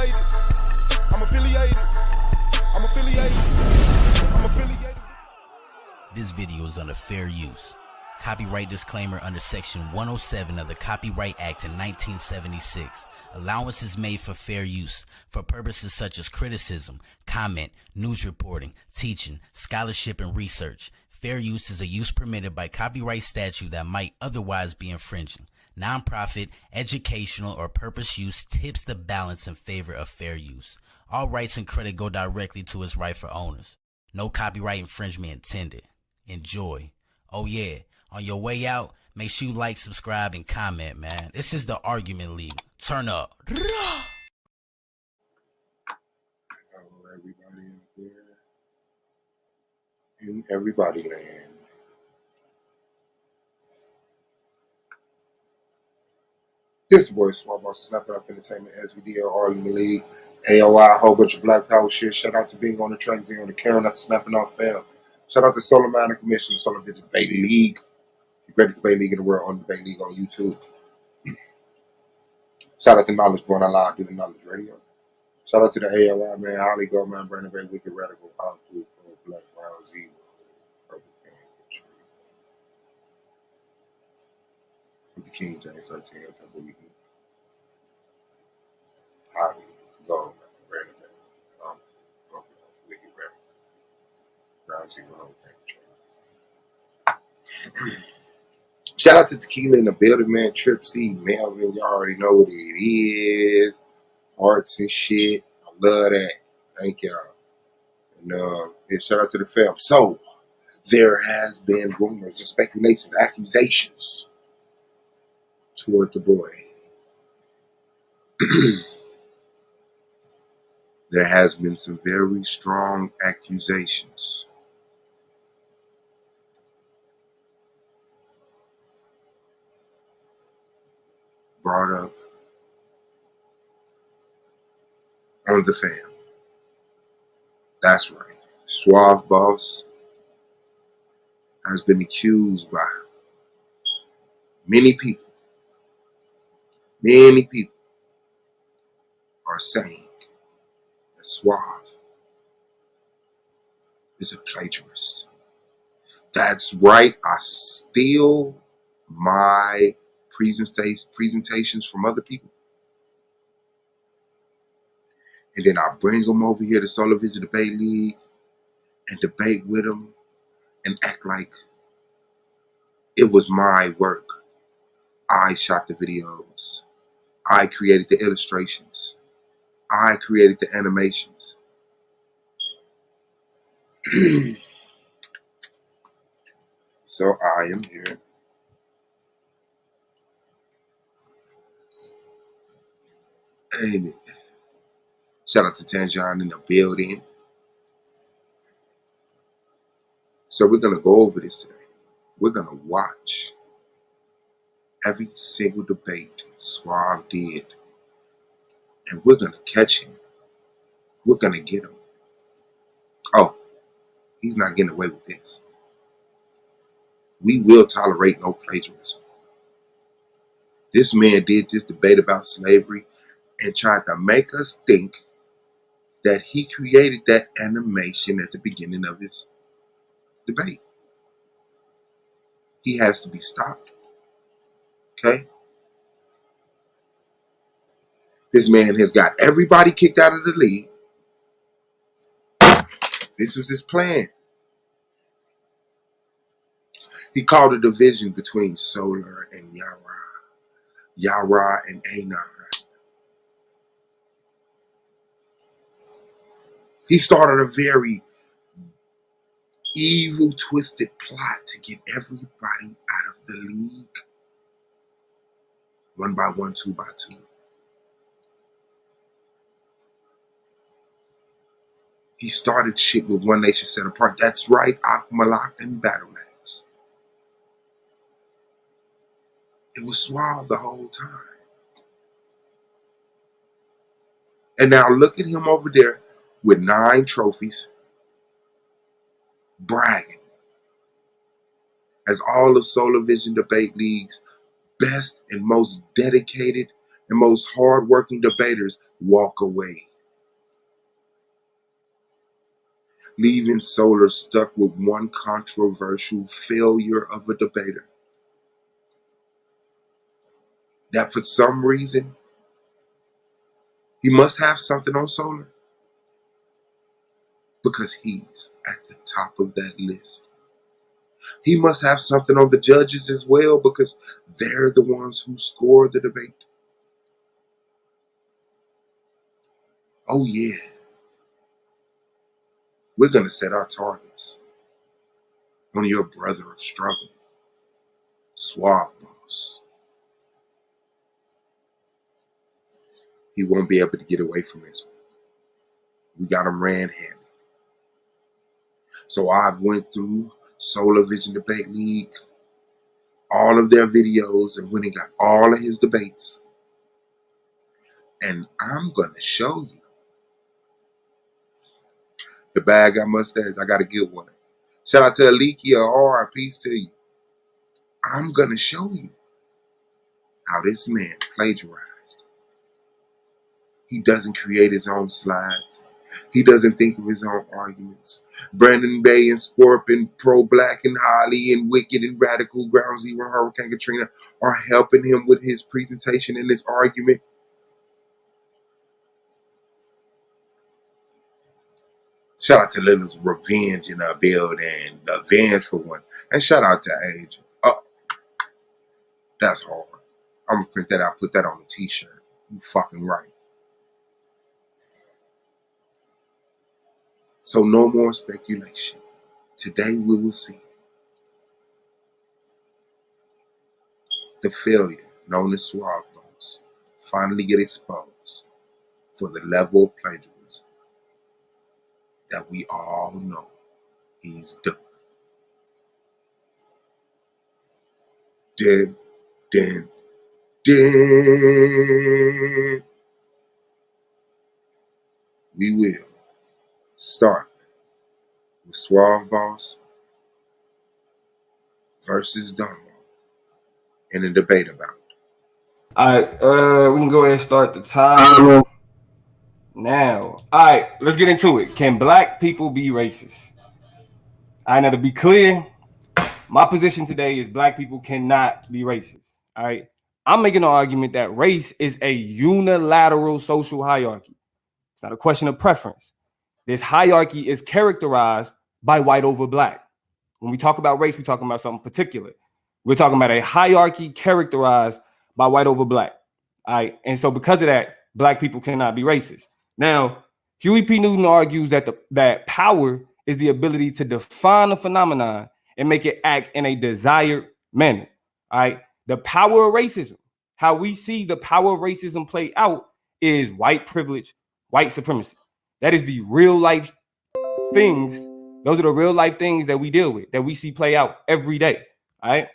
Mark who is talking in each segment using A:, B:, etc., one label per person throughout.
A: affiliated. I'm affiliated. I'm affiliated. I'm affiliated.
B: This video is under fair use. Copyright disclaimer under Section 107 of the Copyright Act in 1976. Allowance is made for fair use for purposes such as criticism, comment, news reporting, teaching, scholarship, and research. Fair use is a use permitted by copyright statute that might otherwise be infringing. Nonprofit, educational, or purpose use tips the balance in favor of fair use. All rights and credit go directly to its rightful owners. No copyright infringement intended. Enjoy. Oh yeah, on your way out, make sure you like, subscribe, and comment, man. This is the Argument League. Turn up.
C: Hello, everybody out there in everybody land. This the boy Suave, Snapping Up Entertainment, SVDL, Argument League, AOI, a whole bunch of Black Power shit. Shout out to Bingo on the track, Z on the camera, that's Snapping Up Fam. Shout out to Solar Minor Commission, Solar Vision Debate League, the greatest debate league in the world, on the Debate League on YouTube. Shout out to Knowledge Born Alive, do the Knowledge Radio. Shout out to the AOI, man, Holly Gold, man, Brandon Bay, Wicked Radical, Pound Blue, Black, Brown, Z, Purple King, Tree. With the King James 13, that's how we do. Holly Gold, man, Brandon Bay, Wicked Radical, Brown, Z, Purple King. Shout out to Tequila in the building, man. Trip C, Melvin, y'all already know what it is. Arts and shit. I love that. Thank y'all. And yeah, shout out to the fam. So, there has been rumors and speculations, accusations toward the boy. There has been some very strong accusations. Brought up on the fam. That's right. Suave B.O.S has been accused by many people. Many people are saying that Suave is a plagiarist. That's right. I steal my presentations from other people, and then I bring them over here to Solar Vision Debate League and debate with them and act like it was my work. I shot the videos. I created the illustrations. I created the animations. So I am here and shout out to Tanjan in the building. So we're going to go over this today. We're going to watch every single debate Suave did. And we're going to catch him. We're going to get him. Oh, he's not getting away with this. We will tolerate no plagiarism. This man did this debate about slavery and tried to make us think that he created that animation at the beginning of his debate. He has to be stopped. Okay? This man has got everybody kicked out of the league. This was his plan. He called a division between Solar and Yara. Yara and Anon. He started a very evil, twisted plot to get everybody out of the league. One by one, two by two. He started shit with One Nation Set Apart. That's right, Akmalak and Battle Axe. It was Suave the whole time. And now look at him over there with 9 trophies, bragging as all of Solar Vision Debate League's best and most dedicated and most hardworking debaters walk away, leaving Solar stuck with one controversial failure of a debater that for some reason he must have something on Solar because he's at the top of that list. He must have something on the judges as well because they're the ones who score the debate. Oh yeah, we're going to set our targets on your brother of struggle, Suave B.O.S. He won't be able to get away from this one. We got him red-handed. So I've went through Solar Vision Debate League, all of their videos, and went and got all of his debates. And I'm going to show you. The bag got mustache. I got a good one. Shout out to Alikia. R. Peace to you. I'm going to show you how this man plagiarized. He doesn't create his own slides. He doesn't think of his own arguments. Brandon Bay and Scorpion, Pro-Black and Holly and Wicked and Radical, Ground Zero, Hurricane Katrina are helping him with his presentation and his argument. Shout out to Little's Revenge in our building, the Vengeful one. And shout out to Age. Oh, that's hard. I'm going to print that out, put that on a t-shirt. You fucking right. So no more speculation. Today we will see the failure known as Suave B.O.S. finally get exposed for the level of plagiarism that we all know he's done. Dead. We will start with Suave B.O.S. versus Domo in a debate about it.
D: All right, we can go ahead and start the time now. All right, let's get into it. Can black people be racist? All right, now to be clear, my position today is black people cannot be racist. All right, I'm making an argument that race is a unilateral social hierarchy. It's not a question of preference. This hierarchy is characterized by white over black. When we talk about race, we're talking about something particular. We're talking about a hierarchy characterized by white over black. All right. And so because of that, black people cannot be racist. Now, Huey P. Newton argues that that power is the ability to define a phenomenon and make it act in a desired manner. All right. The power of racism, how we see the power of racism play out is white privilege, white supremacy. That is the real life things. Those are the real life things that we deal with, that we see play out every day. All right.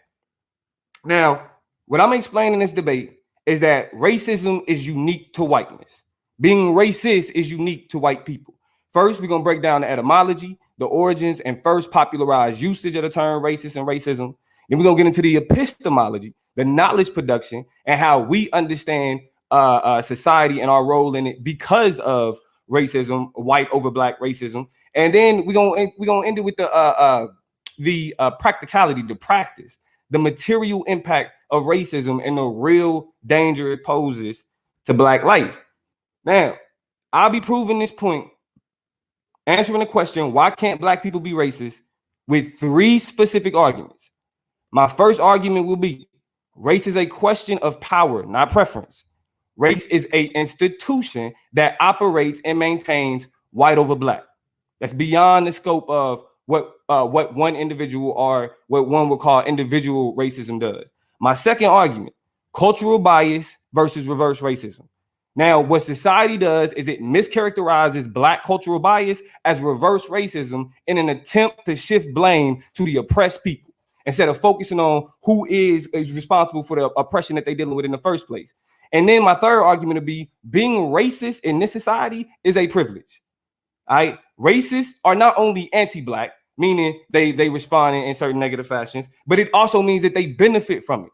D: Now, what I'm explaining in this debate is that racism is unique to whiteness. Being racist is unique to white people. First, we're going to break down the etymology, the origins, and first popularized usage of the term racist and racism. Then we're going to get into the epistemology, the knowledge production, and how we understand society and our role in it because of racism, white over black racism. And then we're gonna end it with the practicality, the practice, the material impact of racism and the real danger it poses to black life. Now, I'll be proving this point, answering the question, why can't black people be racist, with 3 specific arguments. My first argument will be, race is a question of power, not preference. Race is an institution that operates and maintains white over black. That's beyond the scope of what one individual or what one would call individual racism does. My second argument, cultural bias versus reverse racism. Now, what society does is it mischaracterizes black cultural bias as reverse racism in an attempt to shift blame to the oppressed people instead of focusing on who is responsible for the oppression that they're dealing with in the first place. And then my third argument would be, being racist in this society is a privilege. All right, racists are not only anti-black, meaning they respond in certain negative fashions, but it also means that they benefit from it.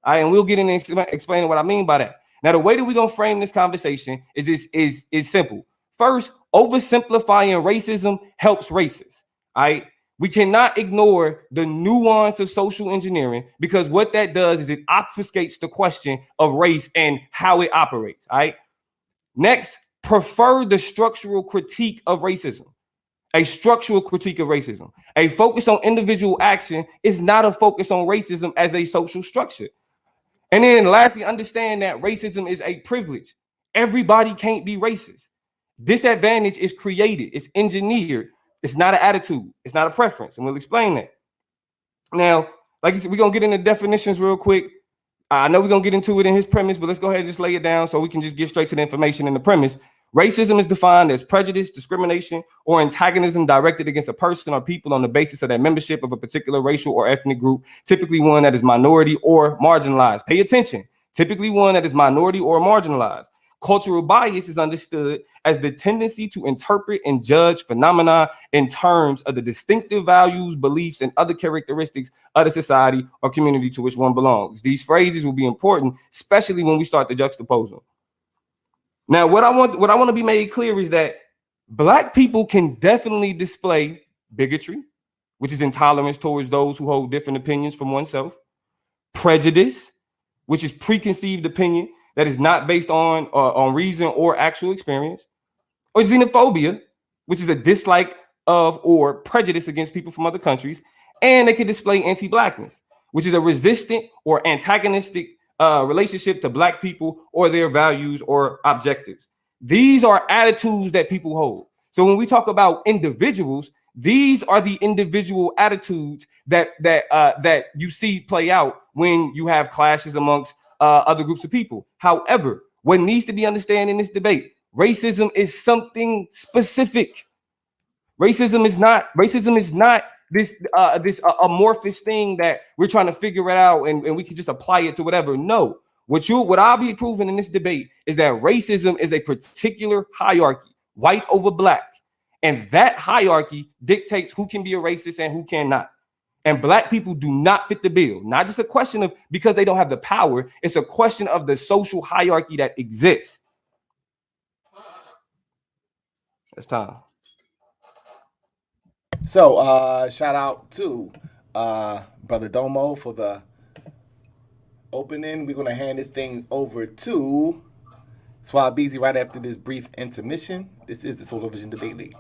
D: All right, and we'll get into explaining what I mean by that. Now, the way that we're gonna frame this conversation is simple. First, oversimplifying racism helps racists. All right. We cannot ignore the nuance of social engineering, because what that does is it obfuscates the question of race and how it operates. All right. Next, prefer the structural critique of racism. A structural critique of racism. A focus on individual action is not a focus on racism as a social structure. And then lastly, understand that racism is a privilege. Everybody can't be racist. Disadvantage is created, it's engineered. It's not an attitude, it's not a preference, and we'll explain that. Now, like I said, we're gonna get into definitions real quick. I know we're gonna get into it in his premise, but let's go ahead and just lay it down so we can just get straight to the information in the premise. Racism is defined as prejudice, discrimination, or antagonism directed against a person or people on the basis of their membership of a particular racial or ethnic group, typically one that is minority or marginalized. Pay attention. Typically one that is minority or marginalized. Cultural bias is understood as the tendency to interpret and judge phenomena in terms of the distinctive values, beliefs, and other characteristics of the society or community to which one belongs. These phrases will be important, especially when we start to juxtapose them. Now, what I want to be made clear is that Black people can definitely display bigotry, which is intolerance towards those who hold different opinions from oneself, prejudice, which is preconceived opinion that is not based on reason or actual experience, or xenophobia, which is a dislike of or prejudice against people from other countries, and they can display anti-Blackness, which is a resistant or antagonistic relationship to Black people or their values or objectives. These are attitudes that people hold. So when we talk about individuals, these are the individual attitudes that you see play out when you have clashes amongst other groups of people. However, what needs to be understood in this debate, racism is something specific. Racism is not this amorphous thing that we're trying to figure it out and we can just apply it to whatever. No, what I'll be proving in this debate is that racism is a particular hierarchy, white over Black, and that hierarchy dictates who can be a racist and who cannot. And Black people do not fit the bill. Not just a question of because they don't have the power, it's a question of the social hierarchy that exists. It's time.
E: So shout out to Brother Domo for the opening. We're gonna hand this thing over to Suave right after this brief intermission. This is the Solar Vision Debate League.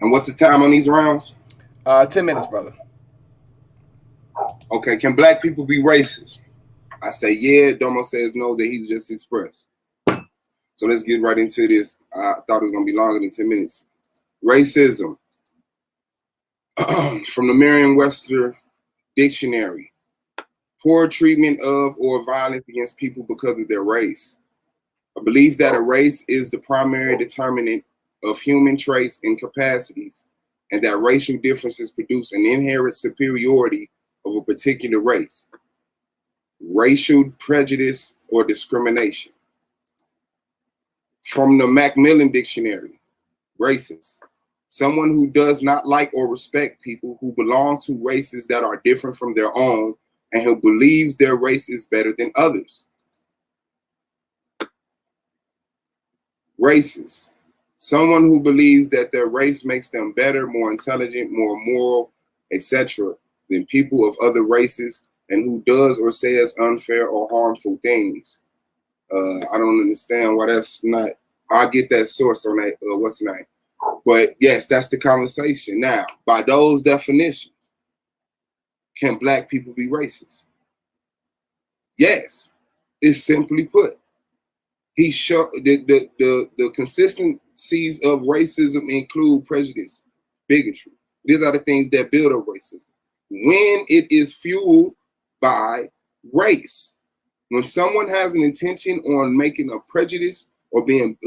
C: What's the time on these rounds?
E: 10 minutes, brother.
C: Okay, can Black people be racist? I say yeah. Domo says no, that he's just expressed. So let's get right into this. I thought it was going to be longer than 10 minutes. Racism. From the Merriam-Webster Dictionary. Poor treatment of or violence against people because of their race. A belief that a race is the primary determinant of human traits and capacities, and that racial differences produce an inherent superiority of a particular race. Racial prejudice or discrimination. From the Macmillan Dictionary, racist. Someone who does not like or respect people who belong to races that are different from their own and who believes their race is better than others. Racist. Someone who believes that their race makes them better, more intelligent, more moral, etc. than people of other races, and who does or says unfair or harmful things. I don't understand why that's not. I'll get that source on that. What's the name? But yes, that's the conversation. Now, by those definitions, Can black people be racist? Yes. It's simply put. He showed the consistencies of racism include prejudice, bigotry. These are the things that build up racism. When it is fueled by race, when someone has an intention on making a prejudice or being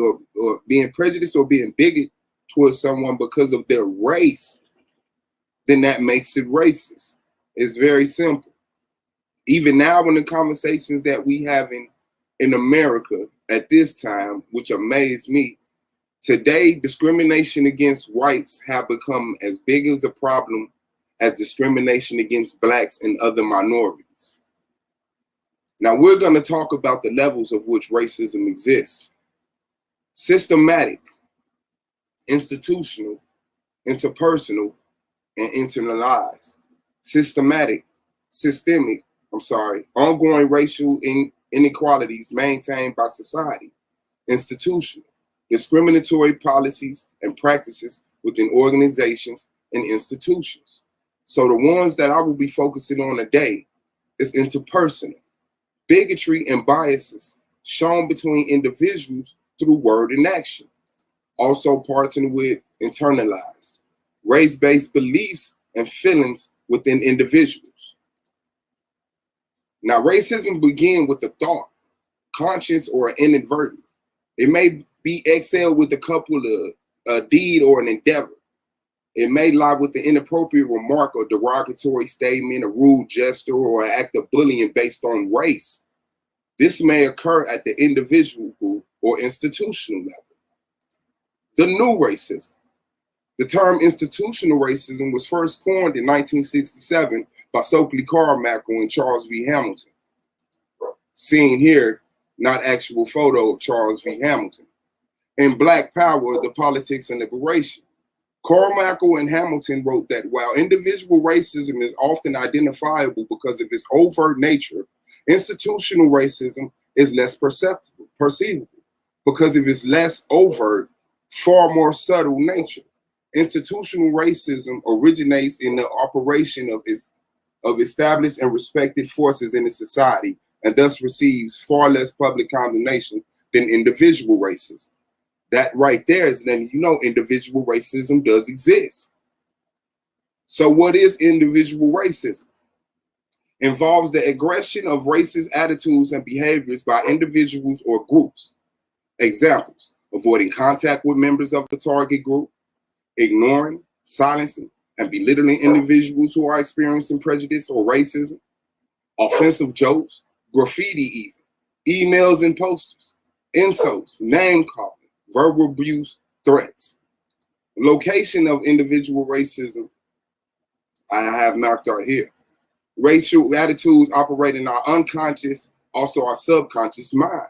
C: prejudiced or being bigot towards someone because of their race, then that makes it racist. It's very simple. Even now in the conversations that we have in America at this time, which amaze me, today discrimination against whites have become as big as a problem as discrimination against blacks and other minorities. Now we're going to talk about the levels of which racism exists. Systematic, institutional, interpersonal, and internalized. Systemic, ongoing racial inequalities maintained by society. Institutional, discriminatory policies and practices within organizations and institutions. So the ones that I will be focusing on today is interpersonal, bigotry and biases shown between individuals through word and action. Also partnering with internalized, race-based beliefs and feelings within individuals. Now, racism begins with a thought, conscious or inadvertent. It may be exhaled with a couple of a deed or an endeavor. It may lie with the inappropriate remark or derogatory statement, a rude gesture, or an act of bullying based on race. This may occur at the individual group or institutional level. The new racism. The term institutional racism was first coined in 1967 by Stokely Carmichael and Charles V. Hamilton. Seen here, not actual photo of Charles V. Hamilton. In Black Power, The Politics and Liberation, Carmichael and Hamilton wrote that while individual racism is often identifiable because of its overt nature, institutional racism is less perceivable because of its less overt, far more subtle nature. Institutional racism originates in the operation of established and respected forces in a society and thus receives far less public condemnation than individual racism. That right there is letting you know individual racism does exist. So what is individual racism? Involves the aggression of racist attitudes and behaviors by individuals or groups. Examples: avoiding contact with members of the target group, ignoring, silencing, and belittling individuals who are experiencing prejudice or racism, offensive jokes, graffiti even, emails and posters, insults, name calling, verbal abuse, threats. Location of individual racism, I have marked out here. Racial attitudes operate in our unconscious, also our subconscious mind.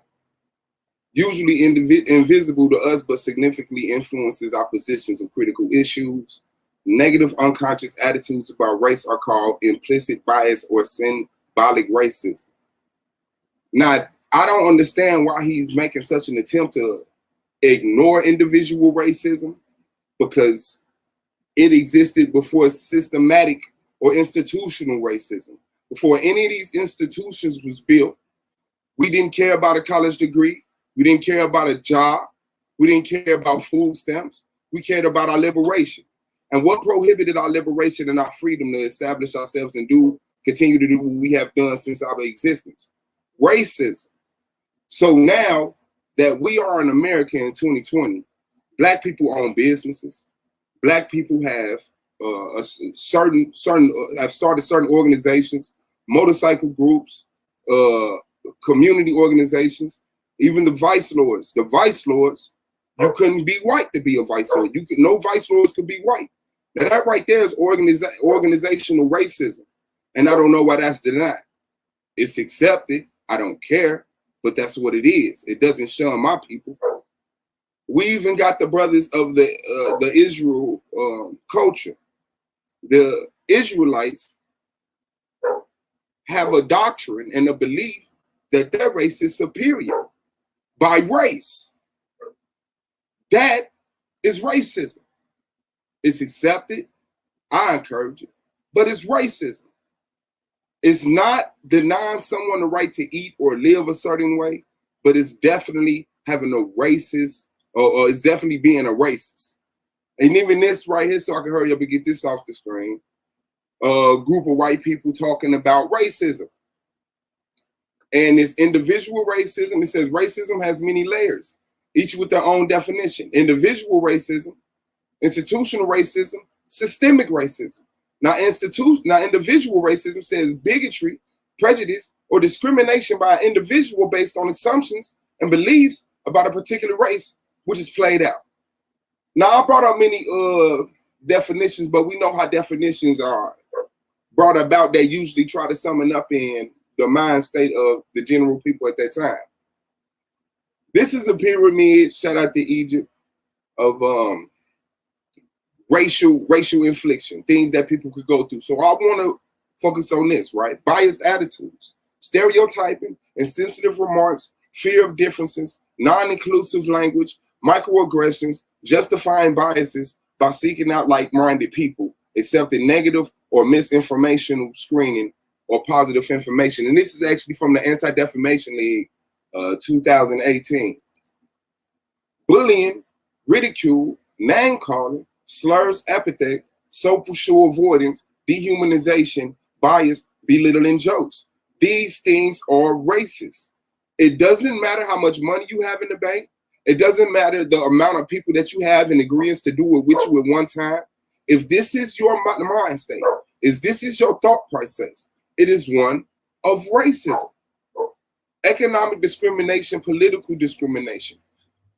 C: Usually invisible to us, but significantly influences our positions of critical issues. Negative unconscious attitudes about race are called implicit bias or symbolic racism. Now, I don't understand why he's making such an attempt to ignore individual racism, because it existed before systematic or institutional racism. Before any of these institutions was built, we didn't care about a college degree. We didn't care about a job. We didn't care about food stamps. We cared about our liberation. And what prohibited our liberation and our freedom to establish ourselves and continue to do what we have done since our existence? Racism. So now that we are in America in 2020, Black people own businesses. Black people have have started certain organizations, motorcycle groups, community organizations, even the vice lords. The vice lords, you couldn't be white to be a vice lord. No vice lords could be white. Now that right there is organizational racism, and I don't know why that's denied. It's accepted. I don't care, but that's what it is. It doesn't shun my people. We even got the brothers of the Israel culture. The Israelites have a doctrine and a belief that their race is superior by race. That is racism. It's accepted. I encourage it, but it's racism. It's not denying someone the right to eat or live a certain way, but it's definitely having a racist, or it's definitely being a racist. And even this right here, so I can hurry up and get this off the screen. A group of white people talking about racism. And it's individual racism. It says racism has many layers, each with their own definition. Individual racism, institutional racism, systemic racism. Now, individual racism says bigotry, prejudice, or discrimination by an individual based on assumptions and beliefs about a particular race, which is played out. Now, I brought up many definitions, but we know how definitions are brought about. They usually try to sum it up in the mind state of the general people at that time. This is a pyramid, shout out to Egypt, of racial infliction, things that people could go through. So I want to focus on this, right? Biased attitudes, stereotyping, insensitive remarks, fear of differences, non-inclusive language, microaggressions, justifying biases by seeking out like-minded people, accepting negative or misinformational screening or positive information. And this is actually from the Anti-Defamation League, 2018. Bullying, ridicule, name-calling, slurs, epithets, social avoidance, dehumanization, bias, belittling jokes. These things are racist. It doesn't matter how much money you have in the bank. It doesn't matter the amount of people that you have in agreement to do it with you at one time. If this is your mind state, if this is your thought process, it is one of racism. Economic discrimination, political discrimination.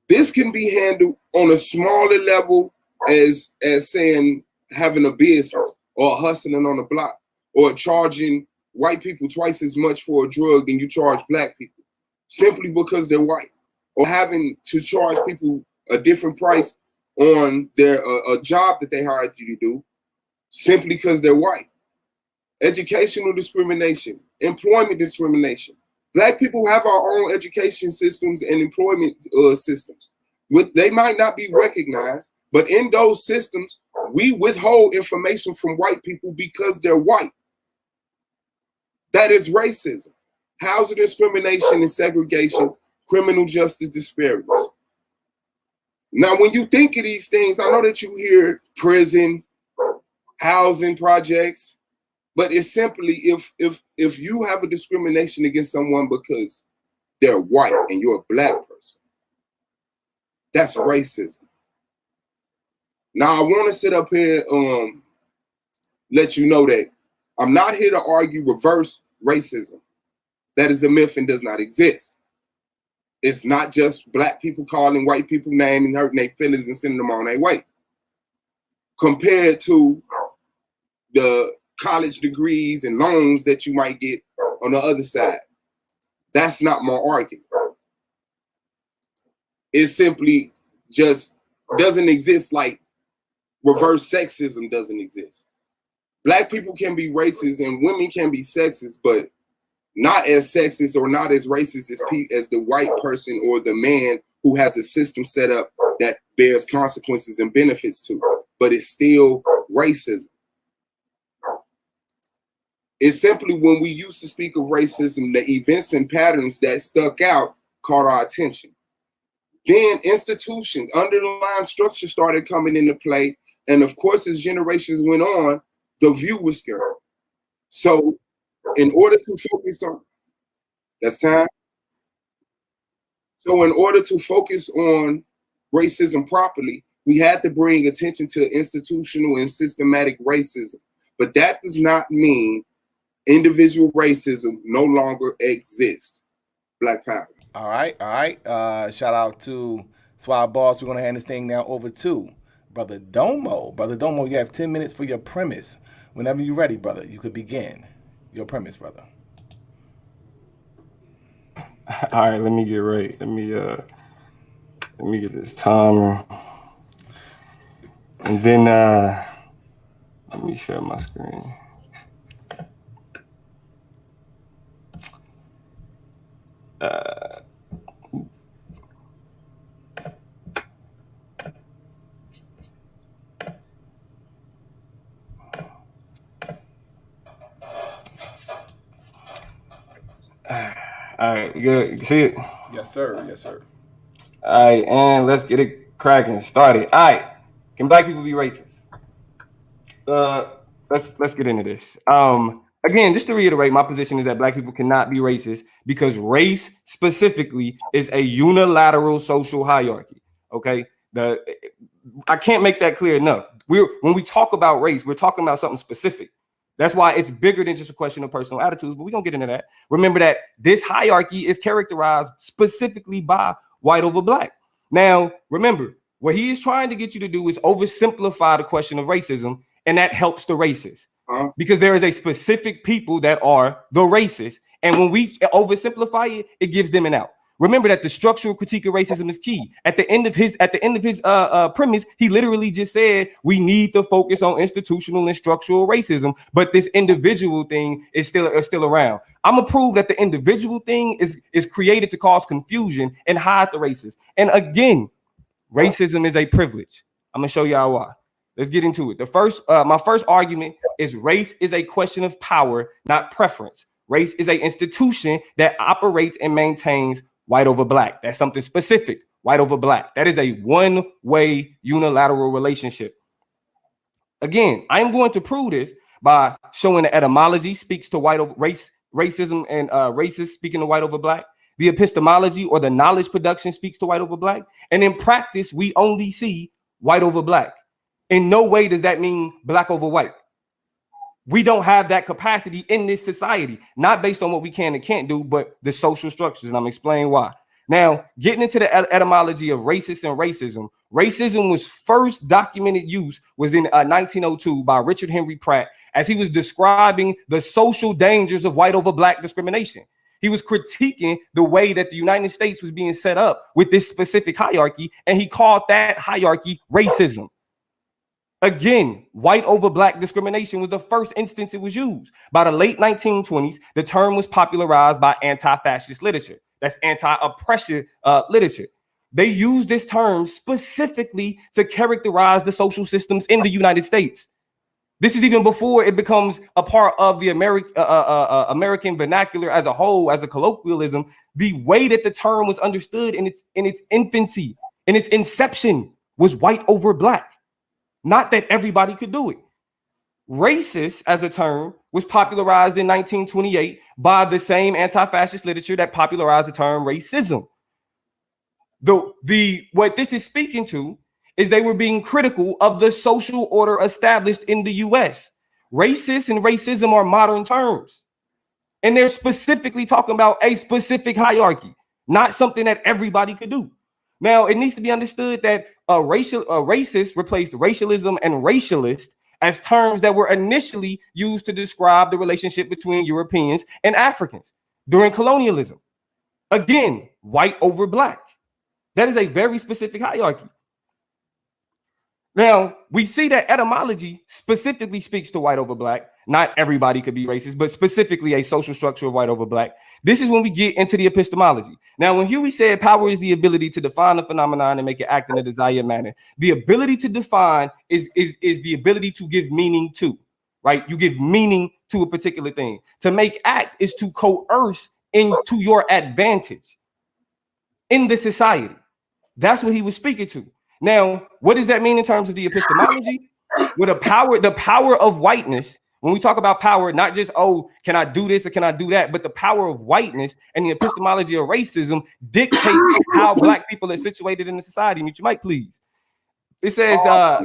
C: This can be handled on a smaller level as saying having a business or hustling on the block or charging white people twice as much for a drug than you charge black people simply because they're white, or having to charge people a different price on their a job that they hired you to do simply because they're white. Educational discrimination, employment discrimination. Black people have our own education systems and employment systems. They might not be recognized, but in those systems, we withhold information from white people because they're white. That is racism. Housing discrimination and segregation, criminal justice disparities. Now, when you think of these things, I know that you hear prison, housing projects, but it's simply if you have a discrimination against someone because they're white and you're a black person, that's racism. Now, I want to sit up here let you know that I'm not here to argue reverse racism. That is a myth and does not exist. It's not just black people calling white people names and hurting their feelings and sending them on their way. Compared to the college degrees and loans that you might get on the other side. That's not my argument. It simply just doesn't exist like reverse sexism doesn't exist. Black people can be racist and women can be sexist, but not as sexist or not as racist as the white person or the man who has a system set up that bears consequences and benefits to, but it's still racism. It's simply when we used to speak of racism, the events and patterns that stuck out caught our attention. Then institutions, underlying structure started coming into play. And of course, as generations went on, the view was scary. So in order to focus on, that's time. So in order to focus on racism properly, we had to bring attention to institutional and systematic racism. But that does not mean individual racism no longer exists. Black power.
E: All right. Shout out to Suave Boss. We're going to hand this thing now over to Brother Domo. Brother Domo, you have 10 minutes for your premise. Whenever you're ready, brother, you could begin your premise, brother.
D: All right, let me get right. Let me get this timer. And then let me share my screen. All right, you good? You can see it?
E: Yes, sir. Yes, sir.
D: All right, and let's get it cracking. Started. All right. Can black people be racist? Uh, let's get into this. Again, just to reiterate, my position is that black people cannot be racist because race specifically is a unilateral social hierarchy. Okay, I can't make that clear enough. When we talk about race, we're talking about something specific. That's why it's bigger than just a question of personal attitudes, but we're gonna get into that. Remember that this hierarchy is characterized specifically by white over black. Now, remember, what he is trying to get you to do is oversimplify the question of racism, and that helps the racist. Because there is a specific people that are the racist, and when we oversimplify it, it gives them an out. Remember that the structural critique of racism is key. At the end of his premise, he literally just said we need to focus on institutional and structural racism, but this individual thing is still around. I'm gonna prove that the individual thing is created to cause confusion and hide the racist. And again, racism is a privilege. I'm gonna show y'all why. Let's get into it. My first argument is race is a question of power, not preference. Race is an institution that operates and maintains white over black. That's something specific. White over black. That is a one-way unilateral relationship. Again, I'm going to prove this by showing the etymology speaks to white over racism and racist speaking to white over black. The epistemology or the knowledge production speaks to white over black. And in practice, we only see white over black. In no way does that mean black over white. We don't have that capacity in this society, not based on what we can and can't do, but the social structures. And I'm explaining why. Now, getting into the etymology of racist and racism. Racism was first documented use was in 1902 by Richard Henry Pratt, as he was describing the social dangers of white over black discrimination. He was critiquing the way that the United States was being set up with this specific hierarchy, and he called that hierarchy racism. Again, white over black discrimination was the first instance it was used. By the late 1920s, the term was popularized by anti-fascist literature. That's anti-oppression literature. They used this term specifically to characterize the social systems in the United States. This is even before it becomes a part of the American vernacular as a whole, as a colloquialism. The way that the term was understood in its infancy, in its inception, was white over black. Not that everybody could do it. Racist as a term was popularized in 1928 by the same anti-fascist literature that popularized the term racism. What this is speaking to is they were being critical of the social order established in the US. Racist and racism are modern terms. And they're specifically talking about a specific hierarchy, not something that everybody could do. Now, it needs to be understood that racist replaced racialism and racialist as terms that were initially used to describe the relationship between Europeans and Africans during colonialism. Again, white over black. That is a very specific hierarchy. Now, we see that etymology specifically speaks to white over black. Not everybody could be racist, but specifically a social structure of white over black. This is when we get into the epistemology. Now, when Huey said power is the ability to define a phenomenon and make it act in a desired manner, the ability to define is the ability to give meaning to, right? You give meaning to a particular thing. To make act is to coerce into your advantage in the society. That's what he was speaking to. Now, what does that mean in terms of the epistemology? With the power of whiteness, when we talk about power, not just, oh, can I do this or can I do that, but the power of whiteness and the epistemology of racism dictate how black people are situated in the society. Mute your mic, please. It says,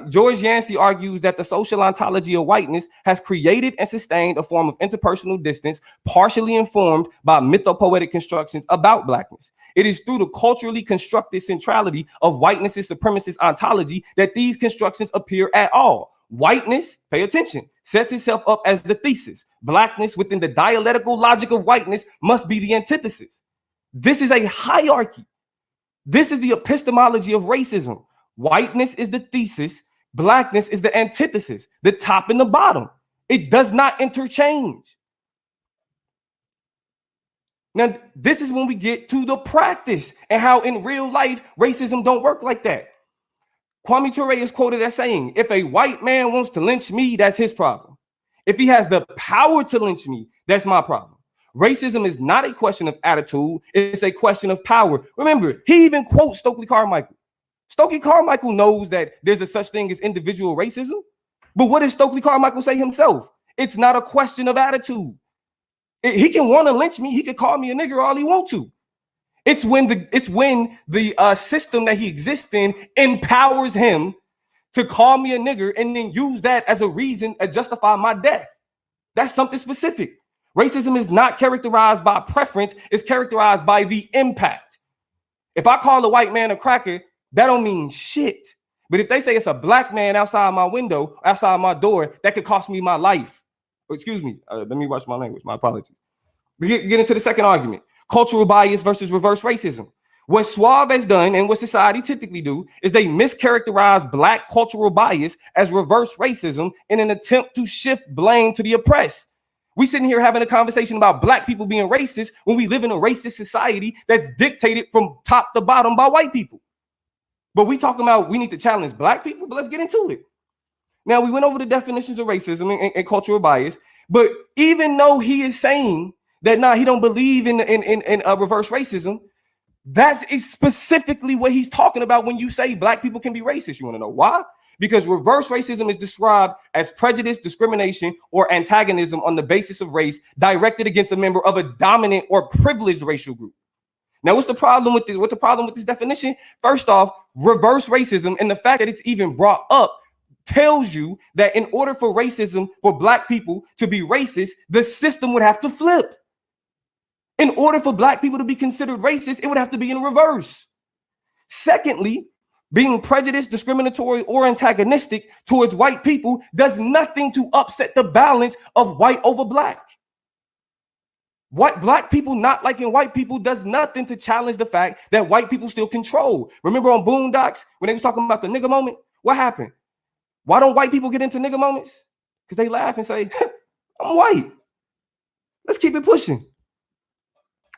D: George Yancey argues that the social ontology of whiteness has created and sustained a form of interpersonal distance, partially informed by mythopoetic constructions about blackness. It is through the culturally constructed centrality of whiteness's supremacist ontology that these constructions appear at all. Whiteness, pay attention, sets itself up as the thesis. Blackness within the dialectical logic of whiteness must be the antithesis. This is a hierarchy. This is the epistemology of racism. Whiteness is the thesis. Blackness is the antithesis, the top and the bottom. It does not interchange. Now, this is when we get to the practice and how in real life, racism don't work like that. Kwame Ture is quoted as saying, if a white man wants to lynch me, that's his problem. If he has the power to lynch me, that's my problem. Racism is not a question of attitude. It's a question of power. Remember, he even quotes Stokely Carmichael. Stokely Carmichael knows that there's a such thing as individual racism. But what does Stokely Carmichael say himself? It's not a question of attitude. He can want to lynch me. He can call me a nigger all he wants to. It's when the system that he exists in empowers him to call me a nigger and then use that as a reason to justify my death. That's something specific. Racism is not characterized by preference. It's characterized by the impact. If I call a white man a cracker, that don't mean shit. But if they say it's a black man outside my window, outside my door, that could cost me my life. Excuse me. Let me watch my language. My apologies. We get into the second argument. Cultural bias versus reverse racism. What Suave has done and what society typically do is they mischaracterize black cultural bias as reverse racism in an attempt to shift blame to the oppressed. We sitting here having a conversation about black people being racist when we live in a racist society that's dictated from top to bottom by white people. But we talking about we need to challenge black people, but let's get into it. Now, we went over the definitions of racism and cultural bias, but even though he is saying that he don't believe in reverse racism, that's specifically what he's talking about when you say black people can be racist. You want to know why? Because reverse racism is described as prejudice, discrimination, or antagonism on the basis of race directed against a member of a dominant or privileged racial group. Now, what's the problem with this? What's the problem with this definition? First off, reverse racism and the fact that it's even brought up tells you that in order for racism, for black people to be racist, the system would have to flip. In order for black people to be considered racist, it would have to be in reverse. Secondly, being prejudiced, discriminatory, or antagonistic towards white people does nothing to upset the balance of white over black. Black people not liking white people does nothing to challenge the fact that white people still control. Remember on Boondocks when they was talking about the nigga moment? What happened? Why don't white people get into nigga moments? Because they laugh and say, I'm white. Let's keep it pushing.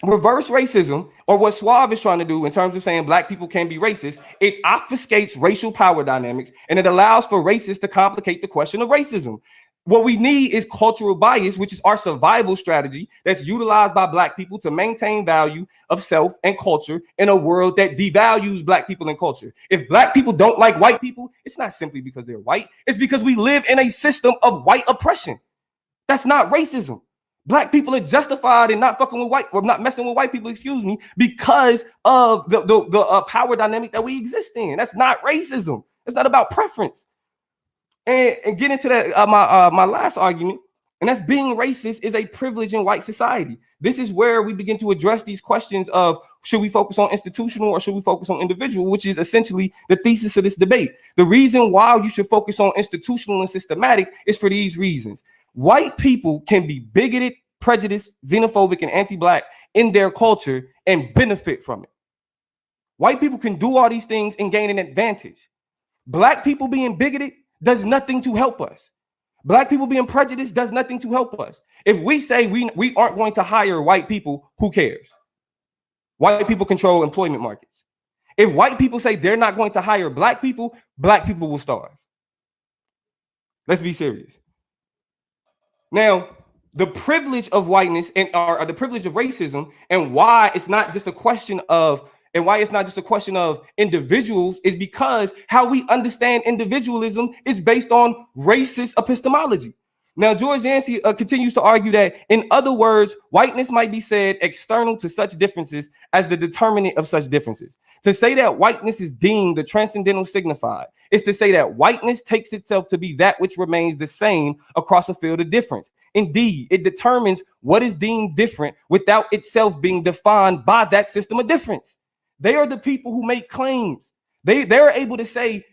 D: Reverse racism, or what Suave is trying to do in terms of saying black people can be racist, it obfuscates racial power dynamics and it allows for racists to complicate the question of racism. What we need is cultural bias, which is our survival strategy that's utilized by black people to maintain value of self and culture in a world that devalues black people and culture. If black people don't like white people, it's not simply because they're white. It's because we live in a system of white oppression. That's not racism. Black people are justified in not fucking with white, or not messing with white people, excuse me, because of the power dynamic that we exist in. That's not racism. It's not about preference. And get into that, my last argument, and that's being racist is a privilege in white society. This is where we begin to address these questions of should we focus on institutional or should we focus on individual, which is essentially the thesis of this debate. The reason why you should focus on institutional and systematic is for these reasons. White people can be bigoted, prejudiced, xenophobic, and anti-black in their culture and benefit from it. White people can do all these things and gain an advantage. Black people being bigoted does nothing to help us. Black people being prejudiced does nothing to help us. If we say we aren't going to hire white people, who cares? White people control employment markets. If white people say they're not going to hire black people will starve. Let's be serious. Now, the privilege of whiteness or the privilege of racism and why it's not just a question of individuals is because how we understand individualism is based on racist epistemology. Now, George Yancey continues to argue that, in other words, whiteness might be said external to such differences as the determinant of such differences. To say that whiteness is deemed the transcendental signified is to say that whiteness takes itself to be that which remains the same across a field of difference. Indeed, it determines what is deemed different without itself being defined by that system of difference. They are the people who make claims. They're able to say,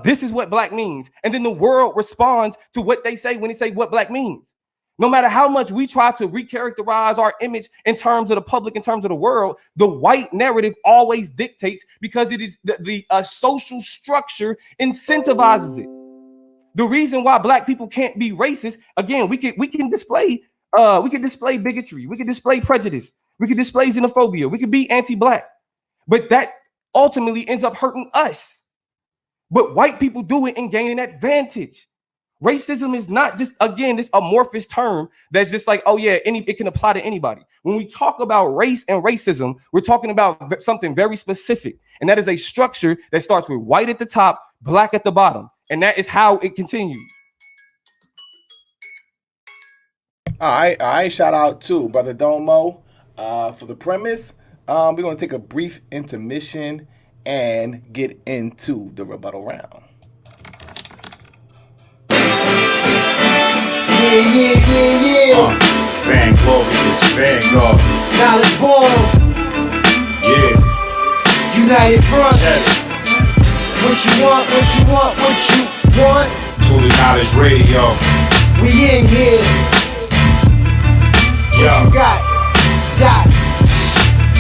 D: this is what black means. And then the world responds to what they say when they say what black means. No matter how much we try to recharacterize our image in terms of the public, in terms of the world, the white narrative always dictates because it is the social structure incentivizes it. The reason why black people can't be racist, again, we can display bigotry, we can display prejudice, we can display xenophobia, we can be anti-black, but that ultimately ends up hurting us. But white people do it and gain an advantage. Racism is not just, again, this amorphous term that's just like, oh yeah, it can apply to anybody. When we talk about race and racism, we're talking about something very specific, and that is a structure that starts with white at the top, black at the bottom, and that is how it continues.
E: All right. Shout out to Brother Domo for the premise. We're going to take a brief intermission and get into the rebuttal round.
F: Yeah. Van Glorious, Vanguard.
G: Knowledge born.
F: Yeah.
G: United Front.
F: Yes.
G: What you want, what you want, what you want.
F: To the Knowledge Radio.
G: We in here. What you got? Dot.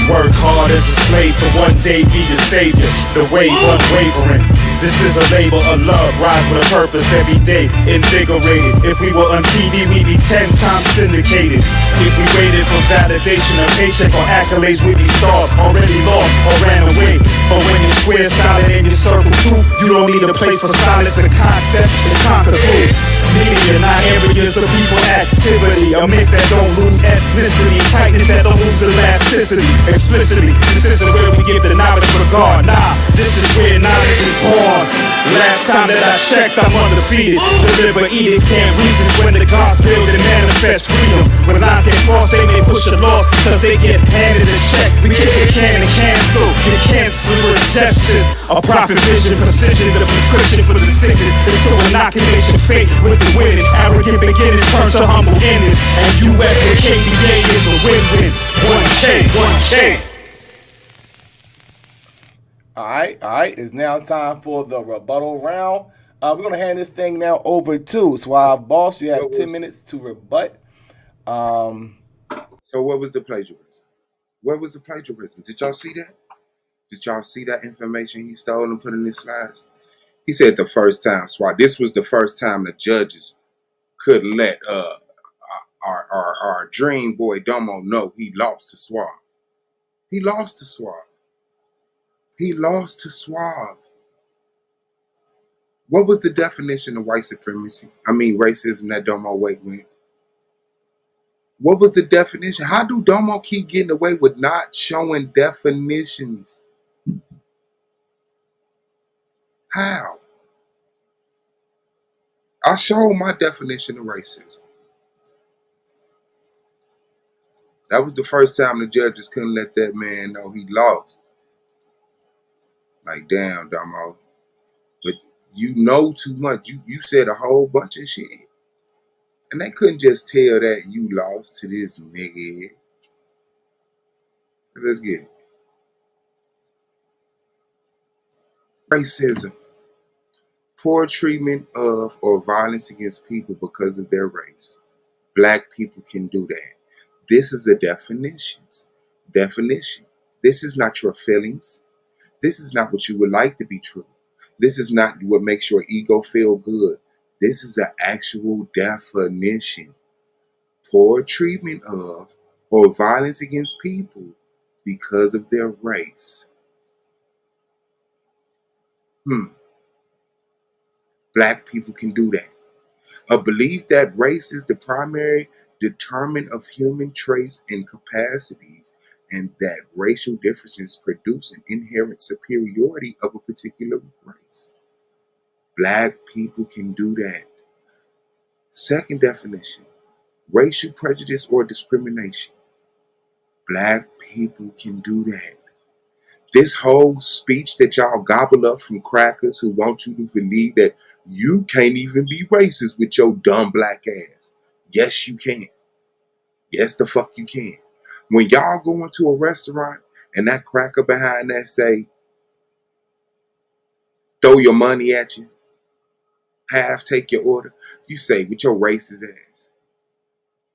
F: Work hard as a slave to one day be the savior. The way unwavering. This is a labor of love, rise with a purpose every day, invigorated. If we were on TV, we'd be 10 times syndicated. If we waited for validation, a paycheck or accolades, we'd be starved, already lost or ran away. But when you're square, solid, and you circle too, you don't need a place for silence. The concept is conquered through media, not areas of people activity. A mix that don't lose ethnicity, tightness that don't lose elasticity. Explicitly, this isn't where we give the knowledge regard. Nah, this is where knowledge is born. Last time that I checked, I'm undefeated. Deliver edicts, can't reasons when the God's build and manifest freedom. When lines get crossed, they may push a loss, cause they get handed a check. We kick a can and cancel. Get cancerous gestures. A prophet vision, precision, the prescription for the sickness is to inoculation fate with the winning. Arrogant beginners turn to humble endings. And UF with KBA is a win-win. 1K.
E: All right. It's now time for the rebuttal round. We're going to hand this thing now over to Suave. Boss, you have 10 minutes to rebut.
C: So what was the plagiarism? What was the plagiarism? Did y'all see that? Did y'all see that information he stole and put in his slides? He said the first time, Suave. This was the first time the judges could let our dream boy Domo know he lost to Suave. He lost to Suave. He lost to Suave. What was the definition of white supremacy? I mean, racism that Domo went with. What was the definition? How do Domo keep getting away with not showing definitions? How? I showed my definition of racism. That was the first time the judges couldn't let that man know he lost. Like, damn, Domo. But you know too much. You said a whole bunch of shit. And they couldn't just tell that you lost to this nigga. Let's get it. Racism. Poor treatment of or violence against people because of their race. Black people can do that. This is a definition. This is not your feelings. This is not what you would like to be true. This is not what makes your ego feel good. This is an actual definition. Poor treatment of or violence against people because of their race. Black people can do that. A belief that race is the primary determinant of human traits and capacities, and that racial differences produce an inherent superiority of a particular race. Black people can do that. Second definition, racial prejudice or discrimination. Black people can do that. This whole speech that y'all gobble up from crackers who want you to believe that you can't even be racist with your dumb black ass. Yes, you can. Yes, the fuck you can. When y'all go into a restaurant and that cracker behind that say, throw your money at you, half take your order, you say, with your racist ass.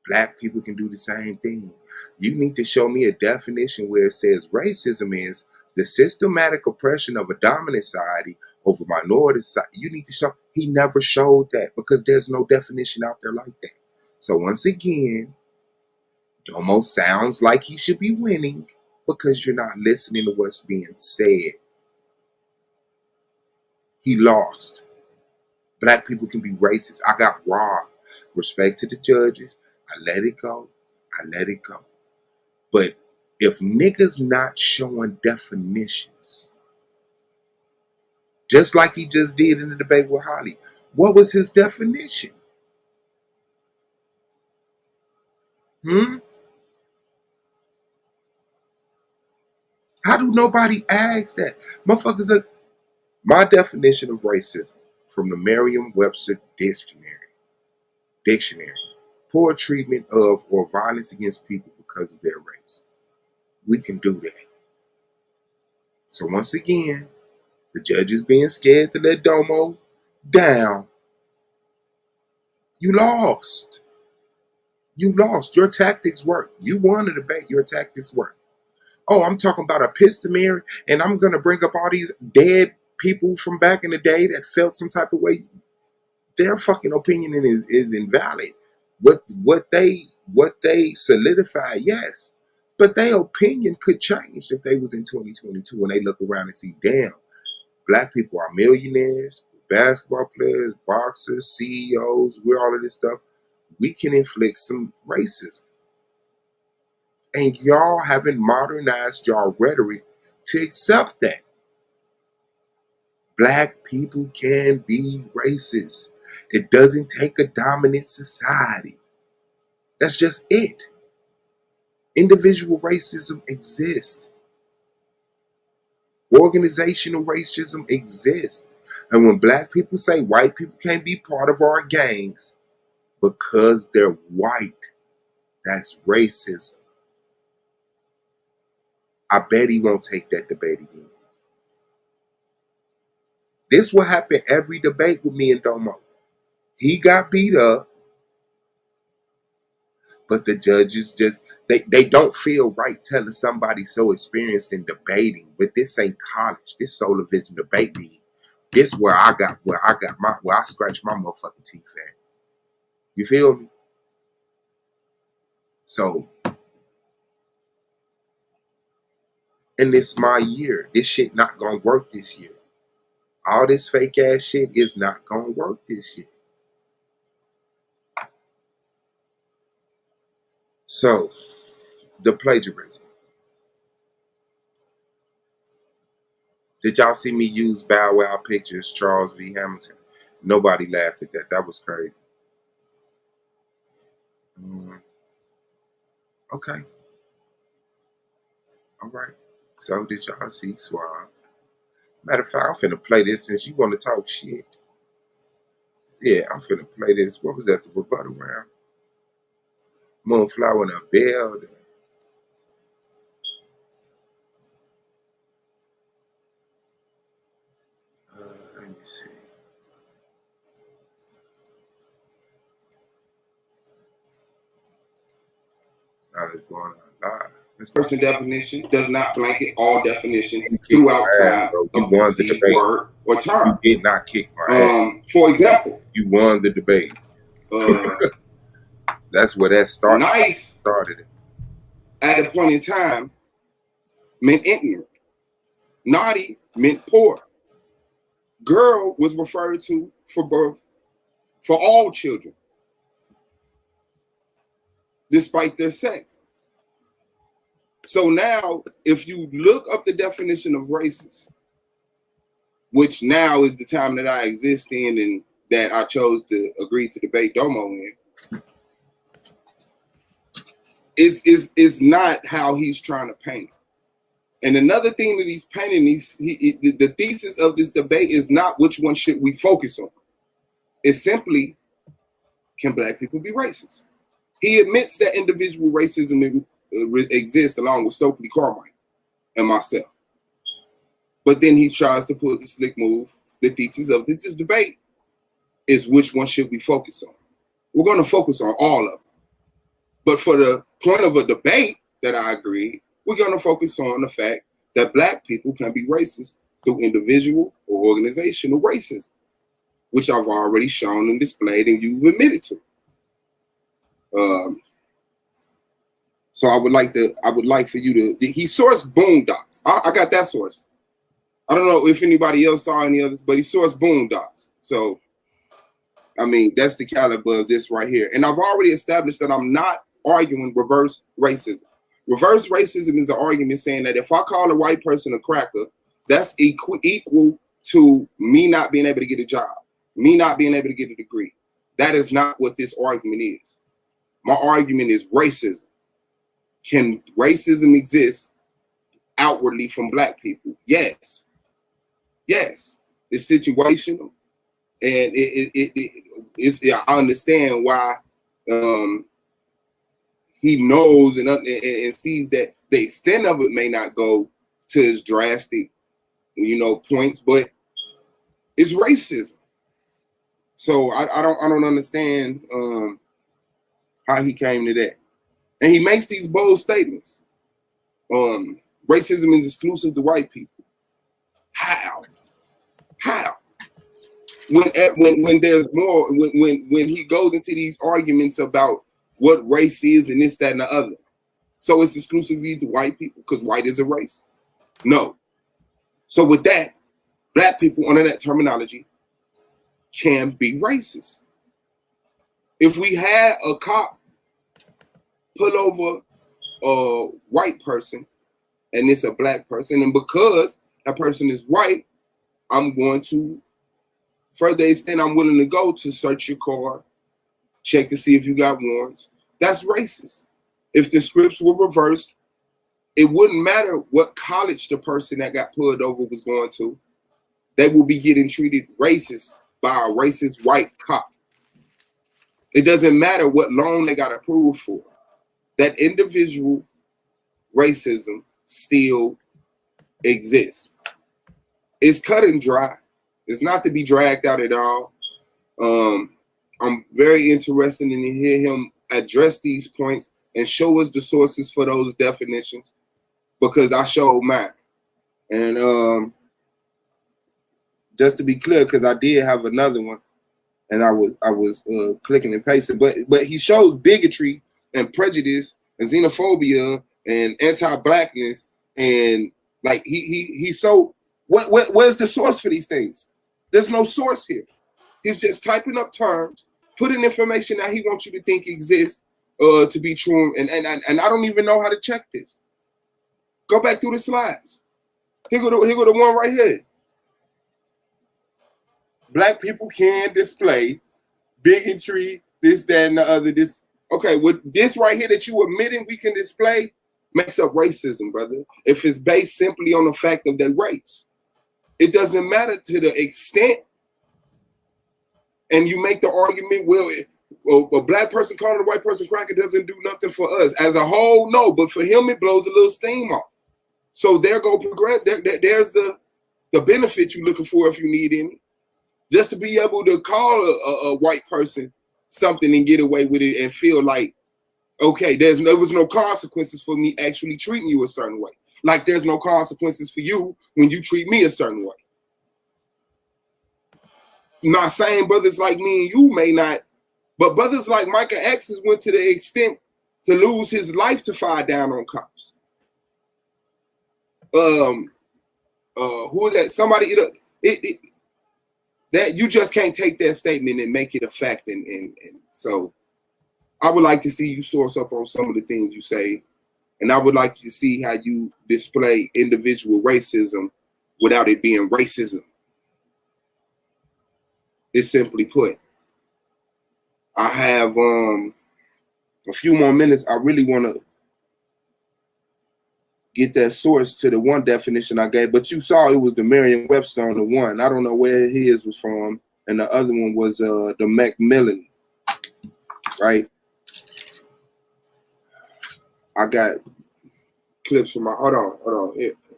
C: Black people can do the same thing. You need to show me a definition where it says racism is the systematic oppression of a dominant society over minority society. You need to show. He never showed that because there's no definition out there like that. So once again, Domo sounds like he should be winning because you're not listening to what's being said. He lost. Black people can be racist. I got robbed. Respect to the judges. I let it go. I let it go. But if niggas not showing definitions, just like he just did in the debate with Holly, what was his definition? How do nobody ask that? Motherfuckers are, my definition of racism from the Merriam-Webster dictionary, poor treatment of or violence against people because of their race. We can do that. So once again, the judges being scared to let Domo down. You lost. You lost. Your tactics work. You won the debate. Your tactics work. Oh, I'm talking about epistemary, and I'm going to bring up all these dead people from back in the day that felt some type of way. Their fucking opinion is invalid. What they solidify, yes. But their opinion could change if they was in 2022 and they look around and see, damn, black people are millionaires, basketball players, boxers, CEOs, we're all of this stuff. We can inflict some racism. And y'all haven't modernized y'all rhetoric to accept that. Black people can be racist. It doesn't take a dominant society. That's just it. Individual racism exists. Organizational racism exists. And when black people say white people can't be part of our gangs because they're white, that's racism. I bet he won't take that debate again. This will happen every debate with me and Domo. He got beat up, but the judges just, they don't feel right telling somebody so experienced in debating. But this ain't college. This Solar Vision debate league. This where I scratch my motherfucking teeth at. You feel me? So, and it's my year. This shit not gonna work this year. All this fake ass shit is not gonna work this year. So, the plagiarism. Did y'all see me use Bow Wow pictures, Charles V. Hamilton? Nobody laughed at that. That was crazy. Okay. All right. So, did y'all see Suave? Matter of fact, I'm finna play this since you want to talk shit. Yeah, I'm finna play this. What was that? The rebuttal round? Moonflower in a building. Let me see. Now it's going on live.
H: Person definition does not blanket all definitions throughout time
C: you
H: of
C: won the debate.
H: word or term.
C: You did not kick my ass.
H: For example,
C: you won the debate. That's where that started. Started.
H: At a point in time, meant ignorant. Naughty meant poor. Girl was referred to for birth for all children, despite their sex. So now, if you look up the definition of racist, which now is the time that I exist in and that I chose to agree to debate Domo in, is not how he's trying to paint it. And another thing that he's painting, the thesis of this debate is not which one should we focus on. It's simply, can black people be racist? He admits that individual racism exists along with Stokely Carmichael and myself. But then he tries to pull the slick move. The thesis of this debate is which one should we focus on? We're going to focus on all of them. But for the point of a debate that I agree, we're going to focus on the fact that black people can be racist through individual or organizational racism, which I've already shown and displayed and you've admitted to. So I would like for you to, he sourced Boondocks. I got that source. I don't know if anybody else saw any others, but he sourced Boondocks. So I mean, that's the caliber of this right here. And I've already established that I'm not arguing reverse racism. Reverse racism is an argument saying that if I call a white person a cracker, that's equal to me not being able to get a job, me not being able to get a degree. That is not what this argument is. My argument is racism. Can racism exist outwardly from black people? Yes. Yes. It's situational. And I understand why he knows and sees that the extent of it may not go to his drastic, points, but it's racism. So I don't understand how he came to that. And he makes these bold statements. Racism is exclusive to white people. How? When there's more, when he goes into these arguments about what race is and this, that, and the other. So it's exclusively to white people because white is a race? No. So with that, black people under that terminology can be racist. If we had a cop pull over a white person and it's a black person, and because that person is white, I'm going to further extent I'm willing to go to search your car, check to see if you got warrants. That's racist. If the scripts were reversed, it wouldn't matter what college the person that got pulled over was going to. They will be getting treated racist by a racist white cop. It doesn't matter what loan they got approved for. That individual racism still exists. It's cut and dry. It's not to be dragged out at all. I'm very interested in hear him address these points and show us the sources for those definitions, because I showed mine. And just to be clear, because I did have another one, and I was clicking and pasting, but he shows bigotry and prejudice and xenophobia and anti-blackness, and like he's so where's the source for these things? There's no source here. He's just typing up terms, putting information that he wants you to think exists to be true, and I don't even know how to check this. Go back through the slides. Here go the one right here. Black people can display bigotry, this, that, and the other. This okay, with this right here that you admitting we can display makes up racism, brother. If it's based simply on the fact of their race, it doesn't matter to the extent. And you make the argument, well, a black person calling a white person cracker doesn't do nothing for us as a whole. No, but for him, it blows a little steam off. So there go progress. There's the benefit you're looking for if you need any. Just to be able to call a white person something and get away with it and feel like, okay, there was no consequences for me actually treating you a certain way. Like there's no consequences for you when you treat me a certain way. Not saying brothers like me and you may not, but brothers like Micah X went to the extent to lose his life to fire down on cops. Who is that? Somebody that you just can't take that statement and make it a fact. And so I would like to see you source up on some of the things you say, and I would like to see how you display individual racism without it being racism. It's simply put. I have a few more minutes. I really want to get that source to the one definition I gave, but you saw it was the Merriam-Webster on the one. I don't know where his was from, and the other one was the Macmillan, right? I got clips from my hold on.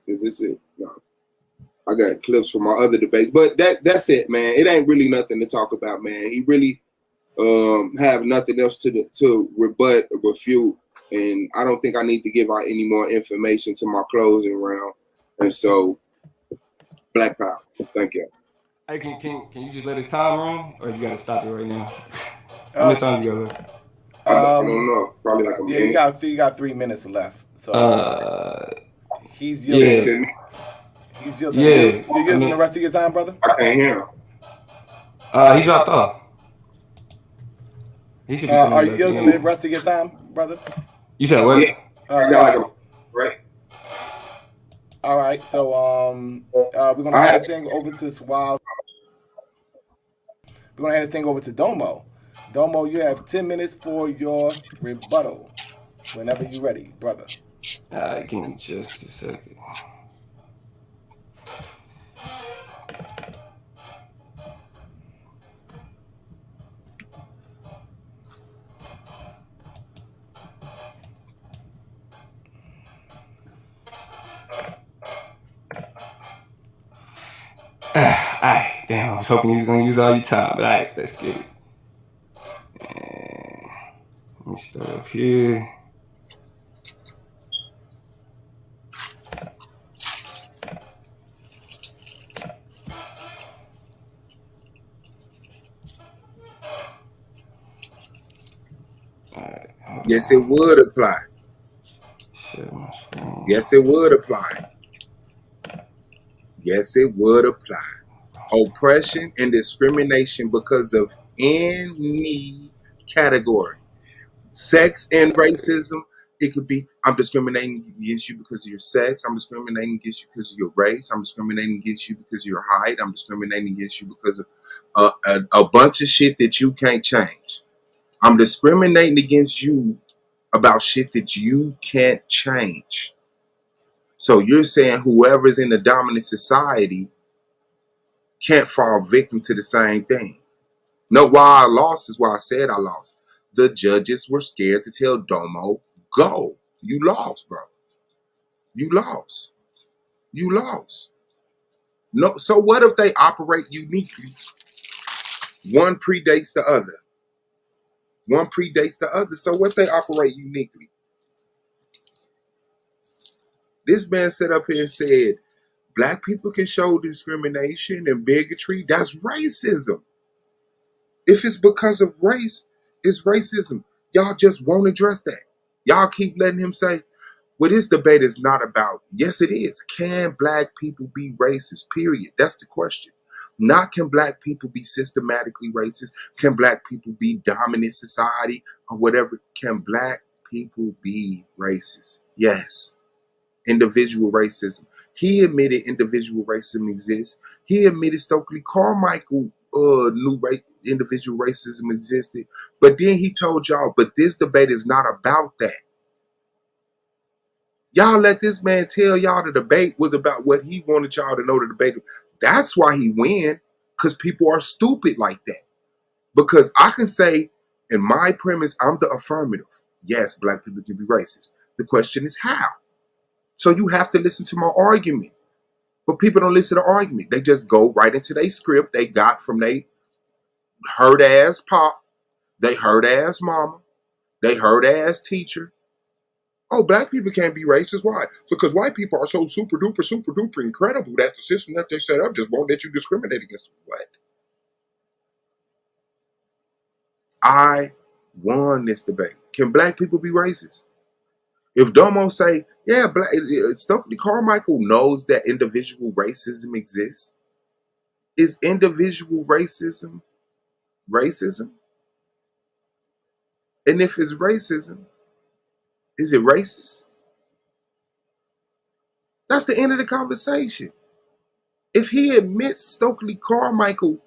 H: Is this it? No. I got clips from my other debates, but that's it, man. It ain't really nothing to talk about, man. He really have nothing else to rebut or refute, and I don't think I need to give out any more information to my closing round. And so, Black Power. Thank you.
D: Hey, can you just let his time run, or you gotta stop it right now? How much time you got left?
H: I don't know. Probably like a minute.
E: You got 3 minutes left. So he's yielding.
H: Yeah.
E: He's yielding. You're yielding the rest of your time, brother?
H: I can't hear him.
D: He dropped off. He should be
E: Are
D: coming
E: you
D: back
E: gonna
D: in.
E: live the rest of your time, brother?
D: You said what?
C: Yeah, I got like a right.
E: All right, so we're gonna hand this thing over to Suave. We're gonna hand this thing over to Domo. Domo, you have 10 minutes for your rebuttal. Whenever you're ready, brother.
D: All right, give me just a second. Alright, damn, I was hoping you was gonna use all your time, but alright, let's get it. And let me start up here. Alright,
C: Yes, it would apply.
D: share my screen.
C: Yes, it would apply. Yes, it would apply. Oppression and discrimination because of any category. Sex and racism, it could be I'm discriminating against you because of your sex. I'm discriminating against you because of your race. I'm discriminating against you because of your height. I'm discriminating against you because of a bunch of shit that you can't change. I'm discriminating against you about shit that you can't change. So you're saying whoever's in the dominant society can't fall victim to the same thing. No, why I lost is why I said I lost. The judges were scared to tell Domo, go. You lost, bro. You lost. You lost. No, so what if they operate uniquely? One predates the other. One predates the other. So what if they operate uniquely? This man sat up here and said, black people can show discrimination and bigotry. That's racism. If it's because of race, it's racism. Y'all just won't address that. Y'all keep letting him say, well, this debate is not about, yes, it is. Can black people be racist? Period. That's the question. Not can black people be systematically racist? Can black people be dominant society or whatever? Can black people be racist? Yes. Individual racism. He admitted individual racism exists. He admitted Stokely Carmichael knew individual racism existed. But then he told y'all, but this debate is not about that. Y'all let this man tell y'all the debate was about what he wanted y'all to know the debate. That's why he win, because people are stupid like that. Because I can say, in my premise, I'm the affirmative. Yes, black people can be racist. The question is how? So you have to listen to my argument. But people don't listen to the argument. They just go right into their script they got from they hurt ass pop, they hurt ass mama, they hurt ass teacher. Oh, black people can't be racist. Why? Because white people are so super duper incredible that the system that they set up just won't let you discriminate against them. What? I won this debate. Can black people be racist? If Domo say, yeah, Stokely Carmichael knows that individual racism exists, is individual racism racism? And if it's racism, is it racist? That's the end of the conversation. If he admits Stokely Carmichael,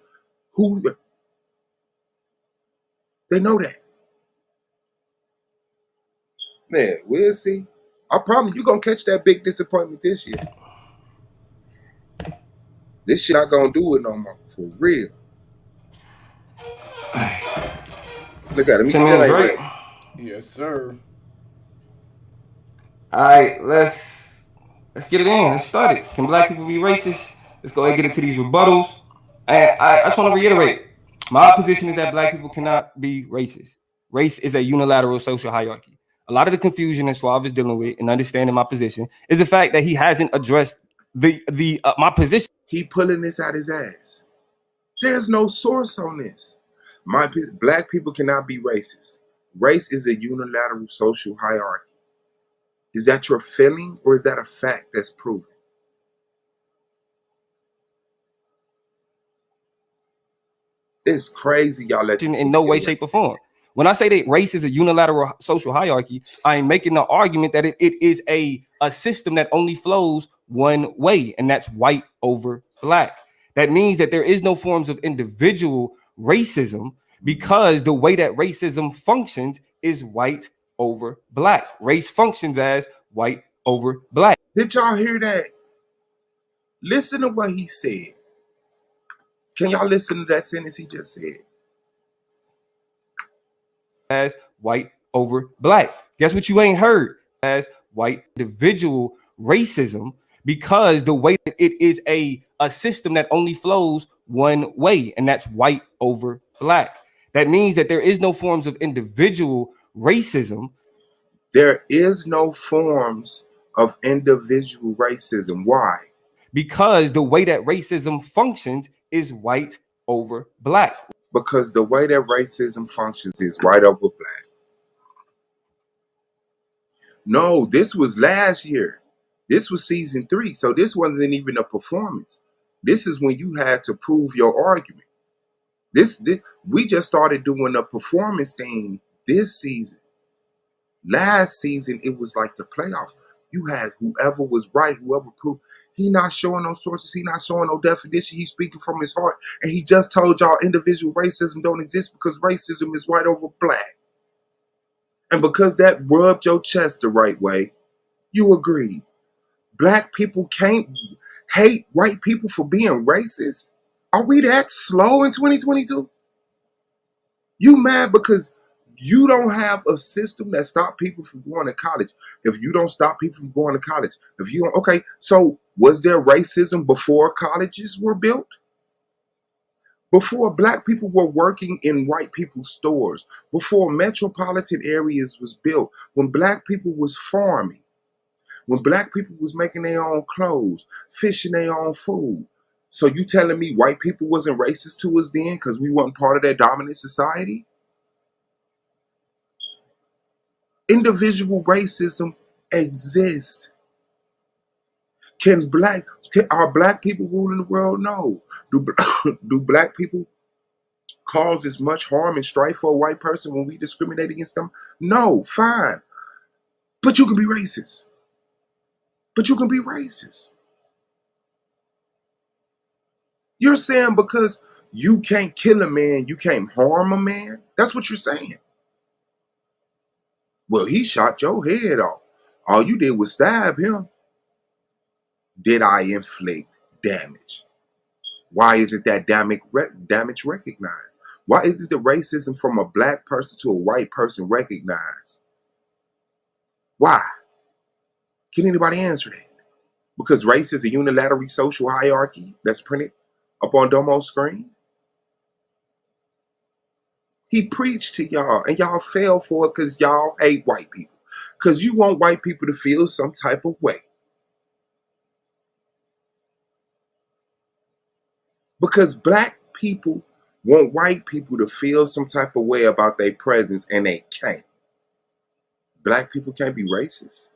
C: who they know that. Man, we'll see. I promise you're gonna catch that big disappointment this year. This shit not gonna do it no more. For real. Look at him. He still ain't ready.
E: Yes, sir.
D: All right, let's get it in. Let's start it. Can black people be racist? Let's go ahead and get into these rebuttals. And I just want to reiterate, my position is that black people cannot be racist. Race is a unilateral social hierarchy. A lot of the confusion that Suave is dealing with and understanding my position is the fact that he hasn't addressed my position.
C: He pulling this out his ass. There's no source on this. Black people cannot be racist. Race is a unilateral social hierarchy. Is that your feeling or is that a fact that's proven?
D: It's crazy y'all let this in no way, shape, or form. When I say that race is a unilateral social hierarchy, I'm making the argument that it is a system that only flows one way, and that's white over black. That means that there is no forms of individual racism because the way that racism functions is white over black. Race functions as white over black.
C: Did y'all hear that? Listen to what he said. Can y'all listen to that sentence he just said?
D: As white over black. Guess what you ain't heard? As white individual racism because the way that it is a system that only flows one way, and that's white over black. That means that there is no forms of individual racism.
C: There is no forms of individual racism. Why?
D: Because the way that racism functions is white over black.
C: Because the way that racism functions is white over black. No, this was last year. This was season 3. So this wasn't even a performance. This is when you had to prove your argument. This we just started doing a performance thing this season. Last season, it was like the playoffs. You had whoever was right, whoever proved. He not showing no sources. He not showing no definition. He's speaking from his heart. And he just told y'all individual racism don't exist because racism is white over black. And because that rubbed your chest the right way, you agreed. Black people can't hate white people for being racist. Are we that slow in 2022? You mad because you don't have a system that stop people from going to college. If you don't stop people from going to college, if you don't, okay, so was there racism before colleges were built? Before black people were working in white people's stores, before metropolitan areas was built, when black people was farming, when black people was making their own clothes, fishing their own food. So you telling me white people wasn't racist to us then because we weren't part of that dominant society? Individual racism exists. Are black people ruling the world? No. Do black people cause as much harm and strife for a white person when we discriminate against them? No, fine. But you can be racist. But you can be racist. You're saying because you can't kill a man, you can't harm a man? That's what you're saying. Well, he shot your head off. All you did was stab him. Did I inflict damage? Why isn't that damage recognized? Why isn't the racism from a black person to a white person recognized? Why? Can anybody answer that? Because race is a unilateral social hierarchy that's printed up on Domo's screen? He preached to y'all and y'all fell for it because y'all hate white people. Because you want white people to feel some type of way. Because black people want white people to feel some type of way about their presence and they can't. Black people can't be racist.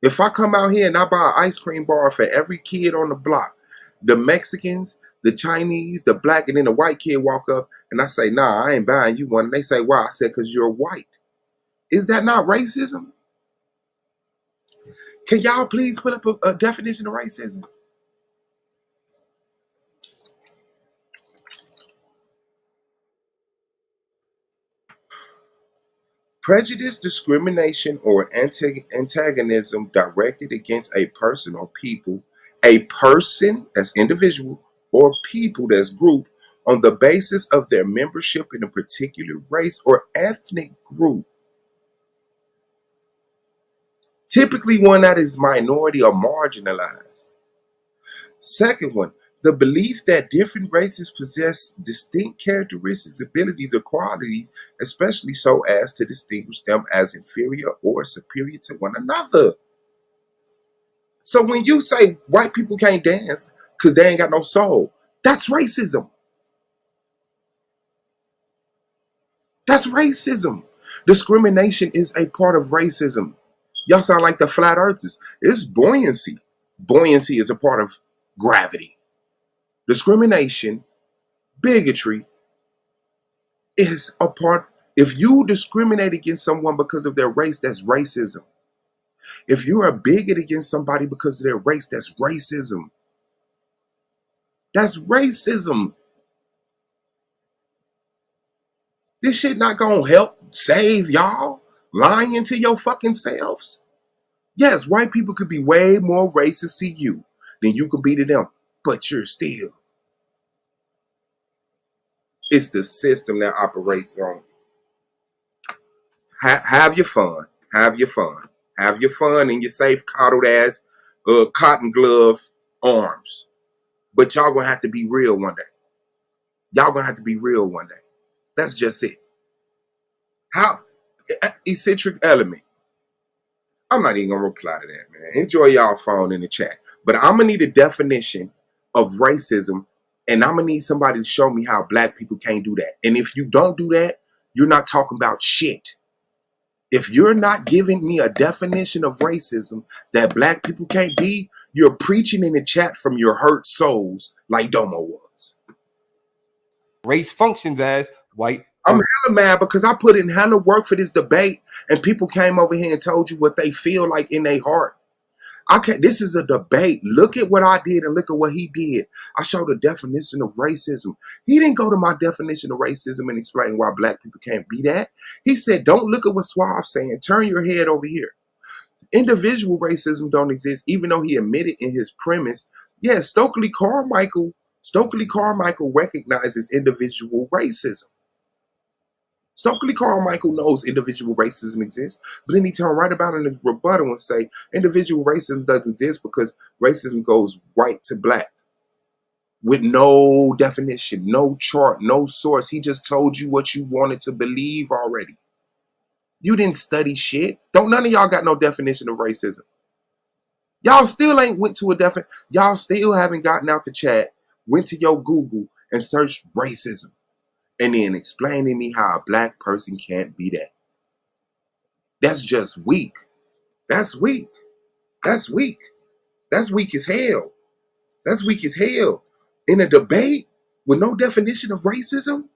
C: If I come out here and I buy an ice cream bar for every kid on the block, the Mexicans, the Chinese, the black, and then the white kid walk up and I say, nah, I ain't buying you one. And they say, why? I said, because you're white. Is that not racism? Can y'all please put up a definition of racism? Prejudice, discrimination, or antagonism directed against a person or people, a person that's individual, or people that's group on the basis of their membership in a particular race or ethnic group. Typically one that is minority or marginalized. Second one, the belief that different races possess distinct characteristics, abilities, or qualities, especially so as to distinguish them as inferior or superior to one another. So when you say white people can't dance because they ain't got no soul, that's racism. That's racism. Discrimination is a part of racism. Y'all sound like the flat earthers. It's buoyancy. Buoyancy is a part of gravity. Discrimination, bigotry, is a part. If you discriminate against someone because of their race, that's racism. If you're a bigot against somebody because of their race, that's racism. That's racism. This shit not gonna help save y'all lying to your fucking selves. Yes, white people could be way more racist to you than you could be to them, but you're still. It's the system that operates on. Have your fun. Have your fun. Have your fun in your safe, coddled ass, cotton glove arms. But y'all gonna have to be real one day. Y'all gonna have to be real one day. That's just it. How? Eccentric element. I'm not even gonna reply to that, man. Enjoy y'all phone in the chat. But I'm gonna need a definition of racism, and I'm gonna need somebody to show me how black people can't do that. And if you don't do that, you're not talking about shit. If you're not giving me a definition of racism that black people can't be, you're preaching in the chat from your hurt souls like Domo was.
D: Race functions as white.
C: I'm hella mad because I put in hella work for this debate and people came over here and told you what they feel like in their heart. This is a debate. Look at what I did and look at what he did. I showed a definition of racism. He didn't go to my definition of racism and explain why black people can't be that. He said, don't look at what Suave saying. Turn your head over here. Individual racism don't exist, even though he admitted in his premise. Yes, Stokely Carmichael recognizes individual racism. Stokely Carmichael knows individual racism exists, but then he turned right about in his rebuttal and say individual racism doesn't exist because racism goes white to black with no definition, no chart, no source. He just told you what you wanted to believe already. You didn't study shit. None of y'all got no definition of racism. Y'all still ain't went to a definition. Y'all still haven't gotten out the chat, went to your Google and searched racism. And then explain to me how a black person can't be that. That's just weak. That's weak. That's weak. That's weak as hell. That's weak as hell. In a debate with no definition of racism?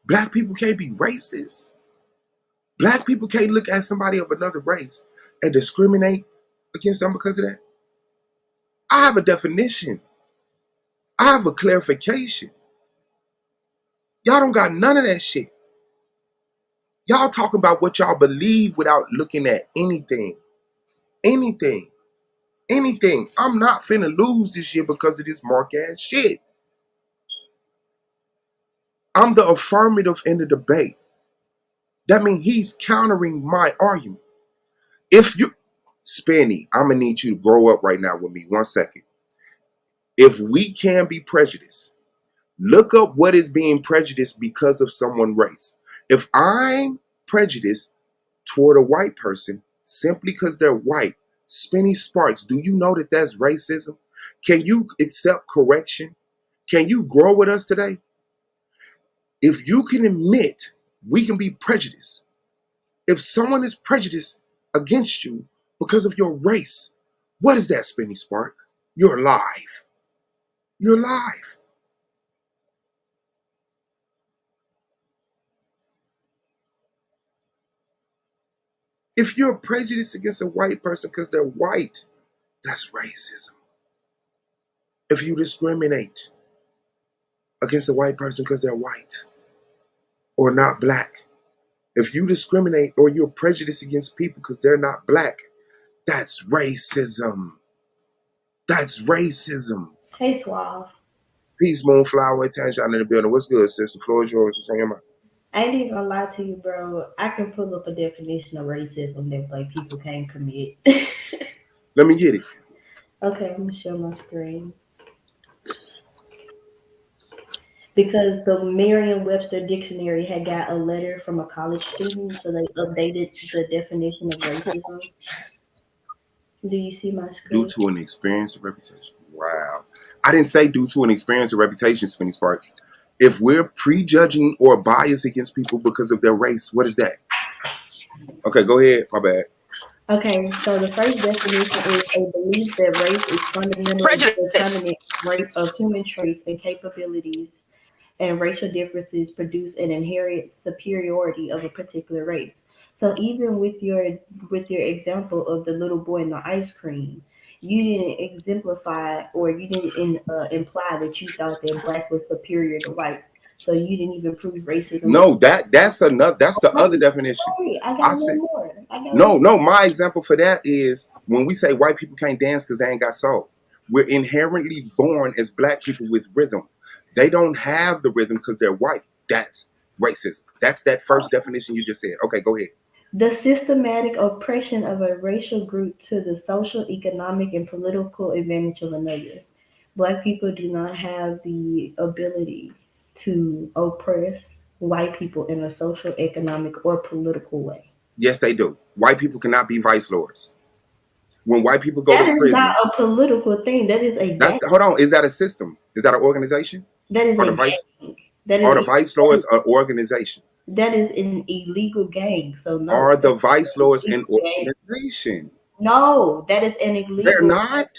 C: Black people can't be racist. Black people can't look at somebody of another race and discriminate against them because of that. I have a definition. I have a clarification. Y'all don't got none of that shit. Y'all talking about what y'all believe without looking at anything. Anything. Anything. I'm not finna lose this year because of this mark ass shit. I'm the affirmative in the debate. That means he's countering my argument. If you, Spenny, I'm gonna need you to grow up right now with me. 1 second. If we can be prejudiced, look up what is being prejudiced because of someone's race. If I'm prejudiced toward a white person simply because they're white, Spenny Sparks, do you know that that's racism? Can you accept correction? Can you grow with us today? If you can admit we can be prejudiced, if someone is prejudiced against you because of your race, what is that, Spenny Spark? You're alive. You're alive. If you're prejudiced against a white person because they're white, that's racism. If you discriminate against a white person because they're white or not black, if you discriminate or you're prejudiced against people because they're not black, that's racism. That's racism.
I: Hey, Suave.
C: Peace, Moonflower, Tangian in the building. What's good, sis? The floor is yours. What's on your mind?
I: I ain't even gonna lie to you, bro. I can pull up a definition of racism that black people can't commit.
C: Let me get it.
I: Okay, I'm gonna share my screen. Because the Merriam-Webster dictionary had got a letter from a college student, so they updated the definition of racism. Do you see my screen?
C: Due to an experience or reputation. Wow. I didn't say due to an experience or reputation, Spenny Sparks. If we're prejudging or biased against people because of their race, what is that? Okay, go ahead. My bad.
I: Okay, so the first definition is a belief that race is fundamental and determinant rate of human traits and capabilities, and racial differences produce an inherent superiority of a particular race. So even with your example of the little boy and the ice cream, you didn't exemplify or you didn't imply that you thought that black was superior to white. So you didn't even prove racism.
C: No, that's another. That's the other definition.
I: Sorry, I
C: I
I: got
C: said
I: one more. I got
C: no,
I: one.
C: no. My example for that is when we say white people can't dance because they ain't got soul. We're inherently born as black people with rhythm. They don't have the rhythm because they're white. That's racism. That's that first definition you just said. Okay, go ahead.
I: The systematic oppression of a racial group to the social, economic, and political advantage of another. Black people do not have the ability to oppress white people in a social, economic, or political way.
C: Yes, they do. White people cannot be vice lords. When white people go
I: That
C: to
I: is not
C: prison,
I: a political thing. That is a
C: that's
I: gang.
C: hold on. Is that a system? Is that an organization?
I: That is
C: Are
I: a
C: the vice
I: gang. That
C: are the
I: is
C: vice lords an organization?
I: that is an illegal gang. So no,
C: Are the
I: that's
C: vice
I: an
C: lords an
I: illegal gang.
C: organization?
I: No, that is an
C: They're
I: illegal.
C: not.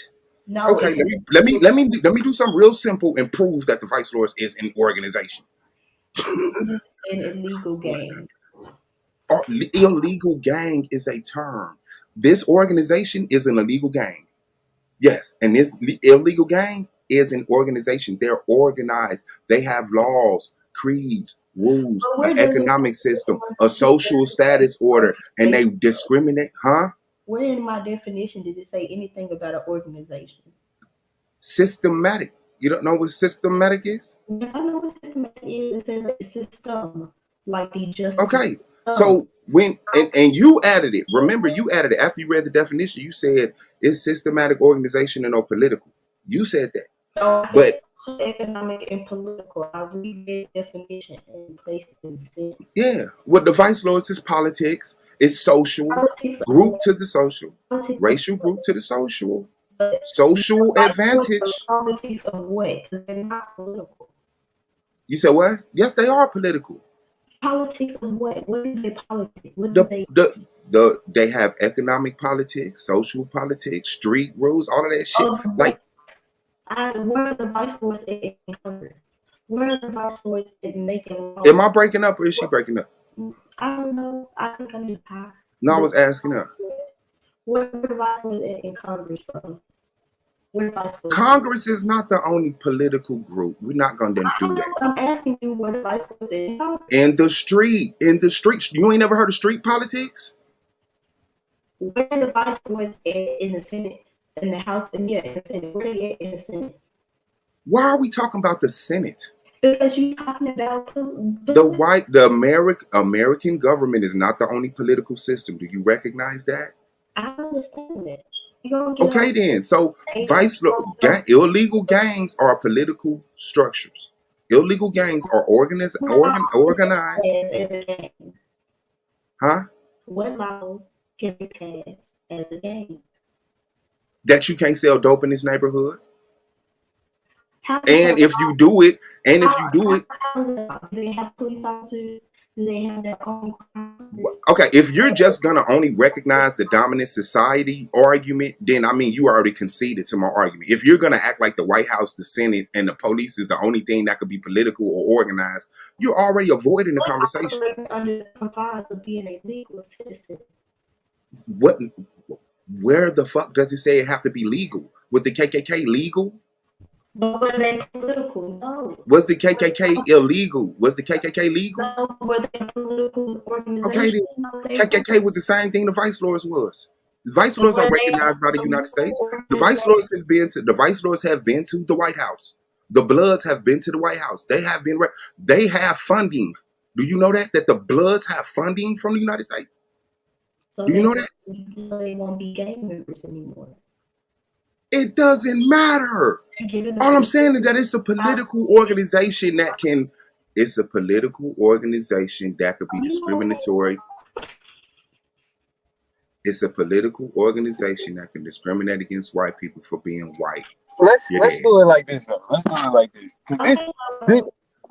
I: No,
C: Okay,
I: it's an
C: let me do something real simple and prove that the vice lords is an organization.
I: an illegal gang.
C: Illegal gang is a term. This organization is an illegal gang. Yes, and this illegal gang is an organization. They're organized. They have laws, creeds, rules,
I: But
C: an
I: where does
C: economic system, a social status order, and they discriminate. Huh?
I: where in my definition did it say anything about an organization?
C: Systematic. You don't know what systematic is?
I: Yes, I know what systematic is. It says a system, like the justice
C: Okay.
I: system.
C: So when and you added it. Remember, you added it after you read the definition. You said it's systematic organization and no political. You said that.
I: So I
C: But
I: said social, economic, and political. I read the definition and placed it in sense.
C: yeah, what the vice lords is politics, it's social,
I: Politics of
C: group
I: what?
C: to the social,
I: Politics of
C: racial
I: what?
C: group to the social,
I: But
C: social
I: like
C: advantage.
I: politics of what? Because they're not political.
C: You said what? Yes, they are political.
I: Politics of what? What is their politics? What do they?
C: They have economic politics, social politics, street rules, all of that shit.
I: Oh,
C: Like,
I: where are the vice lords in Congress? Where are the vice lords in making laws?
C: am I breaking up or is she breaking up?
I: I don't know. I think I need time.
C: No, I was asking her.
I: Where are the vice lords in Congress from? Where the vice lords?
C: Congress is not the only political group. We're not going to do that.
I: I'm asking you where the vice lords in Congress.
C: In the street. You ain't never heard of street politics?
I: Where are the vice lords in the Senate, in the House, and yeah, in the Senate? Where are they at in the Senate?
C: Why are we talking about the Senate?
I: Because you're talking about
C: The American government is not the only political system. Do you recognize that?
I: I understand that. You don't get
C: Okay, then. So illegal gangs are political structures. Illegal gangs are organized.
I: as a gang.
C: Huh?
I: What laws can be passed as a gang?
C: That you can't sell dope in this neighborhood.
I: How
C: And if you do it,
I: do they have police officers? Do they have their own crime?
C: okay, if you're just gonna only recognize the dominant society argument, then I mean you already conceded to my argument. If you're gonna act like the White House, the Senate, and the police is the only thing that could be political or organized, you're already avoiding the conversation.
I: Under the confines of being a legal citizen.
C: What? Where the fuck does it say it have to be legal? Was the KKK legal?
I: But were they political? No.
C: Was the KKK illegal? Was the KKK legal?
I: No, were they a political organization?
C: Okay, then.
I: No,
C: KKK was the same thing the Vice Lords was. The Vice Lords are recognized by the United States. The Vice Lords have been to the White House. The Bloods have been to the White House. They have funding. Do you know that the Bloods have funding from the United States?
I: So
C: Do you know that?
I: So they won't be gang members anymore.
C: It doesn't matter. All I'm saying is that it's a political organization that can. It's a political organization that could be discriminatory. It's a political organization that can discriminate against white people for being white.
D: Let's do it like this though. Let's do it like this. Cause this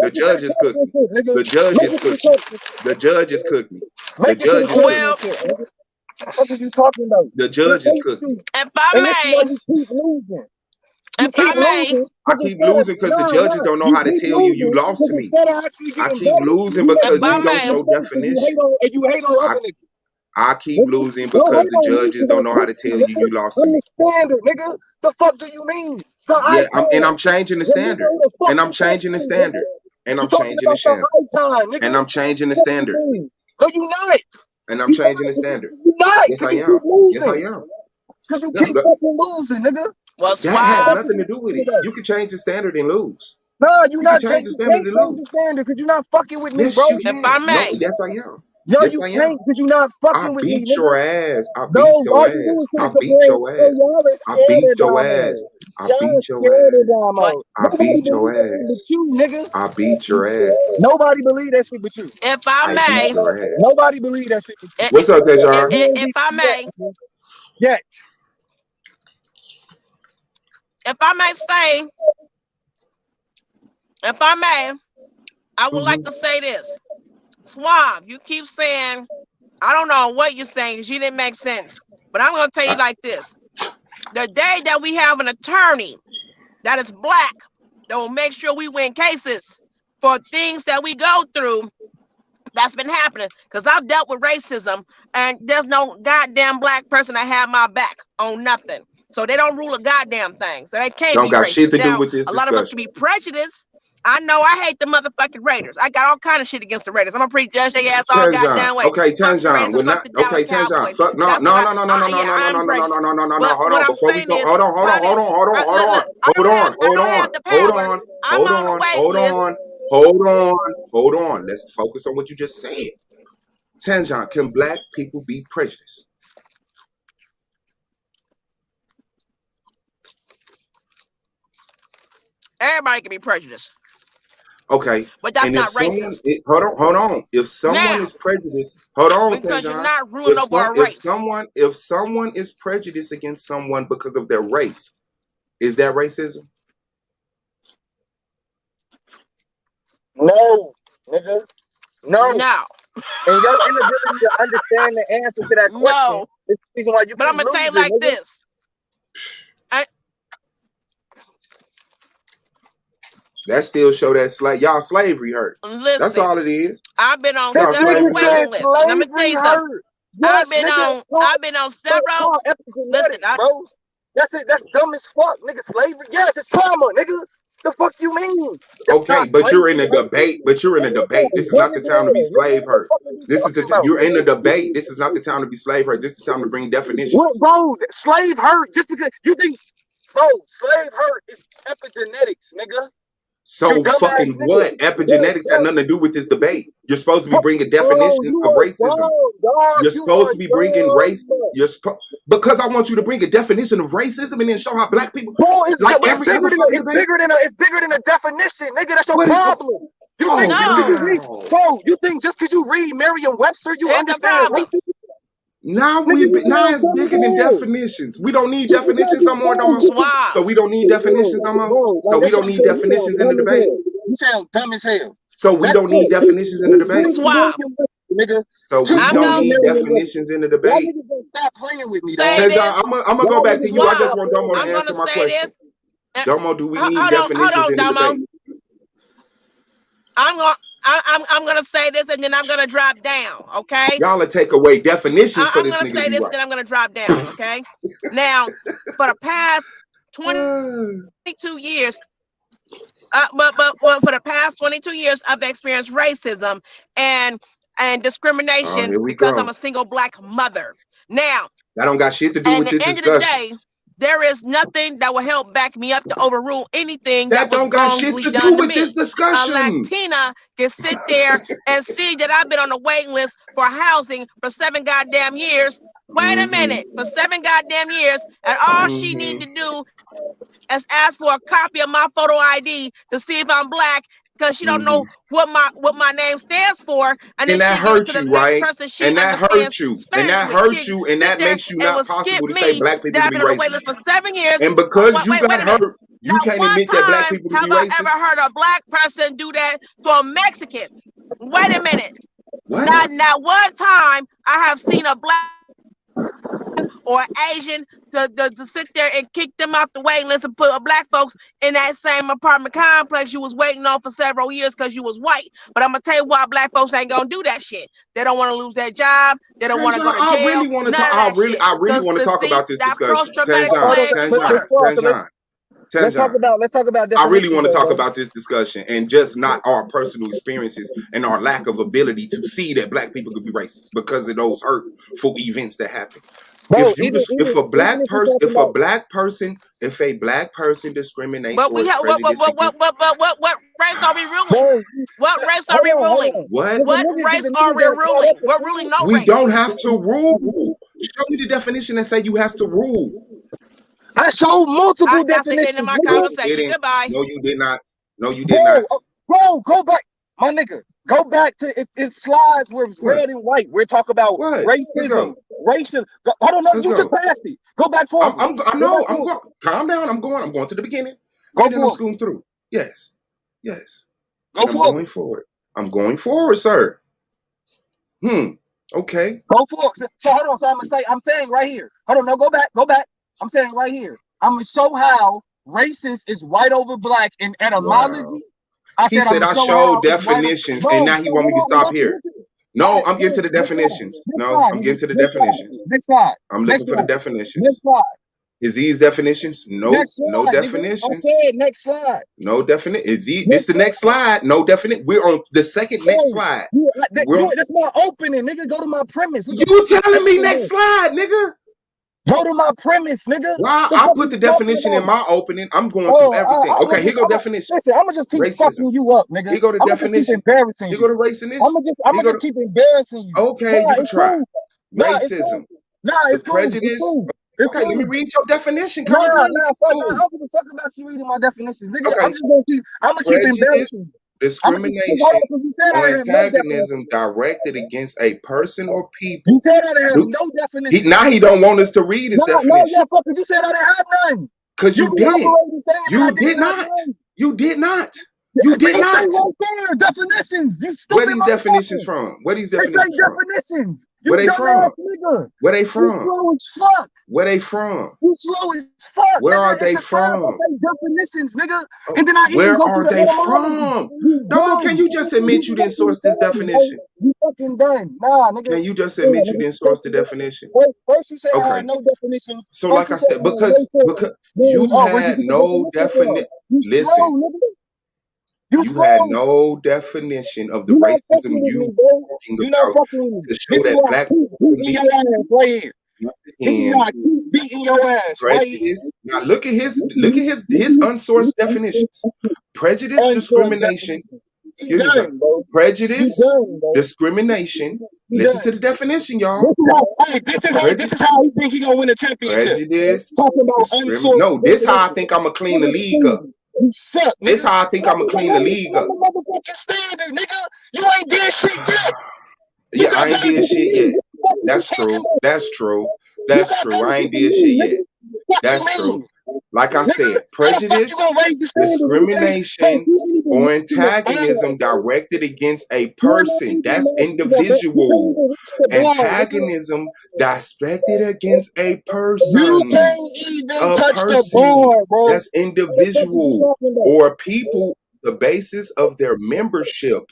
C: The judge has cooked me. The judge has cooked me. The judge has cooked me. The judge has cooked me.
J: What are you talking about?
C: The judge has cooked me.
K: If I may,
J: you keep losing. You keep losing.
C: I keep losing because the judges don't know how to tell you you lost to me. I keep losing because you don't show definition.
J: You hate on other niggas.
C: I keep losing because the judges don't know how to tell you lost to
J: I'm
C: me.
J: the standard, nigga. The fuck do you mean? So
C: Yeah, I'm changing the standard. And I'm changing the standard. And I'm changing the standard. And I'm changing the standard.
J: No, you not.
C: And I'm changing the standard.
J: You not.
C: Yes, I am. Yes, I am.
J: Because you keep fucking losing, nigga.
B: Well,
C: that has nothing to do with it. You can change the standard and lose.
J: No, you not
C: change the standard and lose.
J: Because you're not fucking with me,
C: yes,
J: bro.
C: You can.
B: If I may.
C: No, yes, I am.
J: Yo,
C: yes,
J: you
C: I
J: can't because you're not fucking with me.
C: I beat your ass. I beat your ass. I beat your ass. I beat your ass. I beat your ass. I beat your ass.
J: Nigga.
C: I beat your ass.
J: Nobody believe that shit but you.
B: If I may.
J: Nobody believe that shit but you.
C: What's up, Tejan?
B: If I may.
J: Yes.
B: If I may say, if I may, I would like to say this. Suave, you keep saying, I don't know what you're saying because you didn't make sense. But I'm going to tell you like this. The day that we have an attorney that is black, that will make sure we win cases for things that we go through, that's been happening. Because I've dealt with racism and there's no goddamn black person that had my back on nothing. So they don't rule a goddamn thing. So they can't
C: don't
B: be
C: got
B: racist.
C: shit to
B: now,
C: do with this
B: a lot
C: discussion.
B: of us can be prejudiced. I know I hate the motherfucking Raiders. I got all kind of shit against the Raiders. I'm gonna prejudge their ass all goddamn way.
C: Okay, Tejan. Okay, Tejan. Fuck no. Hold on. Before we go, hold on. Let's focus on what you just said. Tejan, can black people be prejudiced?
B: Everybody can be prejudiced.
C: Okay,
B: but that's not racist.
C: Hold on. If someone is prejudiced, hold on,
B: because
C: Tejan.
B: You're not ruling over a race.
C: If someone is prejudiced against someone because of their race, is that racism?
J: No, nigga. No.
B: No.
J: And your inability to understand the answer to that question is the reason why you.
B: But I'm gonna tell you like this.
C: That still show that y'all slavery hurt.
B: Listen,
C: that's all it is.
B: I've been on several waiting lists. Let me tell you something. Yes, I've been on several. Listen,
J: bro. That's it. That's dumb as fuck, nigga. Slavery. Yes, it's trauma, nigga. The fuck you mean?
C: Okay, but you're in a debate. This is not the time to be slave hurt. You're in a debate. This is not the time to be slave hurt. This is the time to bring definitions.
J: What, bro? Slave hurt just because you think, bro? Slave hurt is epigenetics, nigga.
C: So fucking what? Epigenetics got nothing to do with this debate. You're supposed to be bringing definitions of racism. You're supposed to be bringing race. Because I want you to bring a definition of racism and then show how black people.
J: Bro, it's bigger than a definition, nigga. That's your problem. You think just because you read Merriam-Webster, you understand racism?
C: Now it's bigger than definitions. We don't need definitions no more. So we don't need definitions no more. So we don't need definitions in the debate.
J: You sound dumb as hell.
C: So we don't need definitions in the debate. So we don't need definitions in the debate.
J: Stop playing with me.
C: I'm gonna go back to you. I just want Domo to answer my question. Domo, do we need definitions in the debate?
B: I'm gonna say this and then I'm gonna drop down, okay?
C: Y'all take away definitions for this nigga.
B: I'm gonna say this and then I'm gonna drop down, okay? Now, for the past 22 years, but for the past 22 years, I've experienced racism and discrimination because I'm a single black mother. Now,
C: that don't got shit to do with this discussion. At the end of the day,
B: there is nothing that will help back me up to overrule anything
C: that don't got shit to do with this discussion.
B: A Latina can sit there and see that I've been on the waiting list for housing for 7 goddamn years. Wait a minute, for 7 goddamn years, and all she need to do is ask for a copy of my photo ID to see if I'm black, because she don't know what my name stands for, and then
C: that hurts you, right? And that hurts you, and that hurts you, and that makes you not possible to say black people to be racist.
B: For 7 years,
C: and because you got hurt, you can't admit that black people to be racist.
B: Have I ever heard a black person do that to a Mexican? Wait a minute.
C: What?
B: Not one time I have seen a black or Asian
K: to sit there and kick them out the waiting list and put black folks in that same apartment complex you was waiting on for several years because you was white. But I'm gonna tell you why black folks ain't gonna do that shit. They don't want to lose their job. They don't want to go to jail.
C: I really want to talk. I really want to talk about this discussion.
J: Let's talk about.
C: I really want to talk about this discussion and just not our personal experiences and our lack of ability to see that black people could be racist because of those hurtful events that happen.
J: Bro,
C: if a black person discriminates,
K: but we have what race are we ruling? What race are we ruling? What race are we ruling? We're ruling no race.
C: We don't have to rule. Show me the definition and say you have to rule.
J: I showed multiple definitions.
K: In my conversation. Goodbye.
C: No, you did not. No, you did not.
J: Bro, go back, my nigga. Go back to it slides where it's red and white. We're talking about racism. Hold on, no, you just passed it. Go back forward.
C: I'm going. Calm down. I'm going to the beginning. And then I'm scooting through. Yes. Going forward. I'm going forward, sir. Okay.
J: Go forward. So hold on. So I'm saying right here. Hold on. No, go back. I'm saying right here. I'm gonna show how racist is white over black in etymology.
C: Wow. He said I showed definitions, and now he want me to stop here. No, I'm getting to the definitions. I'm getting to the definitions.
J: Next slide.
C: I'm looking for the definitions.
J: Next slide.
C: Is these definitions? No definitions.
J: I said next slide.
C: No definition. This the next slide? No definition. We're on the second next slide.
J: That's my opening, nigga. Go to my premise.
C: You telling me next slide, nigga?
J: Go to my premise, nigga.
C: Well, I put the definition in my opening. I'm going through everything. Okay, here go definition.
J: Listen, I'm gonna just keep fucking you up, nigga.
C: Here go the definition.
J: Embarrassing
C: you. Here go the racism.
J: I'm gonna just keep embarrassing you.
C: Okay, you can try. Racism.
J: It's
C: prejudice. Okay, let me read your definition.
J: I'm gonna talk about you reading my definitions, nigga. Okay. I'm gonna keep embarrassing you.
C: Discrimination or antagonism directed against a person or people.
J: You said I didn't have no definition.
C: Now he don't want us to read his definition.
J: You said I didn't have none.
C: Because you didn't. You did not. You did not. You did not.
J: Definitions. You stupid.
C: Where these definitions from? Where these definitions from?
J: Definitions.
C: Where they from? Where they from?
J: You slow as fuck.
C: Where they from?
J: You slow as fuck.
C: Where are they from?
J: Definitions, nigga. And then
C: where are they from? No, can you just admit you didn't source this definition?
J: You fucking done. Nah, nigga.
C: Can you just admit you didn't source the definition?
J: First you said I had no definitions.
C: So like I said, because you had no definition. Listen. You had no definition of the racism you talking about to show that black people
J: beating your ass.
C: Prejudice. Now look at his unsourced definitions. Prejudice, discrimination. Excuse me, sir. Prejudice, discrimination. Listen to the definition, y'all.
J: This is how he think he gonna win a championship.
C: Prejudice. No, this how I think I'm gonna clean the league up.
J: You suck.
C: This how I think I'm gonna clean the league up.
J: Motherfucking standard, nigga. You ain't did shit yet.
C: Yeah, I ain't did shit yet. That's true. That's true. That's true. I ain't did shit yet. That's true. Like I said, prejudice, discrimination, or antagonism directed against a person. That's individual. Antagonism directed against a person.
J: You can't even touch the bar, bro.
C: That's individual or people, the basis of their membership.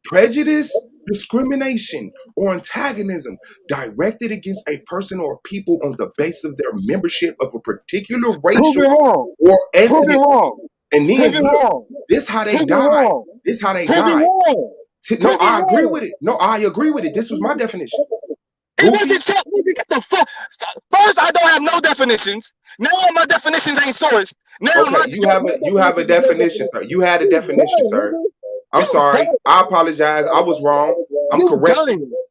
C: Prejudice, discrimination, or antagonism directed against a person or people on the basis of their membership of a particular racial or ethnic. And then this how they died. This how they died. No, I agree with it. No, I agree with it. This was my definition.
J: It wasn't so. Get the fuck. First, I don't have no definitions. Now my definitions ain't sourced. Now
C: okay, you have a definition, sir. You had a definition, sir. I'm sorry. I apologize. I was wrong. I'm correct.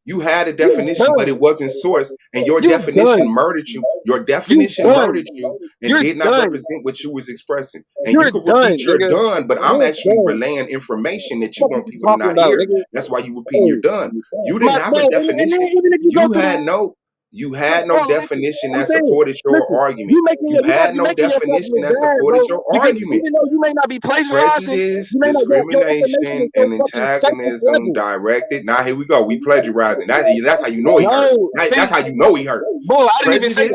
C: You had a definition, but it wasn't sourced, and your definition murdered you. Your definition murdered you and did not represent what you was expressing. And you could repeat you're done, but I'm actually relaying information that you want people to not hear. That's why you repeating you're done. You didn't have a definition. You had no definition that supported your argument. You had no definition that supported your argument.
J: Even though you may not be plagiarizing.
C: Prejudice, discrimination, and antagonism directed. Now here we go. We plagiarizing. That's how you know he heard. That's how you know he heard.
J: Bro, I didn't even say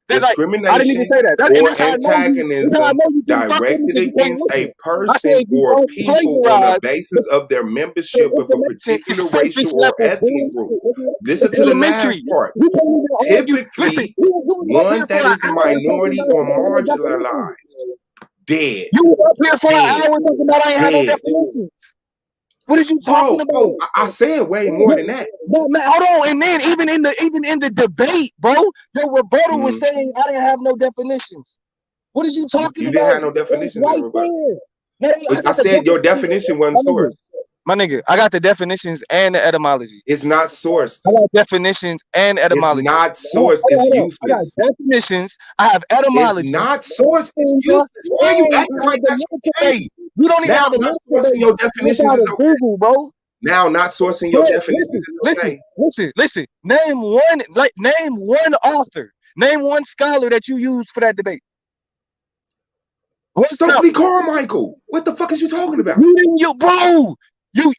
C: discrimination
J: I didn't even say that.
C: or antagonism directed against a person or people on the basis of their membership of a particular racial or ethnic group. Listen to the last part. Typically, one that is minority or marginalized. Dead.
J: You were up here for an hour talking about I ain't had no definitions. What are you talking about?
C: I said way more than that.
J: Man, hold on, and then even in the debate, bro, your rebuttal was saying I didn't have no definitions. What are you talking about?
C: You didn't have no definitions in rebuttal. I said your definition wasn't sourced.
J: My nigga, I got the definitions and the etymology.
C: It's not sourced.
J: I got definitions and etymology.
C: It's not sourced. It's useless.
J: I got definitions. I have etymology.
C: It's not sourced. It's useless. Why are you acting like that's okay?
J: You don't even have
C: not sourcing your definitions is okay.
J: Google, bro.
C: Now not sourcing your definitions is okay.
J: Listen. Name one author. Name one scholar that you used for that debate.
C: Stokely Carmichael. What the fuck is you talking about?
J: You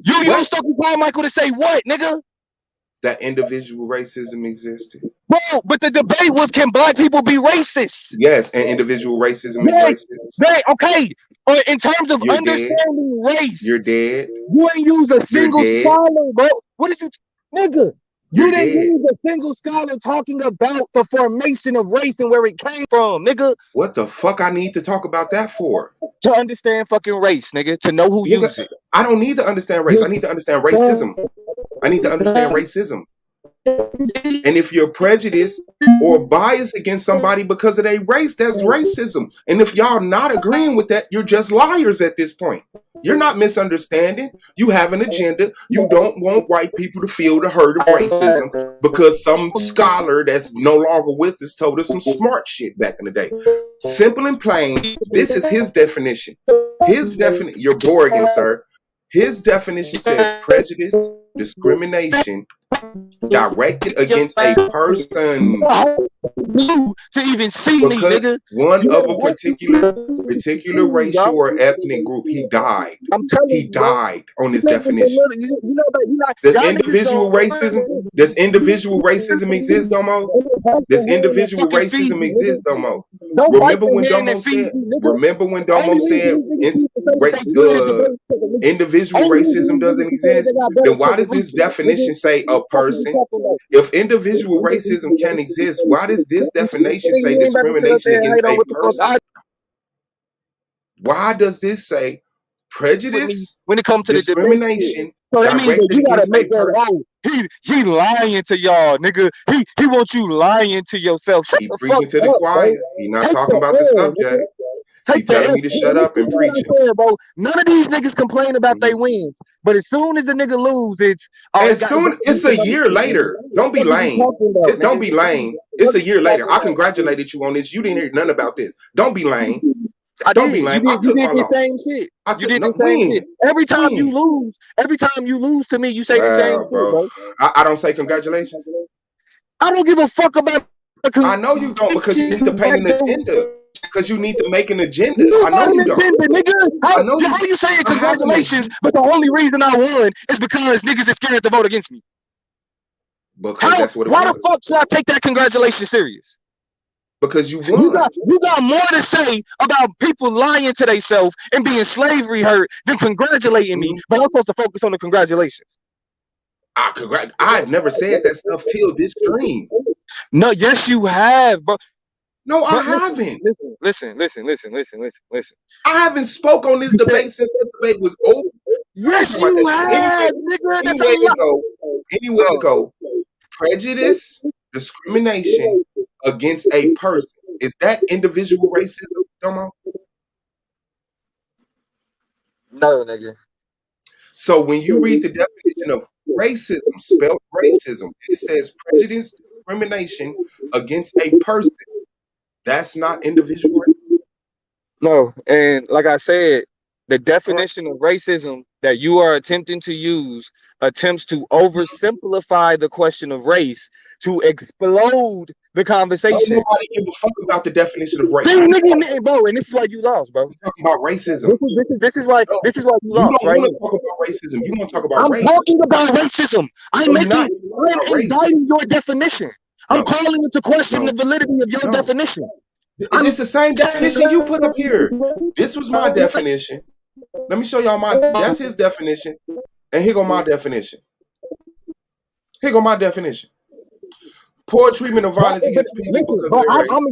J: used Stokely Carmichael to say what, nigga?
C: That individual racism existed.
J: Bro, but the debate was, can black people be racist?
C: Yes, and individual racism is racist.
J: Okay. In terms of understanding race.
C: You're dead.
J: You ain't use a single scholar, bro. What did you, nigga? You didn't use a single scholar talking about the formation of race and where it came from, nigga.
C: What the fuck I need to talk about that for?
J: To understand fucking race, nigga. To know who used it.
C: I don't need to understand race. I need to understand racism. I need to understand racism. And if you're prejudiced or biased against somebody because of their race, that's racism. And if y'all not agreeing with that, you're just liars at this point. You're not misunderstanding. You have an agenda. You don't want white people to feel the hurt of racism because some scholar that's no longer with us told us some smart shit back in the day. Simple and plain, this is his definition. His definition, you're Borgen, sir. His definition says prejudice, discrimination, directed against a person
J: to even see me, nigga.
C: One of a particular racial or ethnic group. He died. He died on his definition. Does individual racism exist, Domo? Does individual racism exist, Domo? Remember when Domo said individual racism doesn't exist? Then why does this definition say a person? If individual racism can exist, why does this definition say discrimination against a person? Why does this say prejudice
J: when it comes to
C: discrimination?
J: So that means that you gotta make that he lying to y'all, nigga. He wants you lying to yourself.
C: He preaching to the choir. He not talking about the subject. He telling me to shut up and preach.
J: Bro, none of these niggas complain about their wins, but as soon as the nigga lose,
C: it's a year later. Don't be lame. Don't be lame. It's a year later. I congratulated you on this. You didn't hear nothing about this. Don't be lame. Don't be lame.
J: You did the same shit. You did the same shit. Every time you lose to me, you say the same shit, bro.
C: I don't say congratulations.
J: I don't give a fuck about.
C: I know you don't because you need to paint an agenda. Because you need to make an agenda. I know you don't.
J: Nigga. How you saying congratulations, but the only reason I won is because niggas is scared to vote against me?
C: Because that's what it was.
J: Why the fuck should I take that congratulations serious?
C: Because you won.
J: You got more to say about people lying to themselves and being slavery hurt than congratulating me, but I'm supposed to focus on the congratulations.
C: I've never said that stuff till this stream.
J: No, yes, you have, bro.
C: No, I haven't.
J: Listen.
C: I haven't spoke on this debate since the debate was over.
J: Yes, you have, nigga.
C: Anyway to go. Prejudice, discrimination against a person. Is that individual racism, Domo?
J: No, nigga.
C: So when you read the definition of racism, spelled racism, it says prejudice, discrimination against a person. That's not individual racism.
J: No, and like I said, the definition of racism that you are attempting to use attempts to oversimplify the question of race to explode the conversation.
C: Nobody give a fuck about the definition of race.
J: See, nigga, bro, and this is why you lost, bro.
C: You're talking about racism.
J: This is why you lost, right?
C: You don't want to talk about racism. You want to talk about race.
J: I'm talking about racism. I'm inviting your definition. I'm calling into question the validity of your definition.
C: It's the same definition you put up here. This was my definition. Let me show y'all that's his definition. And here go my definition. Here go my definition. Poor treatment of violence against people because of their race.
J: I'm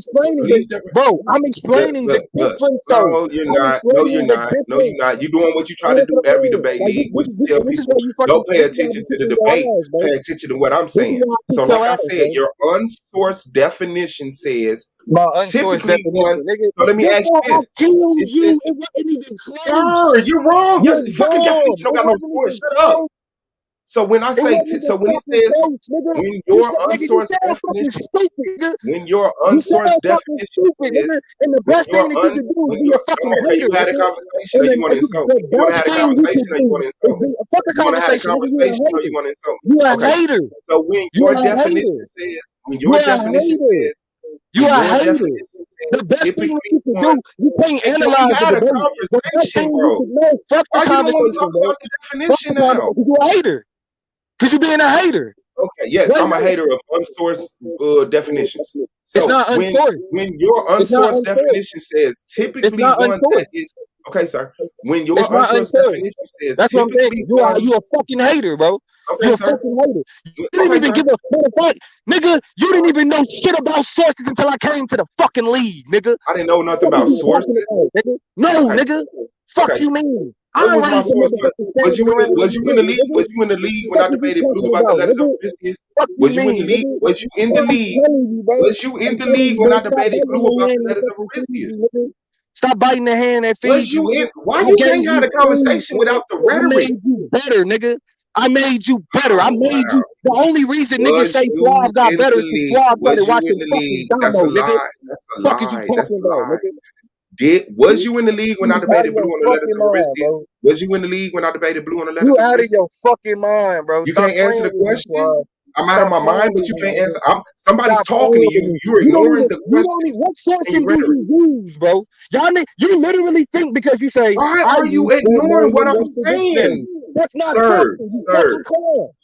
J: explaining the difference.
C: No, you're not. No, you're not. No, you're not. You're doing what you try to do every debate league. We tell people don't pay attention to the debate. Pay attention to what I'm saying. So, like I said, your unsourced definition says typically one. So let me ask you this. Sir, you're wrong. Your fucking definition don't got no source. Shut up. So when I say, so when it says, when your unsourced definition, when your unsourced definition says,
J: and the best thing that you can do is be a fucking hater.
C: You had a conversation or you want to insult? You want to have a conversation or you want to insult?
J: Fuck a conversation
C: or you want to insult?
J: You a hater.
C: So when your definition says, when your definition says,
J: you are a hater. The best thing you can do, you can't analyze the
C: conversation, bro.
J: Fuck the
C: Why you don't want to
J: conversation,
C: talk about the definition now?
J: You a hater. Because you're being a hater.
C: Okay, yes, I'm a hater of unsourced definitions. So
J: it's not unsourced.
C: When your unsourced definition says typically one that is okay, sir. When your unsourced definition says
J: that's
C: typically
J: what I'm saying. You a fucking hater, bro.
C: Okay,
J: you a
C: sir.
J: fucking hater. You didn't even give a fuck, nigga. You didn't even know shit about sources until I came to the fucking league, nigga.
C: I didn't know nothing about sources.
J: No, nigga. Fuck you mean?
C: What was my source? Was you in the league? Was you in the league when I debated Blue about the letters of Christians? Was you in the league? Was you in the league? Was you in the league when I debated Blue about the letters of Christians?
J: Stop biting the hand that feeds you.
C: Why you can't have a conversation without the rhetoric?
J: I made you better, nigga. I made you better. I made you. The only reason niggas say Suave got better is because Suave started watching fucking
C: That's a
J: Damo, nigga.
C: lie.
J: Fuck is you talking about, nigga?
C: Was you in the league when I debated Blue on the letters of Christians? Was you in the league when I debated Blue on the letters of Christians?
J: You out of your fucking mind, bro.
C: You can't answer the question. I'm out of my mind, but you can't answer. Somebody's talking to you. You're ignoring the question.
J: What sourcing do you use, bro? You literally think because you say.
C: Why are you ignoring what I'm saying?
J: That's not
C: sir.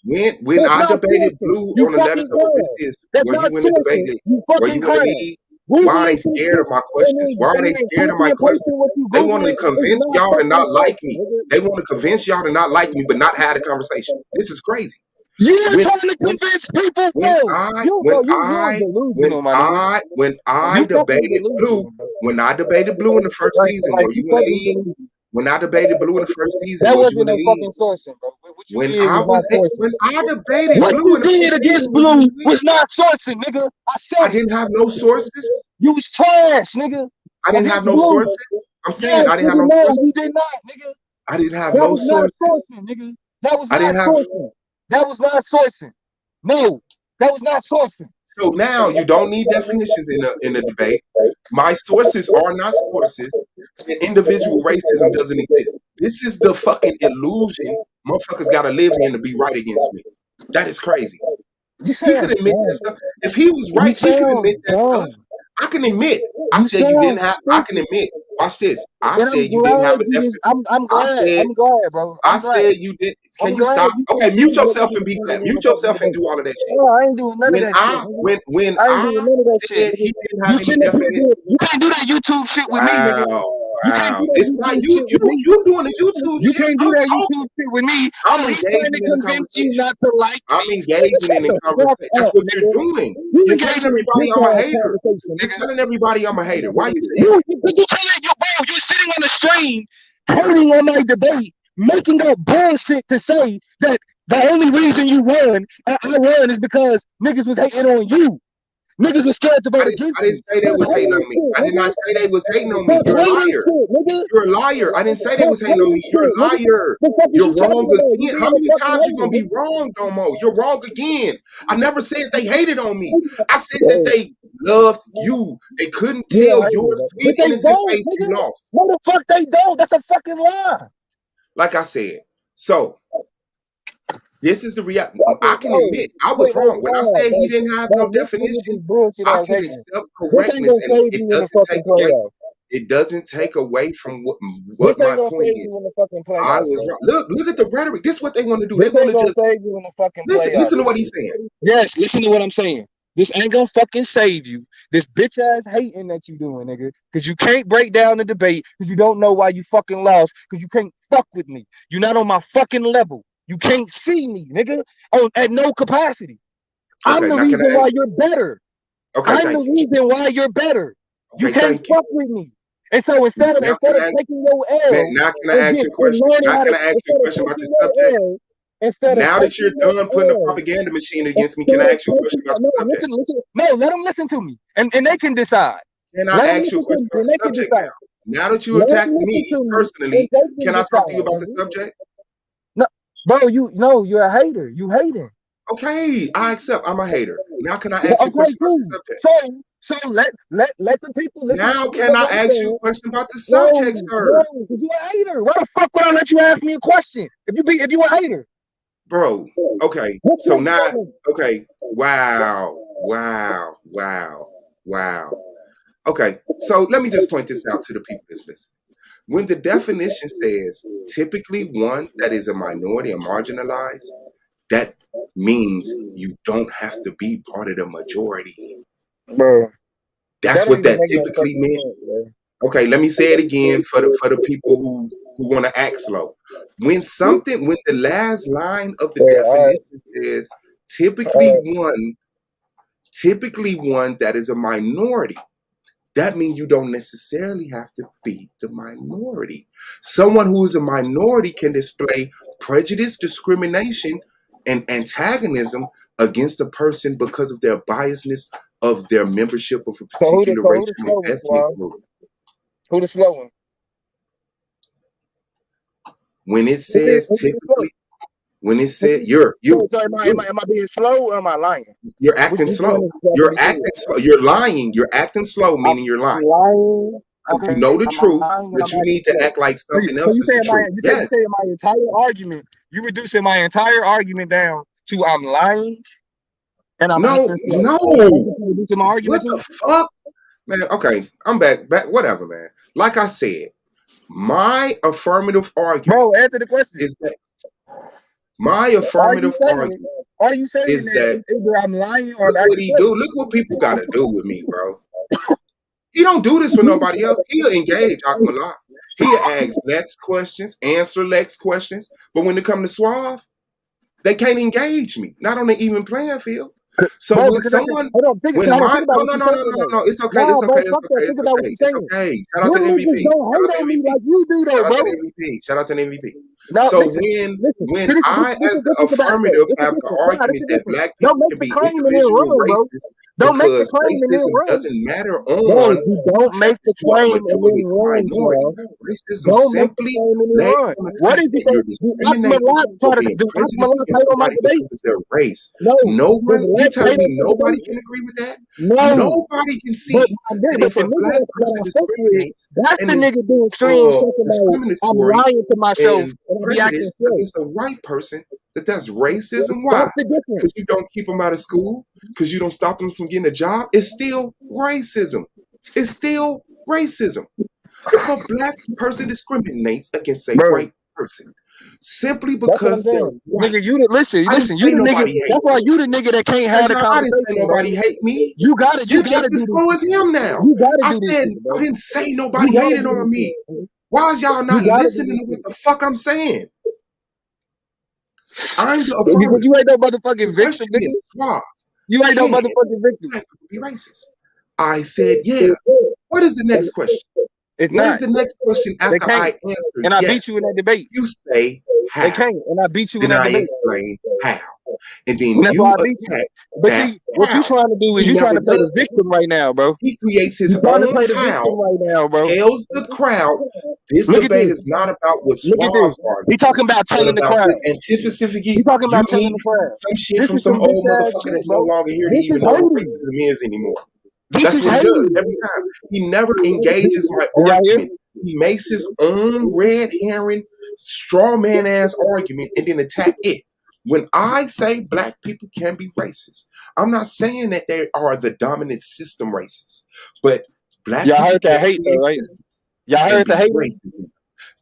C: When I debated Blue on the letters of Christians, were you in the debate? Were you in the league? Why are they scared of my questions? Why are they scared of my questions? They want to convince y'all to not like me. They want to convince y'all to not like me, but not have the conversation. This is crazy.
J: You're trying to convince people.
C: When I debated Blue in the first season, were you in the league? When I debated Blue in the first season,
J: that wasn't no fucking sourcing, bro.
C: When I debated
J: what
C: Blue
J: you did against Blue was not sourcing, nigga.
C: I didn't have no sources.
J: You was trash, nigga.
C: I didn't have no sources. I'm saying I didn't have no sources.
J: You did not, nigga.
C: I didn't have no sources.
J: Nigga. That was not sourcing. That was not sourcing. No, that was not sourcing.
C: So now you don't need definitions in a debate. My sources are not sources, and individual racism doesn't exist. This is the fucking illusion motherfuckers gotta live in to be right against me. That is crazy. He could admit that stuff. If he was right, he could admit that stuff. I can admit. I said you didn't have. I can admit. Watch this. I said you didn't have a definition.
J: I'm glad, bro.
C: I said you did. Can you stop? Okay, mute yourself and be glad. Mute yourself and do all of that shit.
J: No, I ain't doing none of that shit.
C: When I said he didn't have any definition.
J: You can't do that YouTube shit with me, nigga.
C: Wow. It's not you. You doing the YouTube shit.
J: You can't do that YouTube shit with me.
C: I'm engaging in the conversation.
J: Not to like
C: I'm engaging in the conversation. That's what you're doing. You're telling everybody I'm a hater. You're telling everybody I'm a hater. Why you saying that?
J: You're sitting on the stream, hating on my debate, making up bullshit to say that the only reason you won, I won, is because niggas was hating on you. Niggas was scared to vote against
C: I didn't say they was hating on me. I did not say they was hating on me. You're a liar. You're a liar. I didn't say they was hating on me. You're a liar. You're wrong again. How many times you gonna be wrong, Domo? You're wrong again. I never said they hated on me. I said that they loved you. They couldn't tell your sweet innocent face you lost.
J: No, the fuck they don't. That's a fucking lie.
C: Like I said. So this is the reality. I can admit I was wrong. When I said he didn't have no definition, I can accept correctness, and it doesn't take away from what my point is. I was wrong. Look at the rhetoric. This is what they want to do. They want to just listen to what he's saying.
J: Yes, listen to what I'm saying. This ain't gonna fucking save you. This bitch ass hating that you doing, nigga. Cause you can't break down the debate because you don't know why you fucking lost. Cause you can't fuck with me. You're not on my fucking level. You can't see me, nigga. At no capacity. I'm
C: Okay,
J: the
C: now can
J: reason
C: I?
J: why you're better.
C: Okay,
J: I'm the
C: thank you.
J: reason why you're better. You
C: Okay,
J: can't
C: thank you.
J: fuck with me. And so instead of
C: Now can I?
J: taking your
C: Man,
J: L
C: now can I
J: and
C: ask
J: get
C: you a
J: and
C: question?
J: learning
C: Now
J: how
C: can
J: to
C: I ask you a question about this subject?
J: instead of
C: Now that you're
J: taking your
C: done putting the
J: L,
C: propaganda machine against me, can
J: instead
C: I
J: of
C: ask you a question
J: taking
C: about the
J: no,
C: subject?
J: listen, no, let them listen to me, and they can decide.
C: Can I
J: Let them
C: ask you a
J: listen to
C: question
J: me,
C: about
J: and
C: the
J: they can
C: subject
J: decide.
C: now? Now that you
J: Let them
C: attacked
J: listen
C: me
J: to me,
C: personally,
J: and they can
C: can I talk to you
J: decide.
C: about the subject?
J: No, bro, you're a hater. You hating.
C: Okay, I accept. I'm a hater. Now can I ask you a
J: Okay,
C: question about the
J: cool.
C: subject?
J: So let the people listen
C: Now
J: to
C: can
J: what
C: I
J: I'm
C: ask you a
J: saying.
C: question about the
J: No,
C: subject, sir?
J: because you a hater. Why the fuck would I let you ask me a question if you a hater?
C: Bro, okay.
J: What's
C: So
J: your
C: now,
J: problem?
C: okay. Wow. Okay, so let me just point this out to the people that's listening. When the definition says typically one that is a minority or marginalized, that means you don't have to be part of the majority.
J: Bro,
C: That's
J: that don't
C: what
J: even
C: that
J: make no
C: typically
J: fucking
C: meant.
J: sense, bro.
C: Okay, let me say it again for the people who want to act slow. When the last line of the
J: Yeah,
C: definition says typically
J: all
C: one that is a minority, that means you don't necessarily have to be the minority. Someone who is a minority can display prejudice, discrimination, and antagonism against a person because of their biasness of their membership of a
J: So who the
C: particular racial and
J: slow one,
C: ethnic
J: Suave?
C: group.
J: Who the slow one?
C: When it says
J: Who the slow?
C: typically, when it said you,
J: So am I being slow or am I lying?
C: you're
J: Which
C: acting
J: one
C: slow.
J: is that to
C: You're
J: be
C: acting
J: clear?
C: slow. You're lying. You're acting slow,
J: I'm
C: meaning you're lying.
J: lying.
C: Because you
J: Okay,
C: know the
J: I'm
C: truth,
J: lying and
C: but
J: I'm
C: you
J: acting
C: need to
J: slow.
C: act like
J: So
C: something else
J: you
C: is the
J: saying
C: truth. Yes.
J: my entire argument, you reducing my entire argument down to I'm lying and I'm
C: No,
J: acting slow.
C: no.
J: That's what you reducing my
C: What
J: argument
C: the
J: to?
C: fuck? Man, okay. I'm back. Whatever, man. Like I said, my affirmative argument
J: Bro, answer the question.
C: is that my
J: Are you
C: affirmative
J: saying it?
C: argument
J: Are you saying
C: is
J: that
C: that
J: either I'm lying or I'm
C: look what
J: acting
C: he
J: slow?
C: do. Look what people gotta do with me, bro. He don't do this for nobody else. He'll engage Akmallah. He'll ask Lex questions, answer Lex questions. But when it come to Suave, they can't engage me. Not on the even playing field. So
J: Bro,
C: when
J: because that's
C: someone,
J: hold on, think
C: when my,
J: about
C: no,
J: what
C: no,
J: you're
C: no, no,
J: saying
C: no, no,
J: though.
C: no, it's okay,
J: Nah,
C: it's
J: bro,
C: okay, it's
J: fuck that.
C: okay,
J: Think
C: it's
J: about what
C: okay,
J: you're
C: it's
J: saying.
C: okay. Shout out to
J: Them
C: the
J: niggas
C: MVP.
J: don't
C: Shout out
J: hate
C: to
J: on me
C: MVP.
J: like you do though,
C: Shout out
J: bro.
C: to the MVP. Shout out to the MVP.
J: No,
C: So
J: listen.
C: when
J: See,
C: I, as
J: this
C: the
J: is the basket.
C: affirmative,
J: This is
C: have the
J: different. Nah, this
C: argument
J: is
C: that
J: different.
C: black
J: Don't
C: people
J: make
C: can
J: the
C: be
J: claim and then
C: individual
J: run, bro.
C: racist
J: Don't make the
C: because
J: claim and then
C: racism
J: run.
C: doesn't matter
J: Bro,
C: on
J: you
C: the
J: don't
C: fact
J: make
C: that
J: the
C: you are
J: claim and then
C: majority or
J: run,
C: minority.
J: bro.
C: Racism
J: Don't make the
C: simply
J: claim and then
C: lays
J: run.
C: on the
J: What
C: fact
J: is it
C: that
J: that
C: you're
J: do
C: discriminating or being
J: do
C: prejudiced
J: Akmalak
C: against
J: hate on my
C: somebody
J: debate?
C: because of their race.
J: No.
C: No
J: Does
C: one, you
J: Lex
C: telling
J: hate
C: me
J: on my
C: nobody
J: debate?
C: can agree with that?
J: No.
C: Nobody can
J: But
C: see that
J: but
C: if
J: the
C: a
J: nigga
C: black
J: that
C: person
J: I fuck with,
C: discriminates
J: that's
C: and
J: the
C: is
J: nigga doing stream talking about I'm
C: discriminatory
J: lying to myself
C: and
J: and I be acting
C: prejudiced
J: slow.
C: against a white person, that's racism.
J: That's
C: Why?
J: the
C: Because
J: difference.
C: you don't keep them out of school, because you don't stop them from getting a job. It's still racism. It's still racism. If a black person discriminates against a
J: Bro,
C: white person simply
J: that's what I'm
C: because they're
J: saying.
C: white,
J: Nigga,
C: I didn't
J: you
C: say
J: the nigga.
C: nobody hate
J: That's why
C: me.
J: you the nigga that can't have the
C: I didn't say
J: conversation, bro.
C: nobody hate me.
J: You
C: You're
J: gotta
C: just
J: do
C: as
J: this
C: slow as
J: shit.
C: him now.
J: You gotta
C: I
J: do this
C: said
J: shit, bro.
C: I didn't say
J: You
C: nobody
J: gotta
C: hated
J: do
C: on
J: this
C: me.
J: shit, bro.
C: Why is y'all
J: You
C: not
J: gotta do
C: listening
J: this
C: to what
J: shit.
C: the fuck I'm saying? I'm the
J: Because
C: affirmative.
J: you ain't no
C: The
J: motherfucking victim,
C: question
J: nigga.
C: is, Suave,
J: You ain't no
C: can
J: motherfucking victim.
C: black people be racist? I said, yeah. What is the next question?
J: It's
C: What is
J: not.
C: the next question
J: They
C: after
J: can't.
C: I answer
J: And I beat
C: yes?
J: you in that debate.
C: You say
J: They
C: how.
J: can't. And I beat you in
C: Then
J: that
C: I
J: debate.
C: explain how. And then
J: And that's why
C: you
J: I beat you.
C: attack
J: But
C: that
J: see, what you
C: how.
J: trying to do is
C: He
J: you trying
C: never
J: to play the
C: does that.
J: victim right now, bro.
C: He creates his
J: You trying to
C: own
J: play the
C: how,
J: victim right now, bro.
C: tells the crowd this
J: Look at
C: debate
J: this.
C: is not about what
J: Look at
C: Suave's
J: this. He
C: arguing,
J: talking about
C: but
J: telling the
C: about
J: crowd.
C: this antipacific,
J: He talking about telling
C: unique,
J: the crowd.
C: some shit
J: This
C: from
J: is
C: some
J: some bitch
C: old
J: ass
C: motherfucker
J: shit,
C: that's no
J: bro.
C: longer here to
J: This
C: even
J: is
C: know what
J: hating.
C: racism is anymore.
J: This
C: That's
J: is
C: what he does
J: hating.
C: every time. He never engages my
J: Can y'all hear?
C: argument. He makes his own red herring, straw man ass argument and then attack it. When I say black people can be racist, I'm not saying that they are the dominant system racist, but black
J: Y'all
C: people
J: heard
C: can
J: that hate though,
C: create
J: right?
C: systems
J: Y'all
C: and
J: heard the
C: be
J: hating?
C: racist.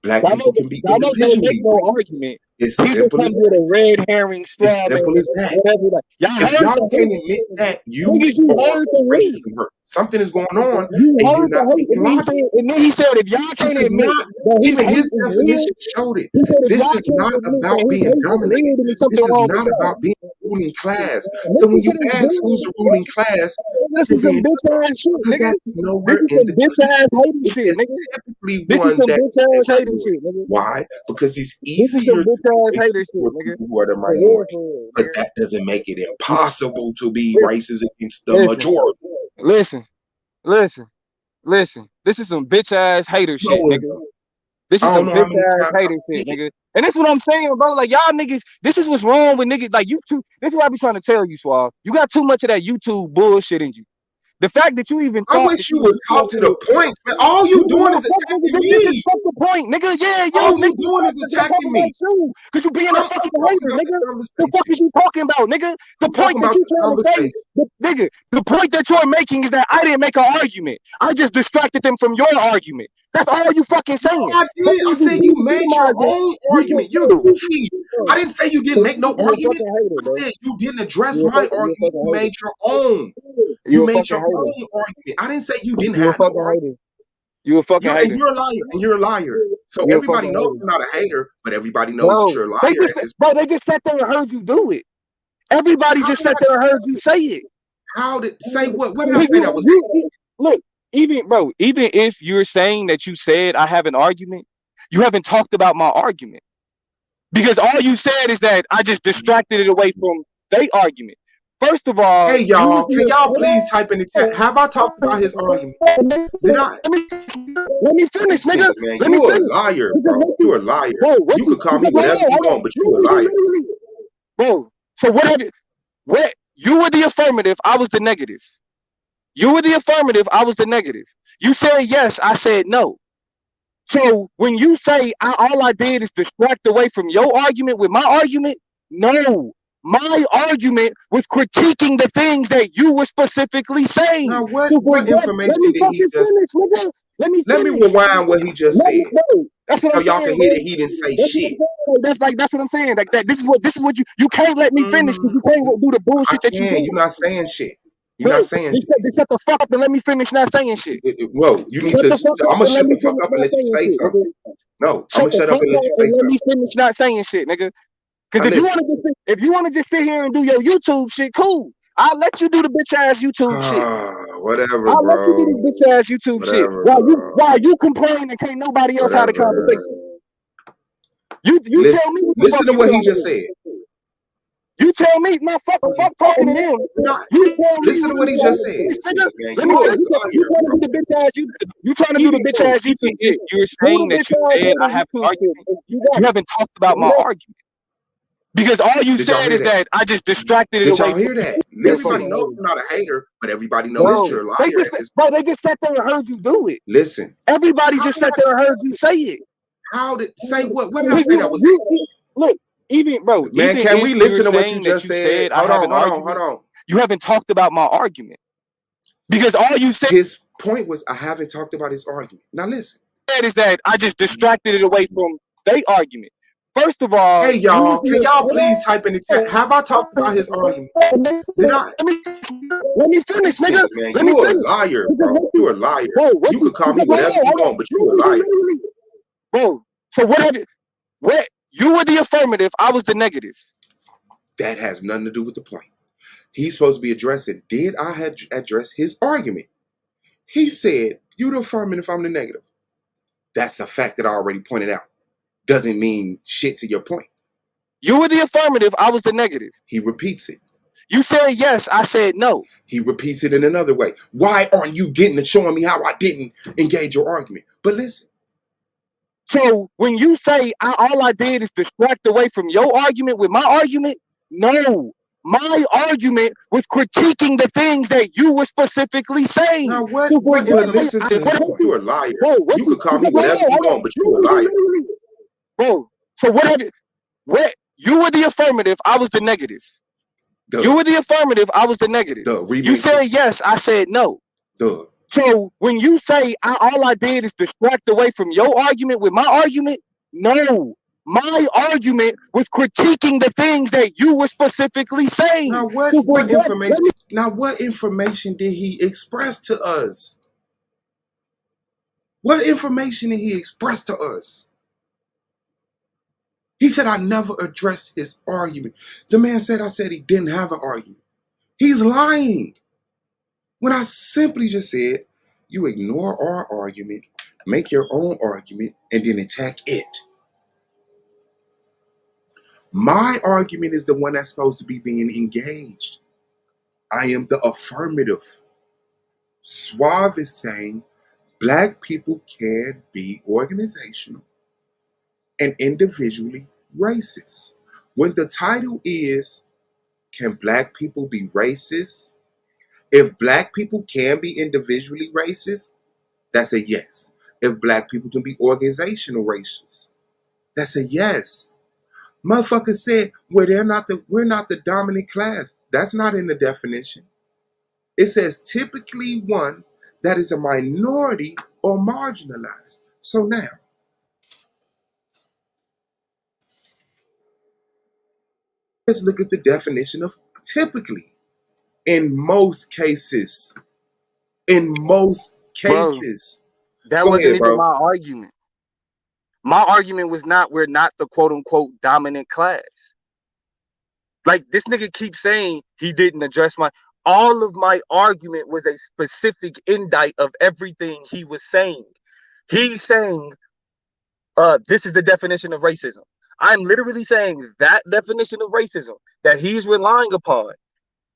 C: Black people can be
J: Y'all don't make
C: individually
J: no
C: racist.
J: argument.
C: It's
J: People
C: simple
J: come
C: as
J: with
C: that.
J: a red herring,
C: It's
J: straw man,
C: simple as that.
J: whatever. Like, y'all
C: If
J: heard
C: y'all
J: the
C: can't
J: hate.
C: admit that, you
J: Niggas, you
C: are
J: heard the hate.
C: racism hurt. Something is going on,
J: You
C: and you're
J: heard the
C: not
J: hate.
C: thinking logic.
J: And then he said, if y'all
C: This
J: can't
C: is
J: admit
C: not
J: that his
C: even
J: hate
C: his
J: is real,
C: definition showed it.
J: he said, if
C: This
J: y'all
C: is
J: can't
C: not
J: admit
C: about
J: that his
C: being
J: hate is
C: dominated.
J: real, then there's
C: This
J: something
C: is
J: wrong with
C: not
J: y'all.
C: about being the ruling class.
J: Listen
C: So when
J: to
C: you
J: this
C: ask who's
J: dude.
C: the ruling class,
J: This
C: you're
J: is some
C: being
J: bitch
C: dumb
J: ass shit,
C: because
J: nigga.
C: that's
J: This
C: nowhere
J: is
C: in
J: some
C: the
J: bitch ass hating
C: It
J: shit,
C: is
J: nigga.
C: typically
J: This is
C: one
J: some
C: that
J: bitch
C: is
J: ass
C: able to
J: hating
C: do it.
J: shit, nigga.
C: Why? Because it's
J: This is some
C: easier to
J: bitch
C: be
J: ass hater
C: racist
J: shit,
C: with
J: nigga.
C: people who are the
J: For real,
C: minority. But
J: nigga.
C: that doesn't make it impossible to be racist against the
J: Listen,
C: majority.
J: listen. This is some bitch ass hater
C: So
J: shit,
C: is
J: nigga. This is
C: I don't
J: some
C: know how
J: bitch
C: many
J: ass
C: times
J: hater
C: I've
J: shit,
C: seen it.
J: nigga. And this is what I'm saying, bro. Like, y'all niggas, this is what's wrong with niggas. Like, YouTube, this is what I be trying to tell you, Suave. You got too much of that YouTube bullshit in you. The fact that you even
C: I
J: thought that
C: wish you
J: you
C: would talk to the points, man. All you doing is attacking me.
J: Fuck the point, nigga. Yeah,
C: All
J: you,
C: you
J: nigga.
C: doing is
J: I'm talking
C: attacking
J: about
C: me.
J: you. Because you being a
C: I'm
J: fucking
C: talking
J: hater,
C: about
J: nigga.
C: the
J: The fuck
C: conversation.
J: is you talking about, nigga? The
C: I'm
J: point
C: talking
J: that
C: about
J: you
C: the
J: trying to say,
C: conversation.
J: nigga, the point that you're making is that I didn't make an argument. I just distracted them from your argument. That's all you fucking
C: No,
J: saying.
C: I didn't. I said you made your own argument. You're goofy. I didn't say you didn't make no
J: You're a
C: argument.
J: fucking hater, bro.
C: I said you didn't address
J: You're a
C: my
J: fucking
C: argument. You
J: hater.
C: made your own. You
J: You're a
C: made
J: fucking
C: your
J: hater.
C: own argument. I didn't say you didn't
J: You're a
C: have no
J: fucking
C: argument.
J: hater. You're a fucking hater.
C: You're a liar. And you're a liar. So
J: You're a
C: everybody
J: fucking
C: knows
J: hater.
C: you're not a hater, but everybody knows that
J: Bro,
C: you're a liar at this point.
J: they just sat there and heard you do it. Everybody
C: How
J: just
C: did
J: sat there and heard you say it.
C: How did say what? What did I say that was?
J: Look, even if you're saying that you said I have an argument, you haven't talked about my argument. Because all you said is that I just distracted it away from their argument. First of all,
C: Hey y'all, can y'all please type in the chat? Have I talked about his argument? Did I?
J: Let me finish,
C: This
J: nigga.
C: nigga, man,
J: Let me
C: you a
J: finish.
C: liar, bro. You a liar.
J: Bro,
C: You could call me whatever you want, but you a liar.
J: Bro, so what you were the affirmative, I was the negative. You were the affirmative, I was the negative. You said yes, I said no. So when you say all I did is distract away from your argument with my argument, no. My argument was critiquing the things that you were specifically saying.
C: Now, what
J: Let
C: information
J: me
C: did he
J: fucking
C: just?
J: finish, nigga. Let me
C: Let me
J: finish.
C: rewind what he just said,
J: That's what
C: so
J: I'm
C: y'all
J: saying,
C: can hear
J: bro.
C: that he didn't say
J: That's
C: shit.
J: what I'm saying. Like that. This is what you can't let me finish because you can't do the
C: I
J: bullshit that you
C: can.
J: do.
C: You're not saying shit. You're
J: Bro,
C: not saying shit.
J: just shut the fuck up and let me finish not saying shit.
C: Whoa, you need
J: Shut
C: to.
J: the fuck up
C: I'm gonna
J: and let
C: shut
J: me
C: the fuck
J: finish
C: up and
J: not
C: let you
J: saying
C: say
J: shit,
C: something.
J: nigga.
C: No, I'm
J: Shut
C: gonna
J: the
C: shut up
J: fuck
C: and let
J: up
C: you say
J: and let me
C: something.
J: finish not saying shit, nigga.
C: Now
J: Because
C: listen.
J: if you wanna just sit here and do your YouTube shit, cool. I'll let you do the bitch ass YouTube shit.
C: Whatever,
J: I'll let you do
C: bro.
J: this bitch ass YouTube shit.
C: Whatever, bro.
J: While you complain and can't nobody else have a
C: Whatever.
J: conversation. You
C: Listen,
J: tell me what the
C: listen
J: fuck
C: to
J: you
C: what he
J: talking
C: just
J: about.
C: said.
J: You tell me, no, fuck talking to him.
C: No,
J: You tell me
C: listen to what he just said.
J: nigga.
C: Man,
J: Let me
C: you a
J: tell you,
C: liar,
J: trying to
C: bro.
J: do the bitch ass you trying to do the bitch ass YouTube shit. You're saying that you said I have an argument. You haven't talked about my argument. Because all you
C: Did y'all
J: said
C: hear
J: is
C: that?
J: that I just distracted it
C: Did
J: away
C: y'all hear
J: from
C: that? Everybody knows you're not a hater, but everybody knows you're a liar at this point.
J: they just sat there and heard you do it.
C: Listen.
J: Everybody just sat there and heard you say it.
C: How did say what? What did I say that was?
J: Look, even bro,
C: Man,
J: even
C: can we
J: if
C: listen to
J: you're
C: what you
J: saying
C: just
J: that you
C: said?
J: said I have an argument, you haven't talked about my argument. Because all you said
C: His point was I haven't talked about his argument. Now listen.
J: is that I just distracted it away from their argument. First of all,
C: Hey y'all, can y'all please type in the chat? Have I talked about his argument? Did I?
J: Let me finish,
C: This
J: nigga.
C: nigga, man,
J: Let me
C: you a
J: finish.
C: liar, bro. You a liar.
J: Bro,
C: You could call me whatever you want, but you a liar.
J: Bro, so what you were the affirmative, I was the negative.
C: That has nothing to do with the point. He's supposed to be addressing, did I address his argument? He said, you the affirmative, I'm the negative. That's a fact that I already pointed out. Doesn't mean shit to your point.
J: You were the affirmative, I was the negative.
C: He repeats it.
J: You said yes, I said no.
C: He repeats it in another way. Why aren't you getting and showing me how I didn't engage your argument? But listen.
J: So when you say all I did is distract away from your argument with my argument, no. My argument was critiquing the things that you were specifically saying.
C: Now what? But listen to his point. You're a liar. You could call me whatever you want, but you're a liar.
J: Bro, so what you were the affirmative, I was the negative.
C: Duh.
J: You were the affirmative, I was the negative. You said yes, I said no.
C: Duh.
J: So when you say all I did is distract away from your argument with my argument, no. My argument was critiquing the things that you were specifically saying.
C: Now what information did he express to us? What information did he express to us? He said, I never addressed his argument. The man said, I said he didn't have an argument. He's lying. When I simply just said, you ignore our argument, make your own argument, and then attack it. My argument is the one that's supposed to be being engaged. I am the affirmative. Suave is saying Black people can be organizational and individually racist. When the title is, can Black people be racist? If Black people can be individually racist, that's a yes. If Black people can be organizational racist, that's a yes. Motherfucker said, well, we're not the dominant class. That's not in the definition. It says typically one that is a minority or marginalized. So now, let's look at the definition of typically. In most cases.
J: Bro, that
C: Go
J: wasn't
C: ahead,
J: even
C: bro.
J: my argument. My argument was not we're not the quote unquote dominant class. Like this nigga keeps saying he didn't address all of my argument was a specific indict of everything he was saying. He's saying this is the definition of racism. I'm literally saying that definition of racism that he's relying upon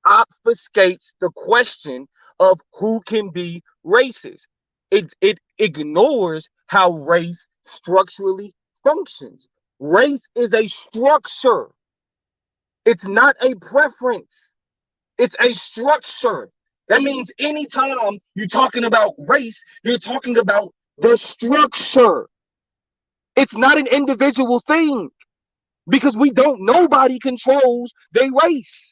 J: obfuscates the question of who can be racist. It ignores how race structurally functions. Race is a structure. It's not a preference. It's a structure. That means anytime you're talking about race, you're talking about the structure. It's not an individual thing because nobody controls their race.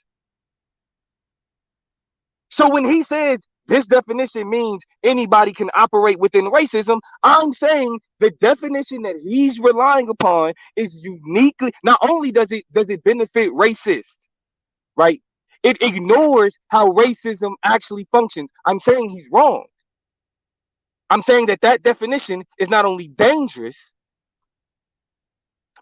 J: So when he says this definition means anybody can operate within racism, I'm saying the definition that he's relying upon is uniquely, not only does it benefit racists, right? It ignores how racism actually functions. I'm saying he's wrong. I'm saying that definition is not only dangerous,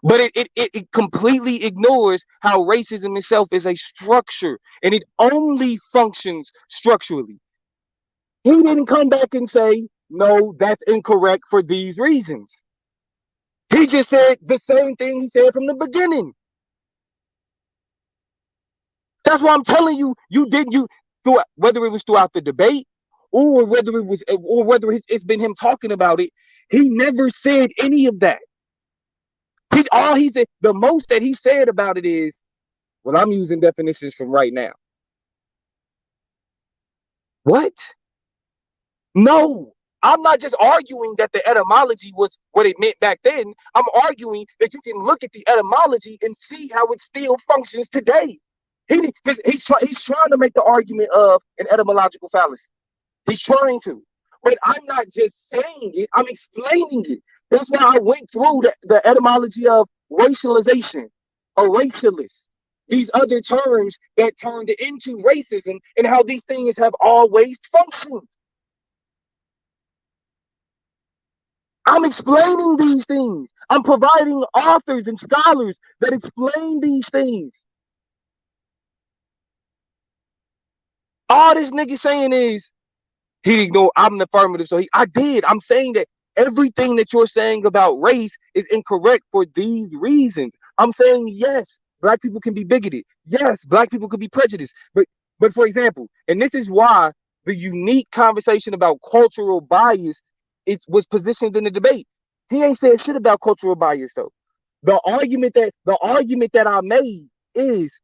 J: but it completely ignores how racism itself is a structure and it only functions structurally. He didn't come back and say, no, that's incorrect for these reasons. He just said the same thing he said from the beginning. That's why I'm telling you, whether it was throughout the debate or whether it's been him talking about it, he never said any of that. He said, the most that he said about it is, well, I'm using definitions from right now. What? No, I'm not just arguing that the etymology was what it meant back then. I'm arguing that you can look at the etymology and see how it still functions today. He's trying to make the argument of an etymological fallacy. He's trying to. But I'm not just saying it, I'm explaining it. That's why I went through the etymology of racialization, a racialist, these other terms that turned into racism and how these things have always functioned. I'm explaining these things. I'm providing authors and scholars that explain these things. All this nigga saying is, he ignored, I'm the affirmative, so I did. I'm saying that everything that you're saying about race is incorrect for these reasons. I'm saying, yes, Black people can be bigoted. Yes, Black people can be prejudiced. But for example, and this is why the unique conversation about cultural bias was positioned in the debate. He ain't said shit about cultural bias though. The argument that I made is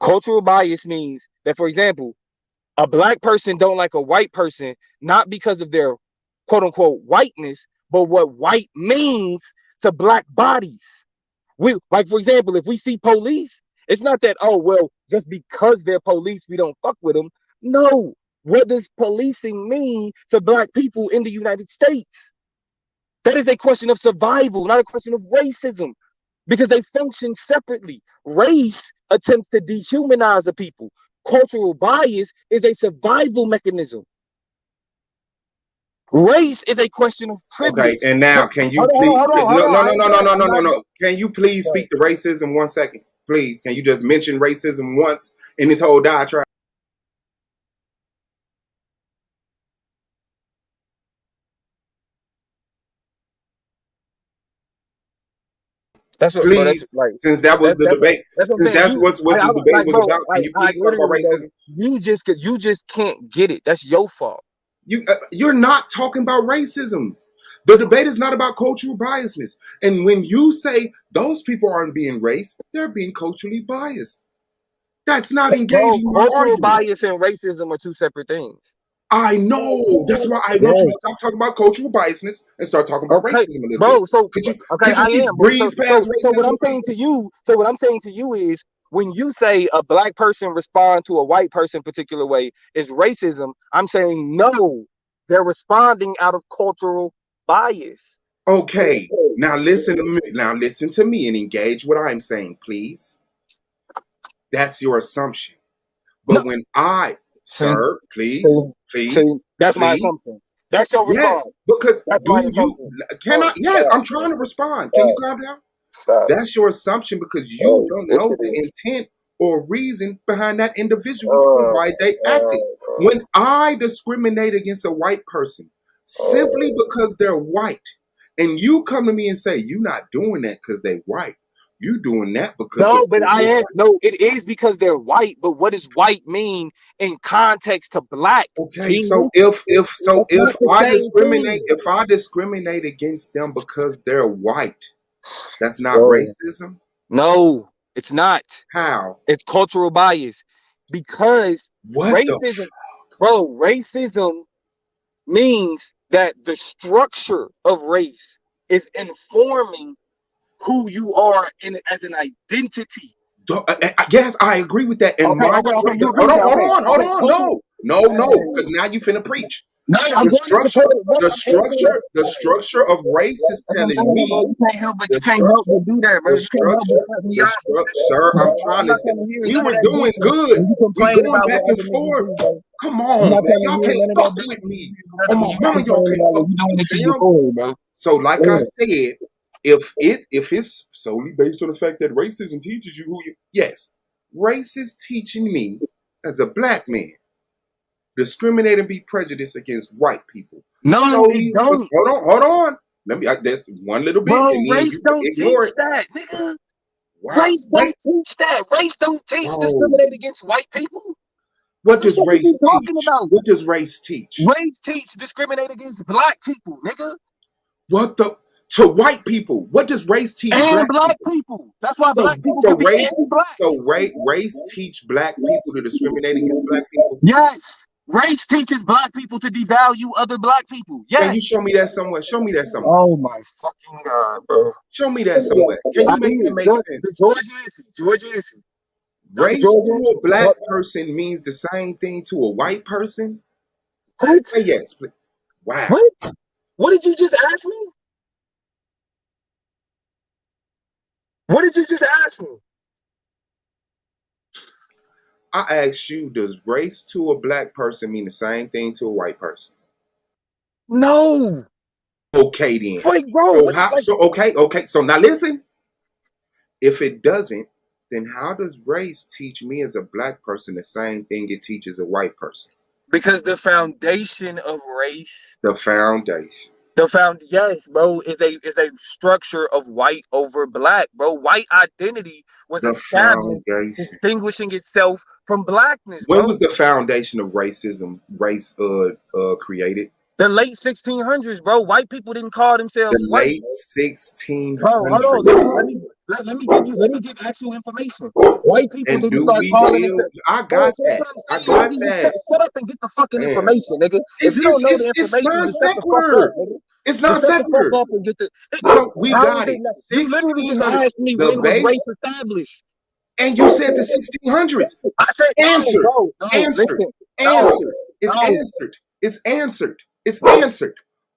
J: cultural bias means that, for example, a Black person don't like a white person, not because of their quote unquote whiteness, but what white means to Black bodies. Like, for example, if we see police, it's not that, oh, well, just because they're police, we don't fuck with them. No. What does policing mean to Black people in the United States? That is a question of survival, not a question of racism, because they function separately. Race attempts to dehumanize a people. Cultural bias is a survival mechanism. Race is a question of privilege.
C: Okay, and now can you please? No. Can you please speak to racism 1 second, please? Can you just mention racism once in this whole diatribe?
J: That's what, bro. That's
C: Please,
J: like,
C: since that was the debate,
J: that's what I'm
C: since
J: saying.
C: that's what this debate was about, can you please talk about racism?
J: You just can't get it. That's your fault.
C: You're not talking about racism. The debate is not about cultural biasness. And when you say those people aren't being racist, they're being culturally biased. That's not engaging my
J: Cultural
C: argument.
J: bias and racism are two separate things.
C: I know. That's why I want you to stop talking about cultural biasness and start talking about racism a little bit.
J: So
C: could you
J: I
C: please
J: am.
C: breeze past racism?
J: So what I'm saying to you is, when you say a black person respond to a white person particular way is racism, I'm saying no, they're responding out of cultural bias.
C: Okay, now listen to me. Now listen to me and engage what I'm saying, please. That's your assumption. But when sir, please,
J: that's my assumption. That's your response.
C: Yes, because
J: that's
C: do you cannot? Yes, I'm trying to respond. Can you calm down? That's your assumption because you don't know the intent or reason behind that individual for why they acted. When I discriminate against a white person simply because they're white, and you come to me and say you're not doing that because they're white, you doing that because
J: it is because they're white. But what does white mean in context to black?
C: Okay, so if I discriminate against them because they're white, that's not racism?
J: No, it's not.
C: How?
J: It's cultural bias. Because racism means that the structure of race is informing who you are as an identity.
C: Yes, I agree with that. And hold on. No, because now you finna preach.
J: No,
C: the structure of race is telling me.
J: You can't help but do that, bro.
C: Sir, I'm trying to say we were doing good. We going back and forth. Come on, man. Y'all can't fuck with me. Oh my mama, y'all can't fuck with me. So, like I said, if it's solely based on the fact that racism teaches you who you, yes, race is teaching me as a black man discriminate and be prejudiced against white people.
J: No, they don't.
C: Hold on. Let me. There's one little bit.
J: Bro, race don't teach that, nigga. Wow. Race don't teach that. Race don't teach discriminate against white people.
C: What does race teach? What does race teach?
J: Race teach discriminate against black people, nigga.
C: What the? To white people, what does race teach?
J: And black people. That's why black people can be anti-black.
C: So race teach black people to discriminate against black people?
J: Yes. Race teaches black people to devalue other black people. Yes.
C: Can you show me that somewhere? Show me that somewhere.
J: Oh my fucking God, bro.
C: Show me that somewhere. Can you make that make sense?
J: Georgia is.
C: Race to a black person means the same thing to a white person?
J: What?
C: Say yes, please. Wow.
J: What did you just ask me? What did you just ask me?
C: I asked you, does race to a black person mean the same thing to a white person?
J: No.
C: Okay then.
J: Wait, bro.
C: Okay. So now listen. If it doesn't, then how does race teach me as a black person the same thing it teaches a white person?
J: Because the foundation of race.
C: Yes,
J: bro, is a structure of white over black, bro. White identity was established, distinguishing itself from blackness.
C: When was the foundation of race created?
J: The late 1600s, bro. White people didn't call themselves white.
C: Late 1600s.
J: Bro, hold on. Let me give actual information. White people didn't start calling themselves.
C: I got that.
J: Shut up and get the fucking information, nigga. If you don't know the information, just shut the fuck up, nigga.
C: It's not secular. So we got it.
J: You literally just asked me when was race established.
C: And you said the 1600s.
J: I said
C: answered. It's answered.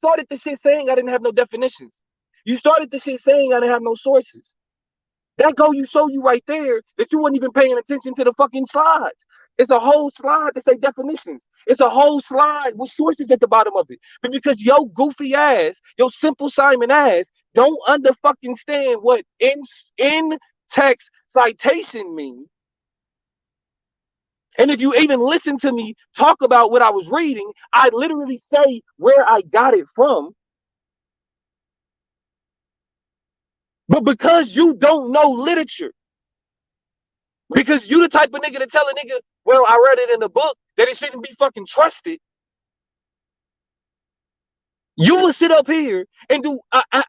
J: started the shit saying I didn't have no definitions. You started the shit saying I didn't have no sources. That show you right there that you weren't even paying attention to the fucking slides. It's a whole slide that say definitions. It's a whole slide with sources at the bottom of it. But because your goofy ass, your simple Simon ass, don't under fucking stand what in text citation means. And if you even listen to me talk about what I was reading, I literally say where I got it from. But because you don't know literature, because you the type of nigga to tell a nigga, well, I read it in the book, that it shouldn't be fucking trusted. You will sit up here and do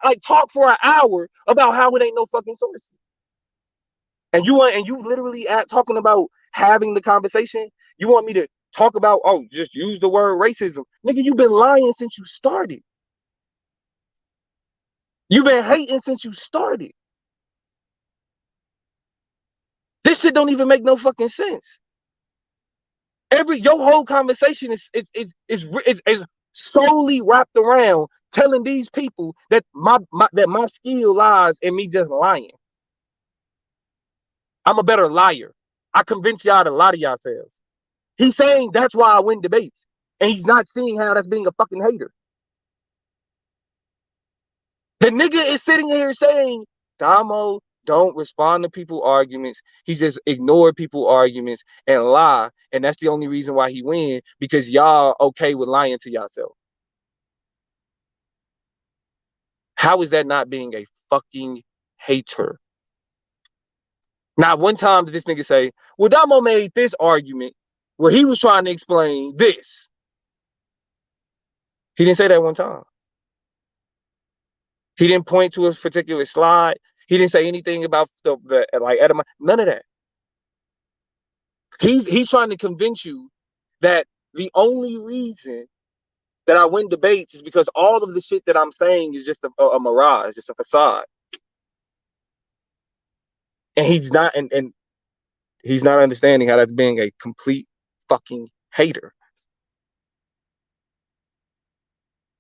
J: like talk for an hour about how it ain't no fucking source. And you literally talking about having the conversation. You want me to talk about, oh, just use the word racism. Nigga, you've been lying since you started. You've been hating since you started. This shit don't even make no fucking sense. Your whole conversation is solely wrapped around telling these people that my skill lies in me just lying. I'm a better liar. I convince y'all to lie to yourselves. He's saying that's why I win debates, and he's not seeing how that's being a fucking hater. The nigga is sitting here saying, Damo don't respond to people's arguments. He just ignore people's arguments and lie. And that's the only reason why he win, because y'all okay with lying to yourself. How is that not being a fucking hater? Not one time did this nigga say, well, Damo made this argument where he was trying to explain this. He didn't say that one time. He didn't point to a particular slide. He didn't say anything about the like etymology, none of that. He's trying to convince you that the only reason that I win debates is because all of the shit that I'm saying is just a mirage, just a facade. And he's not and he's not understanding how that's being a complete fucking hater.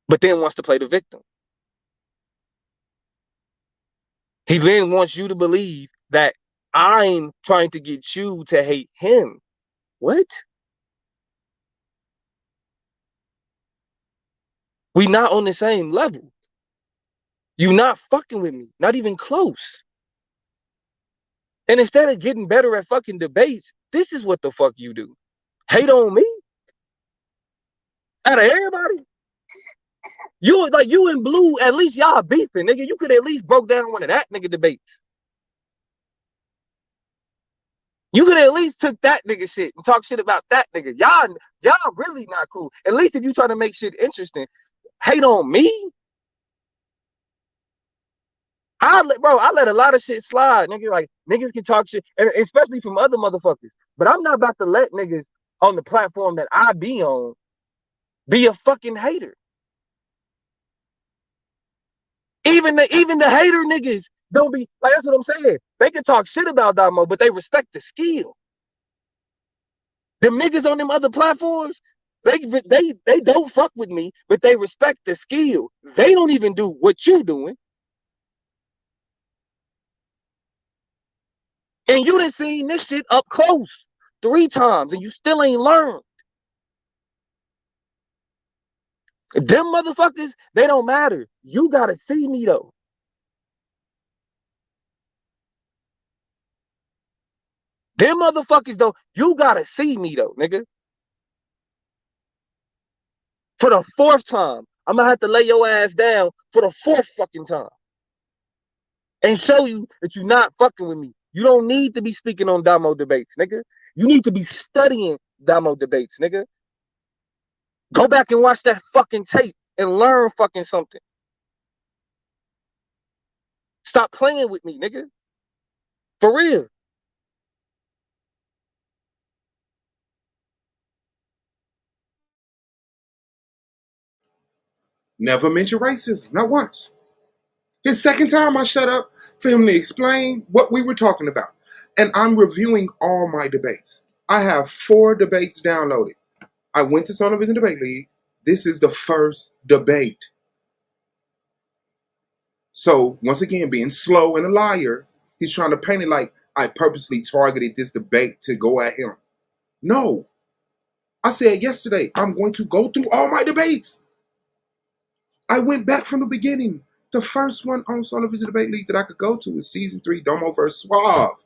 J: But then wants to play the victim. He then wants you to believe that I'm trying to get you to hate him. What? We not on the same level. You not fucking with me, not even close. And instead of getting better at fucking debates, this is what the fuck you do. Hate on me? Out of everybody? You and Blue, at least y'all beefing, nigga. You could at least broke down one of that nigga debates. You could at least took that nigga shit and talk shit about that nigga. Y'all really not cool. At least if you trying to make shit interesting, hate on me? I let a lot of shit slide, nigga. Like, niggas can talk shit, and especially from other motherfuckers. But I'm not about to let niggas on the platform that I be on be a fucking hater. Even the hater niggas don't be like, that's what I'm saying. They can talk shit about Damo, but they respect the skill. Them niggas on them other platforms, they don't fuck with me, but they respect the skill. They don't even do what you doing. And you done seen this shit up close 3 times, and you still ain't learned. Them motherfuckers, they don't matter. You gotta see me though. Them motherfuckers though, you gotta see me though, nigga. For the 4th time, I'm gonna have to lay your ass down for the 4th fucking time. And show you that you're not fucking with me. You don't need to be speaking on Damo debates, nigga. You need to be studying Damo debates, nigga. Go back and watch that fucking tape and learn fucking something. Stop playing with me, nigga. For real.
C: Never mention racism, not once. His second time I shut up for him to explain what we were talking about. And I'm reviewing all my debates. I have 4 debates downloaded. I went to Son of Vision Debate League. This is the first debate. So, once again, being slow and a liar He's trying to paint it like I purposely targeted this debate to go at him. No. I said yesterday, I'm going to go through all my debates. I went back from the beginning. The first one on Solo Vision Debate League that I could go to is season 3, Domo versus Suave.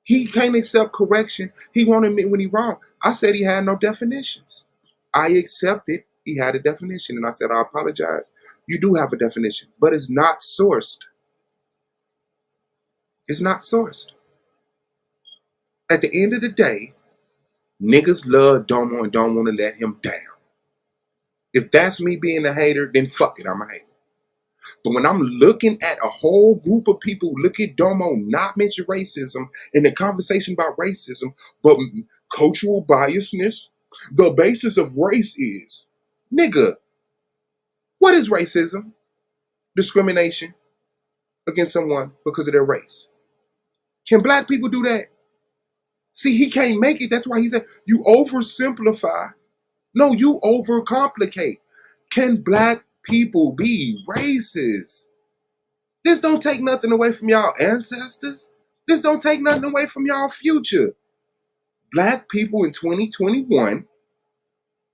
C: He can't accept correction. He won't admit when he's wrong. I said he had no definitions. I accepted he had a definition, and I said, I apologize. You do have a definition, but it's not sourced. It's not sourced. At the end of the day, niggas love Domo and don't want to let him down. If that's me being a hater, then fuck it, I'm a hater. But when I'm looking at a whole group of people look at Domo not mention racism in the conversation about racism, but cultural biasness, the basis of race is, nigga, what is racism? Discrimination against someone because of their race. Can black people do that? See, he can't make it. That's why he said, you oversimplify. No, you overcomplicate. Can black people be racist? This don't take nothing away from y'all ancestors. This don't take nothing away from y'all future. Black people in 2021,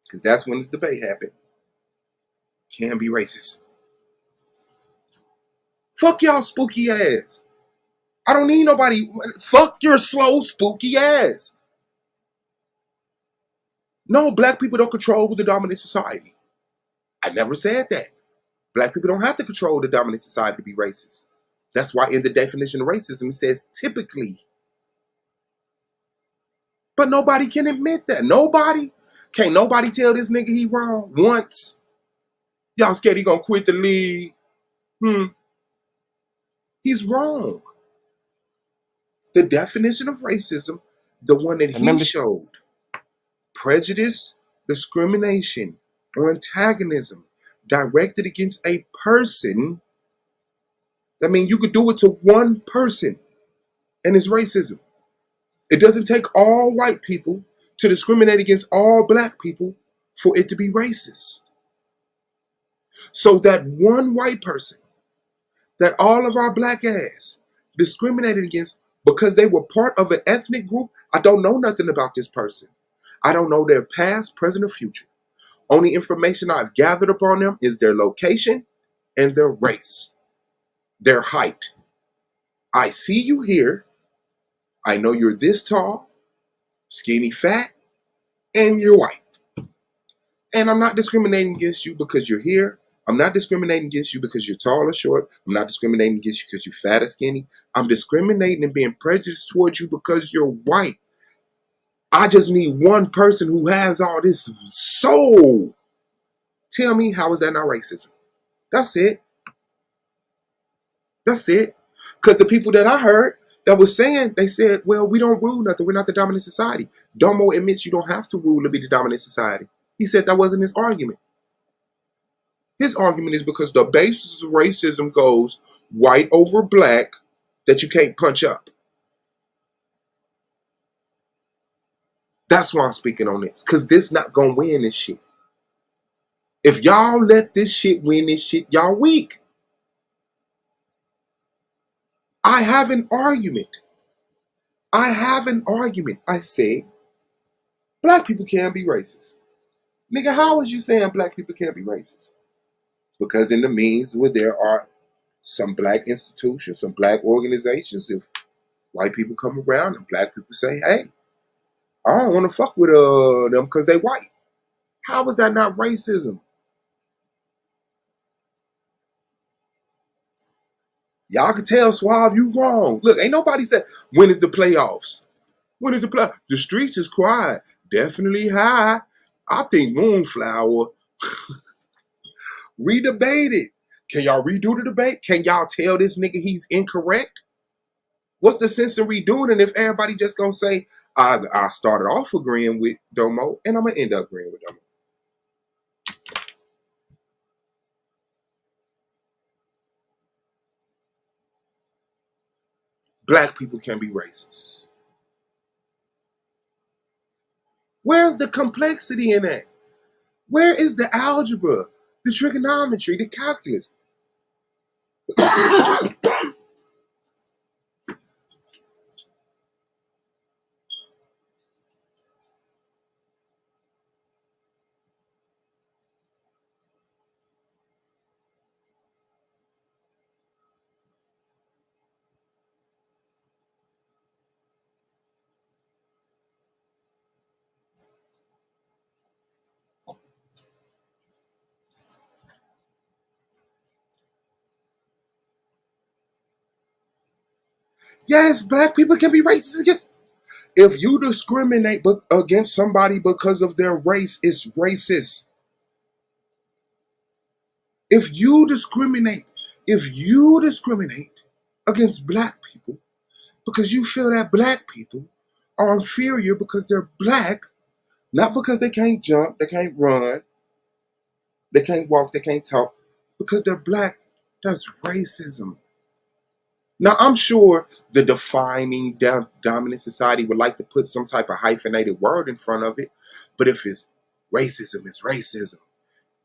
C: because that's when this debate happened, can be racist. Fuck y'all spooky ass. I don't need nobody. Fuck your slow spooky ass. No, black people don't control the dominant society. I never said that. Black people don't have to control the dominant society to be racist. That's why in the definition of racism it says typically. But nobody can admit that. Nobody. Can't nobody tell this nigga he wrong once. Y'all scared he gonna quit the league. He's wrong. The definition of racism, the one that he showed, prejudice, discrimination, or antagonism directed against a person. I mean, you could do it to one person, and it's racism. It doesn't take all white people to discriminate against all black people for it to be racist. So that one white person that all of our black ass discriminated against because they were part of an ethnic group, I don't know nothing about this person. I don't know their past, present, or future. Only information I've gathered upon them is their location and their race, their height. I see you here. I know you're this tall, skinny, fat, and you're white. And I'm not discriminating against you because you're here. I'm not discriminating against you because you're tall or short. I'm not discriminating against you because you're fat or skinny. I'm discriminating and being prejudiced towards you because you're white. I just need one person who has all this soul. Tell me, how is that not racism? That's it. That's it. Because the people that I heard that was saying, they said, well, we don't rule nothing. We're not the dominant society. Domo admits you don't have to rule to be the dominant society. He said that wasn't his argument. His argument is because the basis of racism goes white over black that you can't punch up. That's why I'm speaking on this. Because this not going to win this shit. If y'all let this shit win this shit, y'all weak. I have an argument. I say, black people can't be racist. Nigga, how is you saying black people can't be racist? Because in the means where there are some black institutions, some black organizations, if white people come around and black people say, hey, I don't want to fuck with them because they white. How is that not racism? Y'all can tell Suave you wrong. Look, ain't nobody said, when is the playoffs? When is the playoffs? The streets is quiet. Definitely high. I think Moonflower redebate it. Can y'all redo the debate? Can y'all tell this nigga he's incorrect? What's the sense of redoing it if everybody just gonna say, I started off agreeing with Domo and I'm gonna end up agreeing with Domo? Black people can be racist. Where's the complexity in that? Where is the algebra, the trigonometry, the calculus? Yes, black people can be racist against. If you discriminate against somebody because of their race, it's racist. If you discriminate against black people because you feel that black people are inferior because they're black, not because they can't jump, they can't run, they can't walk, they can't talk, because they're black, that's racism. Now, I'm sure the defining dominant society would like to put some type of hyphenated word in front of it, but if it's racism, it's racism.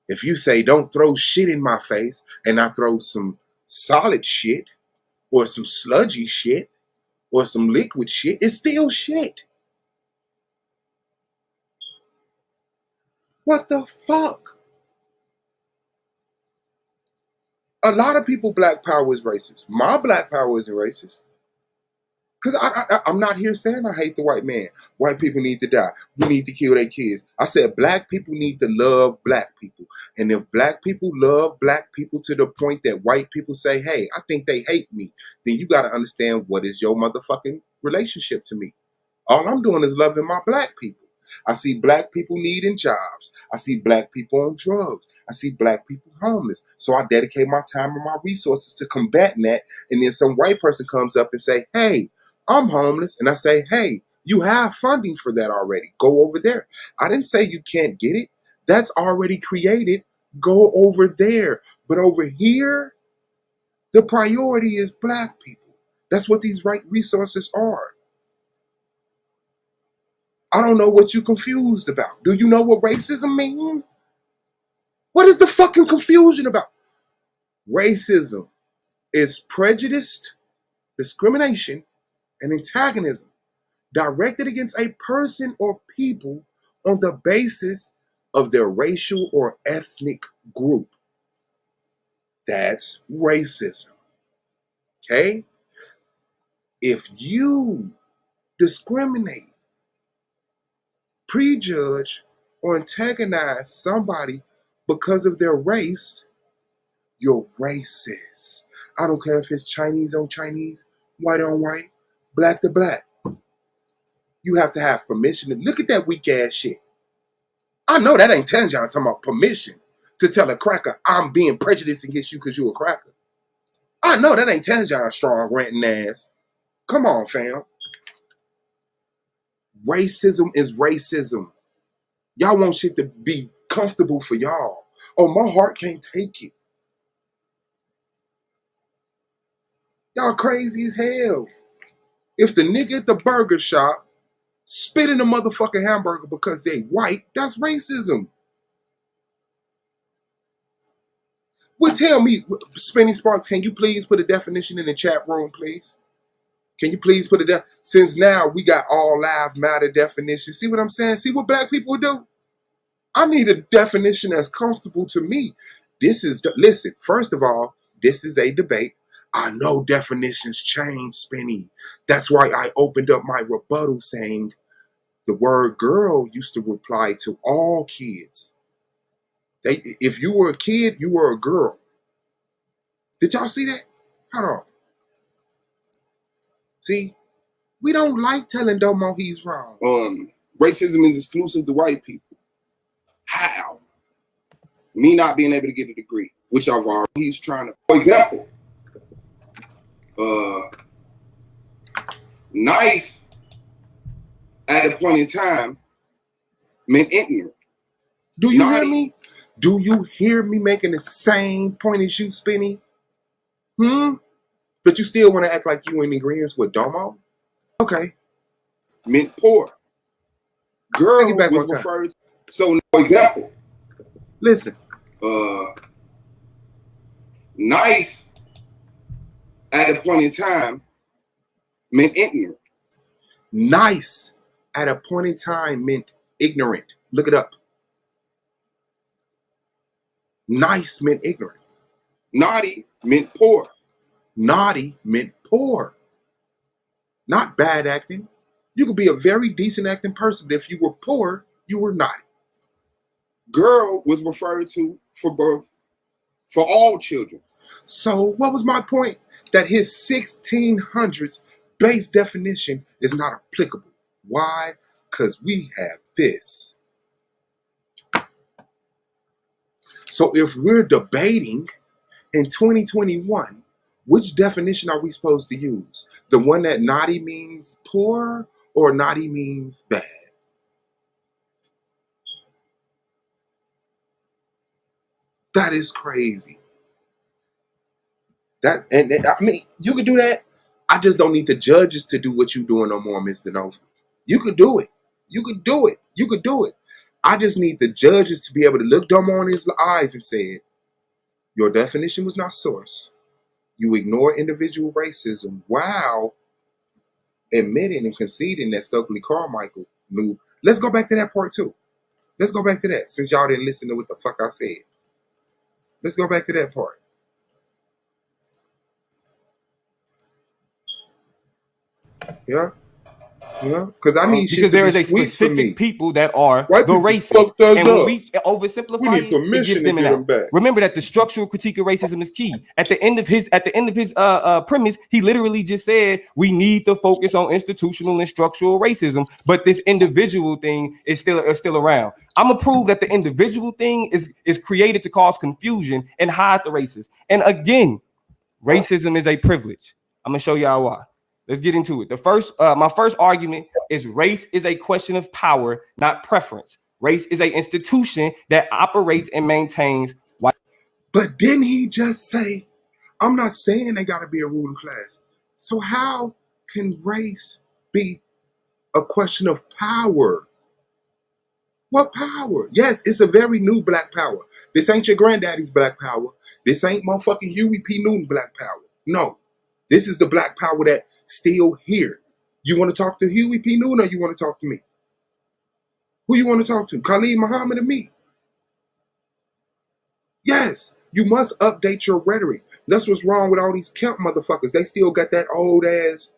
C: If you say, don't throw shit in my face, and I throw some solid shit, or some sludgy shit, or some liquid shit, it's still shit. What the fuck? A lot of people, black power is racist. My black power isn't racist. Because I'm not here saying I hate the white man. White people need to die. We need to kill their kids. I said black people need to love black people. And if black people love black people to the point that white people say, hey, I think they hate me, then you got to understand what is your motherfucking relationship to me. All I'm doing is loving my black people. I see black people needing jobs. I see black people on drugs. I see black people homeless. So I dedicate my time and my resources to combating that. And then some white person comes up and say, hey, I'm homeless. And I say, hey, you have funding for that already. Go over there. I didn't say you can't get it. That's already created. Go over there. But over here, the priority is black people. That's what these right resources are. I don't know what you're confused about. Do you know what racism means? What is the fucking confusion about? Racism is prejudiced discrimination and antagonism directed against a person or people on the basis of their racial or ethnic group. That's racism. Okay? If you discriminate, prejudge, or antagonize somebody because of their race, you're racist. I don't care if it's Chinese on Chinese, white on white, black to black. You have to have permission to look at that weak ass shit. I know that ain't Tanjan talking about permission to tell a cracker I'm being prejudiced against you because you a cracker. I know that ain't Tanjan strong ranting ass. Come on, fam. Racism is racism. Y'all want shit to be comfortable for y'all. Oh, my heart can't take it. Y'all crazy as hell. If the nigga at the burger shop spit in a motherfucking hamburger because they white, that's racism. Well, tell me, Spinny Sparks, can you please put a definition in the chat room, please? Can you please put it down? Since now we got all live matter definition. See what I'm saying? See what black people do? I need a definition that's comfortable to me. Listen, first of all, this is a debate. I know definitions change, Spinny. That's why I opened up my rebuttal saying the word girl used to apply to all kids. If you were a kid, you were a girl. Did y'all see that? Hold on. See, we don't like telling Domo he's wrong.
H: Racism is exclusive to white people. How? Me not being able to get a degree, which I've already. He's trying to. For example, nice at a point in time meant ignorant.
C: Do you hear me? Do you hear me making the same point as you, Spinny? But you still want to act like you in agreement with Domo? Okay.
H: Meant poor. Girl was referred to. So, for example,
C: listen.
H: Nice at a point in time meant ignorant.
C: Nice at a point in time meant ignorant. Look it up. Nice meant ignorant.
H: Naughty meant poor.
C: Naughty meant poor. Not bad acting. You could be a very decent acting person, but if you were poor, you were naughty.
H: Girl was referred to for birth for all children.
C: So what was my point? That his 1600s base definition is not applicable. Why? Because we have this. So if we're debating in 2021, which definition are we supposed to use? The one that naughty means poor or naughty means bad? That is crazy. That and I mean, you could do that. I just don't need the judges to do what you doing no more, Mr. Nova. You could do it. You could do it. You could do it. I just need the judges to be able to look them on his eyes and say, your definition was not source. You ignore individual racism while admitting and conceding that Stokely Carmichael knew. Let's go back to that part too. Let's go back to that since y'all didn't listen to what the fuck I said. Let's go back to that part. Yeah. Yeah, because I need shit
D: because there is a
C: sweet for me.
D: specific people that are
C: White
D: the
C: people
D: racist,
C: fucked us
D: and when
C: up.
D: we oversimplify
C: We need
D: it, it
C: permission
D: gives
C: to
D: them an
C: get them
D: out.
C: back.
D: Remember that the structural critique of racism is key. At the end of his premise, he literally just said we need to focus on institutional and structural racism, but this individual thing is still around. I'm gonna prove that the individual thing is created to cause confusion and hide the racist. And again, racism is a privilege. I'm gonna show y'all why. Let's get into it. My first argument is race is a question of power, not preference. Race is an institution that operates and maintains white.
C: But didn't he just say, I'm not saying they got to be a ruling class. So how can race be a question of power? What power? Yes, it's a very new black power. This ain't your granddaddy's black power. This ain't motherfucking Huey P. Newton black power. No. This is the black power that's still here. You want to talk to Huey P. Newton or you want to talk to me? Who you want to talk to? Khalid Muhammad or me? Yes, you must update your rhetoric. That's what's wrong with all these camp motherfuckers. They still got that old ass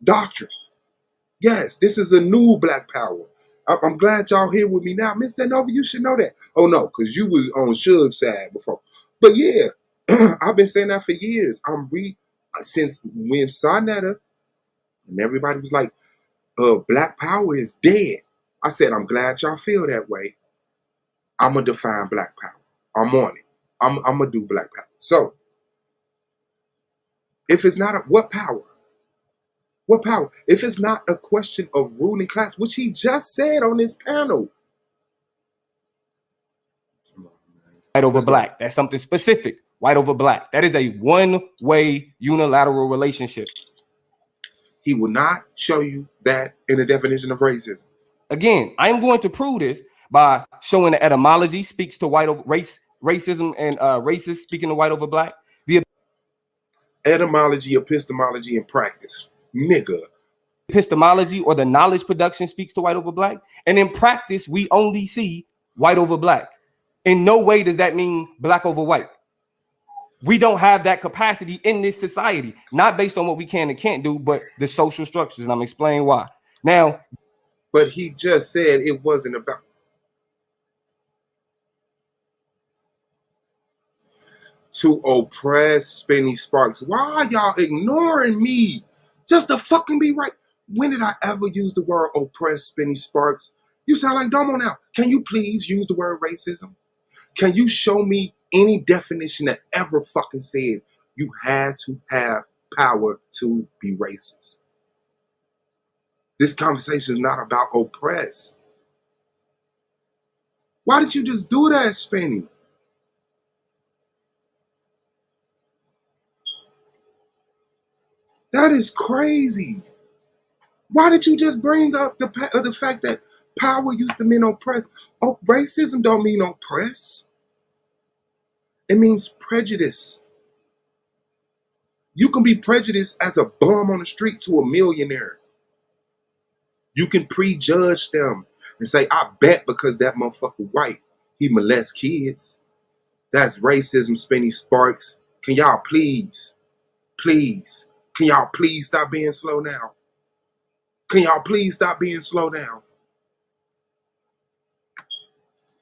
C: doctrine. Yes, this is a new black power. I'm glad y'all here with me now. Mr. Nova, you should know that. Oh no, because you was on Suge's side before. But yeah, I've been saying that for years. Since when Sonetta and everybody was like, black power is dead. I said, I'm glad y'all feel that way. I'm going to define black power. I'm on it. I'm going to do black power. So, if it's not what power? What power? If it's not a question of ruling class, which he just said on this panel.
D: White over black. That's something specific. White over black. That is a one-way unilateral relationship.
C: He will not show you that in the definition of racism.
D: Again, I'm going to prove this by showing the etymology speaks to white over racism and racist speaking to white over black. The
C: etymology, epistemology, and practice. Nigga.
D: Epistemology or the knowledge production speaks to white over black. And in practice, we only see white over black. In no way does that mean black over white. We don't have that capacity in this society, not based on what we can and can't do, but the social structures. And I'm explaining why. Now,
C: but he just said it wasn't about. To oppress Spinny Sparks. Why are y'all ignoring me? Just to fucking be right. When did I ever use the word oppress Spinny Sparks? You sound like Domo now. Can you please use the word racism? Can you show me any definition that ever fucking said you had to have power to be racist? This conversation is not about oppress. Why did you just do that, Spinny? That is crazy. Why did you just bring up the fact that power used to mean oppress? Oh, racism don't mean oppress. It means prejudice. You can be prejudiced as a bum on the street to a millionaire. You can prejudge them and say, I bet because that motherfucker white, he molests kids. That's racism, Spinny Sparks. Can y'all please, can y'all please stop being slow now? Can y'all please stop being slow down?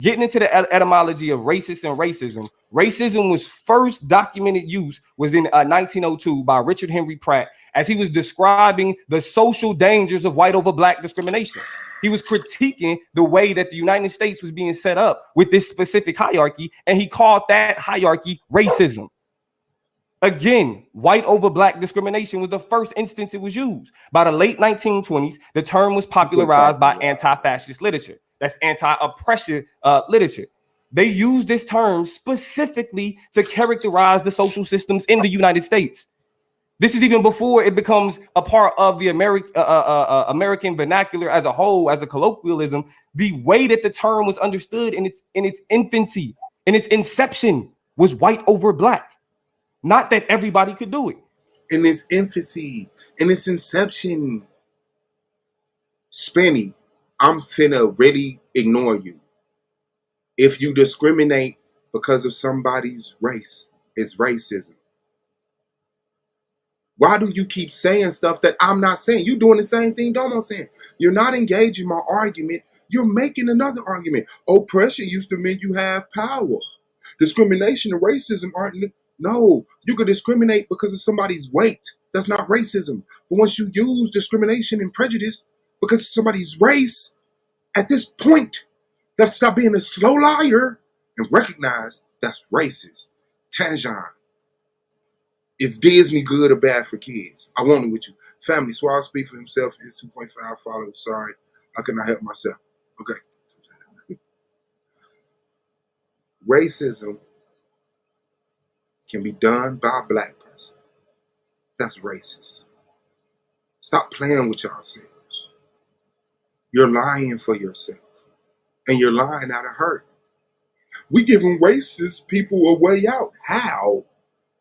D: Getting into the etymology of racist and racism, Racism was first documented use was in 1902 by Richard Henry Pratt, as he was describing the social dangers of white over black discrimination. He was critiquing the way that the United States was being set up with this specific hierarchy, and he called that hierarchy racism. Again, white over black discrimination was the first instance it was used. By the late 1920s, the term was popularized by anti-fascist literature. That's anti-oppression literature. They used this term specifically to characterize the social systems in the United States. This is even before it becomes a part of the American vernacular as a whole, as a colloquialism. The way that the term was understood in its infancy, in its inception, was white over black. Not that everybody could do it.
C: In its infancy, in its inception, Spenny, I'm finna really ignore you. If you discriminate because of somebody's race, it's racism. Why do you keep saying stuff that I'm not saying? You're doing the same thing Domo's saying. You're not engaging my argument. You're making another argument. Oppression used to mean you have power. Discrimination and racism aren't. No, you could discriminate because of somebody's weight. That's not racism. But once you use discrimination and prejudice because of somebody's race, at this point, you have to stop being a slow liar and recognize that's racist. Tanjan, is Disney good or bad for kids? I want it with you. Family, Suave speak for himself and his 2.5 followers. Sorry, I could not help myself. Okay. Racism can be done by a black person. That's racist. Stop playing with yourselves. You're lying for yourself. And you're lying out of hurt. We giving racist people a way out. How?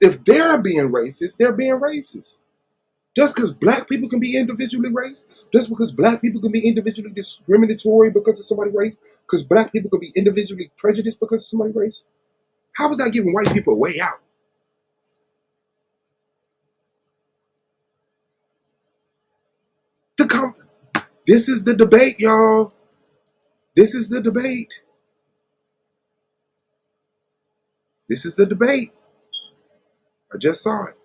C: If they're being racist, they're being racist. Just because black people can be individually racist, just because black people can be individually discriminatory because of somebody's race, because black people can be individually prejudiced because of somebody's race, how is that giving white people a way out? This is the debate, y'all. This is the debate. This is the debate. I just saw it.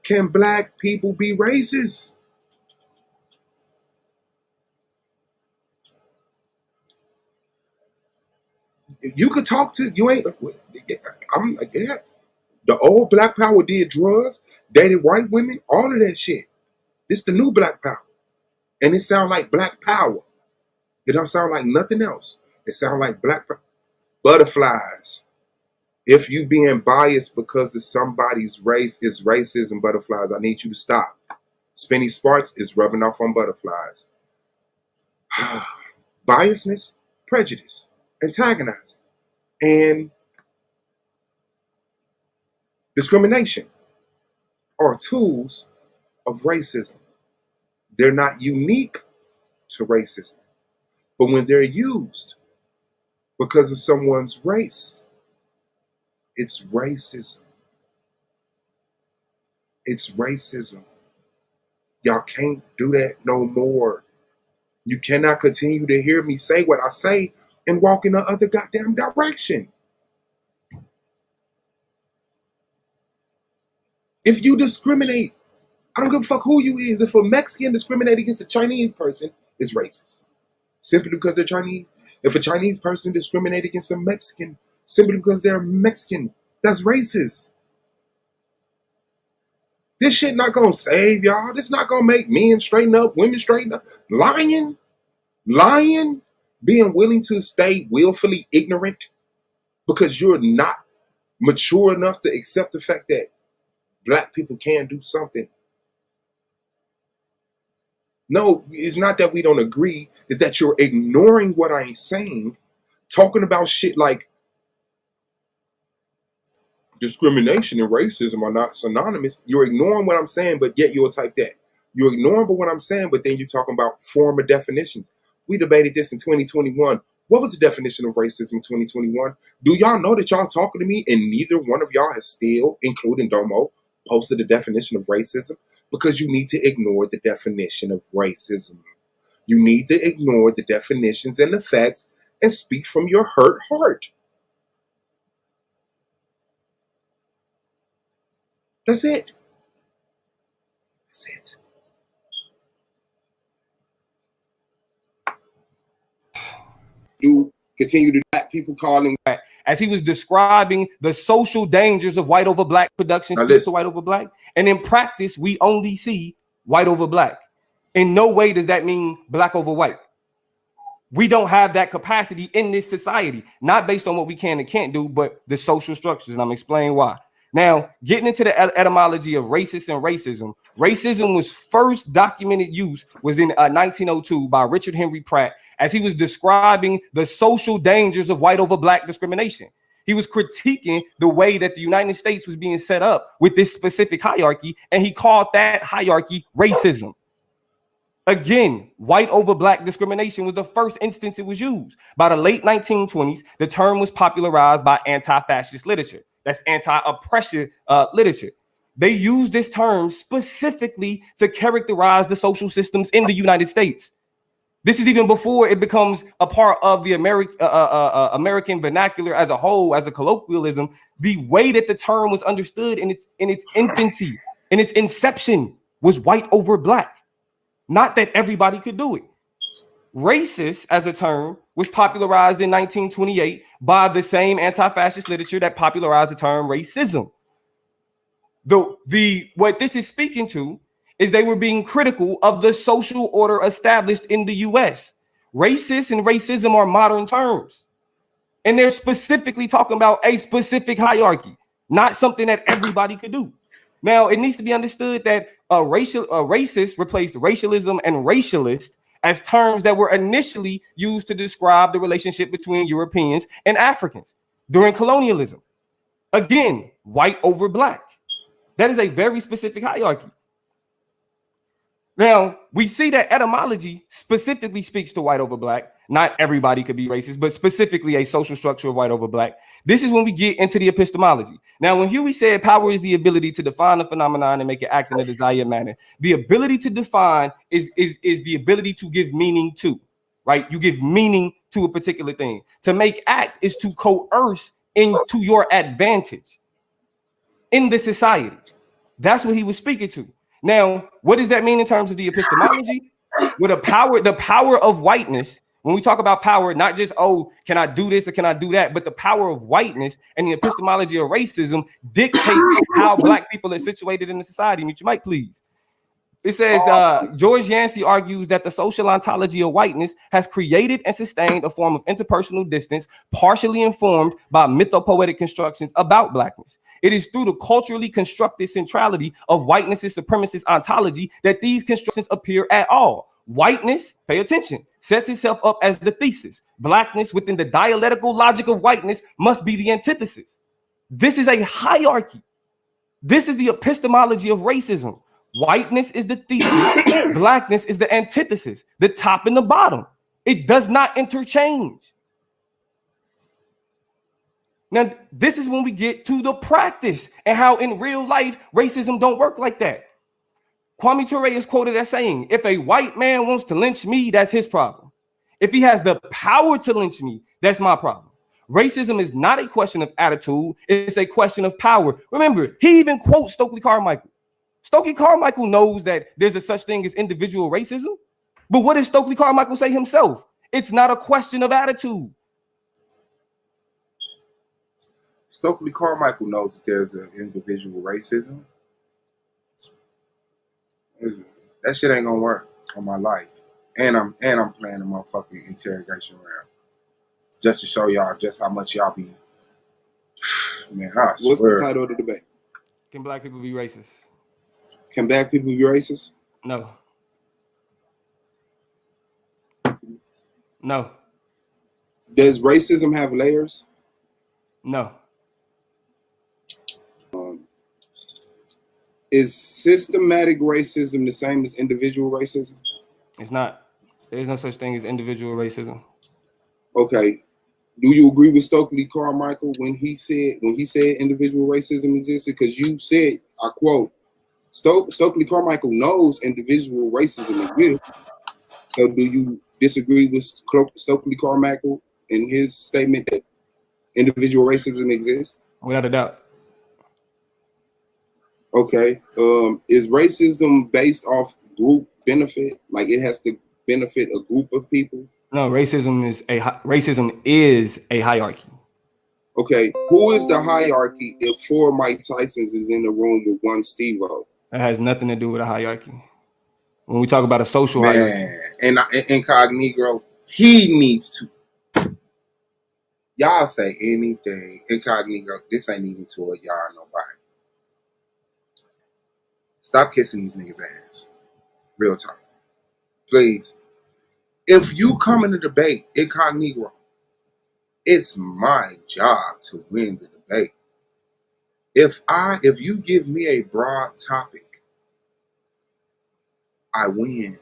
C: Can black people be racist? You could talk to, you ain't, I'm like, yeah. The old black power did drugs, dated white women, all of that shit. This the new black power. And it sounds like black power. It don't sound like nothing else. It sounds like black butterflies. If you being biased because of somebody's race is racism, butterflies, I need you to stop. Spenny Sparks is rubbing off on butterflies. Biasness, prejudice, antagonizing, and discrimination are tools of racism. They're not unique to racism. But when they're used because of someone's race, it's racism. It's racism. Y'all can't do that no more. You cannot continue to hear me say what I say and walk in the other goddamn direction. If you discriminate, I don't give a fuck who you is. If a Mexican discriminate against a Chinese person, it's racist. Simply because they're Chinese. If a Chinese person discriminate against a Mexican simply because they're Mexican, that's racist. This shit not gonna save y'all. This not gonna make men straighten up, women straighten up. Lying, being willing to stay willfully ignorant because you're not mature enough to accept the fact that black people can do something. No, it's not that we don't agree. It's that you're ignoring what I'm saying, talking about shit like discrimination and racism are not synonymous. You're ignoring what I'm saying, but yet you'll type that. You're ignoring what I'm saying, but then you're talking about former definitions. We debated this in 2021. What was the definition of racism in 2021? Do y'all know that y'all talking to me and neither one of y'all has still, including Domo, posted the definition of racism? Because you need to ignore the definition of racism. You need to ignore the definitions and the facts and speak from your hurt heart. That's it. That's it.
H: Do continue to black people calling
D: as he was describing the social dangers of white over black production speaks to white over black, and in practice we only see white over black. In no way does that mean black over white. We don't have that capacity in this society, not based on what we can and can't do, but the social structures, and I'm explaining why. Now, getting into the etymology of racist and racism, racism was first documented use was in 1902 by Richard Henry Pratt, as he was describing the social dangers of white over black discrimination. He was critiquing the way that the United States was being set up with this specific hierarchy, and he called that hierarchy racism. Again, white over black discrimination was the first instance it was used. By the late 1920s, the term was popularized by anti-fascist literature. That's anti-oppression literature. They used this term specifically to characterize the social systems in the United States. This is even before it becomes a part of the American vernacular as a whole, as a colloquialism. The way that the term was understood in its infancy, in its inception, was white over black. Not that everybody could do it. Racist as a term was popularized in 1928 by the same anti-fascist literature that popularized the term racism. What this is speaking to is they were being critical of the social order established in the US. Racist and racism are modern terms. And they're specifically talking about a specific hierarchy, not something that everybody could do. Now, it needs to be understood that racist replaced racialism and racialist as terms that were initially used to describe the relationship between Europeans and Africans during colonialism. Again, white over black. That is a very specific hierarchy. Now, we see that etymology specifically speaks to white over black. Not everybody could be racist, but specifically a social structure of white over black. This is when we get into the epistemology. Now, when Huey said power is the ability to define a phenomenon and make it act in a desired manner, the ability to define is the ability to give meaning to, right? You give meaning to a particular thing. To make act is to coerce into your advantage in the society. That's what he was speaking to. Now, what does that mean in terms of the epistemology? With the power of whiteness, when we talk about power, not just, oh, can I do this or can I do that, but the power of whiteness and the epistemology of racism dictate how black people are situated in the society. Mute your mic, please. It says, George Yancey argues that the social ontology of whiteness has created and sustained a form of interpersonal distance, partially informed by mythopoetic constructions about blackness. It is through the culturally constructed centrality of whiteness's supremacist ontology that these constructions appear at all. Whiteness, pay attention, sets itself up as the thesis. Blackness within the dialectical logic of whiteness must be the antithesis. This is a hierarchy. This is the epistemology of racism. Whiteness is the thesis, blackness is the antithesis, the top and the bottom. It does not interchange. Now, this is when we get to the practice and how in real life, racism don't work like that. Kwame Ture is quoted as saying, if a white man wants to lynch me, that's his problem. If he has the power to lynch me, that's my problem. Racism is not a question of attitude, it's a question of power. Remember, he even quotes Stokely Carmichael. Stokely Carmichael knows that there's a such thing as individual racism. But what does Stokely Carmichael say himself? It's not a question of attitude.
C: Stokely Carmichael knows that there's an individual racism. That shit ain't gonna work on my life. And I'm playing a motherfucking interrogation round. Just to show y'all just how much y'all be. Man, I swear.
H: What's the title of the debate?
D: Can black people be racist?
H: Can black people be racist?
D: No. No.
H: Does racism have layers?
D: No.
H: Is systematic racism the same as individual racism?
D: It's not. There's no such thing as individual racism.
H: Okay. Do you agree with Stokely Carmichael when he said individual racism existed? Because you said, I quote, Stokely Carmichael knows individual racism exists. So do you disagree with Stokely Carmichael in his statement that individual racism exists?
D: Without a doubt.
H: Okay. Is racism based off group benefit? Like it has to benefit a group of people?
D: No, racism is a hierarchy.
H: Okay. Who is the hierarchy if 4 Mike Tysons is in the room with 1 Steve-O?
D: That has nothing to do with a hierarchy. When we talk about a social hierarchy.
C: Man, and Incognito, he needs to. Y'all say anything. Incognito, this ain't even to a y'all nobody. Stop kissing these niggas' ass. Real talk. Please. If you come in the debate, Incognito, it's my job to win the debate. If you give me a broad topic, I win.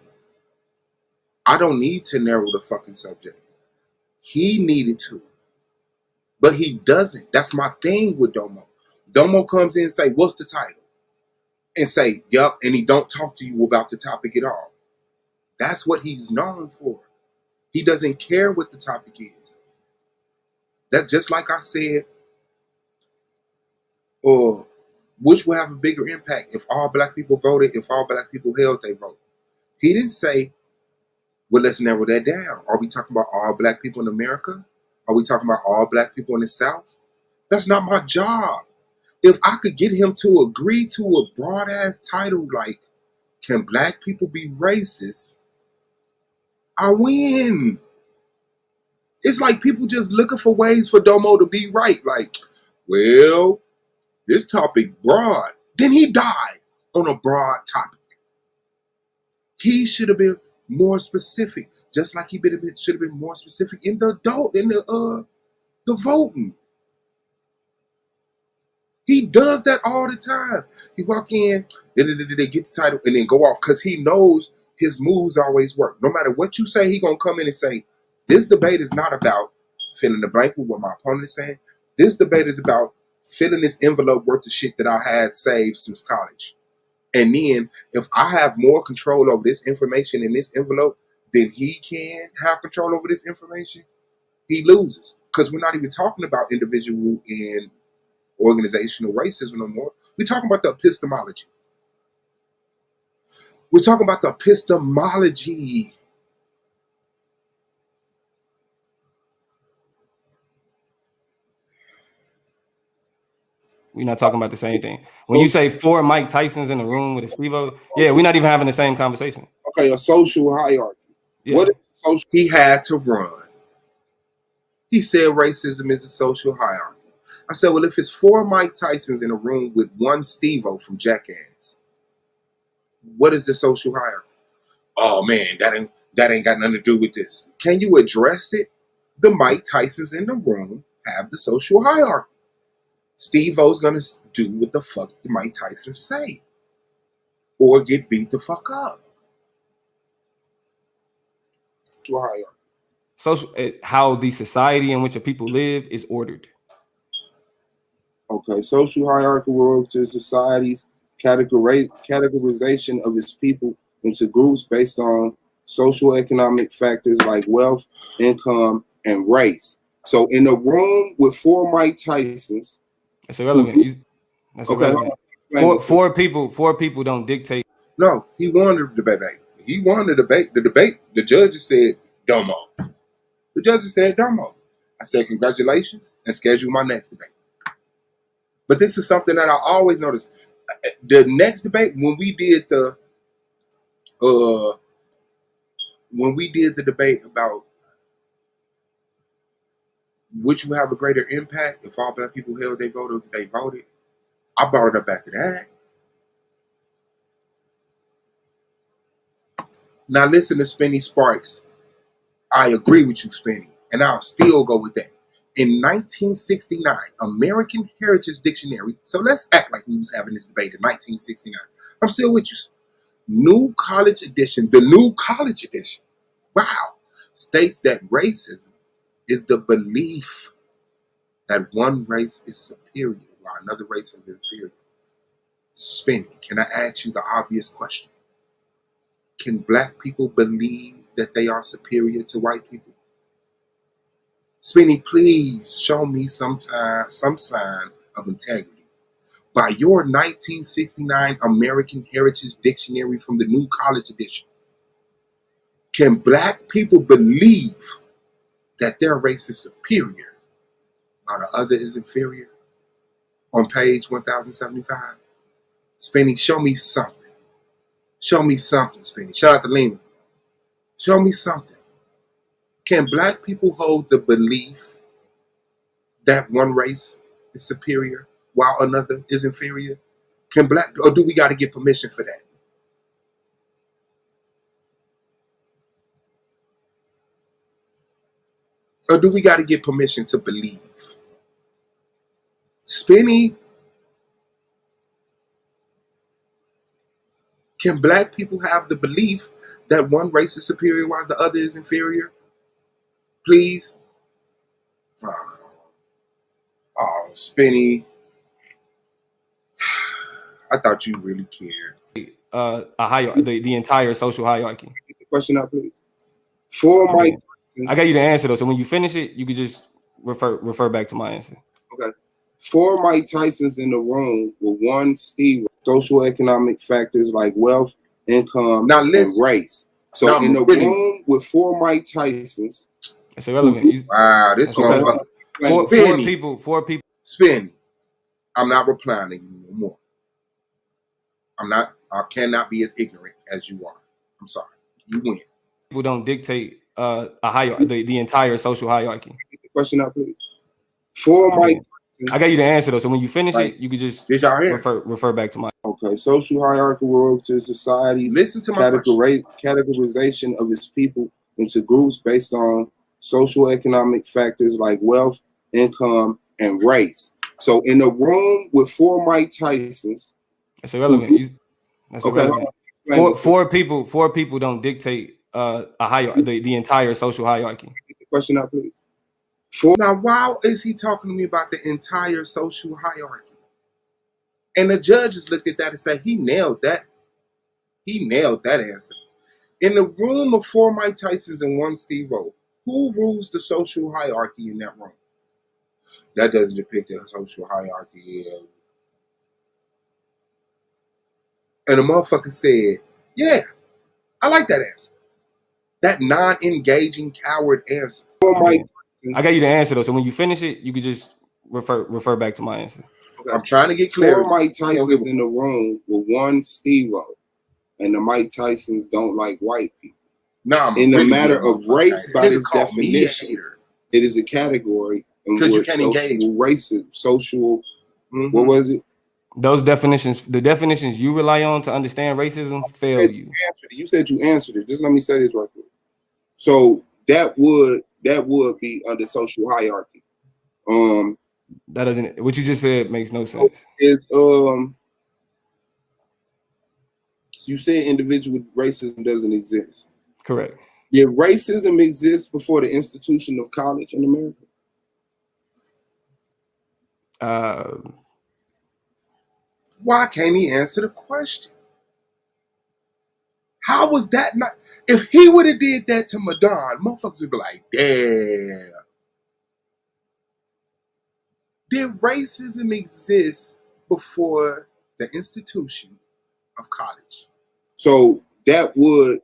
C: I don't need to narrow the fucking subject. He needed to. But he doesn't. That's my thing with Domo. Domo comes in and say, what's the title? And say, yup, and he don't talk to you about the topic at all. That's what he's known for. He doesn't care what the topic is. That's just like I said, which will have a bigger impact if all black people voted, if all black people held their vote. He didn't say, well, let's narrow that down. Are we talking about all black people in America? Are we talking about all black people in the South? That's not my job. If I could get him to agree to a broad ass title like, can black people be racist? I win. It's like people just looking for ways for Domo to be right. Like, well, this topic broad. Then he died on a broad topic. He should have been more specific, just like he should have been more specific in the voting. He does that all the time. He walk in, they get the title, and then go off because he knows his moves always work. No matter what you say, he gonna come in and say, this debate is not about filling the blank with what my opponent is saying. This debate is about filling this envelope worth of shit that I had saved since college. And then if I have more control over this information in this envelope than he can have control over this information, he loses. Because we're not even talking about individual and organizational racism no more. We're talking about the epistemology. We're talking about the epistemology.
D: We're not talking about the same thing. When you say 4 Mike Tysons in the room with a Steve-O, yeah, we're not even having the same conversation.
H: Okay, a social hierarchy.
D: Yeah.
H: What is social?
C: He had to run. He said racism is a social hierarchy. I said, well, if it's 4 Mike Tysons in a room with 1 Steve-O from Jackass, what is the social hierarchy? Oh man, that ain't got nothing to do with this. Can you address it? The Mike Tysons in the room have the social hierarchy. Steve-O's gonna do what the fuck the Mike Tyson say, or get beat the fuck up. Social hierarchy.
D: How the society in which a people live is ordered.
H: Okay, social hierarchy refers to society's categorization of its people into groups based on social economic factors like wealth, income, and race. So in a room with 4 Mike Tysons,
D: that's irrelevant. That's irrelevant. Four people don't dictate.
C: No, he won the debate. He won the debate. The debate, the judges said Domo. The judges said Domo. I said congratulations and schedule my next debate. But this is something that I always notice. The next debate, when we did the debate about which will have a greater impact if all black people held their vote or if they voted, I brought it up after that. Now listen to Spinny Sparks. I agree with you, Spinny, and I'll still go with that. In 1969, American Heritage Dictionary, so let's act like we was having this debate in 1969. I'm still with you. New College Edition, the New College Edition, wow, states that racism is the belief that one race is superior while another race is inferior. Spinny, can I ask you the obvious question? Can black people believe that they are superior to white people? Spinny, please show me some sign of integrity. by your 1969 American Heritage Dictionary from the New College Edition? Can black people believe that their race is superior while the other is inferior? On page 1075. Spenny, show me something. Show me something, Spenny. Shout out to Lena. Show me something. Can black people hold the belief that one race is superior while another is inferior? Can black, or do we got to get permission for that? Or do we got to get permission to believe? Spenny, can black people have the belief that one race is superior while the other is inferior? Please. Oh, Spenny. I thought you really cared.
D: A hierarchy, the entire social hierarchy.
H: Get the question out, please. For Mike Tyson's,
D: I got you the answer though, so when you finish it, you could just refer back to my answer.
H: Okay. 4 Mike Tysons in the room with 1 Steve. Social economic factors like wealth, income, and race. So in the room with 4 Mike Tysons.
D: It's irrelevant.
C: Wow, this motherfucker.
D: Four people.
C: Spin. I'm not replying to you no more. I cannot be as ignorant as you are. I'm sorry. You win.
D: People don't dictate a hierarchy, the entire social hierarchy.
H: Get the question out, please. 4 Mike Tysons.
D: I got you the answer though, so when you finish it, you could just refer back to my.
H: Okay, social hierarchy relates to society's categorization of its people into groups based on social economic factors like wealth, income, and race. So in the room with 4 Mike Tysons.
D: That's irrelevant. That's irrelevant. Four people don't dictate a hierarchy, the entire social hierarchy.
H: Get the question out, please.
C: Now, why is he talking to me about the entire social hierarchy? And the judges looked at that and said, he nailed that. He nailed that answer. In the room of 4 Mike Tysons and 1 Steve-O, who rules the social hierarchy in that room? That doesn't depict a social hierarchy. And the motherfucker said, yeah, I like that answer. That non-engaging coward answer.
H: 4 Mike Tysons.
D: I got you the answer though, so when you finish it, you could just refer back to my answer.
C: Okay. I'm trying to get clear.
H: 4 Mike Tysons in the room with 1 Steve-O, and the Mike Tysons don't like white people.
C: Nah,
H: in the matter of race, by its definition, it is a category in which social. What was it?
D: Those definitions, the definitions you rely on to understand racism, fail you.
H: You said you answered it. Just let me say this right quick. So that would be under social hierarchy.
D: That doesn't. What you just said makes no sense.
H: Is you said individual racism doesn't exist.
D: Correct.
H: Did racism exist before the institution of college in America?
C: Why can't he answer the question? How was that not? If he would have did that to Madonna, motherfuckers would be like, damn. Did racism exist before the institution of college?
H: So that would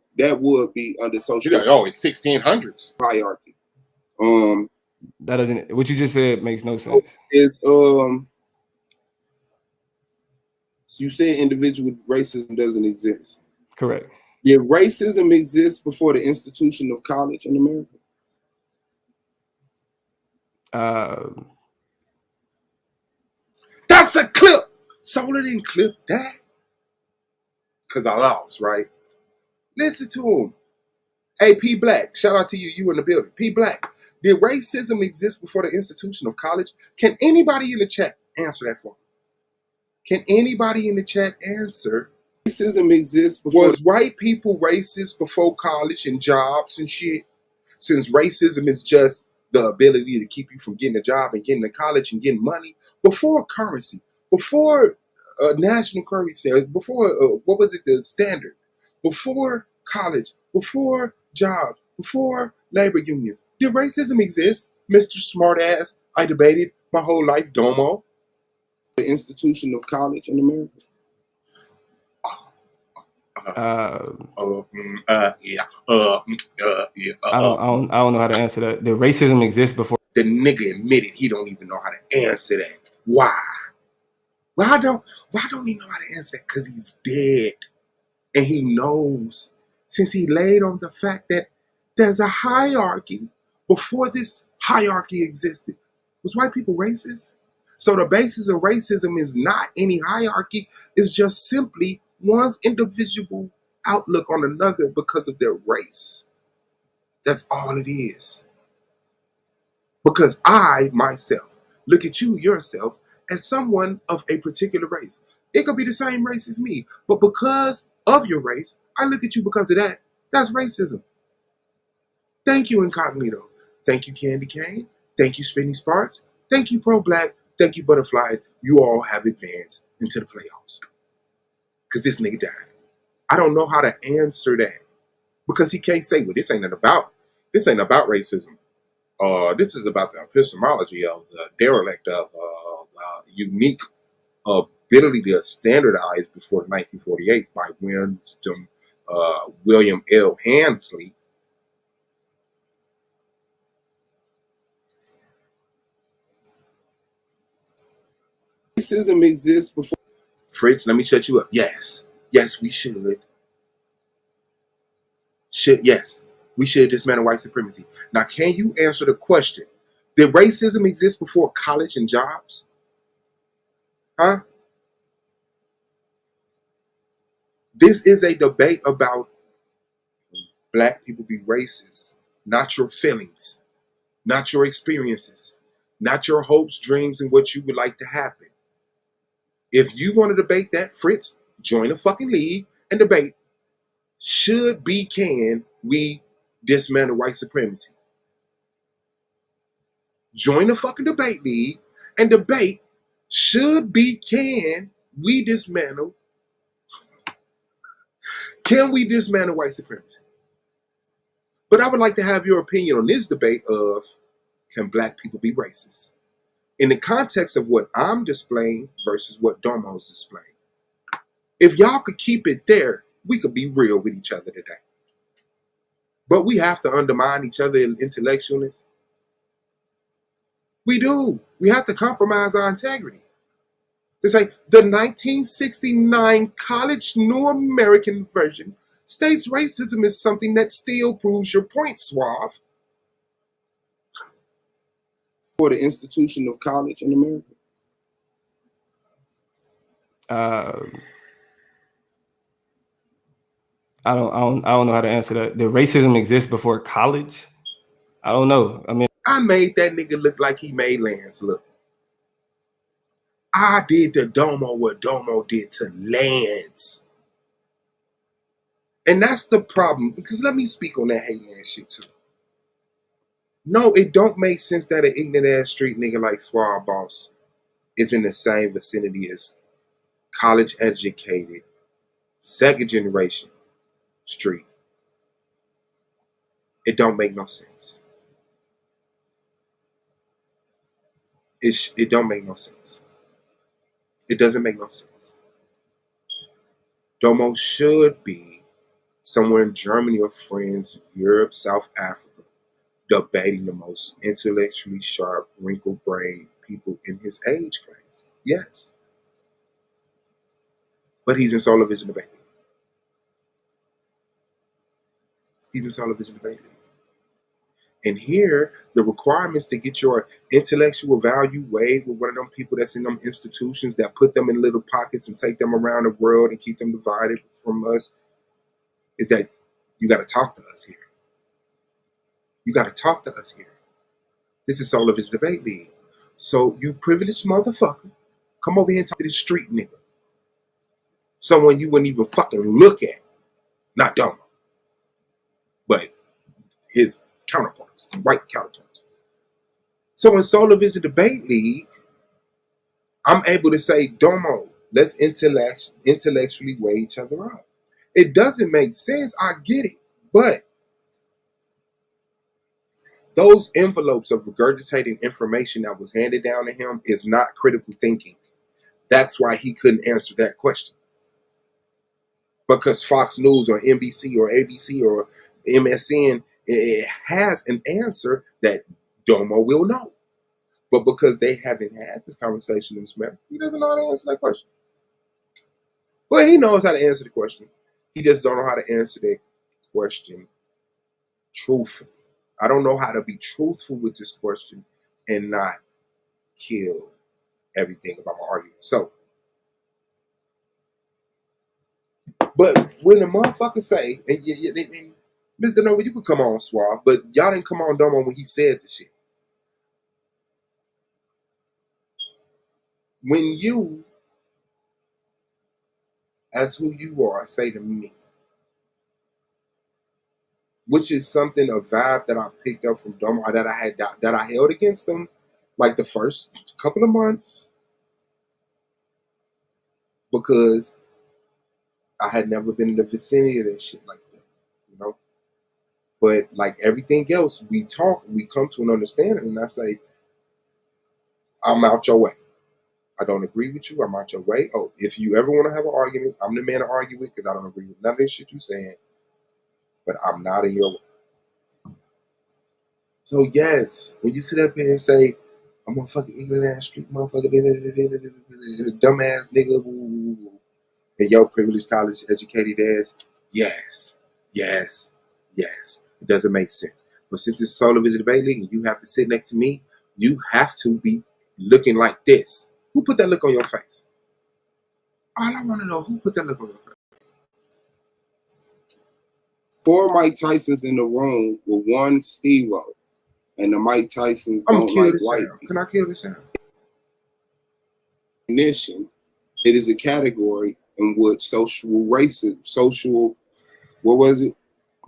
H: be under social.
C: It's 1600s
H: hierarchy.
D: That doesn't. What you just said makes no sense.
H: Is you said individual racism doesn't exist.
D: Correct.
H: Did racism exist before the institution of college in America?
C: That's a clip. Solar didn't clip that. Because I lost, right? Listen to him. Hey, P Black, shout out to you. You in the building. P Black, did racism exist before the institution of college? Can anybody in the chat answer that for me? Can anybody in the chat answer?
H: Racism exists before.
C: Was white people racist before college and jobs and shit? Since racism is just the ability to keep you from getting a job and getting to college and getting money. Before currency, before national currency, before, what was it, the standard? Before college, before jobs, before labor unions. Did racism exist, Mr. Smartass? I debated my whole life, Domo.
H: The institution of college in America.
D: I don't know how to answer that. The racism exists before.
C: The nigga admitted he don't even know how to answer that. Why? Why don't he know how to answer that? Because he's dead. And he knows, since he laid on the fact that there's a hierarchy before this hierarchy existed. Was white people racist? So the basis of racism is not any hierarchy. It's just simply one's individual outlook on another because of their race. That's all it is. Because I, myself, look at you, yourself, as someone of a particular race. It could be the same race as me, but because of your race, I look at you because of that. That's racism. Thank you, Incognito. Thank you, Candy Cane. Thank you, Spinny Sparks. Thank you, Pro Black. Thank you, Butterflies. You all have advanced into the playoffs. Because this nigga died. I don't know how to answer that. Because he can't say, well, this ain't about racism. This is about the epistemology of the derelict of the unique ability to standardize before 1948 by William L. Hansley.
H: Racism exists before.
C: Fritz, let me shut you up. Yes, we should. Yes, we should dismantle white supremacy. Now, can you answer the question? Did racism exist before college and jobs? Huh? This is a debate about black people be racist, not your feelings, not your experiences, not your hopes, dreams, and what you would like to happen. If you want to debate that, Fritz, join a fucking league and debate. Can we dismantle white supremacy? Join the fucking debate league and debate. Can we dismantle? Can we dismantle white supremacy? But I would like to have your opinion on this debate of, can black people be racist? In the context of what I'm displaying versus what Domo's displaying. If y'all could keep it there, we could be real with each other today. But we have to undermine each other in intellectualness. We do. We have to compromise our integrity. To say the 1969 College New American Version states racism is something that still proves your point, Suave.
H: For the institution of college in America.
D: I don't know how to answer that. The racism exists before college. I don't know. I mean,
C: I made that nigga look like he made Lance look. I did to Domo what Domo did to Lance. And that's the problem. Because let me speak on that hating ass shit too. No, it don't make sense that an ignorant ass street nigga like Suave Boss is in the same vicinity as college educated, second generation street. It don't make no sense. It don't make no sense. It doesn't make no sense. Domo should be somewhere in Germany or France, Europe, South Africa, debating the most intellectually sharp, wrinkle-brained people in his age class. Yes. But he's in Solar Vision Debate League. He's in Solar Vision Debate League. And here, the requirements to get your intellectual value weighed with one of them people that's in them institutions that put them in little pockets and take them around the world and keep them divided from us is that you got to talk to us here. You got to talk to us here. This is Solar Vision Debate League. So you privileged motherfucker, come over here and talk to this street nigga. Someone you wouldn't even fucking look at. Not Domo, but his counterparts, white counterparts. So in Solar Vision Debate League, I'm able to say, Domo, let's intellectually weigh each other up. It doesn't make sense, I get it, but those envelopes of regurgitating information that was handed down to him is not critical thinking. That's why he couldn't answer that question. Because Fox News or NBC or ABC or MSN, it has an answer that Domo will know. But because they haven't had this conversation in this manner, he doesn't know how to answer that question. Well, he knows how to answer the question. He just don't know how to answer the question truthfully. I don't know how to be truthful with this question and not kill everything about my argument. So, but when the motherfucker say, and Mr. Nova, you could come on Suave, but y'all didn't come on Domo when he said the shit. When you, as who you are, say to me, which is something, a vibe that I picked up from Domo, that I held against him, like the first couple of months, because I had never been in the vicinity of that shit like that, you know. But like everything else, we talk, we come to an understanding, and I say, I'm out your way. I don't agree with you. I'm out your way. Oh, if you ever want to have an argument, I'm the man to argue with because I don't agree with none of this shit you saying. But I'm not in your way. So yes, when you sit up here and say, I'm a fucking ignorant ass street motherfucker, dumbass nigga, and your privileged college educated ass, yes. It doesn't make sense. But since it's Solar Vision Debate League and you have to sit next to me, you have to be looking like this. Who put that look on your face? All I want to know, who put that look on your face?
H: 4 Mike Tysons in the room with 1 Steve-O. And the Mike Tysons
C: I'm
H: don't like white people.
C: Can I kill this sound?
H: Definition, it is a category in which social racism, what was it?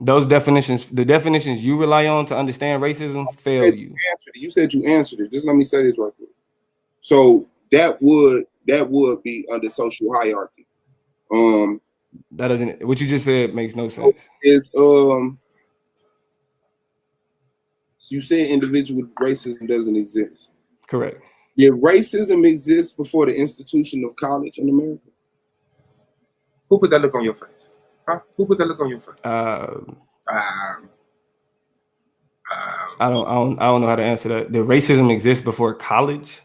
D: Those definitions, the definitions you rely on to understand racism, fail you.
H: You said you answered it. Just let me say this right quick. So that would be under social hierarchy.
D: That doesn't. What you just said makes no sense.
H: Is you said individual racism doesn't exist.
D: Correct.
H: Did racism exist before the institution of college in America?
C: Who put that look on your face? Huh? Who put that look on your face?
D: I don't know how to answer that. Did racism exist before college?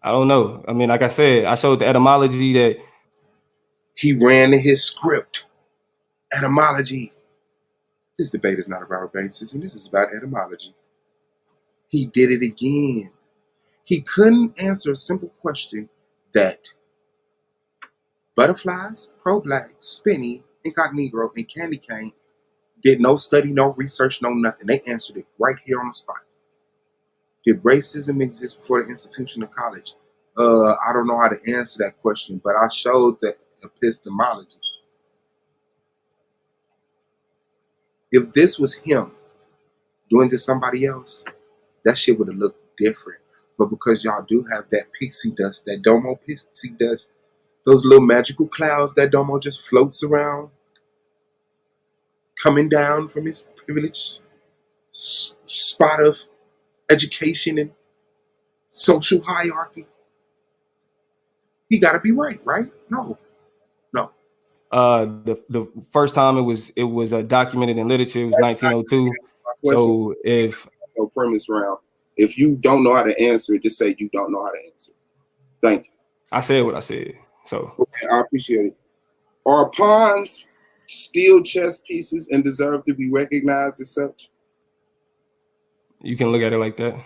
D: I don't know. I mean, like I said, I showed the etymology that
C: he ran his script. Etymology. This debate is not about racism. This is about etymology. He did it again. He couldn't answer a simple question that butterflies, pro-black, spinny, incognito, and candy cane did no study, no research, no nothing. They answered it right here on the spot. Did racism exist before the institution of college? I don't know how to answer that question, but I showed the epistemology. If this was him doing to somebody else, that shit would have looked different. But because y'all do have that pixie dust, that Domo pixie dust, those little magical clouds that Domo just floats around, coming down from his privileged spot of education and social hierarchy, he got to be right? No.
D: The first time it was documented in literature, it was 1902. So if
H: no premise round, if you don't know how to answer, just say you don't know how to answer. Thank you.
D: I said what I said. So
H: okay, I appreciate it. Are pawns steel chess pieces and deserve to be recognized as such?
D: You can look at it like that.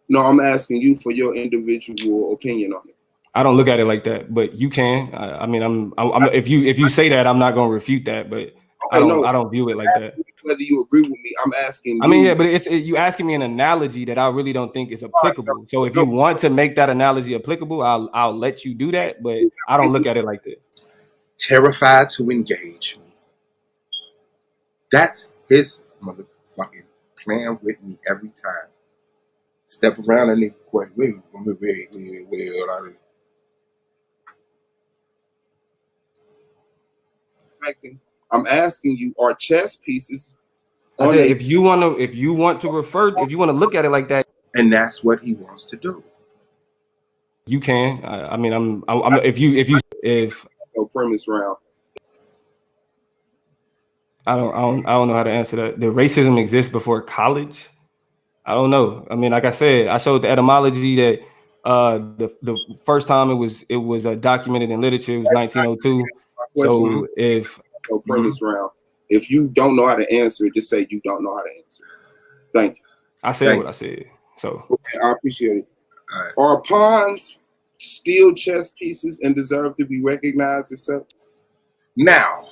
H: No, I'm asking you for your individual opinion on it.
D: I don't look at it like that, but you can. I mean, I'm if you say that, I'm not going to refute that, but okay, I don't view it like that.
H: Whether you agree with me, I'm asking.
D: I mean, yeah, but you asking me an analogy that I really don't think is applicable. So if you want to make that analogy applicable, I'll let you do that, but I don't look at it like that.
C: Terrified to engage me. That's his motherfucking plan with me every time. Step around and quite well.
H: I'm asking you, are chess pieces?
D: I said, if you want to look at it like that,
C: and that's what he wants to do.
D: You can. I mean, I'm if
H: No premise round.
D: I don't know how to answer that. The racism exists before college. I don't know. I mean, like I said, I showed the etymology that the first time it was documented in literature, it was 1902. So if
H: no premise round. If you don't know how to answer it, just say you don't know how to answer it. Thank you.
D: I said what I said. So
H: okay, I appreciate it. Are pawns still chess pieces and deserve to be recognized as such?
C: Now,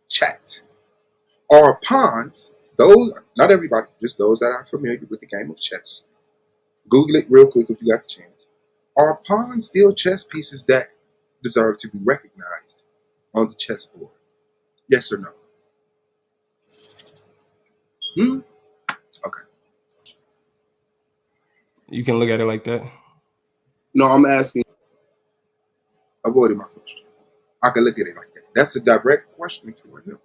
C: chat. Are pawns, those, not everybody, just those that are familiar with the game of chess. Google it real quick if you got the chance. Are pawns still chess pieces that deserve to be recognized on the chessboard? Yes or no? Okay.
D: You can look at it like that.
H: No, I'm asking.
C: Avoided my question. I can look at it like that. That's a direct question toward him.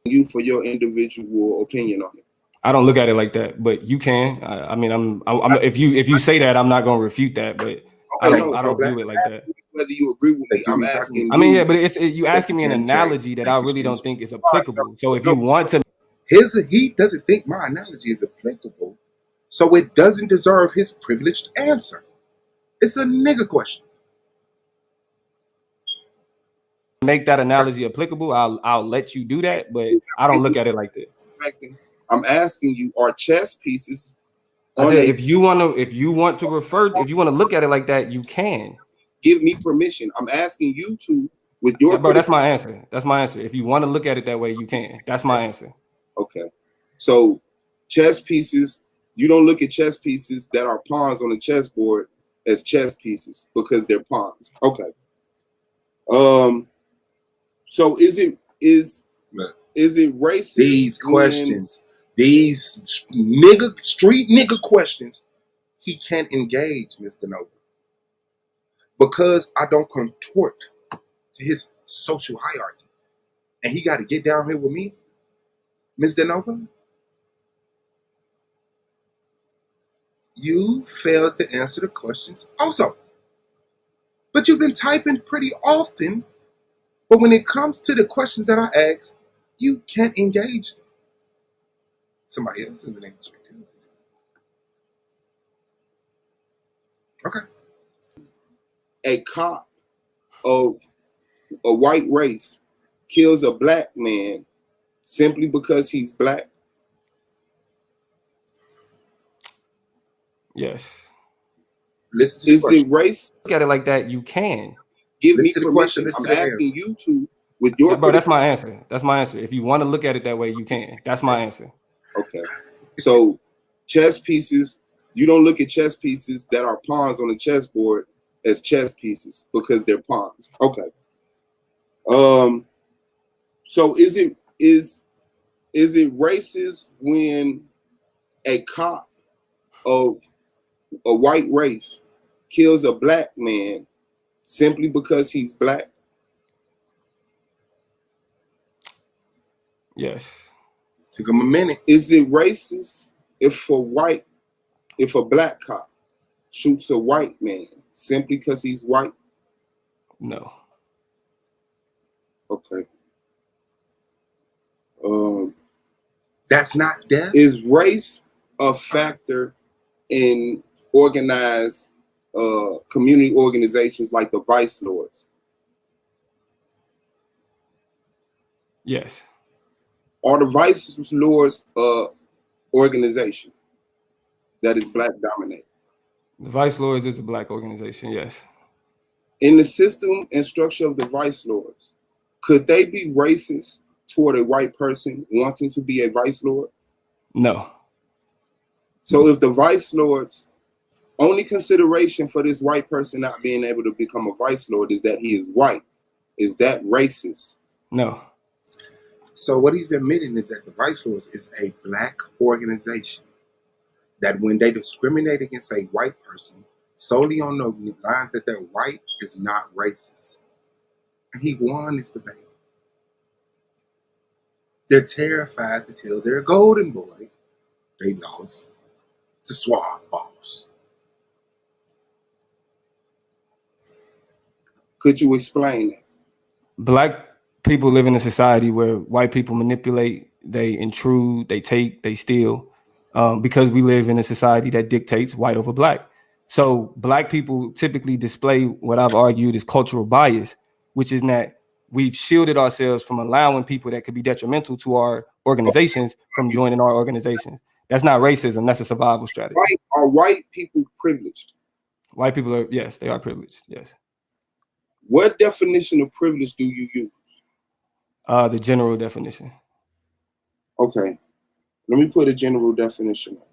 H: You for your individual opinion on it.
D: I don't look at it like that, but you can. I mean, I'm if you say that, I'm not going to refute that, but I don't view it like that.
H: Whether you agree with me, I'm asking.
D: I mean, yeah, but you asking me an analogy that I really don't think is applicable. So if you want to,
C: he doesn't think my analogy is applicable, so it doesn't deserve his privileged answer. It's a nigga question.
D: Make that analogy applicable, I'll let you do that, but I don't look at it like that.
H: I'm asking you, are chess pieces?
D: I said if you want to look at it like that, you can.
H: Give me permission. I'm asking you to, with your
D: bro. That's my answer. That's my answer. If you want to look at it that way, you can. That's my answer.
H: Okay. So chess pieces, you don't look at chess pieces that are pawns on the chessboard as chess pieces because they're pawns. Okay. So is it racist?
C: These questions, these street nigga questions, he can't engage, Mr. Nova. Because I don't contort to his social hierarchy. And he got to get down here with me, Mr. Nova. You failed to answer the questions also. But you've been typing pretty often. But when it comes to the questions that I ask, you can't engage them. Somebody else is an English. Okay.
H: A cop of a white race kills a black man simply because he's black?
D: Yes.
C: Listen
H: is it race?
D: Look at it like that, you can.
H: Give me permission. I'm asking you to, with your
D: bro, that's my answer. That's my answer. If you want to look at it that way, you can. That's my answer.
H: Okay. So chess pieces, you don't look at chess pieces that are pawns on the chessboard as chess pieces because they're pawns. Okay. So is it racist when a cop of a white race kills a black man simply because he's black?
D: Yes.
C: Took him a minute.
H: Is it racist if a black cop shoots a white man simply because he's white?
D: No.
H: Okay.
C: That's not death.
H: Is race a factor in organized community organizations like the Vice Lords?
D: Yes.
H: Are the Vice Lords organization that is black dominated?
D: The Vice Lords is a black organization, yes.
H: In the system and structure of the Vice Lords, could they be racist toward a white person wanting to be a Vice Lord?
D: No.
H: So if the Vice Lords, only consideration for this white person not being able to become a Vice Lord is that he is white, is that racist?
D: No.
C: So what he's admitting is that the Vice Lords is a black organization that when they discriminate against a white person solely on the lines that they're white is not racist. And he won this debate. They're terrified to tell their golden boy they lost to Suave B.O.S.
H: Could you explain that?
D: Black people live in a society where white people manipulate, they intrude, they take, they steal, because we live in a society that dictates white over black. So black people typically display what I've argued is cultural bias, which is that we've shielded ourselves from allowing people that could be detrimental to our organizations from joining our organizations. That's not racism. That's a survival strategy.
H: Are white people privileged?
D: White people are, yes, they are privileged. Yes.
H: What definition of privilege do you use?
D: The general definition.
H: Okay. Let me put a general definition on.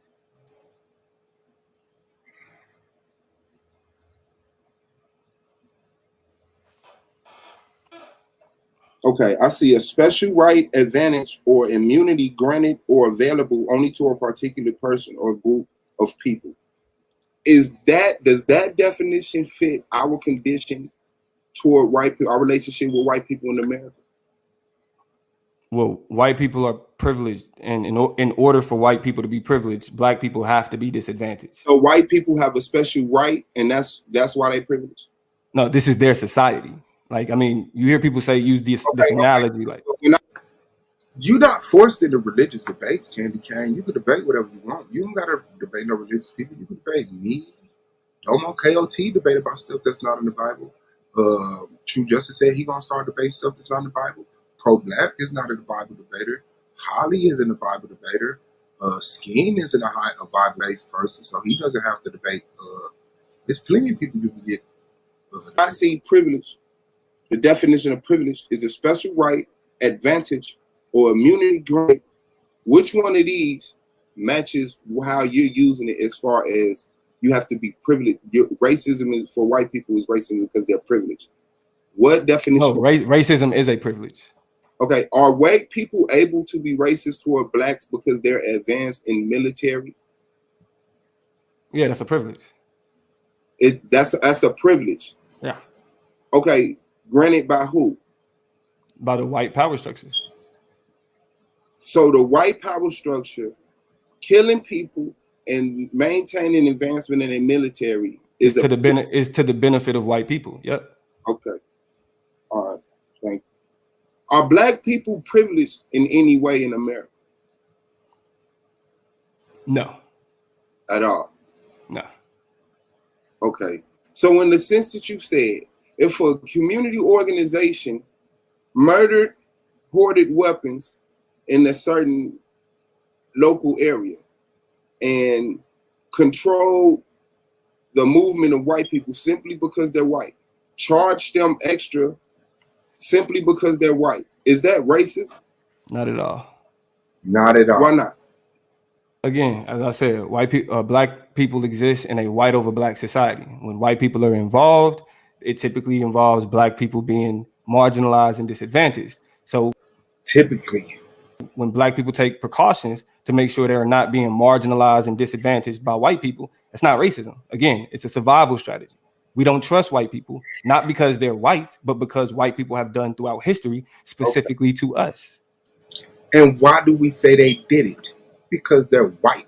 H: Okay, I see a special right, advantage, or immunity granted or available only to a particular person or group of people. Does that definition fit our condition toward white people, our relationship with white people in America?
D: Well, white people are privileged, and in order for white people to be privileged, black people have to be disadvantaged.
H: So white people have a special right, and that's why they privileged?
D: No, this is their society. Like, I mean, you hear people say use this analogy, like
C: you're not forced into religious debates, Candy Cane. You can debate whatever you want. You don't gotta debate no religious people. You can debate me, Domo, KOT, debate about stuff that's not in the Bible. True Justice said he gonna start debating stuff that's not in the Bible. Pro Black is not a Bible debater. Holly isn't a Bible debater. Skeen isn't a Bible-based person, so he doesn't have to debate. There's plenty of people who can get.
H: I see privilege. The definition of privilege is a special right, advantage, or immunity granted. Which one of these matches how you're using it as far as you have to be privileged? Racism for white people is racism because they're privileged. What definition?
D: No, racism is a privilege.
H: Okay, are white people able to be racist toward blacks because they're advanced in military?
D: Yeah, that's a privilege.
H: That's a privilege.
D: Yeah.
H: Okay, granted by who?
D: By the white power structures.
H: So the white power structure killing people and maintaining advancement in the military is
D: to the benefit of white people. Yep.
H: Okay. All right. Thank you. Are black people privileged in any way in America?
D: No.
H: At all?
D: No.
H: Okay. So in the sense that you said, if a community organization murdered, hoarded weapons in a certain local area and controlled the movement of white people simply because they're white, charge them extra simply because they're white, is that racist?
D: Not at all.
C: Not at all.
H: Why not?
D: Again, as I said, black people exist in a white over black society. When white people are involved, it typically involves black people being marginalized and disadvantaged. So
C: typically,
D: when black people take precautions to make sure they're not being marginalized and disadvantaged by white people, it's not racism. Again, it's a survival strategy. We don't trust white people, not because they're white, but because white people have done throughout history, specifically to us.
C: And why do we say they did it? Because they're white,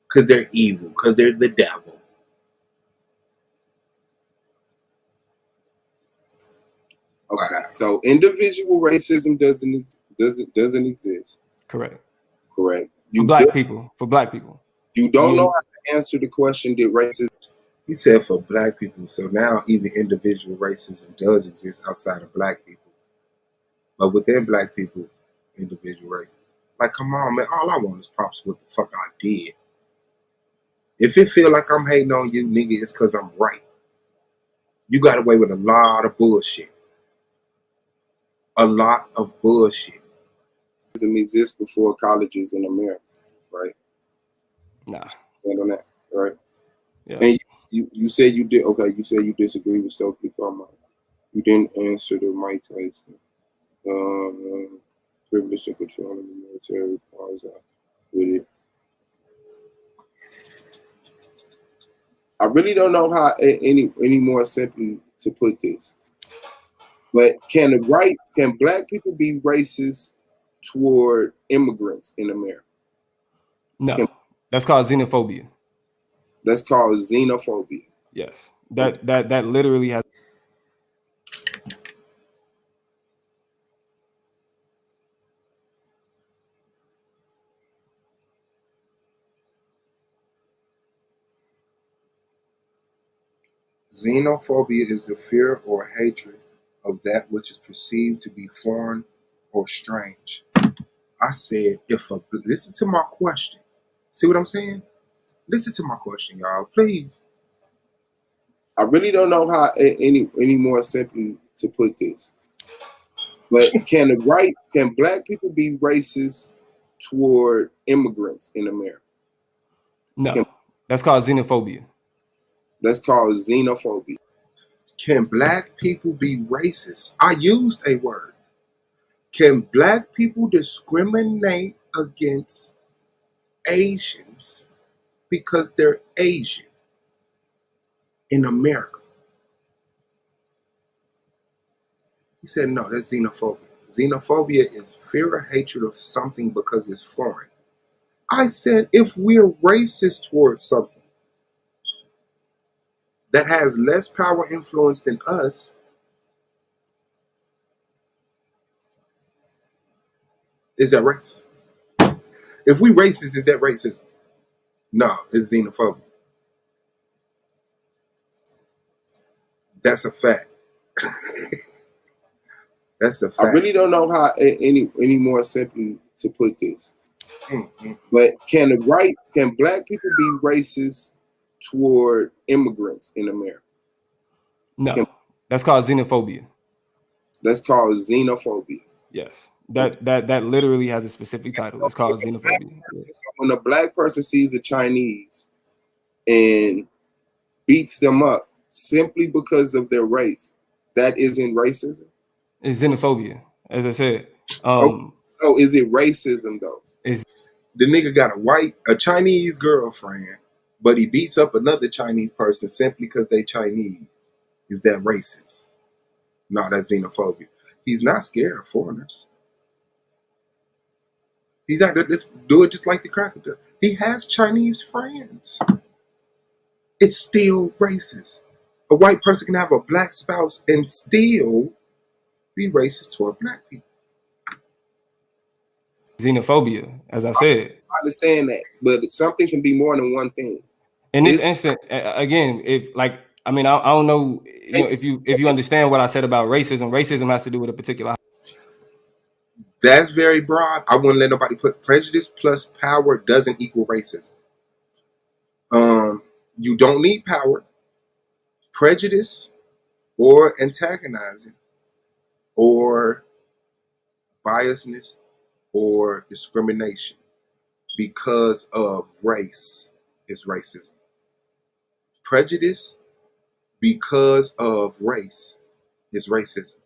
C: because they're evil, because they're the devil.
H: Okay, so individual racism doesn't exist.
D: Correct.
H: Correct.
D: For black people.
H: You don't know how to answer the question, did racism?
C: He said for black people. So now even individual racism does exist outside of black people. But within black people, individual racism. Like, come on, man. All I want is props for what the fuck I did. If it feel like I'm hating on you, nigga, it's because I'm right. You got away with a lot of bullshit. A lot of bullshit.
H: Racism exists before colleges in America, right?
D: Nah.
H: Stand on that, right?
D: Yeah.
H: And you said you did. Okay, you said you disagree with Stokely Carmine. You didn't answer the Mike Tyson. Privilege and control in the military quasi with it. I really don't know how any more simply to put this. But can black people be racist toward immigrants in America?
D: No. That's called xenophobia.
H: That's called xenophobia.
D: Yes. That literally has
C: Xenophobia is the fear or hatred of that which is perceived to be foreign or strange. I said, listen to my question. See what I'm saying? Listen to my question, y'all, please.
H: I really don't know how any more simply to put this. But can black people be racist toward immigrants in America?
D: No, that's called xenophobia.
H: That's called xenophobia.
C: Can black people be racist? I used a word. Can black people discriminate against Asians because they're Asian in America? He said, no, that's xenophobia. Xenophobia is fear or hatred of something because it's foreign. I said, if we're racist towards something that has less power influence than us, is that racist? If we racist, is that racism? No, it's xenophobia. That's a fact. That's a fact.
H: I really don't know how any more simply to put this. But can black people be racist toward immigrants in America?
D: No, that's called xenophobia.
H: That's called xenophobia.
D: Yes, that literally has a specific title. It's called xenophobia.
H: When a black person sees a Chinese and beats them up simply because of their race, that isn't racism.
D: It's xenophobia, as I said.
H: Is it racism though?
C: The nigga got a Chinese girlfriend, but he beats up another Chinese person simply because they Chinese. Is that racist? No, that's xenophobia. He's not scared of foreigners. He's not. Let's do it just like the cracker does. He has Chinese friends. It's still racist. A white person can have a black spouse and still be racist toward black people.
D: Xenophobia, as I said.
H: I understand that, but something can be more than one thing.
D: In this instant, again, I don't know, if you understand what I said about racism. Racism has to do with a particular.
C: That's very broad. I wouldn't let nobody put prejudice plus power doesn't equal racism. You don't need power, prejudice, or antagonizing, or biasness, or discrimination because of race is racism. Prejudice because of race is racism.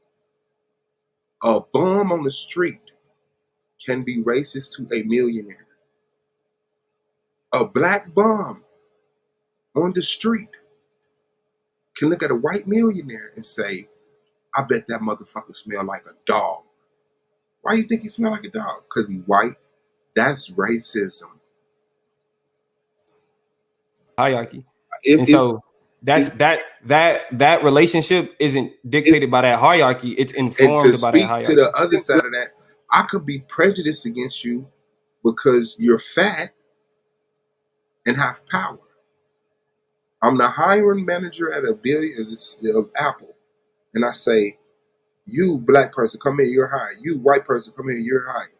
C: A bum on the street can be racist to a millionaire. A black bum on the street can look at a white millionaire and say, I bet that motherfucker smell like a dog. Why you think he smell like a dog? Because he white. That's racism.
D: Hierarchy. That relationship isn't dictated by that hierarchy. It's informed by that hierarchy.
C: To the other side of that, I could be prejudiced against you because you're fat and have power. I'm the hiring manager at $1 billion of Apple, and I say, you black person, come here, you're hired. You white person, come here, you're hired.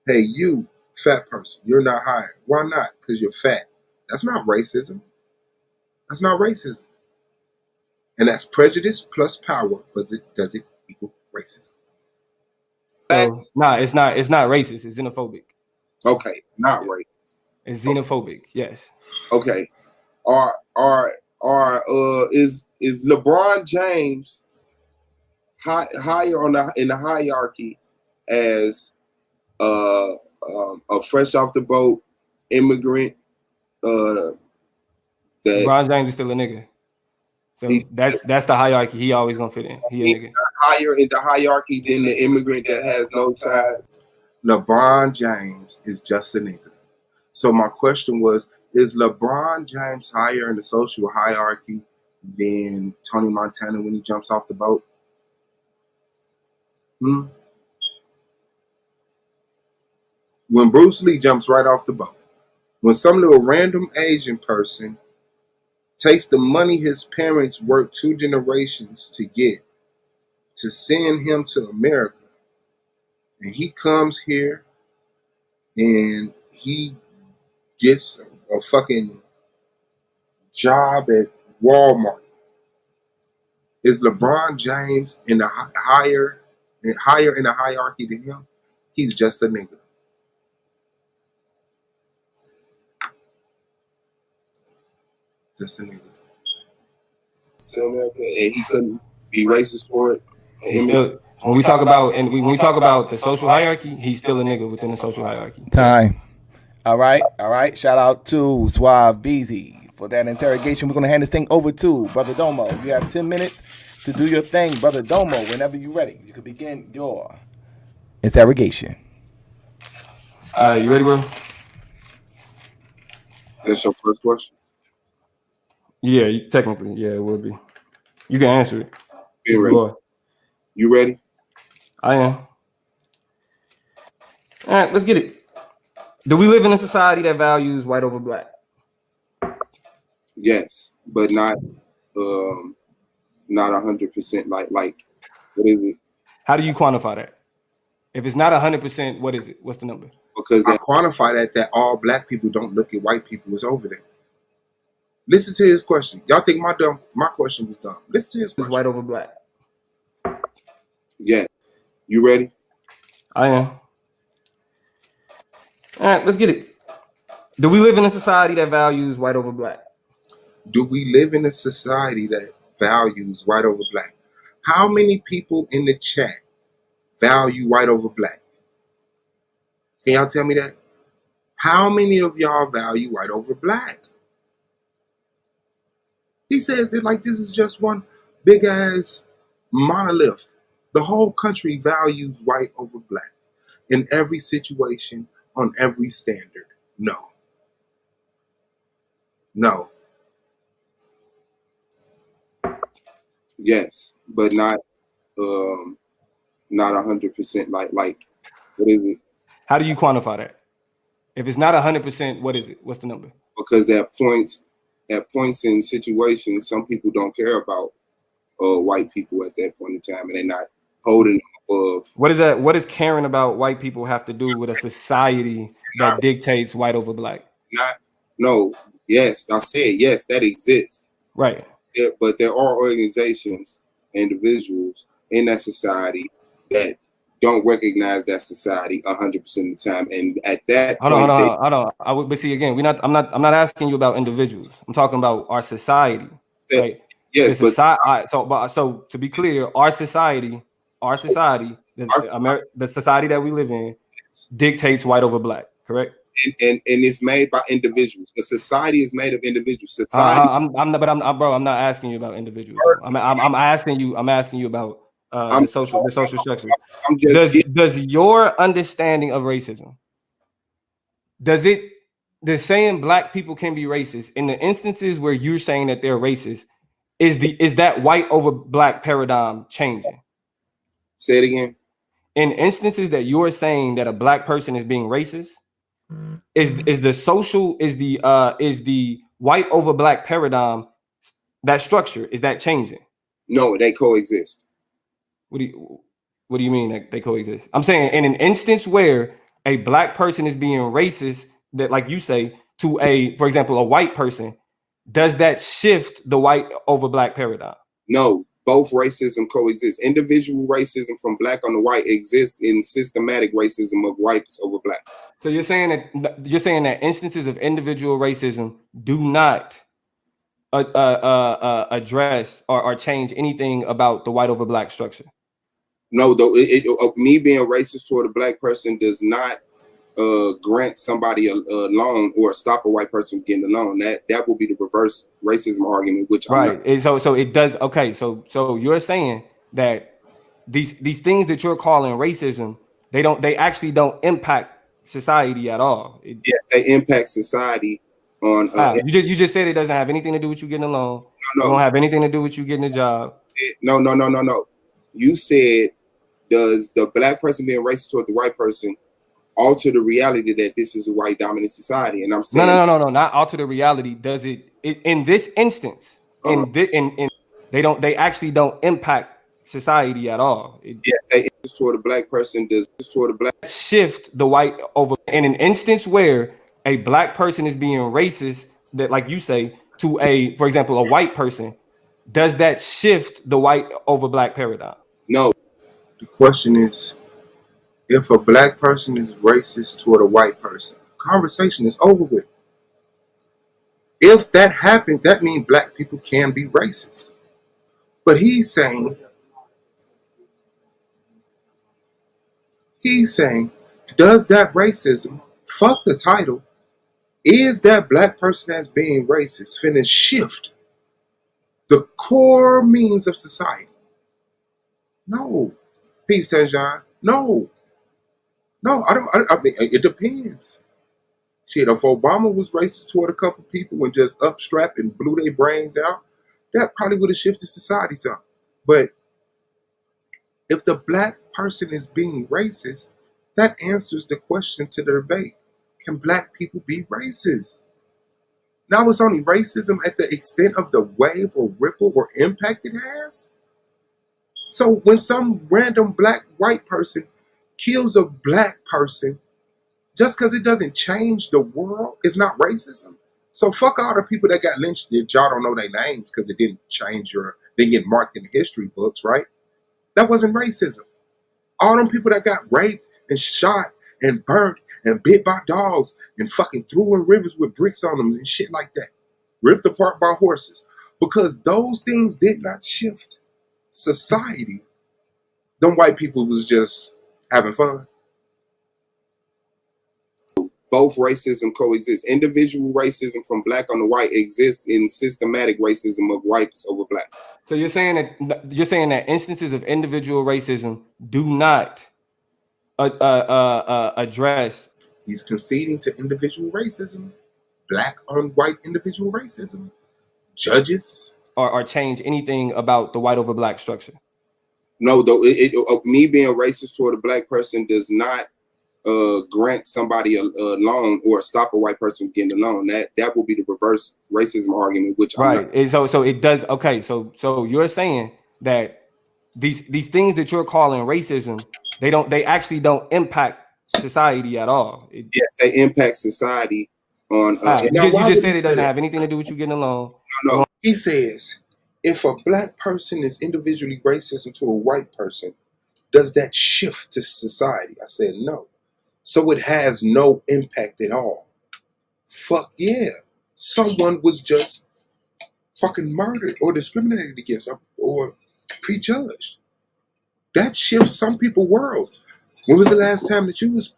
C: Hey, you fat person, you're not hired. Why not? Because you're fat. That's not racism. That's not racism. And that's prejudice plus power, but does it equal racism?
D: So, it's not racist. It's xenophobic.
H: Okay, it's not racist.
D: It's xenophobic. Yes.
H: Okay. Is LeBron James higher in the hierarchy as a fresh off the boat immigrant?
D: LeBron James is still a nigga. So that's the hierarchy he always gonna fit in. He a nigga.
H: Higher in the hierarchy than the immigrant that has no ties.
C: LeBron James is just a nigga. So my question was, is LeBron James higher in the social hierarchy than Tony Montana when he jumps off the boat? When Bruce Lee jumps right off the boat. When some little random Asian person takes the money his parents worked 2 generations to get to send him to America. And he comes here and he gets a fucking job at Walmart. Is LeBron James in the higher in the hierarchy than him? He's just a nigga. Just a nigga.
H: Still America, and he couldn't be racist for it.
D: Still, when we talk about the social hierarchy, he's still a nigga within the social hierarchy.
E: Time. All right. Shout out to Suave Beezy for that interrogation. We're gonna hand this thing over to Brother Domo. You have 10 minutes to do your thing, Brother Domo. Whenever you're ready, you can begin your interrogation.
D: You ready, bro?
H: That's your first question?
D: Yeah, technically, yeah, it would be. You can answer it.
H: Ready. You ready?
D: I am. All right, let's get it. Do we live in a society that values white over black?
H: Yes, but not 100%. Like what is it?
D: How do you quantify that? If it's not 100%, what is it? What's the number?
C: Because I quantify that all black people don't look at white people as over there. Listen to his question. Y'all think my question was dumb? Listen to his question.
D: Is white over black?
H: Yeah. You ready?
D: I am. All right, let's get it. Do we live in a society that values white over black?
C: Do we live in a society that values white over black? How many people in the chat value white over black? Can y'all tell me that? How many of y'all value white over black? He says that like this is just one big ass monolith. The whole country values white over black in every situation, on every standard. No.
H: Yes, but not 100%. Like what is it?
D: How do you quantify that? If it's not 100%, what is it? What's the number?
H: Because at points in situations, some people don't care about white people at that point in time, and they're not holding them above.
D: What is that? What does caring about white people have to do with a society that dictates white over black?
H: Yes, I said yes, that exists.
D: Right.
H: Yeah, but there are organizations, individuals in that society that don't recognize that society 100% of the time, and at that
D: hold on. But see, again, I'm not asking you about individuals. I'm talking about our society. Right?
H: Yes,
D: but so to be clear, our society, the society that we live in, dictates white over black. Correct?
H: And it's made by individuals. The society is made of individuals. Society.
D: I'm not asking you about individuals. I'm asking you about the social structure. Does your understanding of racism, does saying black people can be racist in the instances where you're saying that they're racist, is that white over black paradigm changing?
H: Say it again.
D: In instances that you're saying that a black person is being racist, is the white over black paradigm, that structure, is that changing?
H: No, they coexist.
D: What do you mean that they coexist? I'm saying in an instance where a black person is being racist, that like you say, to for example, a white person, does that shift the white over black paradigm?
H: No, both racism coexist. Individual racism from black on the white exists in systematic racism of whites over black.
D: So you're saying that instances of individual racism do not address or change anything about the white over black structure?
H: No, though me being racist toward a black person does not grant somebody a loan or stop a white person from getting a loan. That will be the reverse racism argument, which
D: right. And so it does. Okay, so you're saying that these things that you're calling racism, they actually don't impact society at all.
H: Yes, they impact society on.
D: You just said it doesn't have anything to do with you getting a loan.
H: No.
D: It don't have anything to do with you getting a job.
H: No. You said, does the black person being racist toward the white person alter the reality that this is a white dominant society. And I'm saying
D: no, not alter the reality. Does it in this instance? They actually don't impact society at all.
H: Yes, they interest toward a black person does toward a black
D: shift the white over in an instance where a black person is being racist, that like you say, to a, for example, a white person. Does that shift the white over black paradigm?
H: No.
C: The question is, if a black person is racist toward a white person, conversation is over with. If that happened, that means black people can be racist. But he's saying, does that racism, fuck the title, is that black person that's being racist finna shift the core means of society? No. Peace, Tanjan. No. No, I mean, it depends. Shit, if Obama was racist toward a couple people and just upstrapped and blew their brains out, that probably would have shifted society some. But if the black person is being racist, that answers the question to the debate. Can black people be racist? Now it's only racism at the extent of the wave or ripple or impact it has. So when some random black white person kills a black person, just because it doesn't change the world, it's not racism. So fuck all the people that got lynched that y'all don't know their names because it didn't change didn't get marked in the history books, right? That wasn't racism. All them people that got raped and shot and burnt and bit by dogs and fucking threw in rivers with bricks on them and shit like that. Ripped apart by horses. Because those things did not shift society. Them white people was just having fun.
H: Both racism coexist. Individual racism from black on the white exists in systematic racism of whites over black.
D: So you're saying that instances of individual racism do not address.
C: He's conceding to individual racism, black on white individual racism, judges,
D: or change anything about the white over black structure.
H: No, though me being racist toward a black person does not grant somebody a loan or stop a white person from getting a loan. That will be the reverse racism argument, which
D: right. And so it does. Okay, so you're saying that these things that you're calling racism, they actually don't impact society at all.
H: Yes, they impact society on.
D: You just said it doesn't have anything to do with you getting a loan.
H: No.
C: He says, if a black person is individually racist to a white person, does that shift to society? I said no. So it has no impact at all. Fuck yeah. Someone was just fucking murdered or discriminated against or prejudged. That shifts some people's world. When was the last time that you was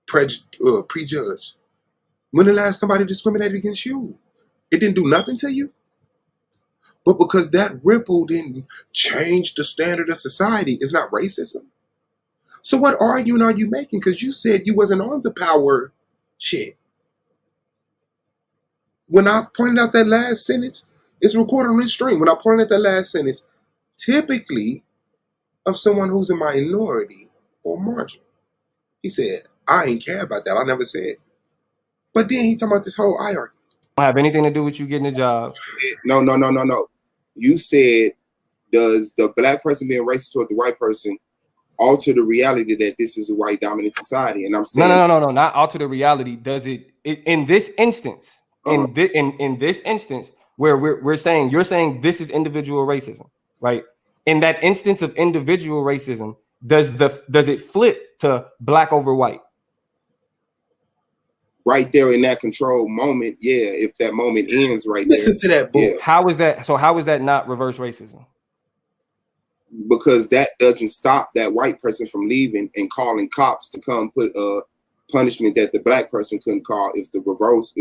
C: prejudged? When the last somebody discriminated against you? It didn't do nothing to you? But because that ripple didn't change the standard of society, it's not racism. So what argument are you making? Because you said you wasn't on the power shit. When I pointed out that last sentence, it's recorded on this stream. When I pointed out that last sentence, typically of someone who's a minority or marginal, he said, I ain't care about that. I never said. But then he talking about this whole I argument.
D: Don't have anything to do with you getting a job.
H: No. You said, does the black person being racist toward the white person alter the reality that this is a white dominant society? And I'm saying
D: no, not alter the reality. Does it in this instance? In this instance where you're saying this is individual racism, right? In that instance of individual racism, does it flip to black over white?
H: Right there in that control moment, yeah. If that moment ends right
C: Listen to that book.
H: Yeah.
D: How is that? So how is that not reverse racism?
H: Because that doesn't stop that white person from leaving and calling cops to come put a punishment that the black person couldn't call if the roles.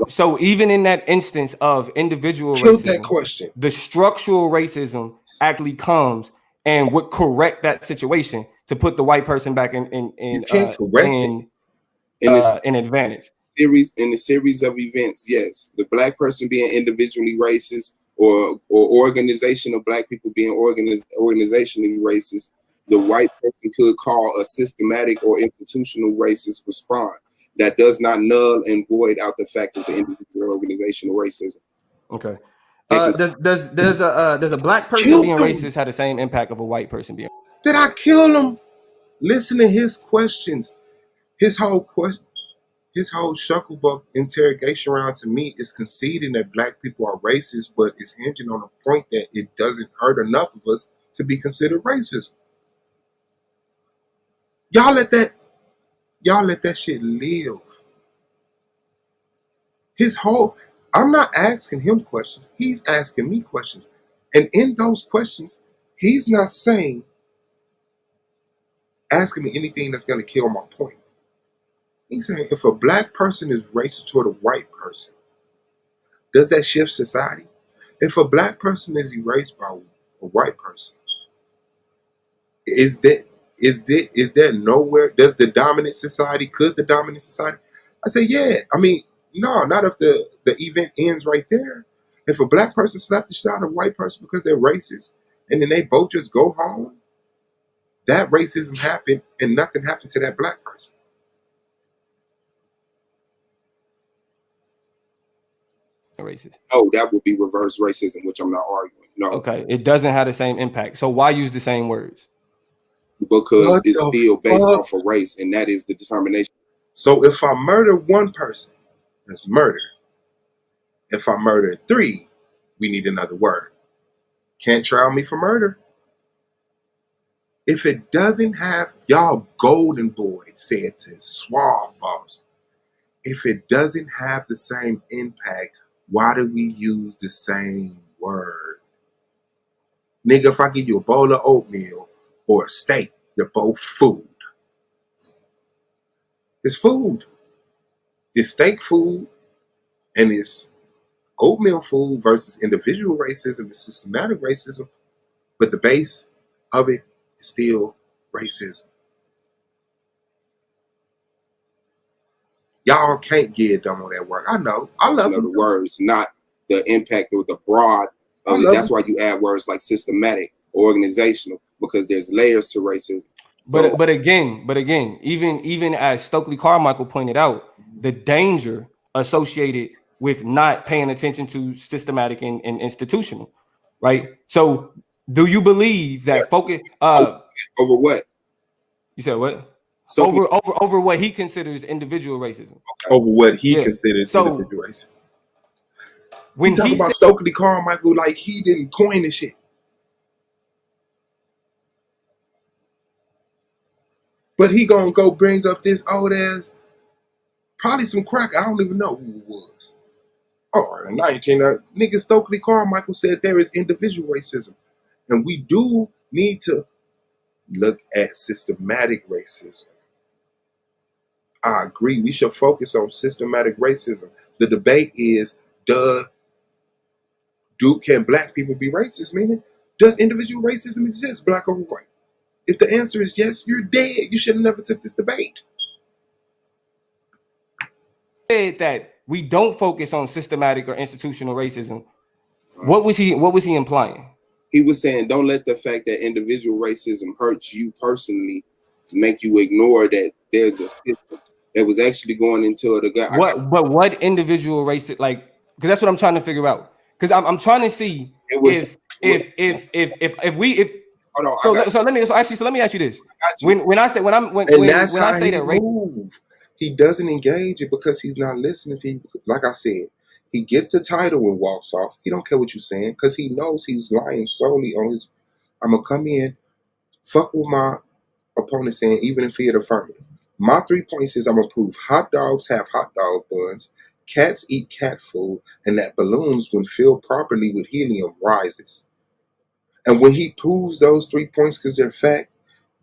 D: So even in that instance of individual
C: racism,
D: that question, the structural racism actually comes and would correct that situation to put the white person back in advantage.
H: In the series of events, yes, the black person being individually racist or organization of black people being organizationally racist the white person could call a systematic or institutional racist response. That does not null and void out the fact of the individual organizational racism.
D: Okay. Does a black person being racist have the same impact of a white person being?
C: Did I kill him? Listen to his questions. His whole shucklebuck interrogation round to me is conceding that black people are racist, but it's hinging on the point that it doesn't hurt enough of us to be considered racist. Y'all let that shit live. I'm not asking him questions. He's asking me questions. And in those questions, he's not asking me anything that's going to kill my point. He's saying, if a black person is racist toward a white person, does that shift society? If a black person is erased by a white person, is that nowhere? Could the dominant society? I say, yeah. I mean, no, not if the event ends right there. If a black person slapped the shot at a white person because they're racist, and then they both just go home, that racism happened, and nothing happened to that black person.
D: Racist.
H: Oh, that would be reverse racism, which I'm not arguing. No.
D: Okay, it doesn't have the same impact. So why use the same words?
H: Because it's still based off of race, and that is the determination.
C: So if I murder one person, that's murder. If I murder 3, we need another word. Can't trial me for murder. If it doesn't have, y'all golden boy said to Suave boss, if it doesn't have the same impact, why do we use the same word? Nigga, if I give you a bowl of oatmeal or a steak, they're both food. It's food. It's steak food and it's oatmeal food versus individual racism and systematic racism, but the base of it is still racism. Y'all can't get dumb on that word. I know. I love
H: the words, not the impact or the broad of it. That's why you add words like systematic, organizational, because there's layers to racism.
D: But again, even as Stokely Carmichael pointed out, the danger associated with not paying attention to systematic and institutional, right? So, do you believe that focus
H: over what?
D: You said what? Over what he considers individual racism.
C: Over what he considers individual racism. When he talk about Stokely Carmichael like he didn't coin the shit. But he gonna go bring up this old ass, probably some crack. I don't even know who it was. Oh, in 19, nigga Stokely Carmichael said there is individual racism. And we do need to look at systematic racism. I agree. We should focus on systematic racism. The debate is, can black people be racist? Meaning, does individual racism exist, black or white? If the answer is yes, you're dead. You should have never took this debate.
D: Said that we don't focus on systematic or institutional racism. What was he implying?
H: He was saying, don't let the fact that individual racism hurts you personally make you ignore that there's a system that was actually going into it.
D: What individual racism, like, because that's what I'm trying to figure out. Because I'm trying to see if hold on. So let me ask you this. When I say that
C: racism, he doesn't engage it because he's not listening to you. Like I said, he gets the title and walks off. He don't care what you're saying because he knows he's lying solely on his. I'm gonna come in, fuck with my opponent saying even if he had affirmative. My 3 points is I'm gonna prove hot dogs have hot dog buns, cats eat cat food, and that balloons, when filled properly with helium, rises. And when he proves those 3 points because they're fact,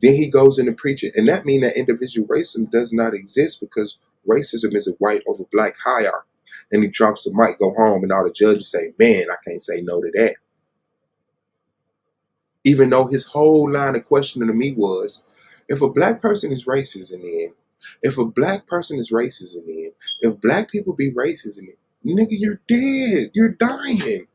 C: then he goes in and preach it. And that means that individual racism does not exist because racism is a white over black hierarchy. And he drops the mic, go home, and all the judges say, man, I can't say no to that. Even though his whole line of questioning to me was, if a black person is racist in the end, if black people be racist in it, nigga, you're dead. You're dying.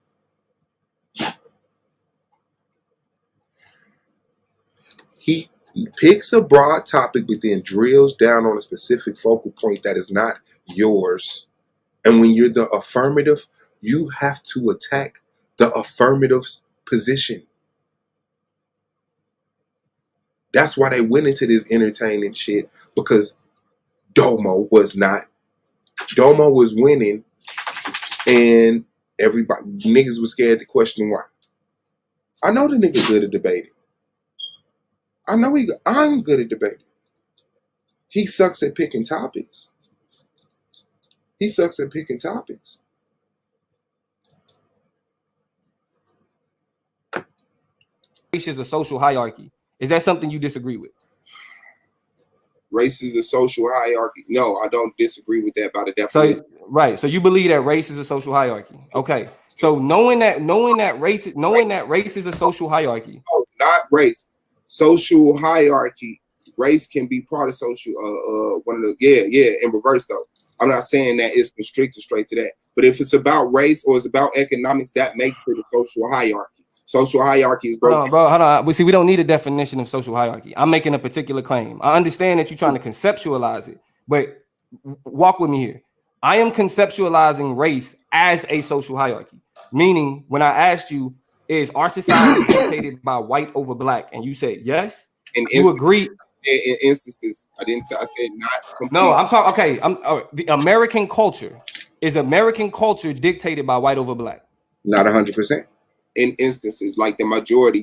C: He picks a broad topic, but then drills down on a specific focal point that is not yours. And when you're the affirmative, you have to attack the affirmative's position. That's why they went into this entertaining shit, because Domo was not. Domo was winning, and everybody, niggas was scared to question why. I know the nigga good at debating. I'm good at debating. He sucks at picking topics. Race
D: is a social hierarchy. Is that something you disagree with?
H: Race is a social hierarchy. No, I don't disagree with that by the definition.
D: So you believe that race is a social hierarchy. Okay. So knowing that race is a social hierarchy.
H: Oh, not race. Social hierarchy. Race can be part of social one of the in reverse though. I'm not saying that it's constricted straight to that. But if it's about race or it's about economics, that makes it a social hierarchy. Social hierarchy is broken.
D: Hold on. We don't need a definition of social hierarchy. I'm making a particular claim. I understand that you're trying to conceptualize it, but walk with me here. I am conceptualizing race as a social hierarchy. Meaning, when I asked you, is our society dictated by white over black? And you said yes. You agree?
H: In instances, I didn't say. I said not completely.
D: No, I'm talking. Okay, the American culture. Is American culture dictated by white over black?
C: Not 100%.
H: In instances, like the majority,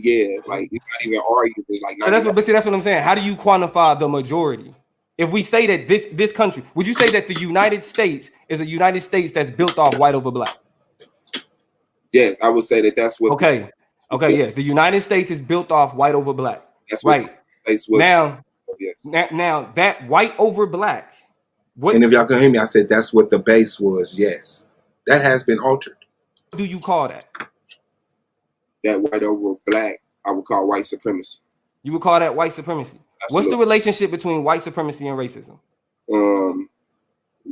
H: like it's not even arguable. It's like
D: that's what I'm saying. How do you quantify the majority? If we say that this country, would you say that the United States is a United States that's built off white over black?
H: Yes, I would say that's what.
D: Okay, yes, the United States is built off white over black. That's right. Now that white over black.
C: And if y'all can hear me, I said that's what the base was. Yes, that has been altered.
D: What do you call that?
H: That white over black, I would call white supremacy.
D: You would call that white supremacy. Absolutely. What's the relationship between white supremacy and racism?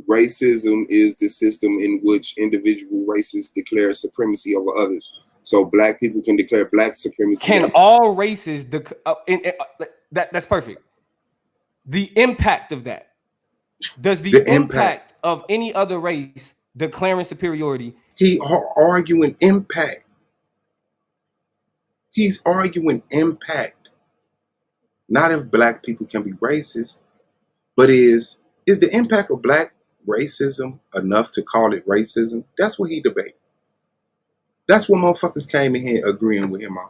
H: Racism is the system in which individual races declare supremacy over others. So black people can declare black supremacy.
D: Can all races? That's perfect. The impact of that. Does the impact of any other race declaring superiority?
C: He arguing impact. He's arguing impact. Not if black people can be racist, but is the impact of black racism enough to call it racism? That's what he debated. That's what motherfuckers came in here agreeing with him on.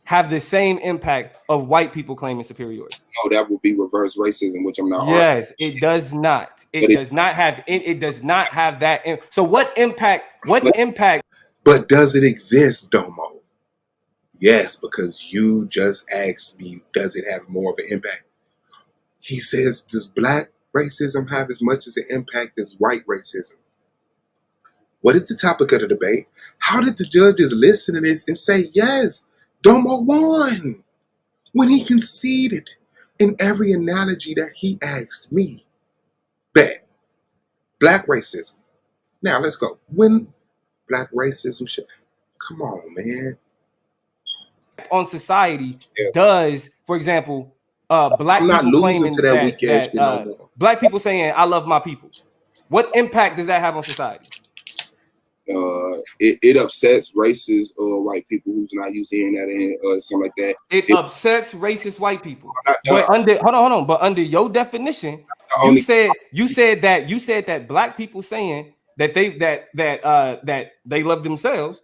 D: Have the same impact of white people claiming superiority?
H: No, that would be reverse racism, which I'm not.
D: Yes, it does not. It does not have that. So what impact?
C: But does it exist, Domo? Yes, because you just asked me, does it have more of an impact? He says, does black racism have as much as an impact as white racism? What is the topic of the debate? How did the judges listen to this and say, yes, Domo won, when he conceded in every analogy that he asked me? Bet. Black racism. Now let's go. When black racism should, come on, man.
D: On society does, for example, black people claiming to that weak ass shit no more. Black people saying I love my people. What impact does that have on society?
H: It upsets racist white people who's not used to hearing that and something like that.
D: It upsets racist white people. But hold on. But under your definition, you said that black people saying that they love themselves,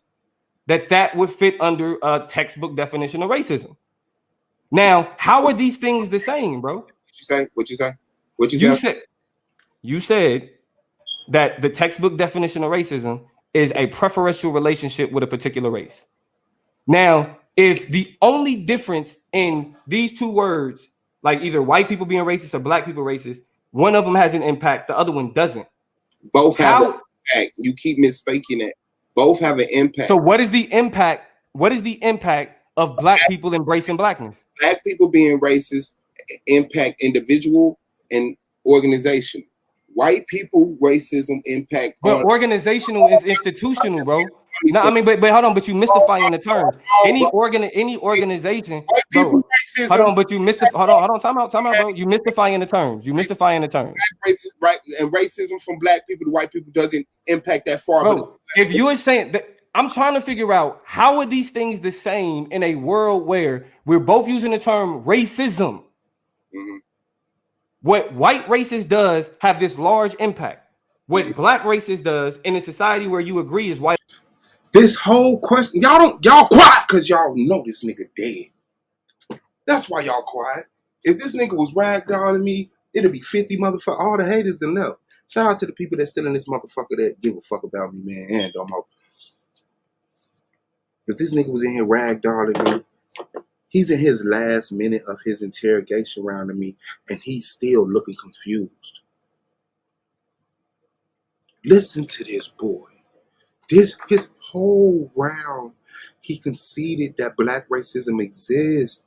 D: that would fit under a textbook definition of racism. Now, how are these things the same, bro?
H: What you say?
D: You said that the textbook definition of racism is a preferential relationship with a particular race. Now, if the only difference in these two words, like either white people being racist or black people racist, one of them has an impact, the other one doesn't.
H: Both have an impact. You keep misspeaking it. Both have an impact.
D: So what is the impact? What is the impact of black people embracing blackness?
H: Black people being racist impact individual and organization. White people racism impact.
D: But organizational is institutional, bro. No, I mean, but hold on, but you mystifying the terms. Any organization, bro. Hold on, but you hold on, time out, bro. You mystifying the terms. You mystifying the terms.
H: Right, and racism from black people to white people doesn't impact that far.
D: Bro, if you are saying that, I'm trying to figure out how are these things the same in a world where we're both using the term racism.
H: Mm-hmm.
D: What white racist does have this large impact. What black racist does in a society where you agree is white.
C: This whole question, y'all quiet because y'all know this nigga dead. That's why y'all quiet. If this nigga was ragdolling me, it'd be 50 motherfuckers. All the haters than left. Shout out to the people that's still in this motherfucker that give a fuck about me, man. And Domo. If this nigga was in here ragdolling me, he's in his last minute of his interrogation round to me, and he's still looking confused. Listen to this boy. His whole round, he conceded that black racism exists.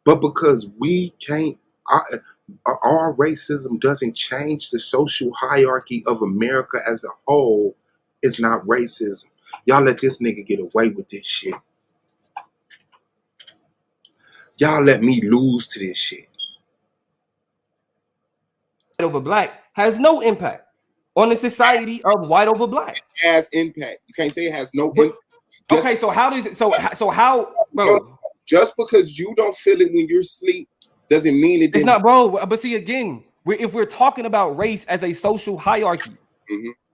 C: But because we can't, our racism doesn't change the social hierarchy of America as a whole, it's not racism. Y'all let this nigga get away with this shit. Y'all let me lose to this shit.
D: White over black has no impact on the society of white over black.
H: It has impact. You can't say it has no impact.
D: Okay, so how does it? So how, bro?
H: Just because you don't feel it when you're asleep doesn't mean it.
D: It's not, bro. But see, again, if we're talking about race as a social hierarchy,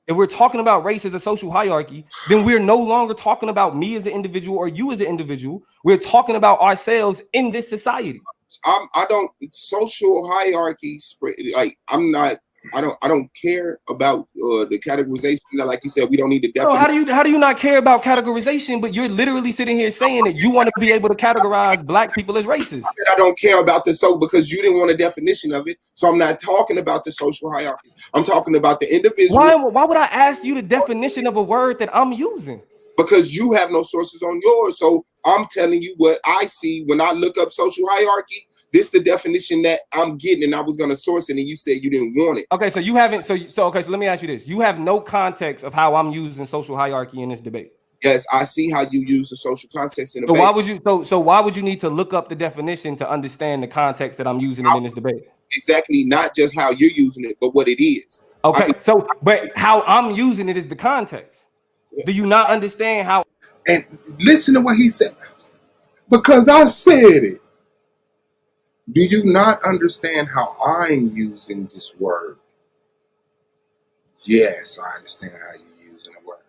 D: if we're talking about race as a social hierarchy, then we're no longer talking about me as an individual or you as an individual. We're talking about ourselves in this society.
H: I don't social hierarchy spread. Like I don't care about the categorization. Like you said, we don't need the definition.
D: How do you not care about categorization? But you're literally sitting here saying that you want to be able to categorize black people as racist.
H: I don't care about the because you didn't want a definition of it. So I'm not talking about the social hierarchy. I'm talking about the individual.
D: Why would I ask you the definition of a word that I'm using?
H: Because you have no sources on yours. So I'm telling you what I see when I look up social hierarchy. This is the definition that I'm getting, and I was going to source it, and you said you didn't want it.
D: Okay, so you haven't. So let me ask you this: you have no context of how I'm using social hierarchy in this debate.
H: Yes, I see how you use the social context in the
D: debate.
H: So
D: why would you need to look up the definition to understand the context that I'm using it in this debate?
H: Exactly, not just how you're using it, but what it is.
D: Okay, but how I'm using it is the context. Do you not understand how?
C: And listen to what he said. Because I said it. Do you not understand how I'm using this word? Yes, I understand how you're using the word.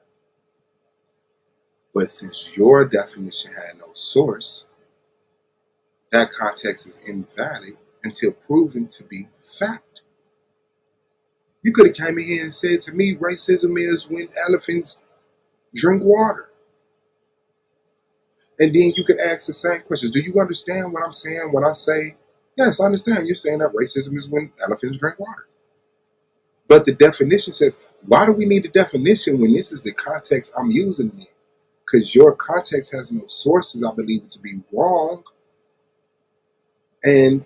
C: But since your definition had no source, that context is invalid until proven to be fact. You could have came in here and said to me, racism is when elephants drink water. And then you could ask the same questions. Do you understand what I'm saying when I say, yes, I understand. You're saying that racism is when elephants drink water. But the definition says, why do we need the definition when this is the context I'm using it in? Because your context has no sources. I believe it to be wrong. And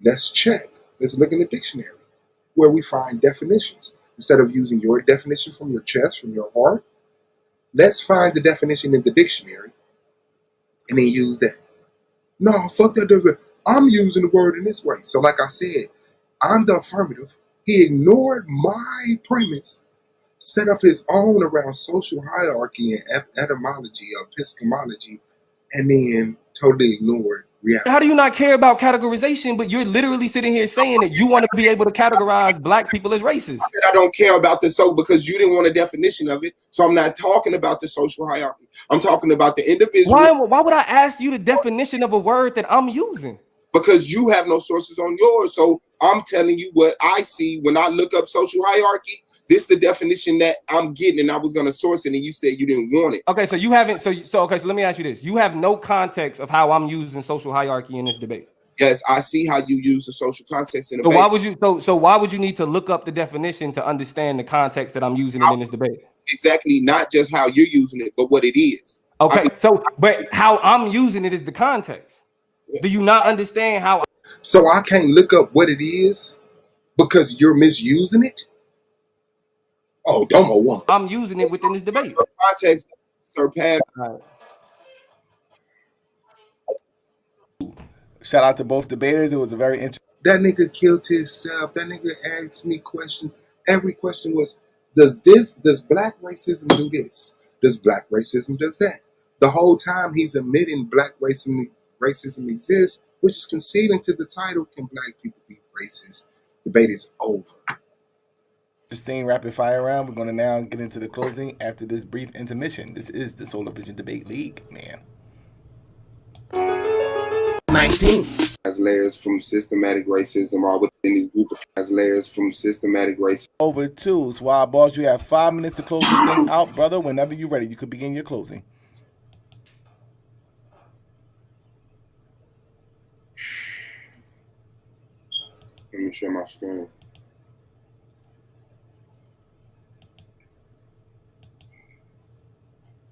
C: let's check. Let's look in the dictionary where we find definitions. Instead of using your definition from your chest, from your heart, let's find the definition in the dictionary and then use that. No, fuck that. I'm using the word in this way. So like I said, I'm the affirmative. He ignored my premise, set up his own around social hierarchy and etymology or epistemology, and then totally ignored reality.
D: How do you not care about categorization, but you're literally sitting here saying that you want to be able to categorize black people as racist?
H: I don't care about the because you didn't want a definition of it. So I'm not talking about the social hierarchy. I'm talking about the individual.
D: Why would I ask you the definition of a word that I'm using?
H: Because you have no sources on yours. So I'm telling you what I see when I look up social hierarchy. This is the definition that I'm getting, and I was going to source it, and you said you didn't want it.
D: Okay, so you haven't. So let me ask you this: you have no context of how I'm using social hierarchy in this debate.
H: Yes, I see how you use the social context in the debate.
D: Why would you need to look up the definition to understand the context that I'm using it in this debate?
H: Exactly, not just how you're using it, but what it is.
D: Okay, but how I'm using it is the context. Do you not understand how?
C: So I can't look up what it is because you're misusing it? Oh, Domo won.
D: I'm using it within this debate.
H: Context surpassed.
E: Shout out to both debaters. It was a very interesting.
C: That nigga killed himself. That nigga asked me questions. Every question was, does black racism do this? Does black racism does that? The whole time he's admitting black racism exists, which is conceding to the title, Can Black People Be Racist? Debate is over.
E: Interesting rapid fire round. We're going to now get into the closing after this brief intermission. This is the Solar Vision Debate League, man. 19.
H: Has layers from systematic racism all within this group. Has layers from systematic racism.
E: Over 2. Suave, boss, you have 5 minutes to close this thing out, brother. Whenever you're ready, you could begin your closing.
H: Let me share my screen.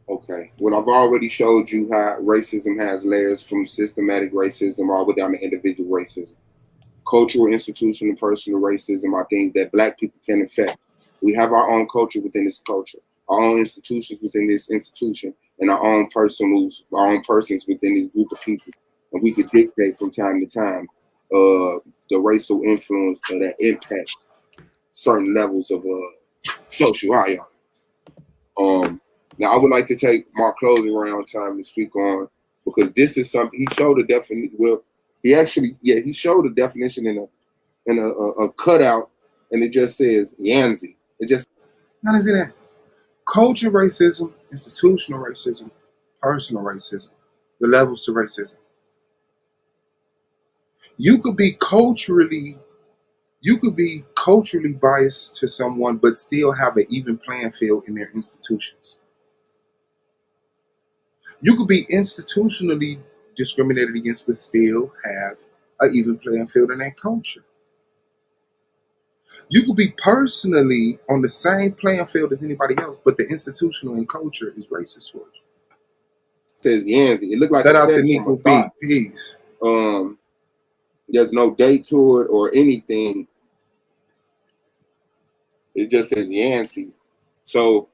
H: Okay. Well, I've already showed you how racism has layers from systematic racism all the way down to individual racism. Cultural, institutional, and personal racism are things that black people can affect. We have our own culture within this culture, our own institutions within this institution, and our own persons within this group of people. And we could dictate from time to time the racial influence that impacts certain levels of social hierarchies. Now, I would like to take my closing round time to speak on, because this is something he showed a definition. Well, he showed a definition in a cutout, and it just says Yanzi. It just
C: How does it that? Culture racism, institutional racism, personal racism, the levels to racism. You could be culturally biased to someone, but still have an even playing field in their institutions. You could be institutionally discriminated against, but still have an even playing field in their culture. You could be personally on the same playing field as anybody else, but the institutional and culture is racist towards you.
H: says Yanzi. It looked like
C: Shout out to
H: from
C: Nico
H: a
C: B.
H: thought.
C: Peace.
H: There's no date to it or anything. It just says Yancy. So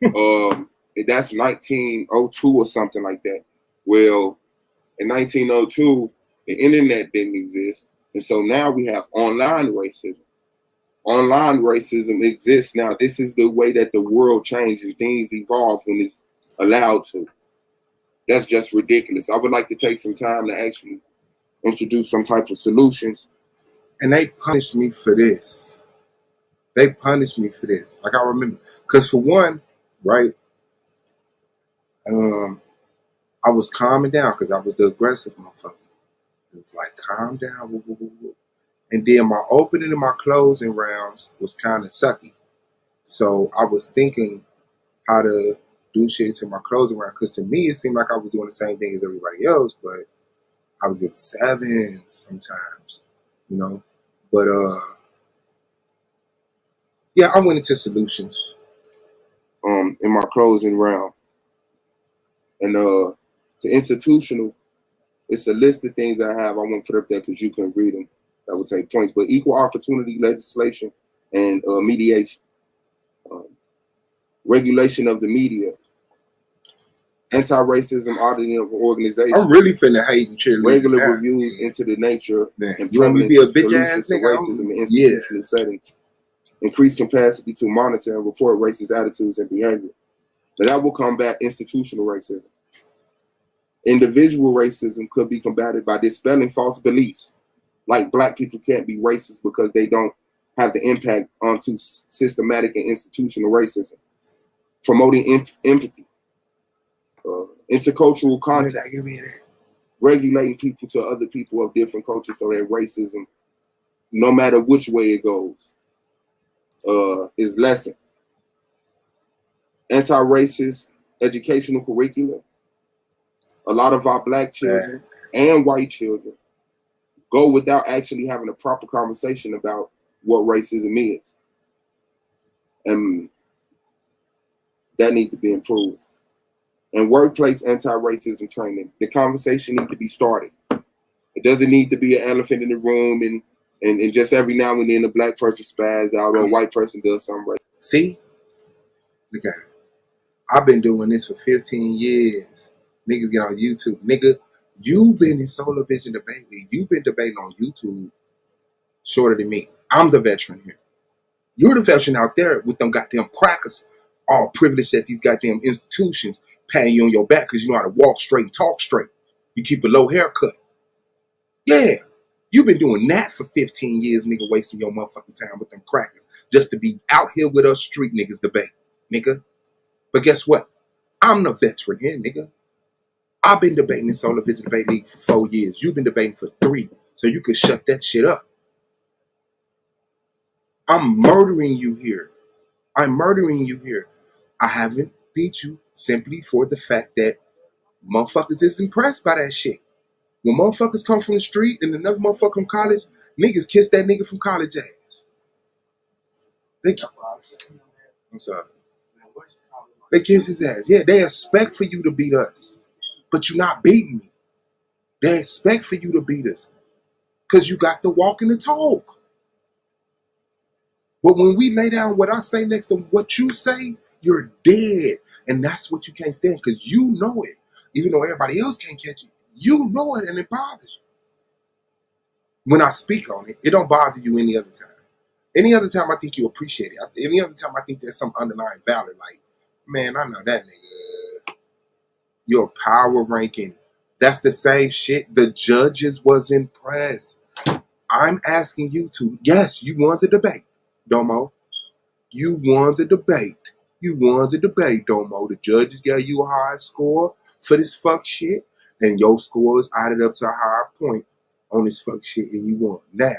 H: that's 1902 or something like that. Well, in 1902, the internet didn't exist. And so now we have online racism. Online racism exists now. This is the way that the world changes and things evolve when it's allowed to. That's just ridiculous. I would like to take some time to actually introduce some type of solutions.
C: And they punished me for this. Like I remember, because for one, right, I was calming down because I was the aggressive motherfucker. It was like, calm down. Woo, woo, woo, woo. And then my opening and my closing rounds was kind of sucky. So I was thinking how to do shit to my closing round, because to me, it seemed like I was doing the same thing as everybody else, but I was getting 7s sometimes, you know. But yeah, I went into solutions.
H: In my closing round. And to institutional, it's a list of things I have. I won't put up there because you can read them. That would take points. But equal opportunity legislation and mediation. Regulation of the media. Anti-racism auditing of organizations.
C: I'm really finna hate and cheerlead.
H: Regular reviews into the nature and
C: you want me to be a bitch
H: solutions
C: ass
H: to
C: nigga?
H: racism in institutional settings. Increase capacity to monitor and report racist attitudes and behavior. Now that will combat institutional racism. Individual racism could be combated by dispelling false beliefs, like black people can't be racist because they don't have the impact onto systematic and institutional racism. Promoting empathy, intercultural contact, regulating people to other people of different cultures so that racism, no matter which way it goes, is lessened. Anti-racist educational curriculum. A lot of our black children and white children go without actually having a proper conversation about what racism is. And that needs to be improved. And workplace anti-racism training. The conversation needs to be started. It doesn't need to be an elephant in the room and just every now and then a black person spaz out or a white person does something racist.
C: See, Look at it. I've been doing this for 15 years. Niggas get on YouTube. Nigga, you've been in Solar Vision debating. You've been debating on YouTube shorter than me. I'm the veteran here. You're the veteran out there with them goddamn crackers, all privileged at these goddamn institutions, patting you on your back because you know how to walk straight and talk straight. You keep a low haircut. Yeah. You've been doing that for 15 years, nigga, wasting your motherfucking time with them crackers just to be out here with us street niggas debate, nigga. But guess what? I'm the veteran here, nigga. I've been debating this on the Vision Debate League for 4 years. You've been debating for 3, so you could shut that shit up. I'm murdering you here. I'm murdering you here. I haven't beat you simply for the fact that motherfuckers is impressed by that shit. When motherfuckers come from the street and another motherfucker from college, niggas kiss that nigga from college ass. I'm sorry. They kiss his ass. Yeah, they expect for you to beat us. But you're not beating me. They expect for you to beat us. Because you got to walk and the talk. But when we lay down what I say next to what you say, you're dead. And that's what you can't stand because you know it. Even though everybody else can't catch it. You know it and it bothers you. When I speak on it, it don't bother you any other time. Any other time I think you appreciate it. Any other time I think there's some underlying value. Like, man, I know that nigga. Your power ranking. That's the same shit. The judges was impressed. I'm asking you to, yes, you won the debate, Domo. You won the debate. You won the debate, Domo. The judges gave you a high score for this fuck shit, and your scores added up to a higher point on this fuck shit, and you won. Now,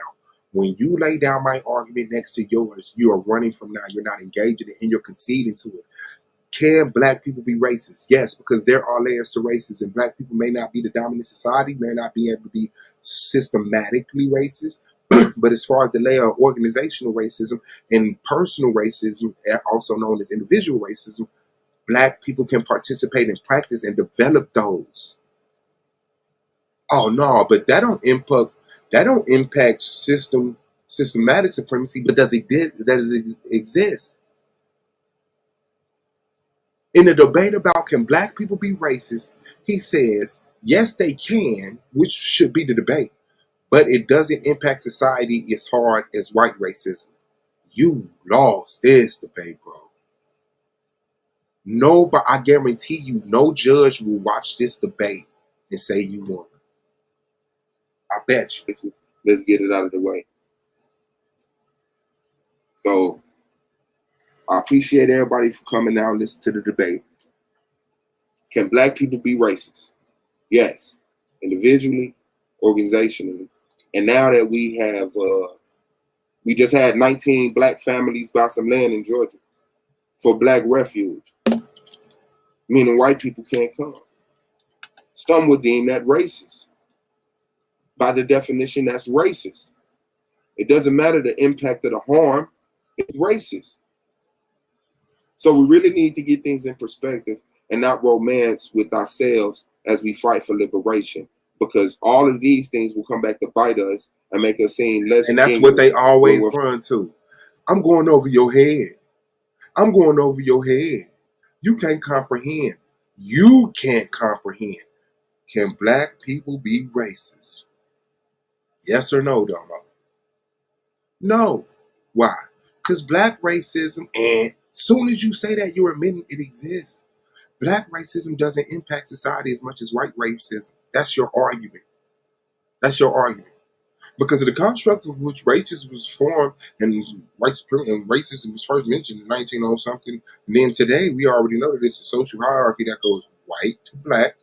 C: when you lay down my argument next to yours, you are running from now. You're not engaging it, and you're conceding to it. Can black people be racist? Yes, because there are layers to racism. Black people may not be the dominant society, may not be able to be systematically racist, but as far as the layer of organizational racism and personal racism, also known as individual racism, black people can participate and practice and develop those. Oh no, but that don't impact systematic supremacy, but does it exist? In the debate about can black people be racist, he says, yes, they can, which should be the debate, but it doesn't impact society as hard as white racism. You lost this debate, bro. No, but I guarantee you, no judge will watch this debate and say you won. I bet you. Let's get it out of the way. So, I appreciate everybody for coming out and listening to the debate. Can black people be racist? Yes. Individually, organizationally. And now that we have, we just had 19 black families buy some land in Georgia for black refuge, meaning white people can't come. Some would deem that racist. By the definition, that's racist. It doesn't matter the impact of the harm, it's racist. So we really need to get things in perspective and not romance with ourselves as we fight for liberation, because all of these things will come back to bite us and make us seem less. And that's what they always run to. I'm going over your head. I'm going over your head. You can't comprehend. You can't comprehend. Can black people be racist? Yes or no, Domo? No. Why? Because black racism, and soon as you say that, you're admitting it exists. Black racism doesn't impact society as much as white racism. That's your argument. That's your argument. Because of the construct of which racism was formed and white supremacy and racism was first mentioned in 1900 something, and then today we already know that it's a social hierarchy that goes white to black,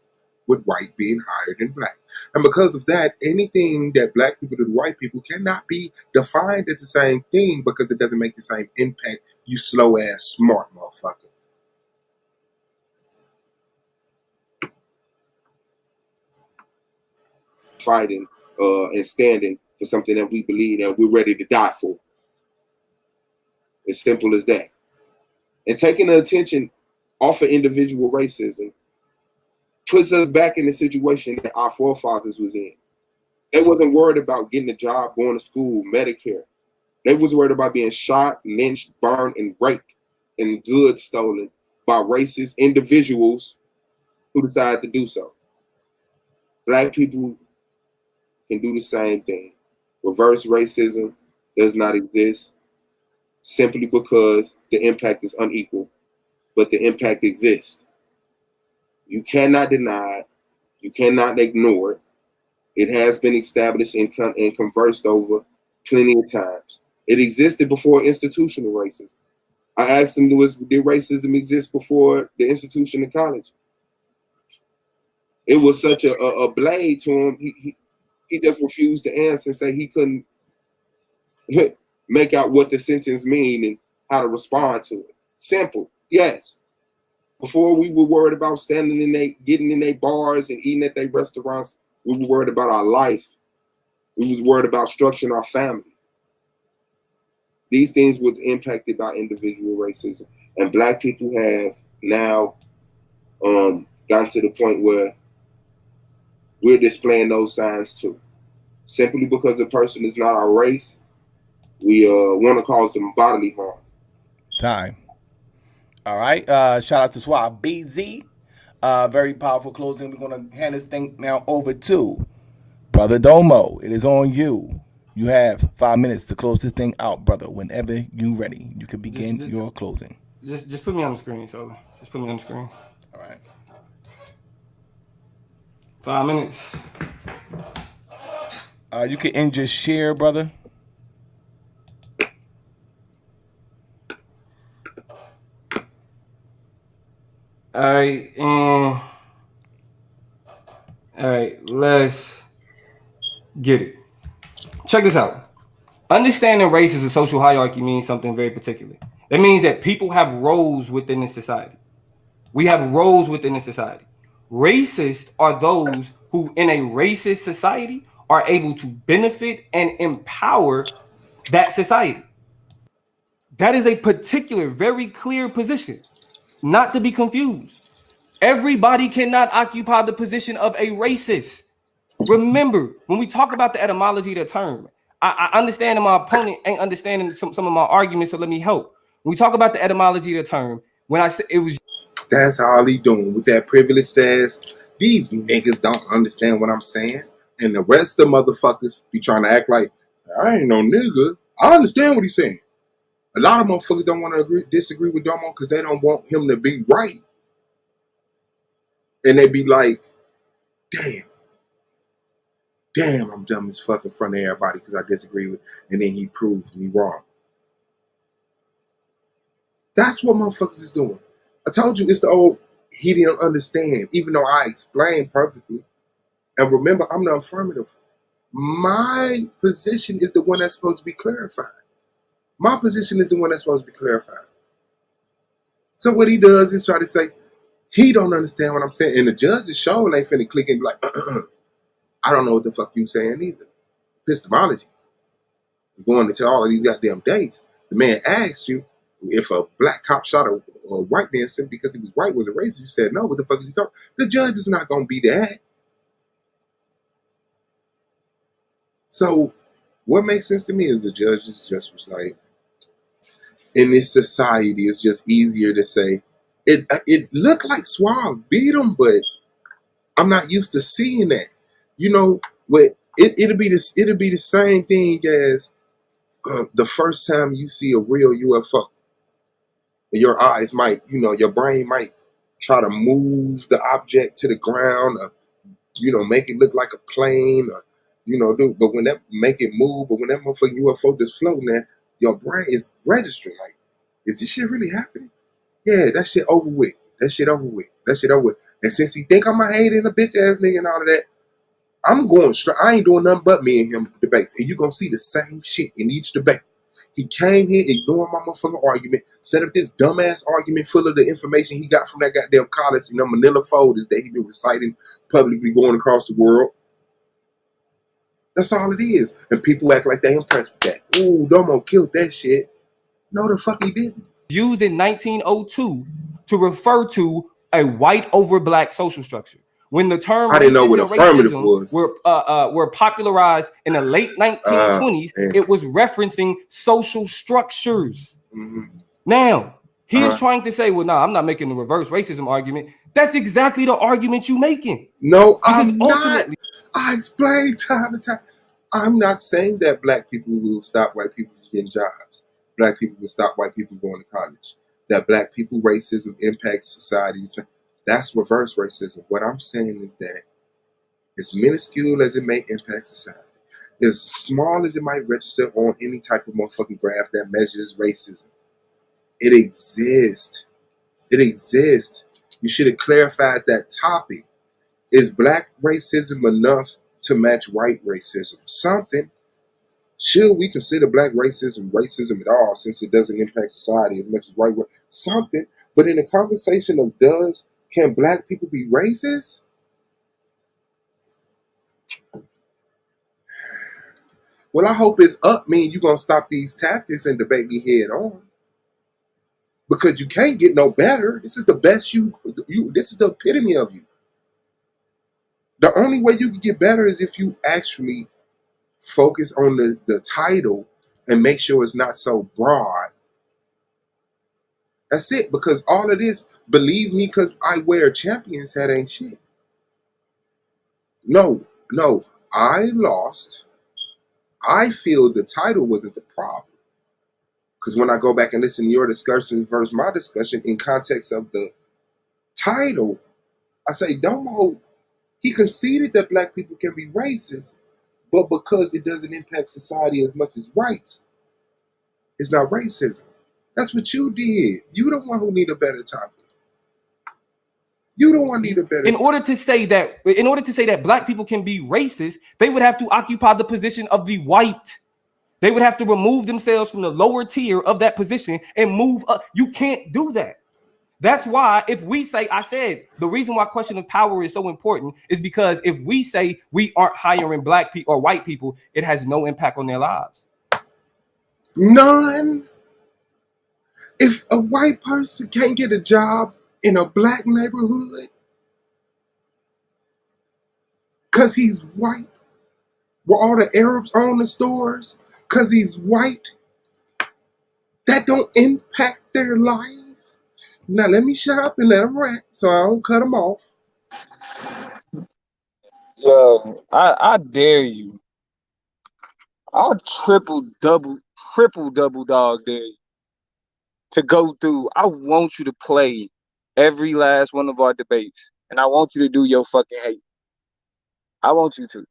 C: with white being higher than black. And because of that, anything that black people do to white people cannot be defined as the same thing because it doesn't make the same impact, you slow ass smart motherfucker. Fighting and standing for something that we believe that we're ready to die for. As simple as that. And taking the attention off of individual racism puts us back in the situation that our forefathers was in. They wasn't worried about getting a job, going to school, Medicare. They was worried about being shot, lynched, burned, and raped
H: and goods stolen by racist individuals who decide to do so. Black people can do the same thing. Reverse racism does not exist simply because the impact is unequal, but the impact exists. You cannot deny it. You cannot ignore it. It has been established and conversed over plenty of times. It existed before institutional racism. I asked him, did racism exist before the institution of college? It was such a blade to him. He just refused to answer and say he couldn't make out what the sentence mean and how to respond to it. Simple, yes. Before we were worried about getting in their bars and eating at their restaurants, we were worried about our life. We was worried about structuring our family. These things was impacted by individual racism. And Black people have now gotten to the point where we're displaying those signs too. Simply because the person is not our race, we want to cause them bodily harm.
E: Time. All right. Shout out to Suave BZ. Very powerful closing. We're going to hand this thing now over to Brother Domo. It is on you. You have 5 minutes to close this thing out, brother. Whenever you ready, you can begin your closing.
D: Just put me on the screen, so just put me on the screen.
E: All right.
D: 5 minutes.
E: You can end your share, brother.
D: All right, let's get it. Check this out. Understanding race as a social hierarchy means something very particular. That means that people have roles within the society. We have roles within the society. Racists are those who, in a racist society, are able to benefit and empower that society. That is a particular, very clear position, not to be confused. Everybody cannot occupy the position of a racist. Remember, when we talk about the etymology of the term, I understand that my opponent ain't understanding some of my arguments, so let me help. When we talk about the etymology of the term, when I said it was...
C: That's all he doing with that privileged ass. These niggas don't understand what I'm saying. And the rest of the motherfuckers be trying to act like, I ain't no nigga. I understand what he's saying. A lot of motherfuckers don't want to disagree with Domo because they don't want him to be right. And they be like, damn, I'm dumb as fuck in front of everybody because I disagree with, and then he proves me wrong. That's what motherfuckers is doing. I told you it's the old, he didn't understand, even though I explained perfectly. And remember, I'm the affirmative. My position is the one that's supposed to be clarified. My position is the one that's supposed to be clarified. So what he does is try to say, he don't understand what I'm saying. And the judge is sure ain't finna click and be like, I don't know what the fuck you saying either. Epistemology. You're going into all of these goddamn dates. The man asked you if a black cop shot a white man simply because he was white was a racist. You said no. What the fuck are you talking? The judge is not gonna be that. So what makes sense to me is the judge just was like, in this society, it's just easier to say it looked like Suave beat him, but I'm not used to seeing that. You know, what it'll be the same thing as the first time you see a real UFO. Your eyes might, your brain might try to move the object to the ground, or, make it look like a plane, or, but when that make it move, but when that motherfucking UFO just floating there, your brain is registering like, is this shit really happening? Yeah, that shit over with. That shit over with. And since he think I'm a hater and a bitch ass nigga and all of that, I'm going straight. I ain't doing nothing but me and him debates. And you're going to see the same shit in each debate. He came here, ignoring my motherfucking argument, set up this dumbass argument full of the information he got from that goddamn college, manila folders that he been reciting publicly going across the world. That's all it is. And people act like they impressed with that. Ooh, Domo killed that shit. No, the fuck he didn't.
D: Used in 1902 to refer to a white over black social structure. When the term
C: I didn't know what affirmative was.
D: Were popularized in the late 1920s, it was referencing social structures.
C: Mm-hmm.
D: Now, He is trying to say, well, no, I'm not making the reverse racism argument. That's exactly the argument you're making.
C: No, I'm not. I explained time and time. I'm not saying that black people will stop white people from getting jobs. Black people will stop white people from going to college. That black people racism impacts society. That's reverse racism. What I'm saying is that as minuscule as it may impact society, as small as it might register on any type of motherfucking graph that measures racism, it exists. It exists. You should have clarified that topic. Is black racism enough to match white racism? Something. Should we consider black racism at all, since it doesn't impact society as much as white? Something. But in the conversation of can black people be racist? Well, I hope it's up. Mean you're gonna stop these tactics and debate me head on, because you can't get no better. This is the best you. This is the epitome of you. The only way you can get better is if you actually focus on the title and make sure it's not so broad. That's it. Because all of this, believe me, because I wear a champion's hat ain't shit. No, I lost. I feel the title wasn't the problem. Because when I go back and listen to your discussion versus my discussion in context of the title, I say, Domo, he conceded that black people can be racist, but because it doesn't impact society as much as whites, it's not racism. That's what you did. You the one who need a better topic. You the one need a better
D: in order to say that black people can be racist, they would have to occupy the position of the white. They would have to remove themselves from the lower tier of that position and move up. You can't do that. That's why if we say, I said, the reason why question of power is so important is because if we say we aren't hiring black people or white people, it has no impact on their lives.
C: None. If a white person can't get a job in a black neighborhood because he's white, where all the Arabs own the stores because he's white, that don't impact their life. Now let me shut up and let him rant so I don't cut him off.
J: Yo, I dare you. I'll triple double dog dare you to go through. I want you to play every last one of our debates, and I want you to do your fucking hate. I want you to.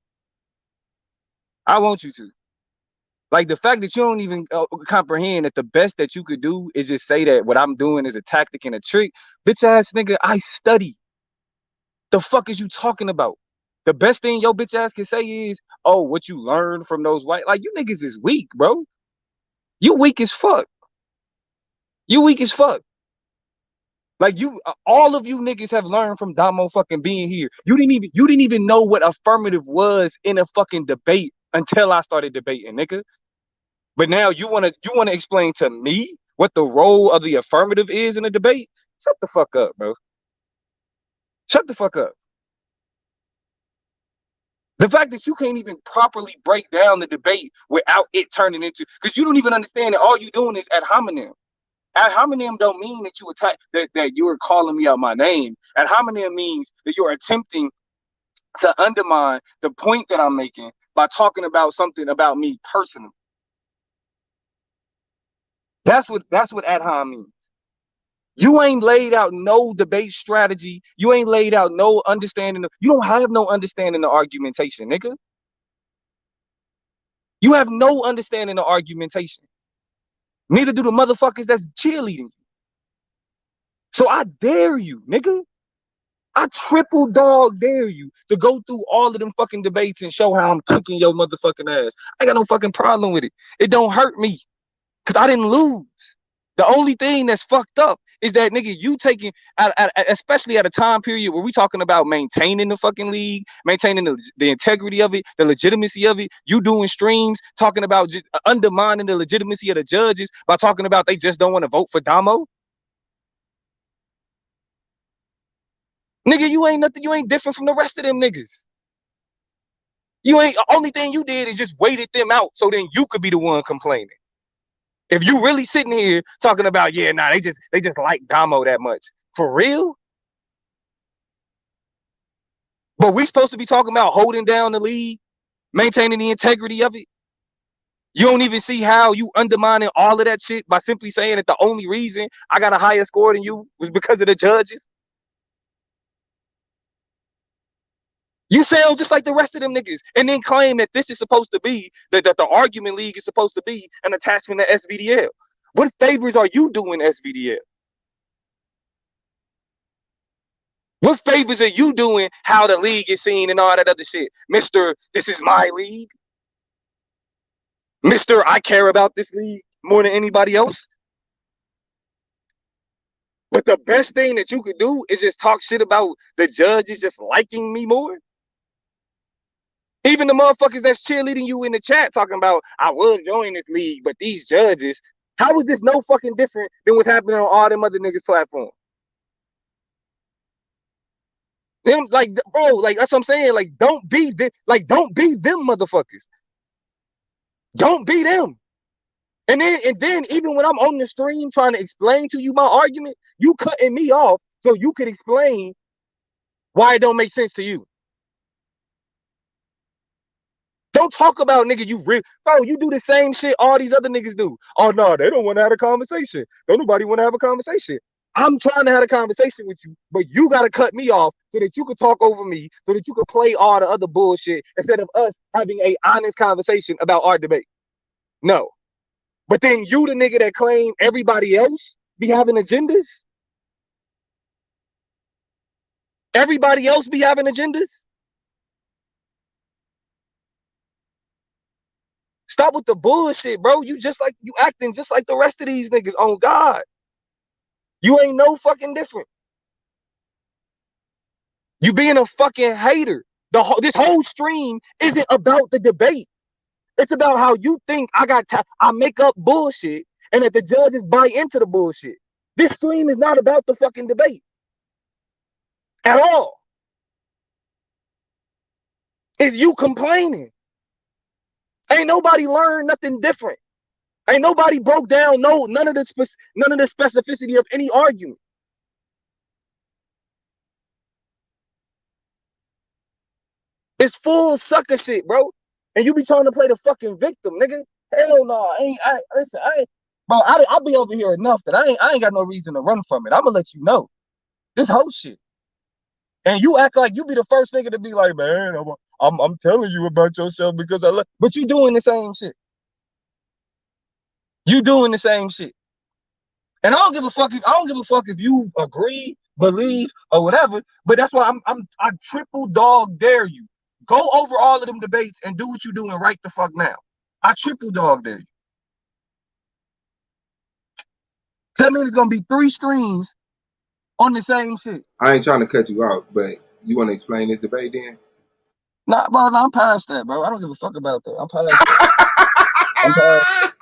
J: Like the fact that you don't even comprehend that the best that you could do is just say that what I'm doing is a tactic and a trick. Bitch ass nigga, I study. The fuck is you talking about? The best thing your bitch ass can say is, oh, what you learned from those white. Like, you niggas is weak, bro. You weak as fuck. Like all of you niggas have learned from Damo fucking being here. You didn't even know what affirmative was in a fucking debate until I started debating, nigga. But now you wanna explain to me what the role of the affirmative is in a debate? Shut the fuck up, bro. Shut the fuck up. The fact that you can't even properly break down the debate without it turning into, because you don't even understand that all you doing is ad hominem. Ad hominem don't mean that you attack that you are calling me out my name. Ad hominem means that you're attempting to undermine the point that I'm making by talking about something about me personally. That's what ad hom means. You ain't laid out no debate strategy. You ain't laid out no understanding. You don't have no understanding of argumentation, nigga. You have no understanding of argumentation. Neither do the motherfuckers that's cheerleading you. So I dare you, nigga. I triple dog dare you to go through all of them fucking debates and show how I'm kicking your motherfucking ass. I got no fucking problem with it. It don't hurt me because I didn't lose. The only thing that's fucked up is that, nigga, you taking, especially at a time period where we talking about maintaining the fucking league, maintaining the integrity of it, the legitimacy of it. You doing streams talking about just undermining the legitimacy of the judges by talking about they just don't want to vote for Damo. Nigga, you ain't nothing. You ain't different from the rest of them niggas. You ain't. Only thing you did is just waited them out so then you could be the one complaining. If you really sitting here talking about, yeah, nah, they just like Damo that much. For real? But we supposed to be talking about holding down the league, maintaining the integrity of it. You don't even see how you undermining all of that shit by simply saying that the only reason I got a higher score than you was because of the judges. You sound just like the rest of them niggas, and then claim that this is supposed to be, that the argument league is supposed to be an attachment to SVDL. What favors are you doing, SVDL? What favors are you doing how the league is seen and all that other shit? Mr. This is my league. Mr. I care about this league more than anybody else. But the best thing that you could do is just talk shit about the judges just liking me more. Even the motherfuckers that's cheerleading you in the chat talking about, I will join this league, but these judges, how is this no fucking different than what's happening on all them other niggas' platforms? Them, like, bro, like, that's what I'm saying. Like, don't be them motherfuckers. Don't be them. And then even when I'm on the stream trying to explain to you my argument, you cutting me off so you could explain why it don't make sense to you. Don't talk about, nigga, bro, you do the same shit all these other niggas do. Oh, no, they don't want to have a conversation. Don't nobody want to have a conversation. I'm trying to have a conversation with you, but you got to cut me off so that you can talk over me, so that you can play all the other bullshit instead of us having a honest conversation about our debate. No. But then you the nigga that claim everybody else be having agendas? Everybody else be having agendas? Stop with the bullshit, bro. You acting just like the rest of these niggas. On God. You ain't no fucking different. You being a fucking hater. This whole stream isn't about the debate. It's about how you think I make up bullshit and that the judges buy into the bullshit. This stream is not about the fucking debate. At all. It's you complaining. Ain't nobody learned nothing different. Ain't nobody broke down none of the specificity of any argument. It's full sucker shit, bro. And you be trying to play the fucking victim, nigga. Hell no, I'll be over here enough that I ain't got no reason to run from it. I'ma let you know. This whole shit. And you act like you be the first nigga to be like, man, I'm telling you about yourself because I love, but you doing the same shit. You doing the same shit. And I don't give a fuck if you agree, believe, or whatever, but that's why I triple dog dare you. Go over all of them debates and do what you doing right the fuck now. I triple dog dare you. Tell me there's gonna be 3 streams on the same shit.
C: I ain't trying to cut you out, but you want to explain this debate then?
J: Nah, bro, I'm past that, bro. I don't give a fuck about that. I'm past that.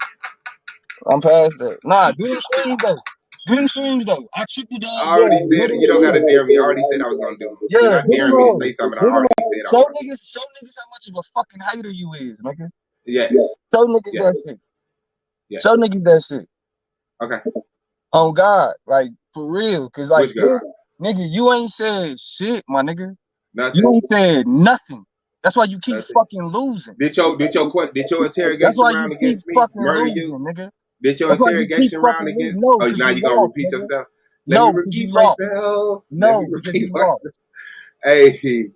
J: I'm past that. Nah, do the streams though. Do the streams though. I triple dog.
C: I already said it. You don't gotta dare me. I already said I was gonna do it. You're not daring me to say something. I already said I was.
J: Show niggas how much of a fucking hater you is, nigga.
C: Yes.
J: Show niggas that shit.
C: Yes.
J: Show niggas that shit.
C: Okay.
J: Oh God, like for real, cause like nigga, you ain't said shit, my nigga.
C: Nothing.
J: You ain't said nothing. That's why you keep fucking losing.
C: Did your interrogation round against me murder you?
J: Nigga.
C: Did your interrogation round against?
J: No,
C: oh, now you gonna repeat yourself? Let me repeat myself.
J: No,
C: let me repeat myself. Hey,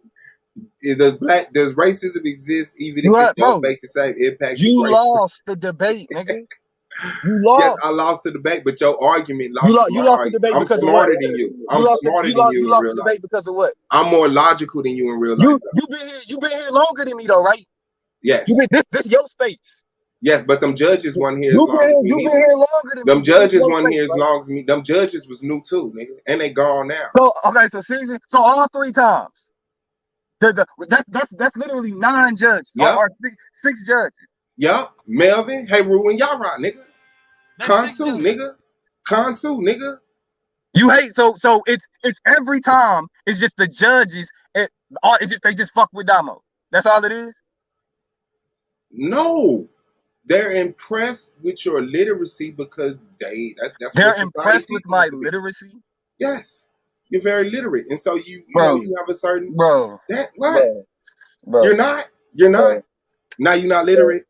C: does racism exist even if it don't make the same impact?
J: You lost the debate, nigga. You lost.
C: Yes, I lost the debate, but your argument lost.
J: You lost the debate because
C: I'm smarter than you. I'm smarter than you.
J: You lost the debate because of what?
C: I'm more logical than you in real life.
J: You been here longer than me though, right?
C: Yes.
J: This your space.
C: Yes, but them judges wasn't here as long as me.
J: You been here longer than me.
C: Them judges wasn't here as long as me. Them judges was new too, nigga, and they gone now.
J: So okay, so all 3 times. That's literally 9 judges.
C: Yep.
J: Or 6 judges.
C: Yep. Melvin, Heru, and Yara, nigga. Kansu, nigga.
J: You hate so it's every time it's just the judges they just fuck with Damo. That's all it is?
C: No. They're impressed with your literacy because that's
J: They're
C: what society
J: impressed with
C: teaches us
J: my
C: to be.
J: literacy.
C: Yes, you're very literate, and so you
J: Bro,
C: know you have a certain
J: bro.
C: what?
J: Bro.
C: You're not. Now you're not literate.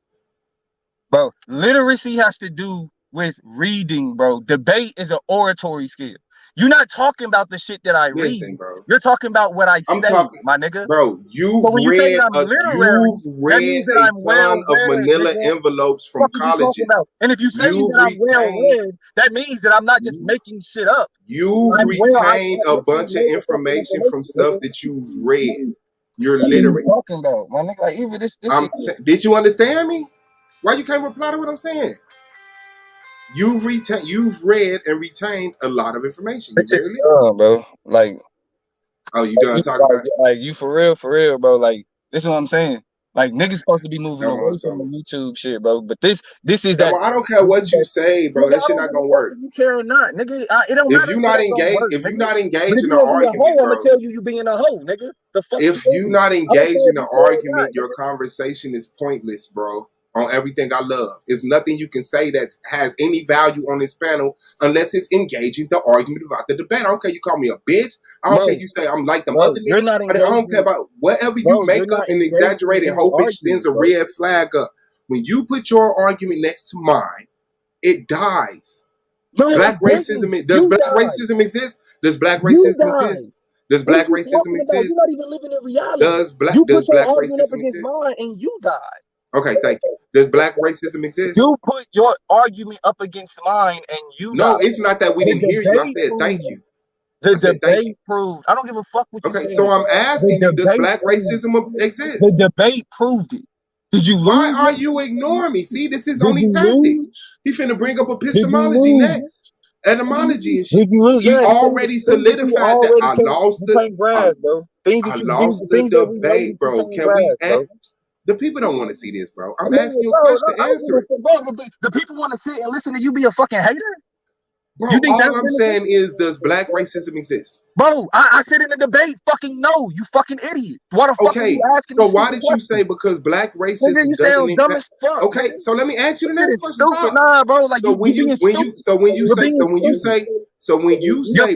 J: Bro, literacy has to do with reading, bro. Debate is an oratory skill. You're not talking about the shit that I
C: Listen,
J: read.
C: bro.
J: You're talking about what I
C: I'm
J: say,
C: talking,
J: my nigga.
C: bro.
J: So when you say that I'm literary, that means that
C: a
J: I'm well
C: ton of
J: read,
C: manila
J: nigga.
C: envelopes from
J: What are you talking
C: colleges.
J: about? And if you say that I'm well read, that means that I'm not just making shit up.
C: You've retained a bunch of information from stuff that you've read. You're literate.
J: What are you talking about, my nigga? Like even this shit.
C: Did you understand me? Why you can't reply to what I'm saying? You've read and retained a lot of information. You're very literate.
J: Bro. Like,
C: oh, you done talking about it?
J: Like you for real, bro. Like this is what I'm saying. Like niggas supposed to be moving away from the YouTube shit, bro. But this is that.
C: Well, I don't care what you say, bro. That shit not gonna work.
J: You care or not, nigga? It don't matter.
C: If you're not engaged,
J: if
C: you're not engaged in
J: an
C: argument,
J: hoe,
C: bro.
J: I'm gonna tell you being a hoe, nigga. The fuck.
C: If you're not engaged in an argument, your conversation is pointless, bro. On everything I love, there's nothing you can say that has any value on this panel unless it's engaging the argument about the debate. I don't care you call me a bitch. I don't care you say I'm like them other niggas. I don't care about whatever you make up and exaggerate and hope it sends a red flag up. When you put your argument next to mine, it dies. Black racism. Does black racism exist? Does black racism exist? Does black racism exist?
J: You're not even living in reality.
C: Does black racism exist?
J: Mine and you died.
C: Okay, thank you. Does black racism exist?
J: You put your argument up against mine and you
C: No,
J: died.
C: It's not that we didn't hear you. I said thank you.
J: The debate proved. I don't give a fuck what you say.
C: Okay, so I'm asking you, does black racism exist?
J: The debate proved it. Did you lose?
C: Why are you ignoring me? See, this is only tactic. He finna bring up epistemology next. Etymology and shit. He already solidified that I lost the debate, bro. Can we act? The people don't want to see this, bro. I'm asking you a question. Answer it.
J: The people want to sit and listen to you be a fucking hater?
C: Bro, all I'm saying is, does black racism exist?
J: Bro, I said in the debate, fucking no, you fucking idiot. What the fuck are you asking?
C: So why did you say because black racism doesn't exist? Okay, so let me ask you the next question.
J: Nah, bro, like
C: when you say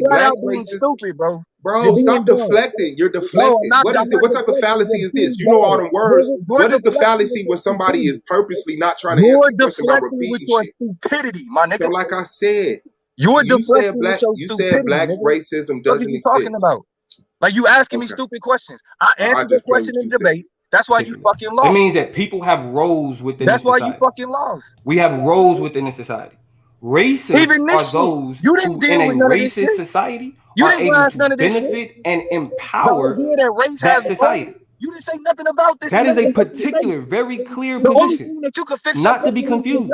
C: black racism, bro, stop deflecting. You're deflecting. What type of fallacy is this? You know all them words. What is the fallacy when somebody is purposely not trying to answer the question by repeating shit?
J: Stupidity, my nigga.
C: So like I said,
J: you
C: said black racism doesn't exist.
J: Talking about? Like you asking me stupid questions. I answered the question in debate. That's why you fucking lost.
D: It means that people have roles within
J: That's
D: society.
J: Why you fucking lost.
D: We have roles within the society. Racists are those who in a racist society are able to benefit and empower that society.
J: You didn't say nothing about this.
D: That is a particular, very clear position. Not to be confused.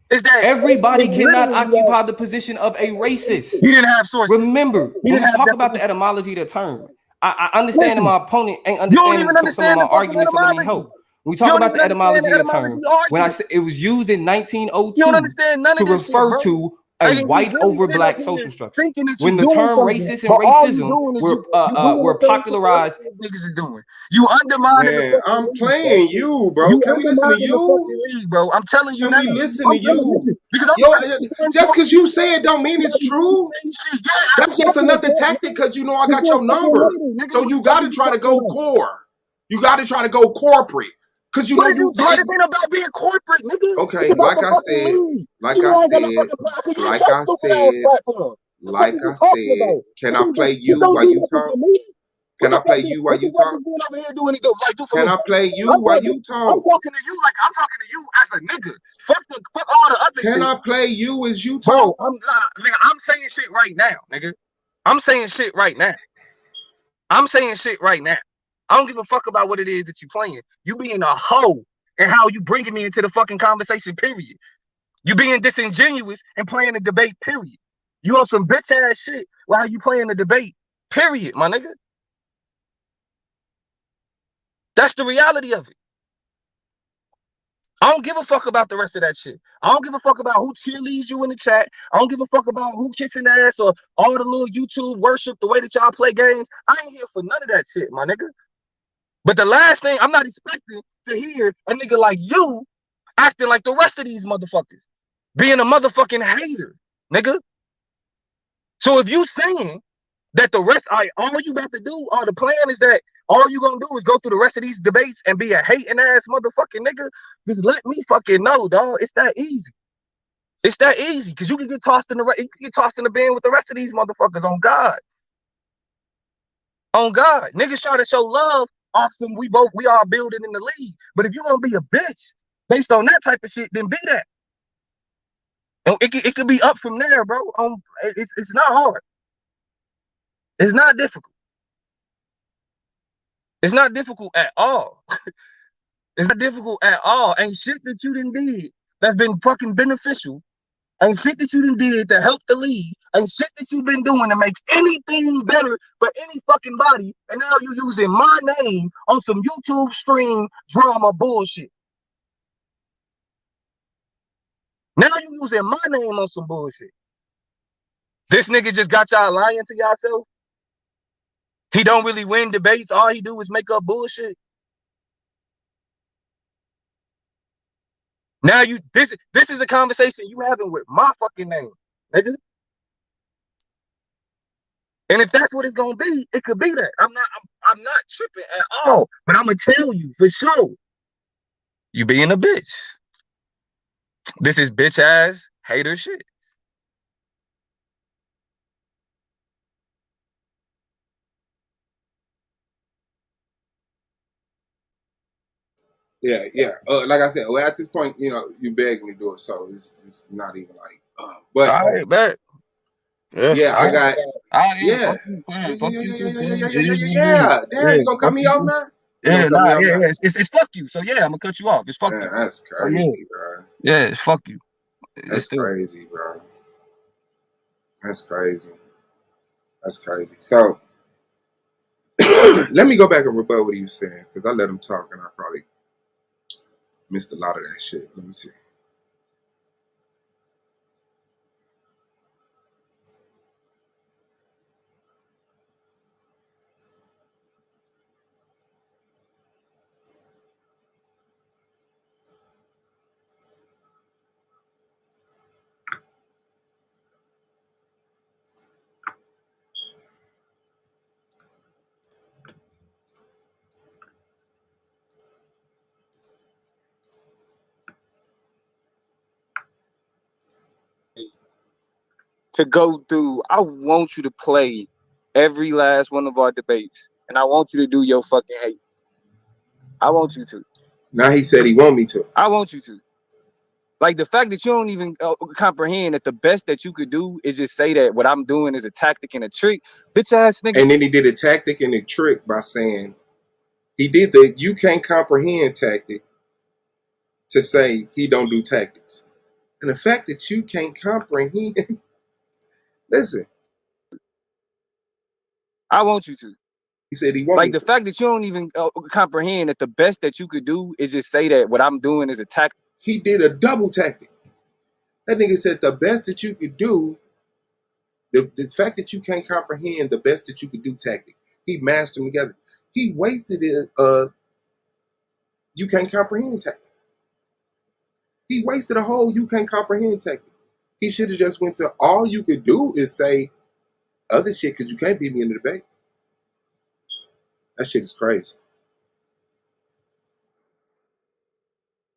D: Is that everybody cannot occupy the position of a racist.
J: You didn't have sources.
D: Remember, when we talk about the etymology of the term, I understand that my opponent ain't understanding some of my arguments, so let me help. We talk about the etymology of the term. When I said it was used in 1902 to refer to a white over black social structure. When the term racist and racism were popularized,
J: niggas are doing. You undermine.
C: I'm playing you, bro. Can we listen to you,
J: bro? I'm telling you.
C: Can we listen to you? Because just because you say it don't mean it's true. That's just another tactic. Because you know I got your number, so you got to try to go core. You got to try to go corporate. Cause you know you
J: this ain't about being corporate, nigga.
C: Okay, like I said, can I play you while you talk? Can I play you while you talk? Can I play you while you talk?
J: I'm talking to you like I'm talking to you as a nigga. Fuck all the other shit.
C: Can I play you as you talk?
J: Bro, I'm saying shit right now, nigga. I'm saying shit right now. I don't give a fuck about what it is that you playing. You being a hoe and how you bringing me into the fucking conversation, period. You being disingenuous and playing the debate, period. You on some bitch ass shit while you playing the debate, period, my nigga. That's the reality of it. I don't give a fuck about the rest of that shit. I don't give a fuck about who cheerleads you in the chat. I don't give a fuck about who kissing ass or all the little YouTube worship, the way that y'all play games. I ain't here for none of that shit, my nigga. But the last thing, I'm not expecting to hear a nigga like you acting like the rest of these motherfuckers, being a motherfucking hater, nigga. So if you saying that the rest, all you got to do, the plan is that all you gonna do is go through the rest of these debates and be a hating ass motherfucking nigga, just let me fucking know, dog. It's that easy. It's that easy, because you can get tossed in the bin with the rest of these motherfuckers. On God. On God. Niggas try to show love off some we all building in the league. But if you gonna be a bitch based on that type of shit, then be that. And it could be up from there, bro. It's not hard. It's not difficult. It's not difficult at all. It's not difficult at all. Ain't shit that you done did that's been fucking beneficial. Ain't shit that you done did to help the league. Ain't shit that you been doing to make anything better for any fucking body. And now you using my name on some YouTube stream drama bullshit. Now you using my name on some bullshit. This nigga just got y'all lying to yourself. He don't really win debates. All he do is make up bullshit. Now this is the conversation you having with my fucking name, nigga. And if that's what it's gonna be, it could be that. I'm not tripping at all. But I'm gonna tell you for sure, you being a bitch. This is bitch ass hater shit.
C: Yeah. Like I said, well, at this point, you begged me to do it, so it's not even like. But
J: all right, bet.
C: Yeah, I got.
J: Yeah.
C: Yeah. Damn, you gonna cut me off now?
J: Yeah, it's fuck you. So yeah, I'm gonna cut you off. It's fuck you.
C: That's crazy, bro.
J: Yeah, it's fuck you.
C: That's crazy, bro. That's crazy. That's crazy. So let me go back and rebut what he was saying, because I let him talk and I probably missed a lot of that shit. Let me see.
J: To go through, I want you to play every last one of our debates, and I want you to do your fucking hate. I want you to.
C: Now he said he want me to.
J: I want you to. Like the fact that you don't even comprehend that the best that you could do is just say that what I'm doing is a tactic and a trick, bitch ass nigga.
C: And then he did a tactic and a trick by saying he did the you can't comprehend tactic to say he don't do tactics. And the fact that you can't comprehend, listen.
J: I want you to.
C: He said he wants
J: like the fact that you don't even comprehend that the best that you could do is just say that what I'm doing is a tactic.
C: He did a double tactic. That nigga said the best that you could do, the fact that you can't comprehend the best that you could do tactic. He mashed them together. He wasted it. You can't comprehend tactic. He wasted a whole you can't comprehend tactic. He should have just went to all you could do is say other shit, because you can't beat me in the debate. That shit is crazy.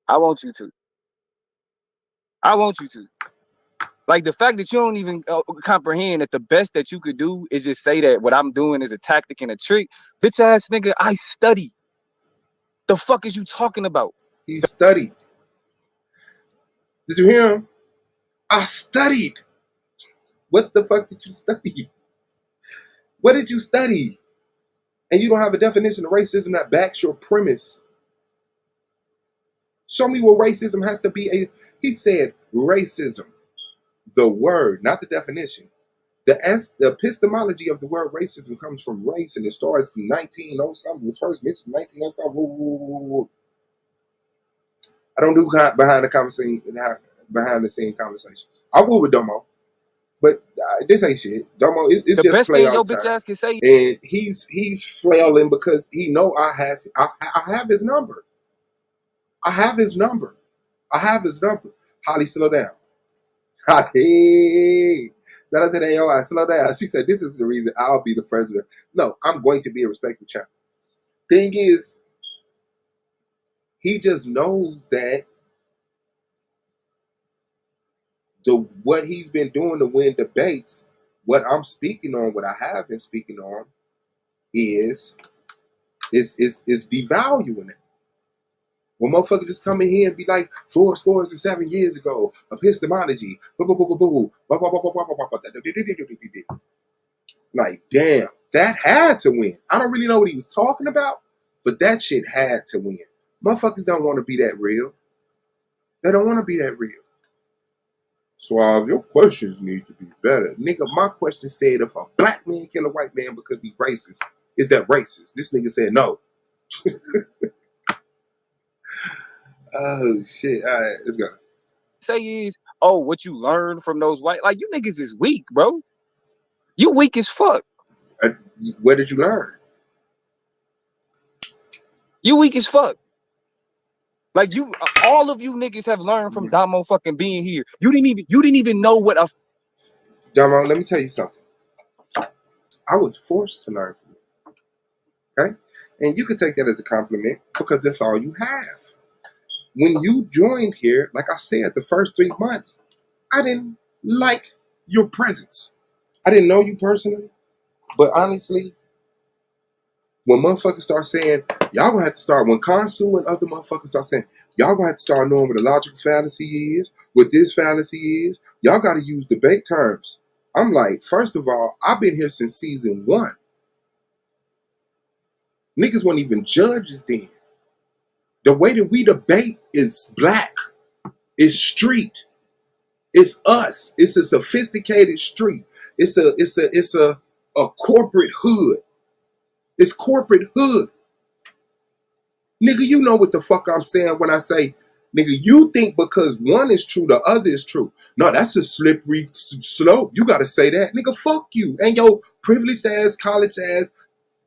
J: I want you to. I want you to. Like the fact that you don't even comprehend that the best that you could do is just say that what I'm doing is a tactic and a trick. Bitch ass nigga, I study. The fuck is you talking about?
C: He studied. Did you hear him? I studied. What the fuck did you study? What did you study? And you don't have a definition of racism that backs your premise. Show me what racism has to be. He said racism, the word, not the definition. The epistemology of the word racism comes from race, and it starts in 1900 something. It was first mentioned in 1900 something. I don't do behind the scene conversations. I will with Domo, but this ain't shit. Domo, it's
J: the
C: just
J: best
C: play
J: thing
C: all
J: your
C: the
J: bitch
C: time.
J: ass can say.
C: And he's flailing because he know I have his number. I have his number. I have his number. Holly, slow down. Holly. Shout out to the AOI, slow down. She said, this is the reason I'll be the president. No, I'm going to be a respectful child. Thing is, he just knows that what he's been doing to win debates, what I'm speaking on, what I have been speaking on, is devaluing it. When motherfuckers just come in here and be like 4 scores and 7 years ago, epistemology, like, damn, that had to win. I don't really know what he was talking about, but that shit had to win. Motherfuckers don't want to be that real. They don't want to be that real. Suave, your questions need to be better. Nigga, my question said if a black man kill a white man because he racist, is that racist? This nigga said no. Oh, shit. All right, let's go.
J: Say is, oh, what you learned from those white, like, you niggas is weak, bro. You weak as fuck.
C: Where did you learn?
J: You weak as fuck. Like, you, all of you niggas have learned from Damo fucking being here. You didn't even know what a.
C: Damo, let me tell you something. I was forced to learn from you. Okay? And you could take that as a compliment because that's all you have. When you joined here, like I said, the first 3 months, I didn't like your presence. I didn't know you personally, but honestly, when motherfuckers start saying, y'all gonna have to start, when Consul and other motherfuckers start saying, y'all gonna have to start knowing what a logical fallacy is, what this fallacy is, y'all gotta use debate terms. I'm like, first of all, I've been here since season 1. Niggas weren't even judges then. The way that we debate is black. It's street. It's us. It's a sophisticated street. It's a corporate hood. It's corporate hood. Nigga, you know what the fuck I'm saying when I say, nigga, you think because one is true, the other is true. No, that's a slippery slope. You gotta say that. Nigga, fuck you. And your privileged ass, college ass,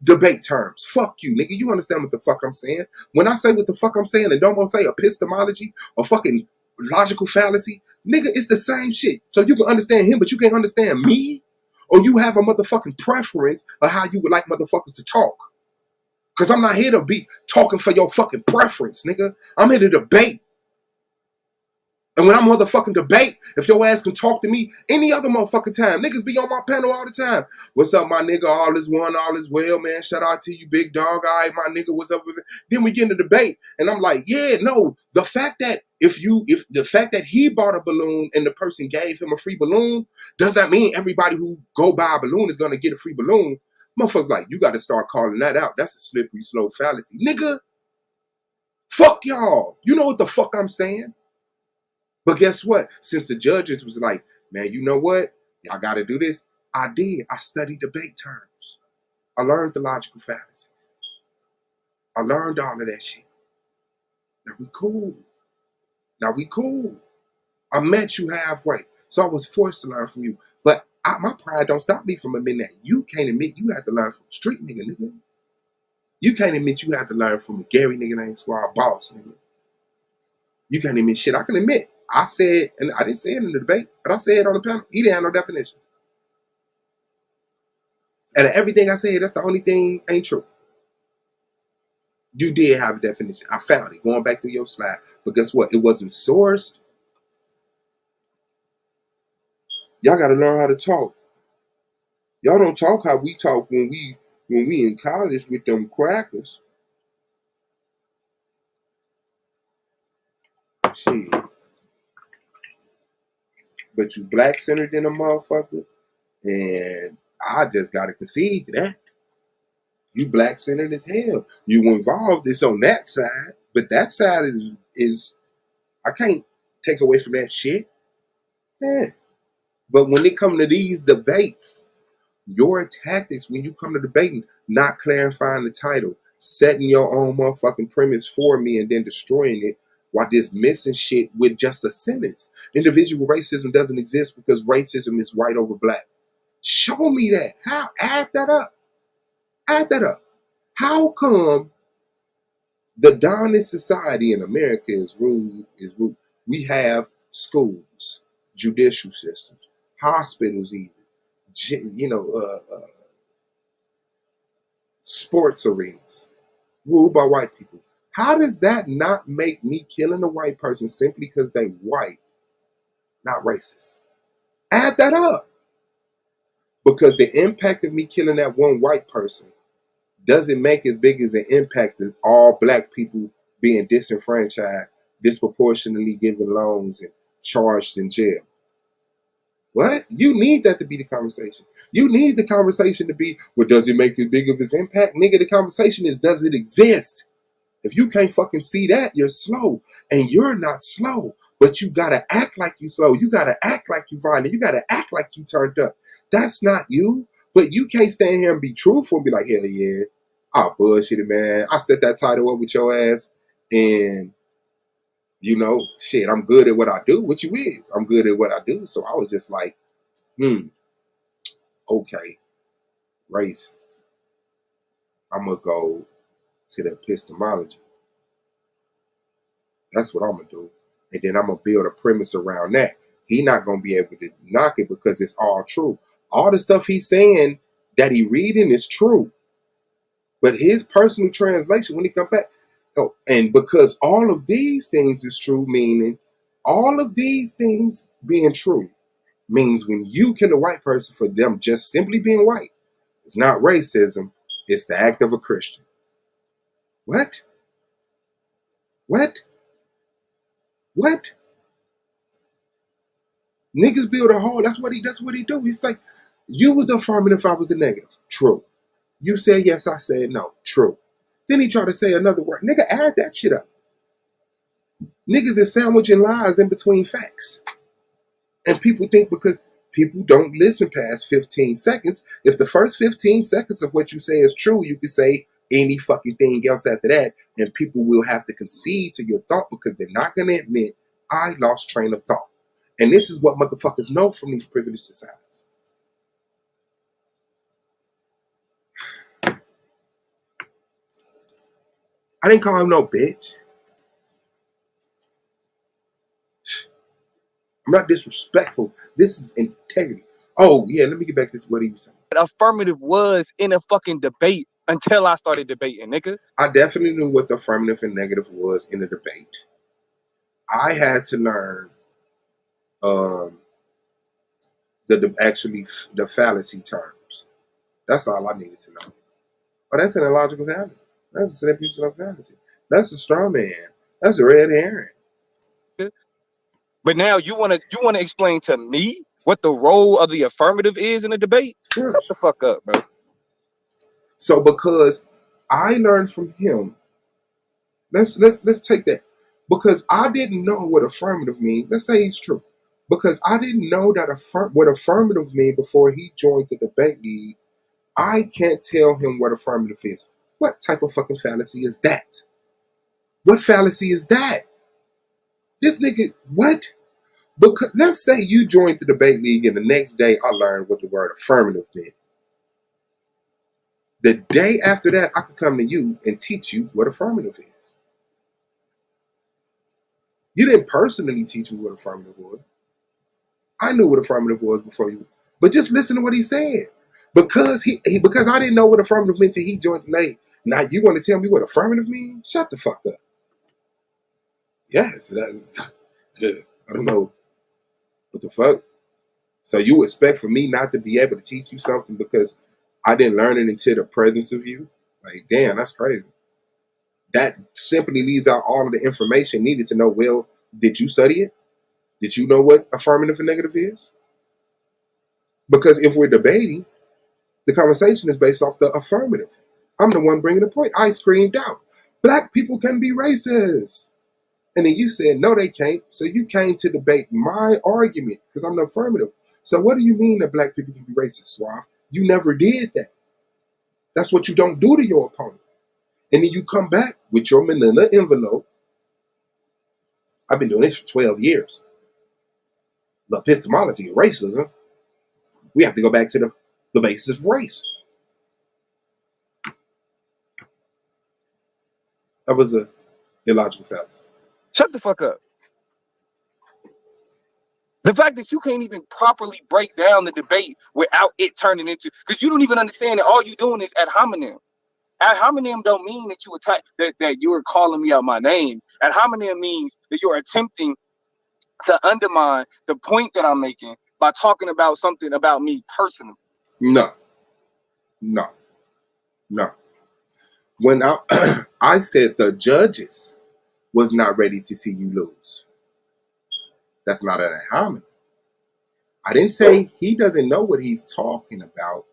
C: debate terms. Fuck you, nigga. You understand what the fuck I'm saying? When I say what the fuck I'm saying and don't want to say epistemology or fucking logical fallacy, nigga, it's the same shit. So you can understand him, but you can't understand me? Or you have a motherfucking preference of how you would like motherfuckers to talk. Because I'm not here to be talking for your fucking preference, nigga. I'm here to debate. And when I'm motherfucking debate, if your ass can talk to me any other motherfucking time, niggas be on my panel all the time. What's up, my nigga? All is one, all is well, man. Shout out to you, big dog. All right, my nigga, what's up with it? Then we get in the debate, and I'm like, yeah, no. The fact that if the fact that he bought a balloon and the person gave him a free balloon, does that mean everybody who go buy a balloon is gonna get a free balloon? Motherfuckers like, you got to start calling that out. That's a slippery slope fallacy, nigga. Fuck y'all. You know what the fuck I'm saying? But guess what? Since the judges was like, man, you know what? Y'all got to do this. I did. I studied debate terms. I learned the logical fallacies. I learned all of that shit. Now we cool. I met you halfway. So I was forced to learn from you. But my pride don't stop me from admitting that. You can't admit you have to learn from a street nigga. You can't admit you have to learn from a Gary nigga named Suave boss, nigga. You can't admit shit. I can admit. I said, and I didn't say it in the debate, but I said it on the panel. He didn't have no definition. And everything I said, that's the only thing ain't true. You did have a definition. I found it going back through your slide. But guess what? It wasn't sourced. Y'all got to learn how to talk. Y'all don't talk how we talk when we in college with them crackers. Shit. But you black-centered in a motherfucker, and I just got to concede to that. You black-centered as hell. You involved, it's on that side, but that side is I can't take away from that shit. Yeah. But when it come to these debates, your tactics when you come to debating, not clarifying the title, setting your own motherfucking premise for me and then destroying it while dismissing shit with just a sentence. Individual racism doesn't exist because racism is white over black. Show me that. How? Add that up. Add that up. How come the dominant society in America is ruled? We have schools, judicial systems, hospitals, even, sports arenas ruled by white people. How does that not make me killing a white person simply because they white not racist? Add that up. Because the impact of me killing that one white person doesn't make as big as an impact as all black people being disenfranchised, disproportionately given loans and charged in jail. What? You need that to be the conversation. You need the conversation to be, well, does it make as big of its impact? Nigga, the conversation is, does it exist? If you can't fucking see that, you're slow. And you're not slow. But you gotta act like you slow. You gotta act like you fine. You gotta act like you turned up. That's not you. But you can't stand here and be truthful and be like, hell yeah. Oh, bullshit, man. I set that title up with your ass. And, shit, I'm good at what I do. What you is? I'm good at what I do. So I was just like, okay, race. I'm going to go to the epistemology. That's what I'm going to do. And then I'm going to build a premise around that. He not going to be able to knock it because it's all true. All the stuff he's saying that he reading is true. But his personal translation, when he come back, and because all of these things is true, meaning all of these things being true, means when you kill a white person for them just simply being white, it's not racism, it's the act of a Christian. What? What? What? Niggas build a hole. That's what he do. He's like, you was the affirmative, I was the negative. True. You said yes, I said no. True. Then he tried to say another word. Nigga, add that shit up. Niggas is sandwiching lies in between facts. And people think because people don't listen past 15 seconds, if the first 15 seconds of what you say is true, you can say any fucking thing else after that, and people will have to concede to your thought because they're not going to admit, I lost train of thought. And this is what motherfuckers know from these privileged societies. I didn't call him no bitch. I'm not disrespectful. This is integrity. Oh, yeah, let me get back to what he was saying.
J: Affirmative was in a fucking debate until I started debating, nigga.
C: I definitely knew what the affirmative and negative was in a debate. I had to learn the fallacy terms. That's all I needed to know. But that's an illogical fallacy. That's a simple fallacy. That's a straw man. That's a red herring.
J: But now you wanna explain to me what the role of the affirmative is in a debate?
C: Sure.
J: Shut the fuck up, bro.
C: So because I learned from him, let's take that. Because I didn't know what affirmative means. Let's say he's true. Because I didn't know that what affirmative mean before he joined the debate league. I can't tell him what affirmative is. What type of fucking fallacy is that? What fallacy is that? This nigga, what? Because let's say you joined the debate league and the next day I learned what the word affirmative meant. The day after that, I could come to you and teach you what affirmative is. You didn't personally teach me what affirmative was. I knew what affirmative was before you. But just listen to what he said. Because because I didn't know what affirmative meant till he joined the league. Now you want to tell me what affirmative means? Shut the fuck up. Yes, that's, I don't know. What the fuck? So you expect for me not to be able to teach you something because I didn't learn it until the presence of you? Like, damn, that's crazy. That simply leaves out all of the information needed to know, well, did you study it? Did you know what affirmative and negative is? Because if we're debating, the conversation is based off the affirmative. I'm the one bringing the point. I screamed out, black people can be racist. And then you said, no, they can't. So you came to debate my argument because I'm the affirmative. So what do you mean that black people can be racist, Suave? You never did that. That's what you don't do to your opponent. And then you come back with your manila envelope. I've been doing this for 12 years. The epistemology of racism. We have to go back to the basis of race. That was a illogical fallacy.
J: Shut the fuck up. The fact that you can't even properly break down the debate without it turning into, because you don't even understand that all you doing is ad hominem. Ad hominem don't mean that you attack that you are calling me out my name. Ad hominem means that you're attempting to undermine the point that I'm making by talking about something about me personally.
C: No. When I said the judges was not ready to see you lose, that's not an ad hominem. I didn't say he doesn't know what he's talking about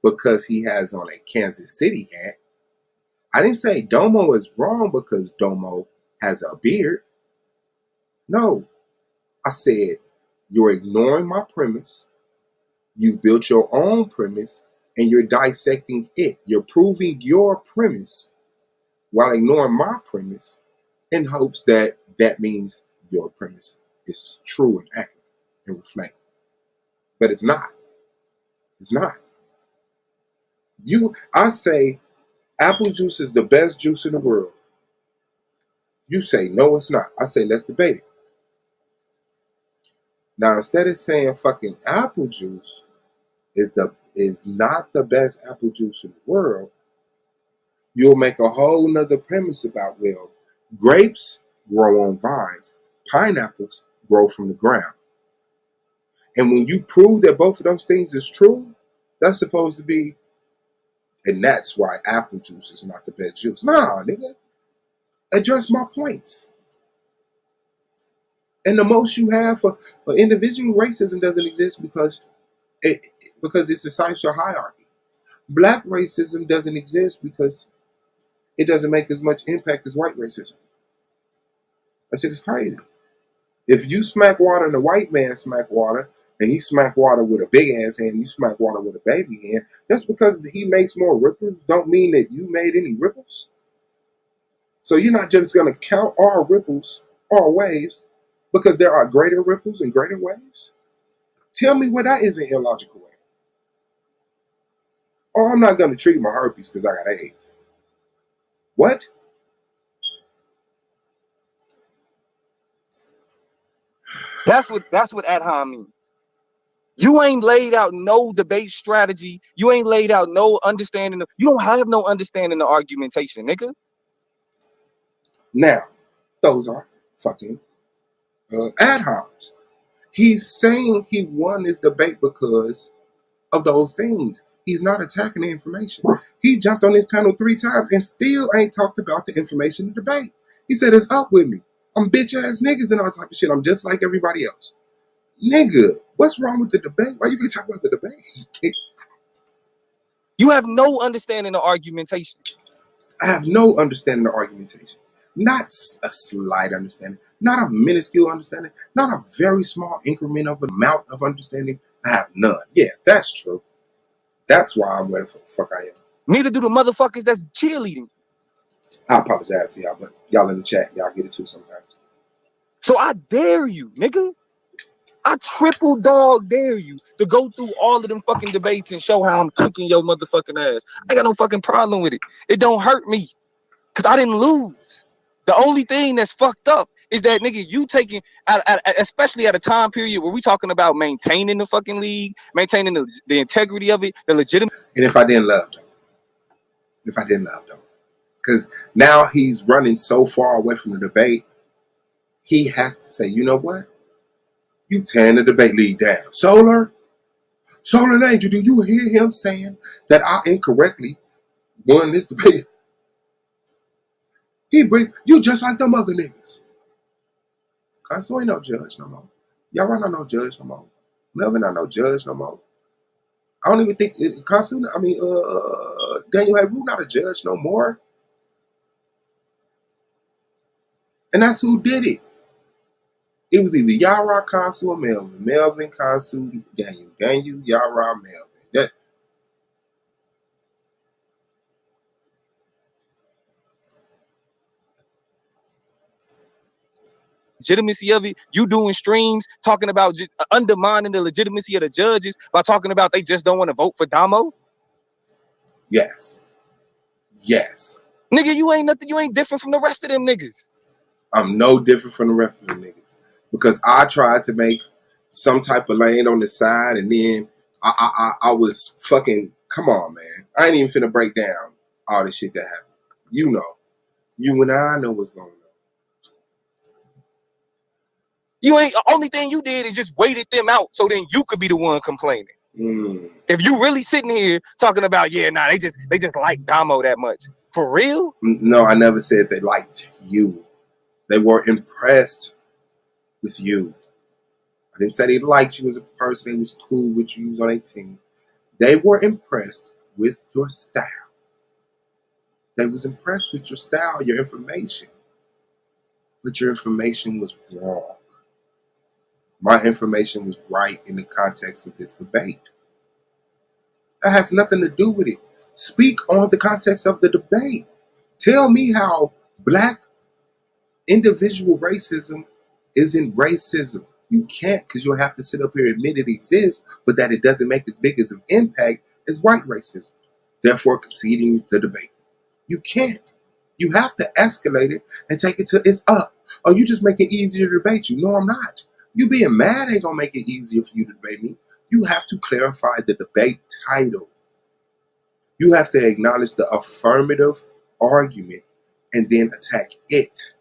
C: because he has on a Kansas City hat. I didn't say Domo is wrong because Domo has a beard. No, I said you're ignoring my premise. You've built your own premise and you're dissecting it. You're proving your premise while ignoring my premise in hopes that that means your premise is true and accurate and reflect. But it's not. It's not. I say apple juice is the best juice in the world. You say, no, it's not. I say, let's debate it. Now, instead of saying fucking apple juice is not the best apple juice in the world, you'll make a whole nother premise about, well, grapes grow on vines, pineapples grow from the ground. And when you prove that both of those things is true, that's supposed to be, and that's why apple juice is not the best juice. Nah, nigga. Address my points. And the most you have for individual racism doesn't exist because it's a social hierarchy. Black racism doesn't exist because it doesn't make as much impact as white racism. That shit is crazy. If you smack water and a white man smack water, and he smack water with a big ass hand, you smack water with a baby hand, just because he makes more ripples don't mean that you made any ripples. So you're not just going to count all ripples, all waves, because there are greater ripples and greater waves? Tell me where that is an illogical way. Oh, I'm not going to treat my herpes because I got AIDS. What?
J: That's what ad hom means. You ain't laid out no debate strategy. You ain't laid out no understanding. You don't have no understanding of argumentation, nigga.
C: Now, those are fucking ad homs. He's saying he won this debate because of those things. He's not attacking the information. He jumped on this panel 3 times and still ain't talked about the information in the debate. He said, it's up with me. I'm bitch ass niggas and all type of shit. I'm just like everybody else. Nigga, what's wrong with the debate? Why you can talk about the debate?
J: You have no understanding of argumentation.
C: I have no understanding of argumentation. Not a slight understanding. Not a minuscule understanding. Not a very small increment of amount of understanding. I have none. Yeah, that's true. That's why I'm where the fuck I am.
J: Neither do the motherfuckers that's cheerleading.
C: I apologize to y'all, but y'all in the chat, y'all get it too sometimes.
J: So I dare you, nigga. I triple dog dare you to go through all of them fucking debates and show how I'm kicking your motherfucking ass. I got no fucking problem with it. It don't hurt me because I didn't lose. The only thing that's fucked up is that, nigga, you taking, especially at a time period where we talking about maintaining the fucking league, maintaining the integrity of it, the legitimate.
C: And if I didn't love them, because now he's running so far away from the debate, he has to say, you know what? You tearing the debate league down. Solar Angel, do you hear him saying that I incorrectly won this debate? You just like them other niggas. Consul ain't no judge no more. Y'all right not no judge no more. Melvin not no judge no more. I don't even think Consul. Daniel Haru not a judge no more. And that's who did it. It was either Yara, Consul, or Melvin. Melvin, Consul, Daniel, Yara, Melvin.
J: Legitimacy of it, you doing streams talking about undermining the legitimacy of the judges by talking about they just don't want to vote for Damo.
C: Yes.
J: Nigga, you ain't nothing. You ain't different from the rest of them niggas.
C: I'm no different from the rest of them niggas because I tried to make some type of lane on the side, and then I was fucking, come on, man. I ain't even finna break down all this shit that happened. You know. You and I know what's going on.
J: You ain't, only thing you did is just waited them out so then you could be the one complaining. If you really sitting here talking about, yeah, nah, they just like Damo that much. For real?
C: No, I never said they liked you. They were impressed with you. I didn't say they liked you as a person. They was cool with you. You was on their team. They were impressed with your style. They was impressed with your style, your information. But your information was wrong. My information was right in the context of this debate. That has nothing to do with it. Speak on the context of the debate. Tell me how black individual racism isn't racism. You can't, because you'll have to sit up here and admit it exists, but that it doesn't make as big as an impact as white racism, therefore conceding the debate. You can't. You have to escalate it and take it to it's up. Or you just make it easier to debate you. No, I'm not. You being mad ain't gonna make it easier for you to debate me. You have to clarify the debate title. You have to acknowledge the affirmative argument and then attack it.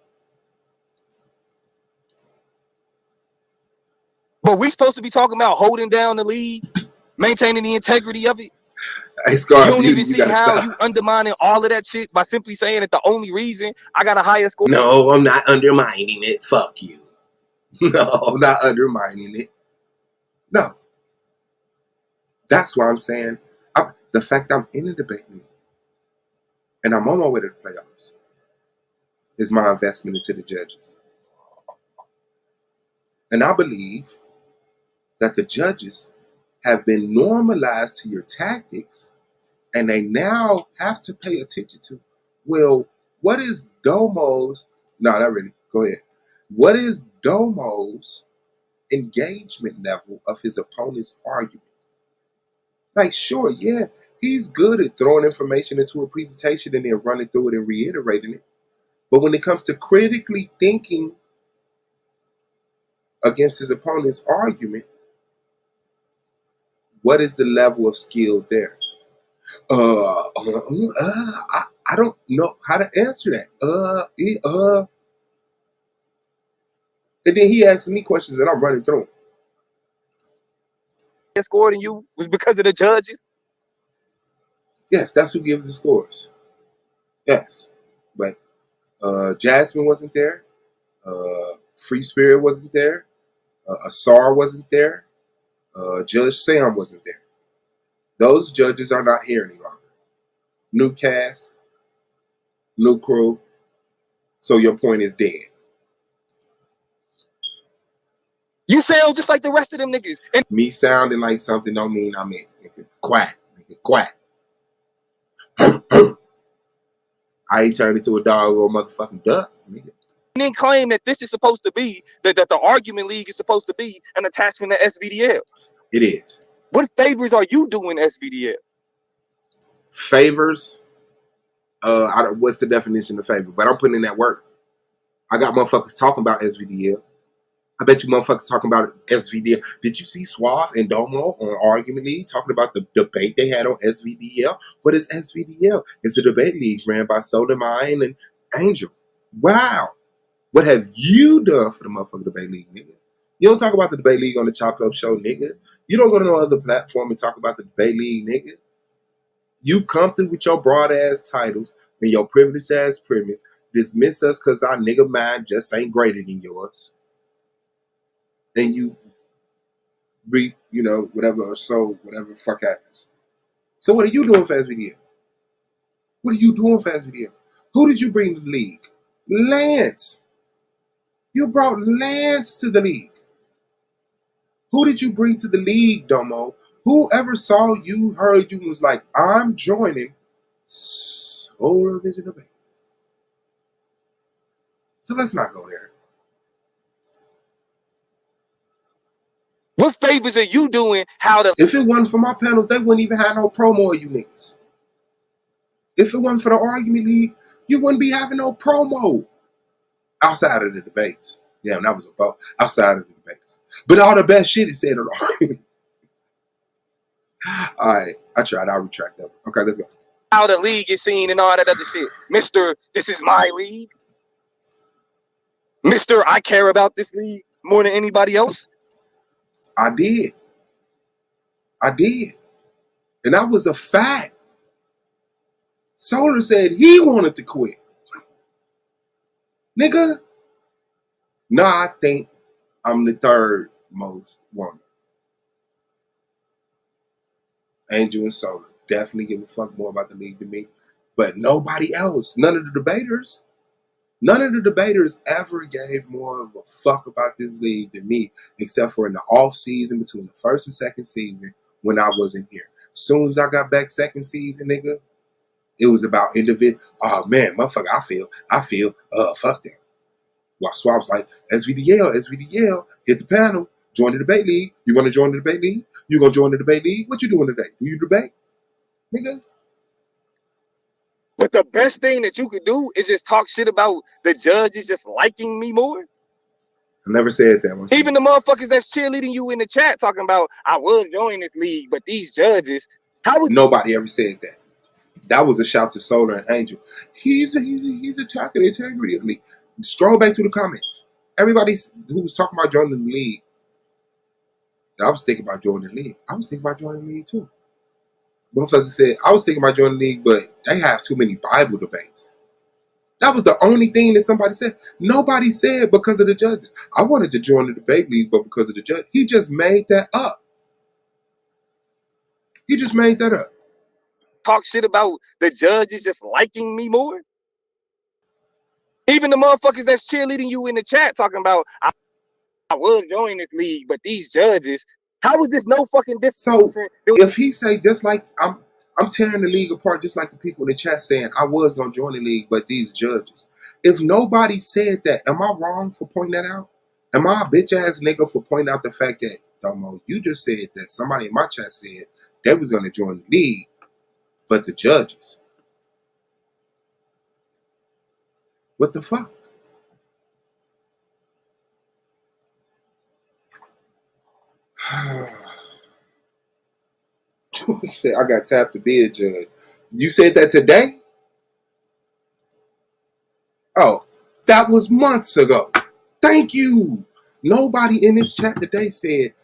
J: But we supposed to be talking about holding down the league, maintaining the integrity of it.
C: Hey, Scar,
J: you don't
C: Beauty,
J: even
C: you
J: see how
C: stop.
J: you undermining all of that shit by simply saying that the only reason I got a higher score.
C: No, I'm not undermining it. Fuck you. No, I'm not undermining it. No. That's why I'm saying the fact I'm in a debate league and I'm on my way to the playoffs is my investment into the judges. And I believe that the judges have been normalized to your tactics, and they now have to pay attention to, well, what is Domo's, no, not really, go ahead. What is Domo's engagement level of his opponent's argument? Like, sure, yeah, he's good at throwing information into a presentation and then running through it and reiterating it. But when it comes to critically thinking against his opponent's argument, what is the level of skill there? I don't know how to answer that. And then he asks me questions that I'm running through.
J: Scored in you was because of the judges?
C: Yes, that's who gives the scores. Yes. But Jasmine wasn't there. Free Spirit wasn't there. Asar wasn't there. Judge Sam wasn't there. Those judges are not here any longer. New cast, new crew. So your point is dead.
J: You sound just like the rest of them niggas. And
C: me sounding like something don't mean I'm it. Nigga, quack. Nigga, quack. I ain't turned into a dog or a motherfucking duck, nigga.
J: And then claim that this is supposed to be, that the argument league is supposed to be an attachment to SVDL.
C: It is.
J: What favors are you doing SVDL?
C: Favors? What's the definition of favor? But I'm putting in that work. I got motherfuckers talking about SVDL. I bet you motherfuckers talking about SVDL. Did you see Suave and Domo on Argument League talking about the debate they had on SVDL? What is SVDL? It's a debate league ran by Soda Mine and Angel. Wow. What have you done for the motherfucking debate league, nigga? You don't talk about the debate league on the Chop Up Show, nigga. You don't go to no other platform and talk about the debate league, nigga. You come through with your broad ass titles and your privileged ass premise, dismiss us because our nigga mind just ain't greater than yours. And you reap, whatever, or so, whatever the fuck happens. So what are you doing for SVDL? What are you doing for SVDL? Who did you bring to the league? Lance. You brought Lance to the league. Who did you bring to the league, Domo? Whoever saw you, heard you, and was like, I'm joining Solar Vision Debate. So let's not go there.
J: What favors are you doing?
C: If it wasn't for my panels, they wouldn't even have no promo of you niggas. If it wasn't for the Argument League, you wouldn't be having no promo outside of the debates. Yeah, and that was about outside of the debates. But all the best shit is said on the argument. All right, I tried. I'll retract that. Okay, let's go.
J: How the league is seen and all that other shit. Mr. This is my league. Mr. I care about this league more than anybody else.
C: I did. And that was a fact. Solar said he wanted to quit. Nigga. Nah, I think I'm the third most wanted. Angel and Solar definitely give a fuck more about the league than me. But nobody else, none of the debaters ever gave more of a fuck about this league than me, except for in the off season between the first and second season when I wasn't here. As soon as I got back second season, nigga, it was about individual. Oh man, motherfucker, I feel, fuck them. While Suave's like, SVDL, hit the panel, join the debate league. You want to join the debate league? You gonna join the debate league? What you doing today? Do you debate? Nigga.
J: But the best thing that you could do is just talk shit about the judges just liking me more.
C: I never said that.
J: Even the motherfuckers that's cheerleading you in the chat talking about, I will join this league, but these judges,
C: nobody ever said that. That was a shout to Solar and Angel. He's attacking the integrity of the league. Scroll back through the comments. Everybody who was talking about joining the league, I was thinking about joining the league. I was thinking about joining the league too. Motherfucker said, I was thinking about joining the league, but they have too many Bible debates. That was the only thing that somebody said. Nobody said because of the judges. I wanted to join the debate league, but because of the judge. He just made that up.
J: Talk shit about the judges just liking me more. Even the motherfuckers that's cheerleading you in the chat talking about, I will join this league, but these judges, how is this no fucking different?
C: So if he say just like I'm tearing the league apart, just like the people in the chat saying I was gonna join the league, but these judges. If nobody said that, am I wrong for pointing that out? Am I a bitch ass nigga for pointing out the fact that Domo, you just said that somebody in my chat said they was gonna join the league, but the judges. What the fuck? Said I got tapped to be a judge. You said that today? Oh, that was months ago. Thank you. Nobody in this chat today said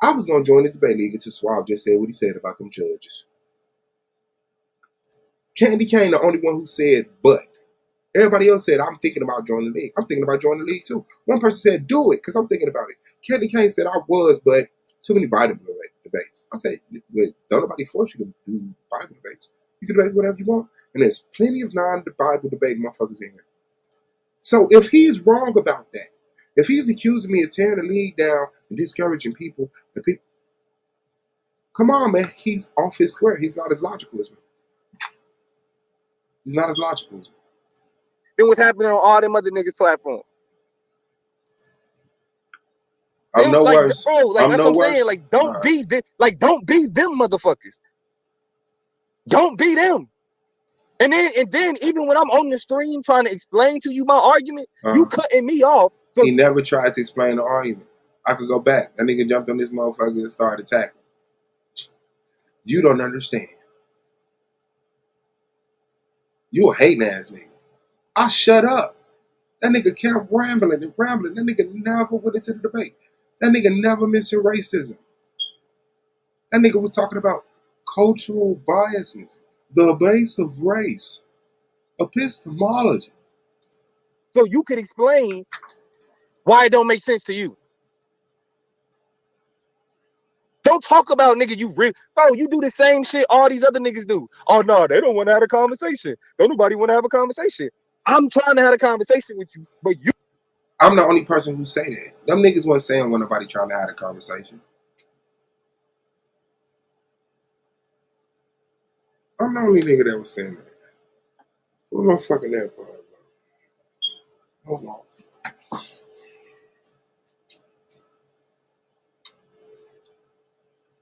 C: I was gonna join this debate league until Suave just said what he said about them judges. Candy Cane, the only one who said but. Everybody else said, I'm thinking about joining the league. I'm thinking about joining the league too. One person said, do it, because I'm thinking about it. Candy Cane said, I was, but too many Bible debates. I said, well, don't nobody force you to do Bible debates. You can debate whatever you want. And there's plenty of non-Bible debate motherfuckers in here. So if he's wrong about that, if he's accusing me of tearing the league down and discouraging people, come on, man, he's off his square. He's not as logical as me.
J: Then what's happening on all them other niggas' platforms?
C: I'm no worse.
J: Bro, like that's what I'm saying. Like, don't be them motherfuckers. Don't be them. And then even when I'm on the stream trying to explain to you my argument, you cutting me off.
C: He never tried to explain the argument. I could go back. That nigga jumped on this motherfucker and started attacking. You don't understand. You a hating ass nigga. I shut up. That nigga kept rambling. That nigga never went into the debate. That nigga never mentioned racism. That nigga was talking about cultural biasness, the base of race, epistemology.
J: So you could explain why it don't make sense to you. Don't talk about nigga, you do the same shit all these other niggas do. Oh no, they don't want to have a conversation. Don't nobody want to have a conversation. I'm trying to have a conversation with you, but you.
C: I'm the only person who say that. Them niggas wasn't saying when nobody trying to have a conversation. I'm the only nigga that was saying that. Who my fucking AirPod, bro? Hold on.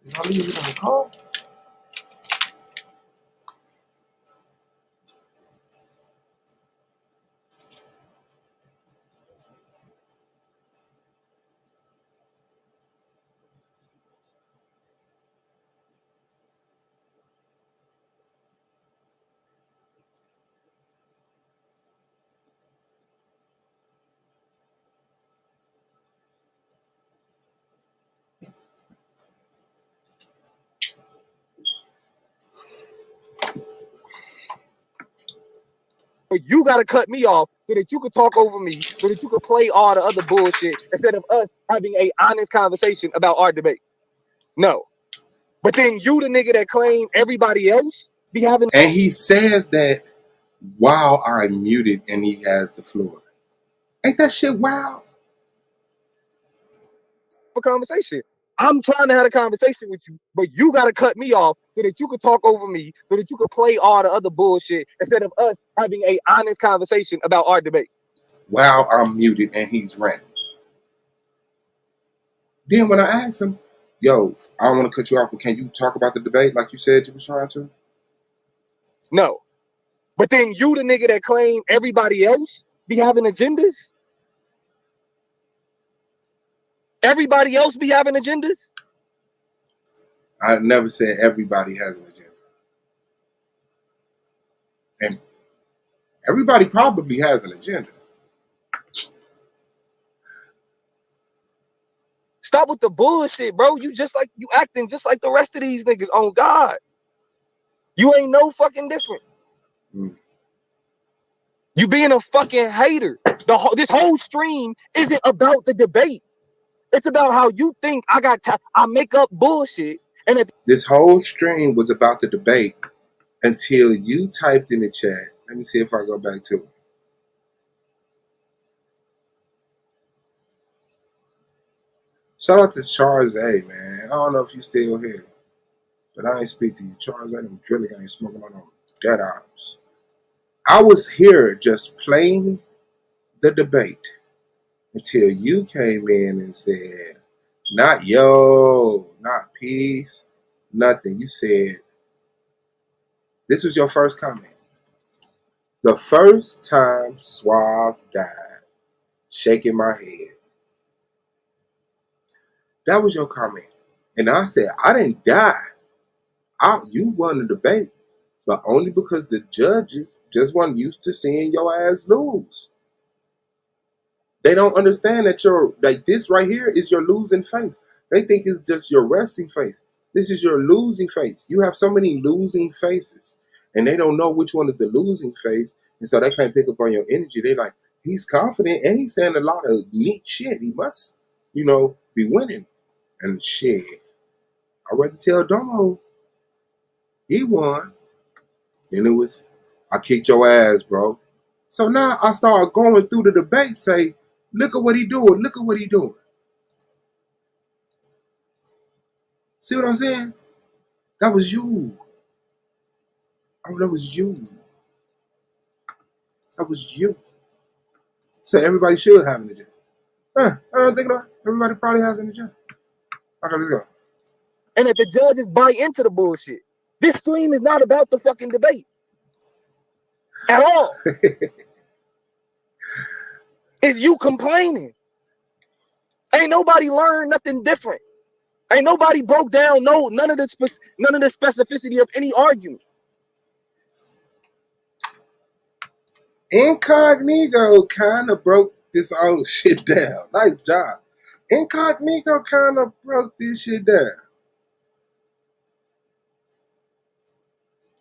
C: Is I leave it on the car?
J: but you got to cut me off so that you could talk over me, so that you could play all the other bullshit instead of us having a honest conversation about our debate. No. But then you, the nigga that claim everybody else be having.
C: And he says that while I'm muted and he has the floor. Ain't that shit wild?
J: A conversation. I'm trying to have a conversation with you, but you got to cut me off so that you could talk over me, so that you could play all the other bullshit instead of us having a honest conversation about our debate.
C: While I'm muted and he's ranting. Then when I asked him, yo, I don't want to cut you off, but can you talk about the debate like you said you was trying to?
J: No. But then you, the nigga that claim everybody else be having agendas? Everybody else be having agendas?
C: I never said everybody has an agenda. And everybody probably has an agenda.
J: Stop with the bullshit, bro. You acting just like the rest of these niggas on God. You ain't no fucking different. You being a fucking hater. This whole stream isn't about the debate. It's about how you think I make up bullshit. And
C: this whole stream was about the debate until you typed in the chat. Let me see if I go back to it. Shout out to Charles A, man. I don't know if you still here, but I ain't speak to you. Charles A, I'm drilling, I ain't smoking on dead arms. I was here just playing the debate until you came in and said, not yo, not peace, nothing. You said, this was your first comment. The first time Suave died, shaking my head. That was your comment. And I said, I didn't die. You won the debate, but only because the judges just weren't used to seeing your ass lose. They don't understand that this right here is your losing face. They think it's just your resting face. This is your losing face. You have so many losing faces, and they don't know which one is the losing face, and so they can't pick up on your energy. They like, he's confident and he's saying a lot of neat shit. He must, be winning. And shit, I'd rather tell Domo he won. And it was, I kicked your ass, bro. So now I started going through the debate, say, look at what he doing. Look at what he doing. See what I'm saying? That was you. Oh, that was you. That was you. So everybody should have an agenda. I don't think everybody probably has an agenda. Okay, let's go.
J: And that the judges buy into the bullshit. This stream is not about the fucking debate. At all. It's you complaining. Ain't nobody learned nothing different. Ain't nobody broke down none of the specificity of any argument.
C: Incognito kind of broke this whole shit down. Nice job. Incognito kind of broke this shit down.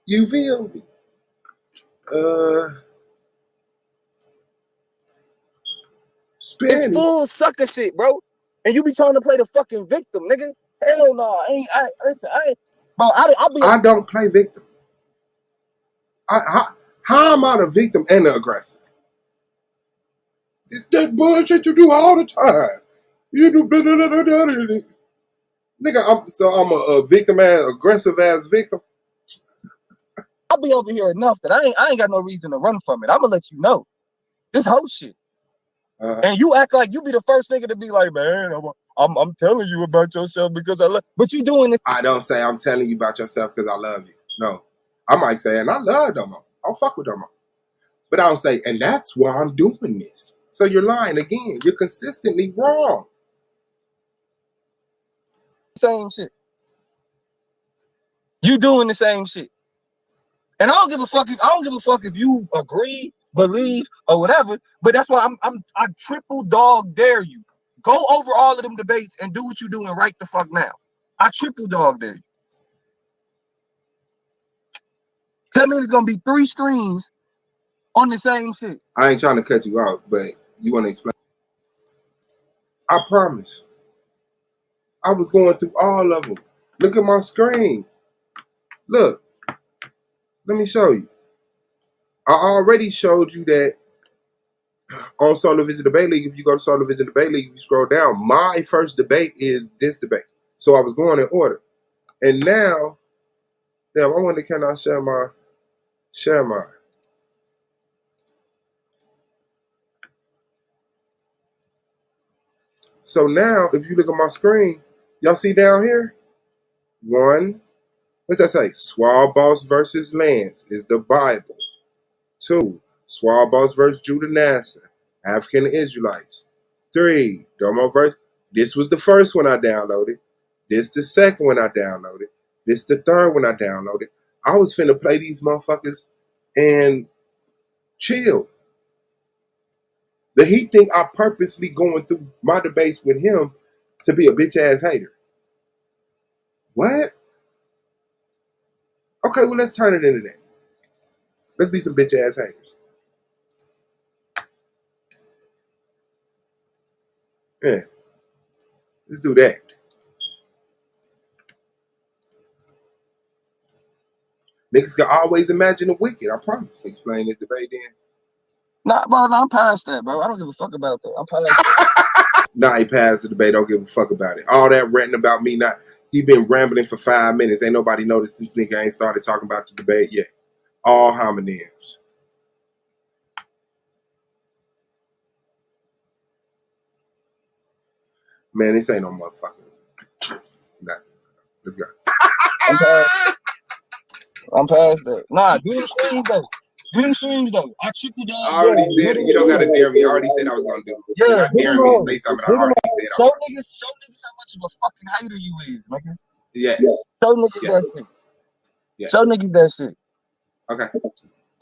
C: You feel me?
J: It's full sucker shit, bro. And you be trying to play the fucking victim, nigga. Hell no,
C: I don't play victim. How am I the victim and the aggressor? That bullshit you do all the time. You do blah, blah, blah, blah, blah. Nigga, I'm a victim ass, aggressive ass victim.
J: I'll be over here enough that I ain't got no reason to run from it. I'm gonna let you know. This whole shit. And you act like you be the first nigga to be like, man, I'm telling you about yourself because I love. But you doing this.
C: I don't say I'm telling you about yourself because I love you. No, I might say, and I love Domo. I'll fuck with Domo. But I don't say, and that's why I'm doing this. So you're lying again. You're consistently wrong.
J: Same shit. You doing the same shit. And I don't give a fuck if you agree, believe, or whatever. But that's why I triple dog dare you. Go over all of them debates and do what you doing right the fuck now. I triple dog dare you. Tell me it's gonna be 3 streams on the same shit.
C: I ain't trying to cut you out, but you want to explain? I promise. I was going through all of them. Look at my screen. Look. Let me show you. I already showed you that on Solo Vision Debate League. If you go to Solo Vision Debate League, you scroll down. My first debate is this debate. So I was going in order. And now, damn, I wonder, can I share mine? So now, if you look at my screen, y'all see down here? One, what's that say? Suave Boss versus Lance is the Bible. 2, Suave Boss versus Judah Nasser, African Israelites. 3, Domo verse. This was the first one I downloaded. This the second one I downloaded. This the third one I downloaded. I was finna play these motherfuckers and chill. But he think I purposely going through my debates with him to be a bitch ass hater. What? Okay, well, let's turn it into that. Let's be some bitch ass haters. Yeah. Let's do that. Niggas can always imagine the wicked. I promise. Explain this debate then.
J: Nah, bro, I'm past that, bro. I don't give a fuck about that. I'm past that.
C: Nah, he passed the debate. Don't give a fuck about it. All that ranting about me not. He been rambling for 5 minutes. Ain't nobody noticed since nigga ain't started talking about the debate yet. All homonyms. Man, this ain't no motherfucker. Nah. Let's go.
J: I'm past that. Nah, do the streams though. Do the streams though. I triple down.
C: I already did it. You don't gotta dare me. I already said I was gonna do it.
J: Yeah,
C: you're not daring me to say something I already said.
J: Show niggas how much of a fucking hater you is, nigga.
C: Yes.
J: Show niggas that shit.
C: Yes.
J: Show niggas that shit.
C: Okay.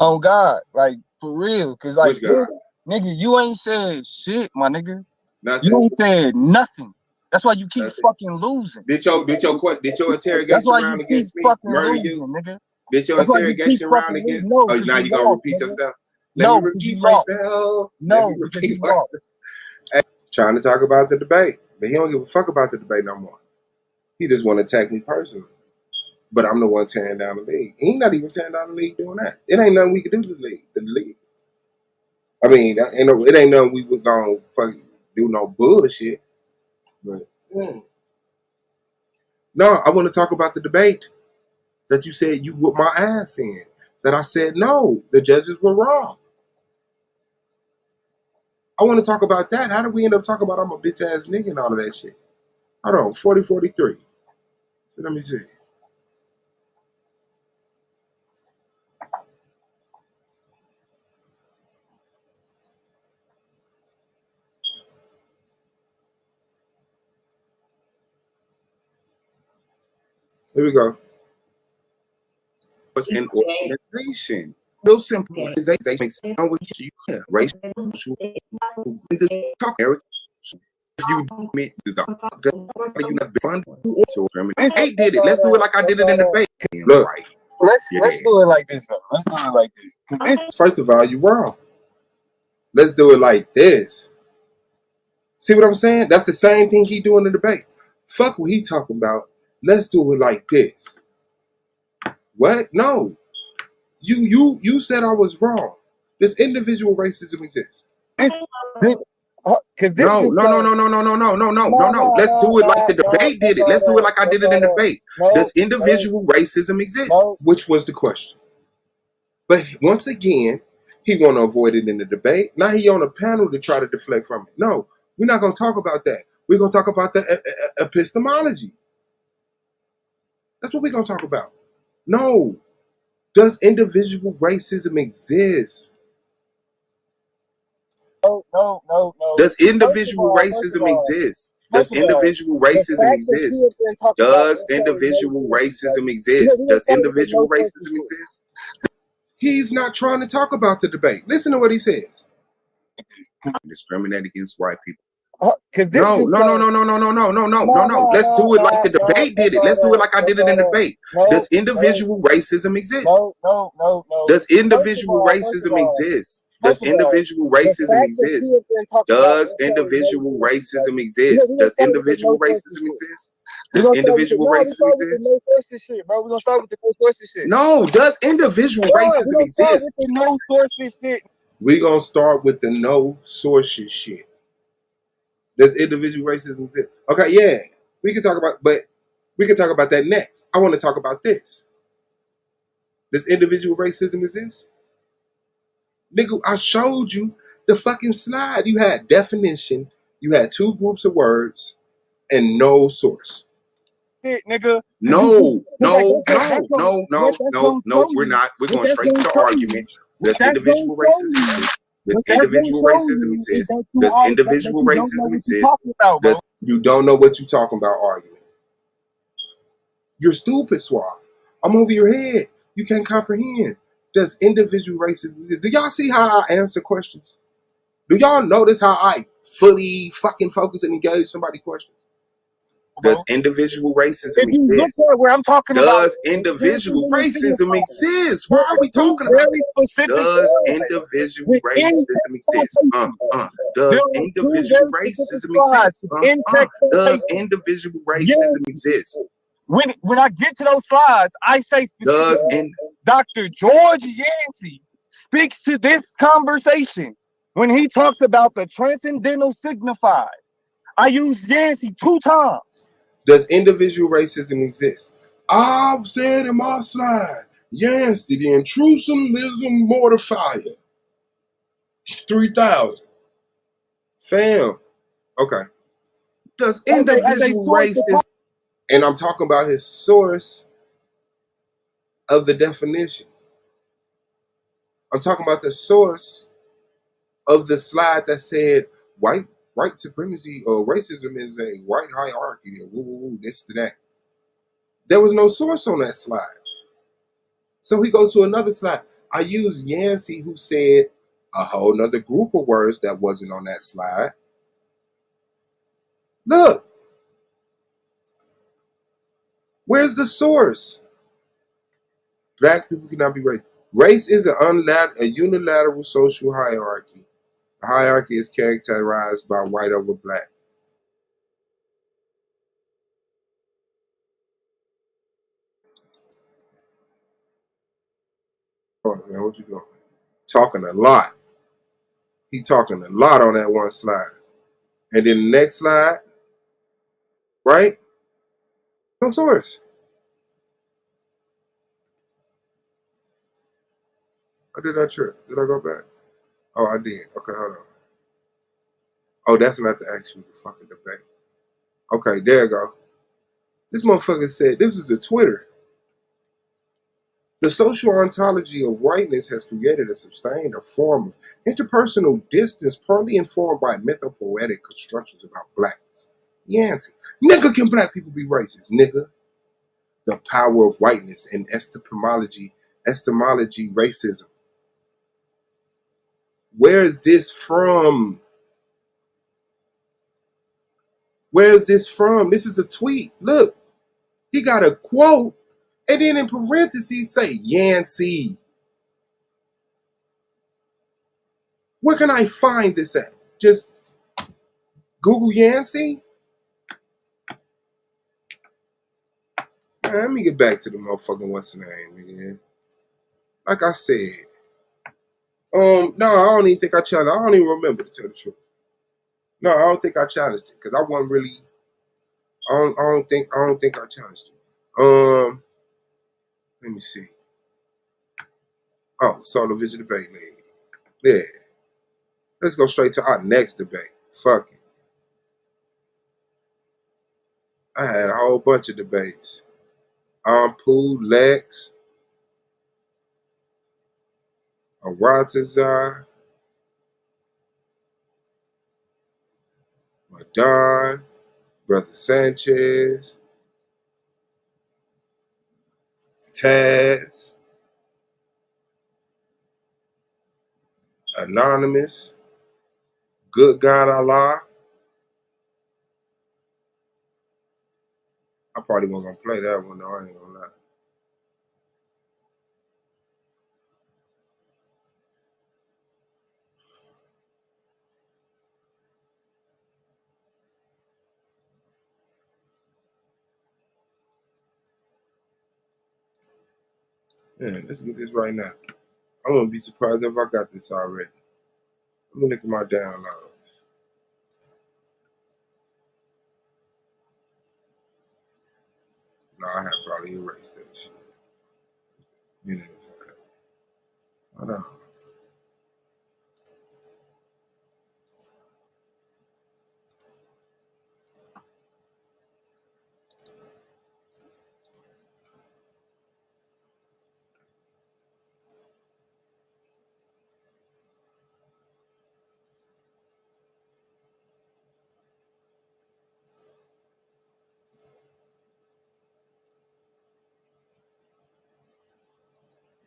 J: On God, like for real, cause like nigga, you ain't said shit, my nigga.
C: Nothing.
J: You ain't said nothing. That's why you keep fucking losing.
C: Did your interrogation round against me murder you?
J: Nigga.
C: Did your interrogation round against?
J: No,
C: oh, now you gonna repeat yourself? Let me repeat myself.
J: No,
C: Hey, trying to talk about the debate, but he don't give a fuck about the debate no more. He just want to attack me personally. But I'm the one tearing down the league. He ain't not even tearing down the league doing that. It ain't nothing we can do to the league. I mean, it ain't nothing we would gonna fucking do no bullshit. But no, I want to talk about the debate that you said you whipped my ass in. That I said no, the judges were wrong. I want to talk about that. How did we end up talking about I'm a bitch ass nigga and all of that shit? Hold on, 40-43. So let me see. Here we go. An organization. Real simple organization makes sense with you. Racial talk, Eric. If you admit this, you not fun. Hey, did it. Let's do it like I did it in the debate. Look,
J: let's do it like this. Though. Let's do it like this.
C: First of all, you're wrong. Let's do it like this. See what I'm saying? That's the same thing he doing in the debate. Fuck what he talking about. Let's do it like this. What? No. You said I was wrong. This individual racism exists. No. Let's do it like the debate did it. Let's do it like I did it in the debate. Does individual racism exist? Which was the question. But once again, he want to avoid it in the debate. Now he on a panel to try to deflect from it. No, we're not going to talk about that. We're going to talk about the epistemology. That's what we're going to talk about. No. Does individual racism exist?
J: No.
C: Does individual racism exist? Does individual racism exist? Does individual racism exist? Does individual racism exist? He's not trying to talk about the debate. Listen to what he says. Discriminate against white people.
J: Because this
C: No. Let's do it like the debate did it. Let's do it like I did it in the debate. Does individual racism exist?
J: No.
C: Does individual racism exist? Does individual racism exist? Does individual racism exist? Does individual racism exist? Does individual racism exist?
J: No sources shit, bro. We're gonna start with the no sources shit.
C: No, does individual racism exist?
J: No sources shit.
C: We're gonna start with the no sources shit. Does individual racism exist? Okay, yeah. We can talk about that next. I want to talk about this. Does individual racism exist? Nigga, I showed you the fucking slide. You had definition, you had two groups of words, and no source.
J: Shit, nigga.
C: No, we're not. We're going straight to the argument. Does individual racism exist? Does individual racism exist? Does individual racism exist? You don't know what you're talking about argument. You're stupid, Suave. I'm over your head. You can't comprehend. Does individual racism exist? Do y'all see how I answer questions? Do y'all notice how I fully fucking focus and engage somebody's questions? Does individual racism exist?
J: Where I'm talking
C: does individual racism exist? Why are we talking about this? Does individual racism exist? Does individual racism exist? Does individual racism exist?
J: When I get to those slides, I say Dr. George Yancey speaks to this conversation when he talks about the transcendental signified. I use Yancey 2 times.
C: Does individual racism exist? I've said in my slide, Yancey, the intrusionalism mortifier. 3,000. Fam. Okay. Does individual racism, and I'm talking about his source of the definition. I'm talking about the source of the slide that said white supremacy or racism is a white hierarchy. Woo, this to that. There was no source on that slide. So he goes to another slide. I use Yancey, who said a whole nother group of words that wasn't on that slide. Look. Where's the source? Black people cannot be racist. Race is a unilateral social hierarchy. The hierarchy is characterized by white over black. Oh, man, what you doing? Talking a lot. He talking a lot on that one slide. And then the next slide, right? No source. Or did I trip? Did I go back? Oh, I did. Okay, hold on. Oh, that's not the actual fucking debate. Okay, there you go. This motherfucker said, this is a Twitter. The social ontology of whiteness has created a sustained form of interpersonal distance, partly informed by mythopoetic constructions about blackness. Yancey. Nigga, can black people be racist? Nigga. The power of whiteness and epistemology racism. Where is this from? Where is this from? This is a tweet. Look, he got a quote, and then in parentheses say Yancey. Where can I find this at? Just Google Yancey? Man, let me get back to the motherfucking what's the name, man. Like I said. No, I don't even think I challenged. I don't even remember, to tell the truth. No, I don't think I challenged it because I wasn't really. I don't think I challenged it. Let me see. Oh, Solar Vision Debate League. Yeah. Let's go straight to our next debate. Fuck it. I had a whole bunch of debates. Pooh, Lex, Aratazar, Madon, Brother Sanchez, Taz, Anonymous, Good God Allah, I probably wasn't gonna play that one though. I ain't gonna lie. Man, let's get this right now. I wouldn't be surprised if I got this already. Let me look at my downloads. No, I have probably erased that shit. Minute of time. Hold on.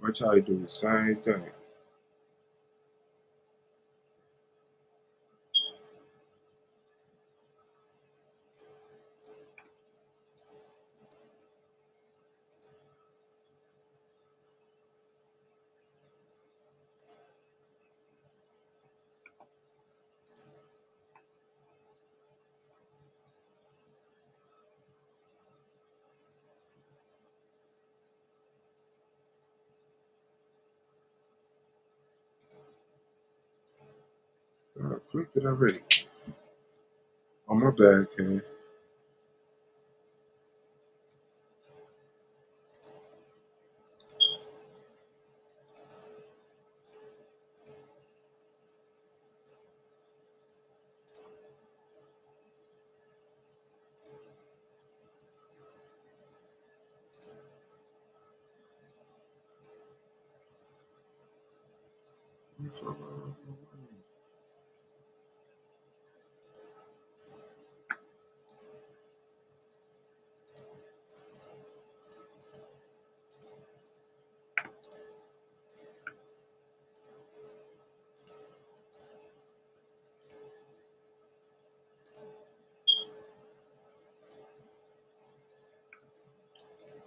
C: Watch how you do the same thing. I clicked it already. On my bad, Ken.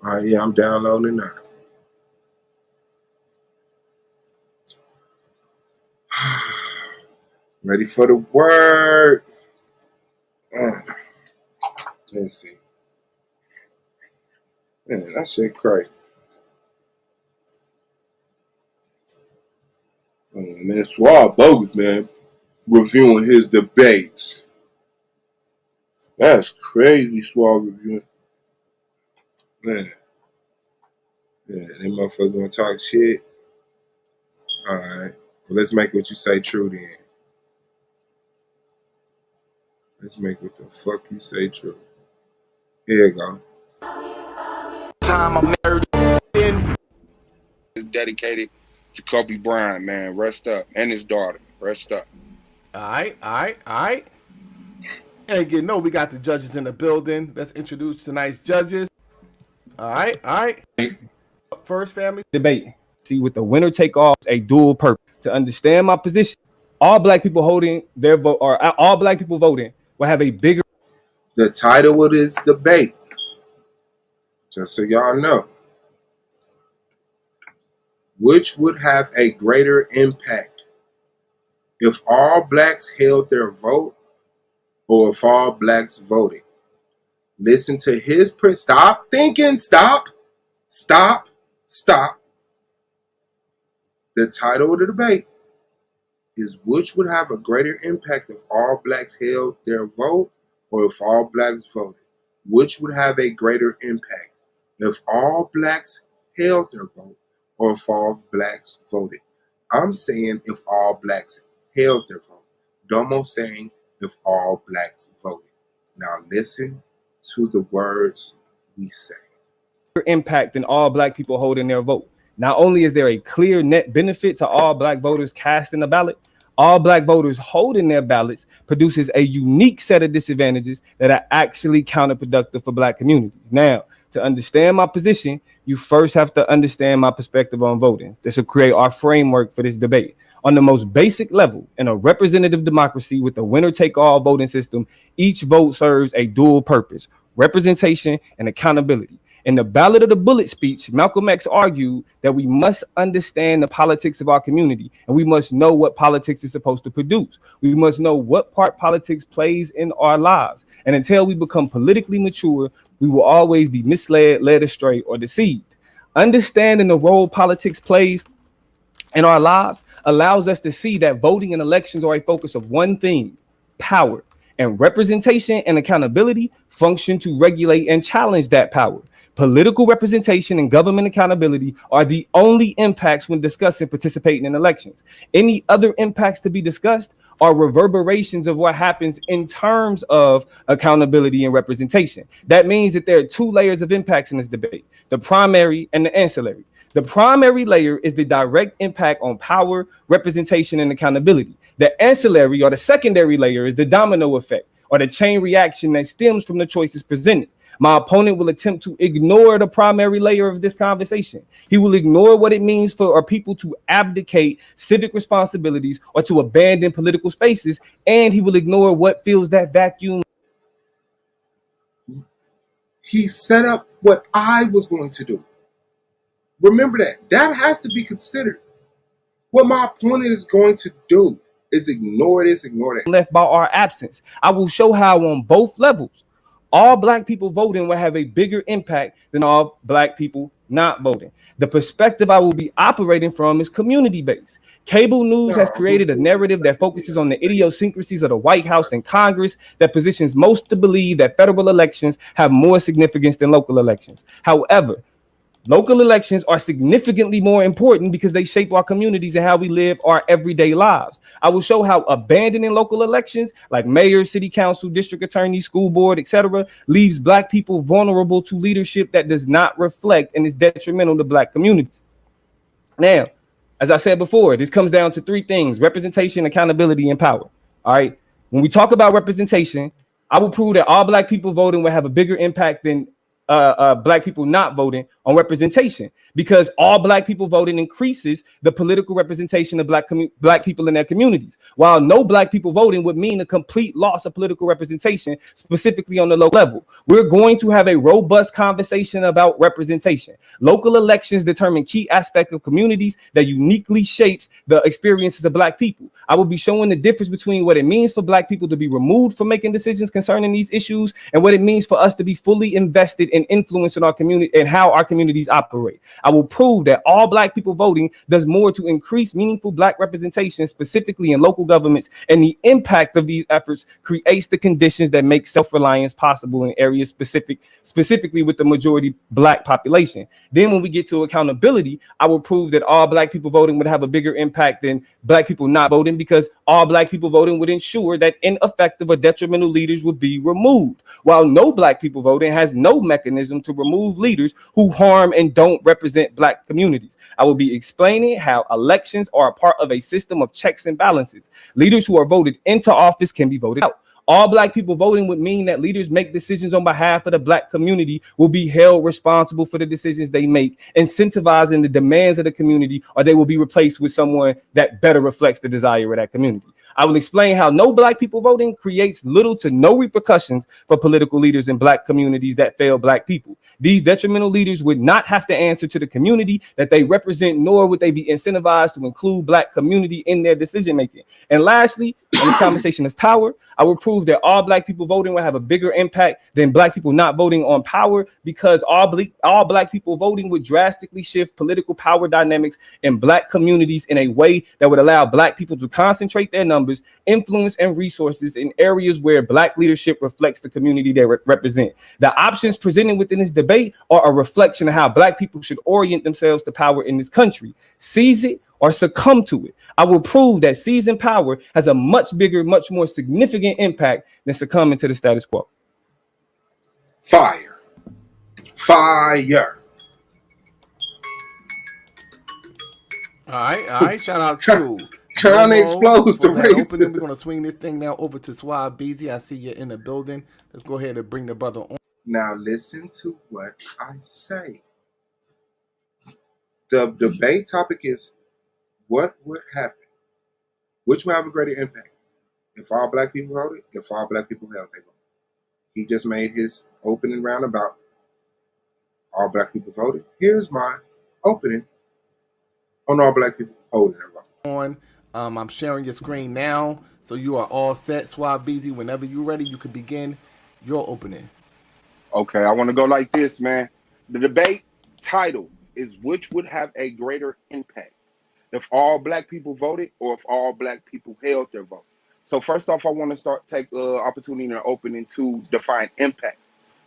C: All right, yeah, I'm downloading now. Ready for the word. Let's see. Man, that shit crazy. Man, Suave bogus, man. Reviewing his debates. That's crazy, Suave reviewing. Man. Yeah, them motherfuckers wanna talk shit. Alright. Well, let's make what you say true then. Let's make what the fuck you say true. Here you go.
H: Time I'm married in is dedicated to Kobe Bryant, man. Rest up. And his daughter. Rest up.
E: All right. And again, no, we got the judges in the building. Let's introduce tonight's judges. All right. First, family
D: debate. See, with the winner take all, a dual purpose. To understand my position, all black people holding their vote, or all black people voting, will have a bigger.
C: The title of this debate, just so y'all know, which would have a greater impact if all blacks held their vote or if all blacks voted? Listen to his stop thinking. Stop. The title of the debate is which would have a greater impact if all blacks held their vote or if all blacks voted? Which would have a greater impact if all blacks held their vote or if all blacks voted? I'm saying if all blacks held their vote. Domo saying if all blacks voted. Now listen to the words we say.
D: Impact than all black people holding their vote. Not only is there a clear net benefit to all black voters casting a ballot, all black voters holding their ballots produces a unique set of disadvantages that are actually counterproductive for black communities. Now, To understand my position, you first have to understand my perspective on voting. This will create our framework for this debate. On the most basic level, in a representative democracy with a winner-take-all voting system, each vote serves a dual purpose: representation and accountability. In the Ballad of the Bullet speech, Malcolm X argued that we must understand the politics of our community, and we must know what politics is supposed to produce. We must know what part politics plays in our lives. And until we become politically mature, we will always be misled, led astray, or deceived. Understanding the role politics plays in our lives allows us to see that voting and elections are a focus of one thing: power. And representation and accountability function to regulate and challenge that power. Political representation and government accountability are the only impacts when discussing participating in elections. Any other impacts to be discussed are reverberations of what happens in terms of accountability and representation. That means that there are two layers of impacts in this debate: the primary and the ancillary. The primary layer is the direct impact on power, representation, and accountability. The ancillary or the secondary layer is the domino effect or the chain reaction that stems from the choices presented. My opponent will attempt to ignore the primary layer of this conversation. He will ignore what it means for our people to abdicate civic responsibilities or to abandon political spaces, and he will ignore what fills that vacuum.
C: He set up what I was going to do. Remember that. That has to be considered. What my opponent is going to do is ignore this, ignore that.
D: Left by our absence. I will show how on both levels, all black people voting will have a bigger impact than all black people not voting. The perspective I will be operating from is community-based. Cable news has created a narrative that focuses on the idiosyncrasies of the White House and Congress that positions most to believe that federal elections have more significance than local elections. However, local elections are significantly more important because they shape our communities and how we live our everyday lives. I will show how abandoning local elections like mayor, city council, district attorney, school board, etc., leaves black people vulnerable to leadership that does not reflect and is detrimental to black communities. Now, as I said before, this comes down to three things: representation, accountability, and power. All right. When we talk about representation, I will prove that all black people voting will have a bigger impact than black people not voting on representation, because all black people voting increases the political representation of black people in their communities, while no black people voting would mean a complete loss of political representation, specifically on the local level. We're going to have a robust conversation about representation. Local elections determine key aspects of communities that uniquely shapes the experiences of black people. I will be showing the difference between what it means for black people to be removed from making decisions concerning these issues and what it means for us to be fully invested in influencing our community and how our communities operate. I will prove that all black people voting does more to increase meaningful black representation, specifically in local governments, and the impact of these efforts creates the conditions that make self-reliance possible in areas specifically with the majority black population. Then when we get to accountability, I will prove that all black people voting would have a bigger impact than black people not voting, because all black people voting would ensure that ineffective or detrimental leaders would be removed, while no black people voting has no mechanism to remove leaders who harm and don't represent black communities. I will be explaining how elections are a part of a system of checks and balances. Leaders who are voted into office can be voted out. All black people voting would mean that leaders make decisions on behalf of the black community will be held responsible for the decisions they make, incentivizing the demands of the community, or they will be replaced with someone that better reflects the desire of that community. I will explain how no black people voting creates little to no repercussions for political leaders in black communities that fail black people. These detrimental leaders would not have to answer to the community that they represent, nor would they be incentivized to include black community in their decision making. And lastly, in this conversation of power, I will prove that all black people voting will have a bigger impact than black people not voting on power, because all black people voting would drastically shift political power dynamics in black communities in a way that would allow black people to concentrate their numbers, influence, and resources in areas where black leadership reflects the community they represent. The options presented within this debate are a reflection of how black people should orient themselves to power in this country: seize it or succumb to it. I will prove that seizing power has a much bigger, much more significant impact than succumbing to the status quo.
C: Fire. Fire.
E: All right. Shout out to
C: Kind of explodes the race.
E: We're going to swing this thing now over to Suave BZ. I see you in the building. Let's go ahead and bring the brother on.
C: Now listen to what I say. The debate topic is what would happen? Which will have a greater impact? If all black people voted, if all black people held their vote. He just made his opening roundabout. All black people voted. Here's my opening on all black people holding their vote.
E: I'm sharing your screen now, so you are all set. Suave BZ, whenever you're ready, you can begin your opening.
H: Okay, I want to go like this, man. The debate title is which would have a greater impact? If all black people voted or if all black people held their vote. So first off, I want to take opportunity in the opening to define impact.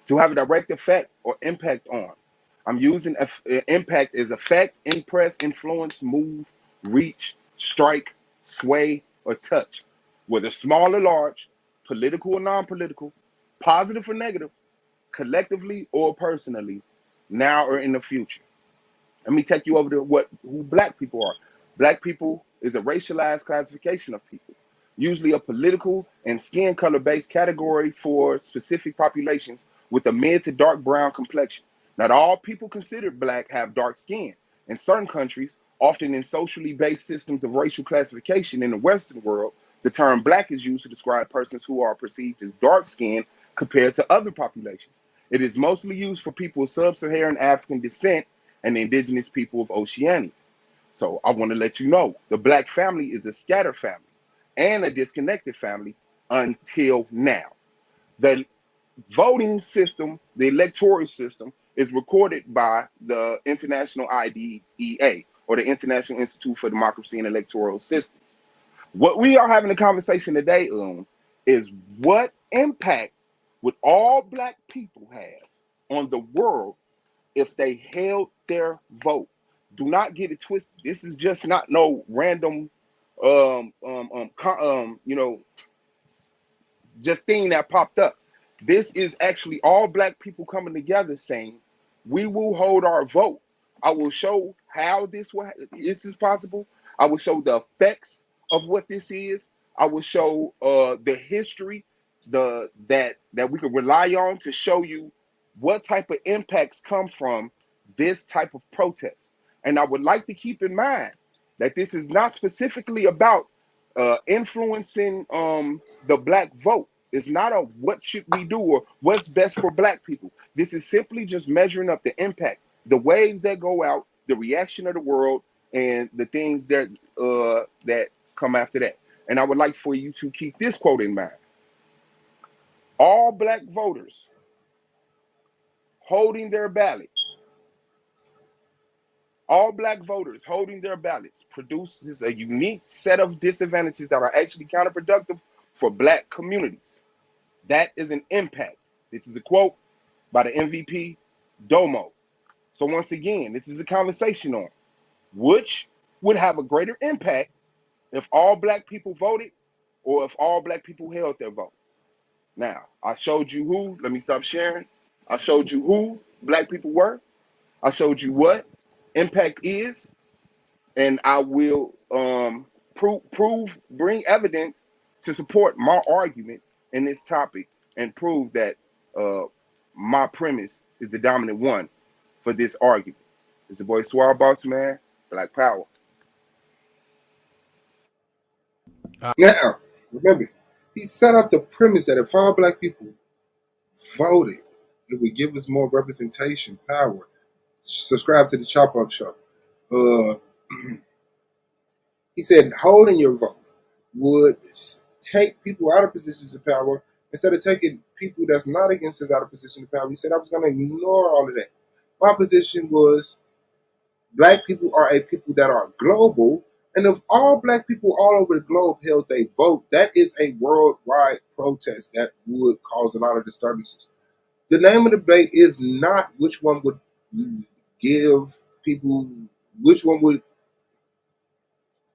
H: To have a direct effect or impact on. I'm using impact as effect, impress, influence, move, reach, strike, sway, or touch. Whether small or large, political or non-political, positive or negative, collectively or personally, now or in the future. Let me take you over to who black people are. Black people is a racialized classification of people, usually a political and skin color based category for specific populations with a mid to dark brown complexion. Not all people considered black have dark skin. In certain countries, often in socially based systems of racial classification in the Western world, the term black is used to describe persons who are perceived as dark skinned compared to other populations. It is mostly used for people of sub-Saharan African descent and the indigenous people of Oceania. So I want to let you know the black family is a scattered family and a disconnected family until now. The voting system, the electoral system, is recorded by the International IDEA, or the International Institute for Democracy and Electoral Systems. What we are having a conversation today on is what impact would all black people have on the world if they held their vote. Do not get it twisted. This is just not no random, just thing that popped up. This is actually all black people coming together saying, we will hold our vote. I will show how this is possible. I will show the effects of what this is. I will show the history that we can rely on to show you what type of impacts come from this type of protest. And I would like to keep in mind that this is not specifically about influencing the black vote. It's not a what should we do or what's best for black people. This is simply just measuring up the impact, the waves that go out, the reaction of the world, and the things that come after that. And I would like for you to keep this quote in mind. All black voters holding their ballot, all black voters holding their ballots produces a unique set of disadvantages that are actually counterproductive for black communities. That is an impact. This is a quote by the MVP, Domo. So once again, this is a conversation on which would have a greater impact if all black people voted or if all black people held their vote. Now, I showed you who, let me stop sharing. I showed you who black people were. I showed you what impact is, and I will bring evidence to support my argument in this topic and prove that my premise is the dominant one for this argument. It's the boy Suave Boss Man, Black Power.
C: Now, remember, he set up the premise that if all black people voted, it would give us more representation, power. Subscribe to the Chop Up Show. He said holding your vote would take people out of positions of power instead of taking people that's not against us out of position of power. He said I was going to ignore all of that. My position was black people are a people that are global, and if all black people all over the globe held their vote, that is a worldwide protest that would cause a lot of disturbances. The name of the debate is not which one would give people, which one would,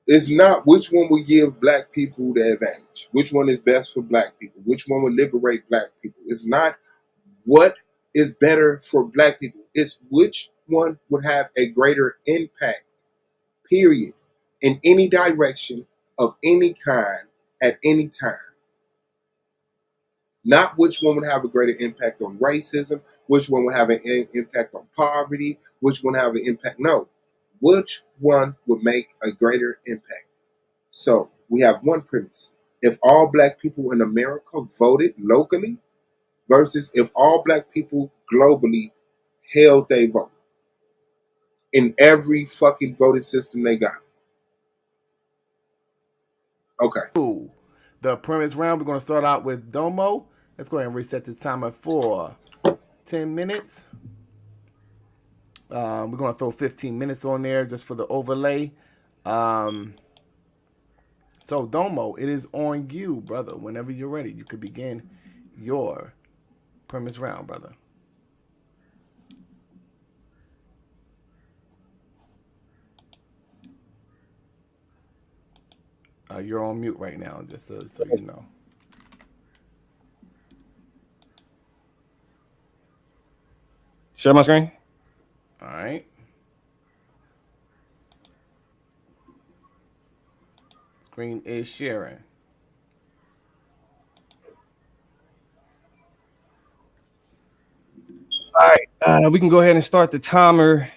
C: it's not which one would give black people the advantage, which one is best for black people, which one would liberate black people. It's not what is better for black people. It's which one would have a greater impact, period, in any direction of any kind at any time. Not which one would have a greater impact on racism, which one would have an impact on poverty, which one have an impact. No, which one would make a greater impact. So we have one premise. If all black people in America voted locally versus if all black people globally held their vote in every fucking voting system they got. Okay.
E: Ooh. The premise round, we're going to start out with Domo. Let's go ahead and reset the timer for 10 minutes. We're going to throw 15 minutes on there just for the overlay. So, Domo, it is on you, brother. Whenever you're ready, you could begin your premise round, brother. You're on mute right now, just so you know.
D: Share my screen.
E: All right. Screen is sharing.
D: All right. We can go ahead and start the timer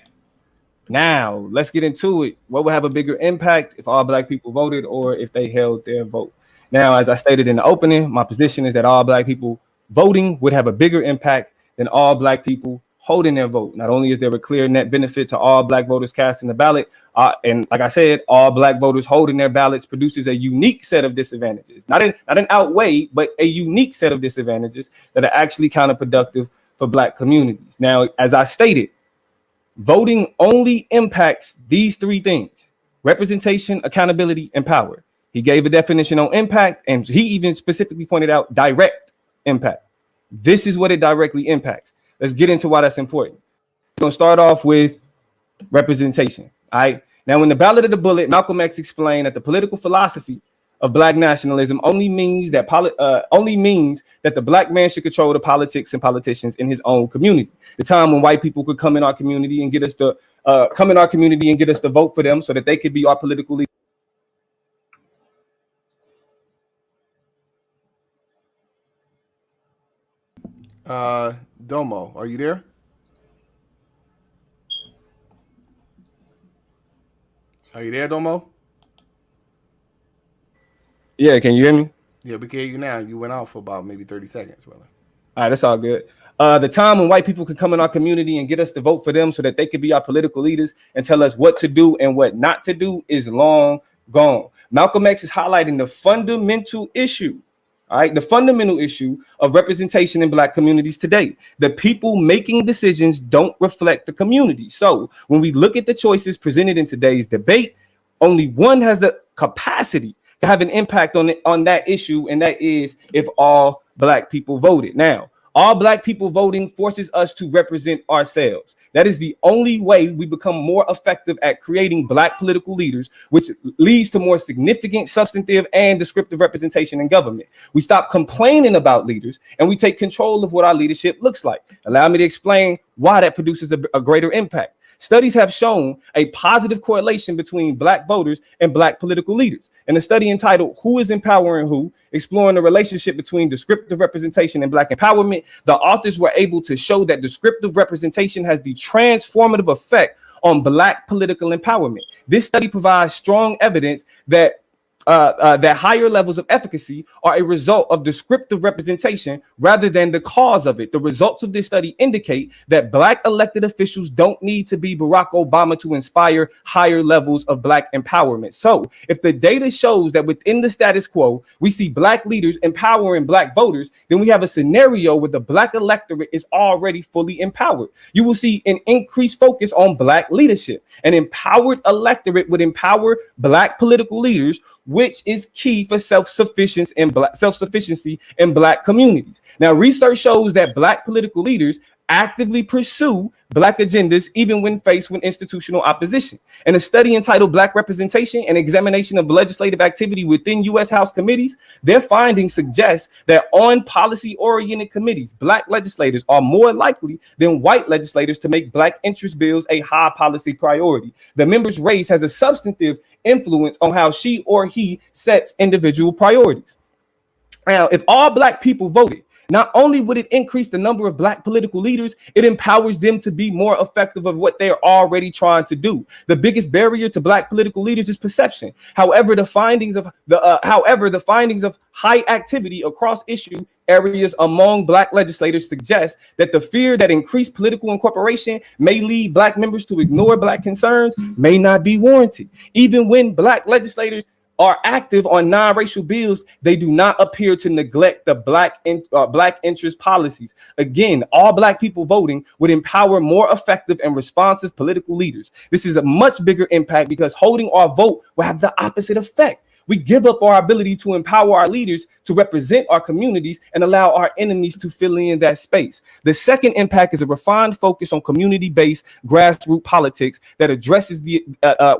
D: now. Let's get into it. What would have a bigger impact if all black people voted or if they held their vote? Now, as I stated in the opening, my position is that all black people voting would have a bigger impact than all black people holding their vote. Not only is there a clear net benefit to all black voters casting the ballot, and like I said, all black voters holding their ballots produces a unique set of disadvantages. Not an outweigh, but a unique set of disadvantages that are actually counterproductive for black communities. Now, as I stated, voting only impacts these three things: representation, accountability, and power. He gave a definition on impact, and he even specifically pointed out direct impact. This is what it directly impacts. Let's get into why that's important. We're going to start off with representation. All right. Now, in the Ballad of the Bullet, Malcolm X explained that the political philosophy of black nationalism only means that the black man should control the politics and politicians in his own community. The time when white people could come in our community and get us to vote for them so that they could be our political leaders.
E: Domo, are you there? Are you there, Domo?
D: Yeah, can you hear me?
E: Yeah, we can hear you now. You went out for about maybe 30 seconds, brother.
D: All right, that's all good. The time when white people could come in our community and get us to vote for them so that they could be our political leaders and tell us what to do and what not to do is long gone. Malcolm X is highlighting the fundamental issue. All right, the fundamental issue of representation in black communities today. The people making decisions don't reflect the community. So when we look at the choices presented in today's debate, only one has the capacity to have an impact on that issue, and that is if all black people voted. Now, all black people voting forces us to represent ourselves. That is the only way we become more effective at creating black political leaders, which leads to more significant, substantive, and descriptive representation in government. We stop complaining about leaders and we take control of what our leadership looks like. Allow me to explain why that produces a greater impact. Studies have shown a positive correlation between black voters and black political leaders. In a study entitled "Who is Empowering Who?" exploring the relationship between descriptive representation and black empowerment, the authors were able to show that descriptive representation has the transformative effect on black political empowerment. This study provides strong evidence that higher levels of efficacy are a result of descriptive representation rather than the cause of it. The results of this study indicate that black elected officials don't need to be Barack Obama to inspire higher levels of black empowerment. So if the data shows that within the status quo, we see black leaders empowering black voters, then we have a scenario where the black electorate is already fully empowered. You will see an increased focus on black leadership. An empowered electorate would empower black political leaders, which is key for self-sufficiency in black communities. Now, research shows that black political leaders actively pursue black agendas even when faced with institutional opposition. In a study entitled "Black Representation and Examination of Legislative Activity Within U.S. House Committees," their findings suggest that on policy-oriented committees, black legislators are more likely than white legislators to make black interest bills a high policy priority. The member's race has a substantive influence on how she or he sets individual priorities. Now, if all black people voted, Not only would it increase the number of black political leaders, it empowers them to be more effective of what they're already trying to do. The biggest barrier to black political leaders is perception. However, the findings of high activity across issue areas among black legislators suggest that the fear that increased political incorporation may lead black members to ignore black concerns may not be warranted. Even when black legislators are active on non-racial bills, they do not appear to neglect the black interest policies. Again, all black people voting would empower more effective and responsive political leaders. This is a much bigger impact because holding our vote will have the opposite effect. We give up our ability to empower our leaders to represent our communities and allow our enemies to fill in that space. The second impact is a refined focus on community-based grassroots politics that addresses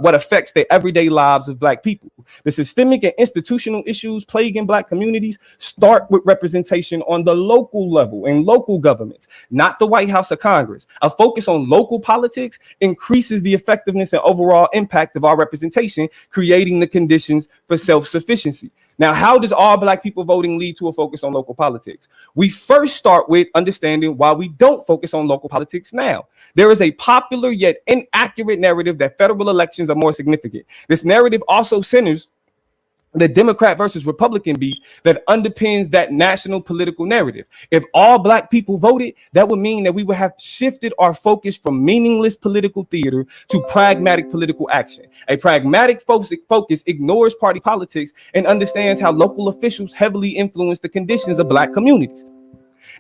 D: what affects the everyday lives of black people. The systemic and institutional issues plaguing black communities start with representation on the local level and local governments, not the White House or Congress. A focus on local politics increases the effectiveness and overall impact of our representation, creating the conditions for self-sufficiency. Now, how does all black people voting lead to a focus on local politics? We first start with understanding why we don't focus on local politics now. There is a popular yet inaccurate narrative that federal elections are more significant. This narrative also centers the Democrat versus Republican beef that underpins that national political narrative. If all black people voted, that would mean that we would have shifted our focus from meaningless political theater to pragmatic political action. A pragmatic focus ignores party politics and understands how local officials heavily influence the conditions of black communities.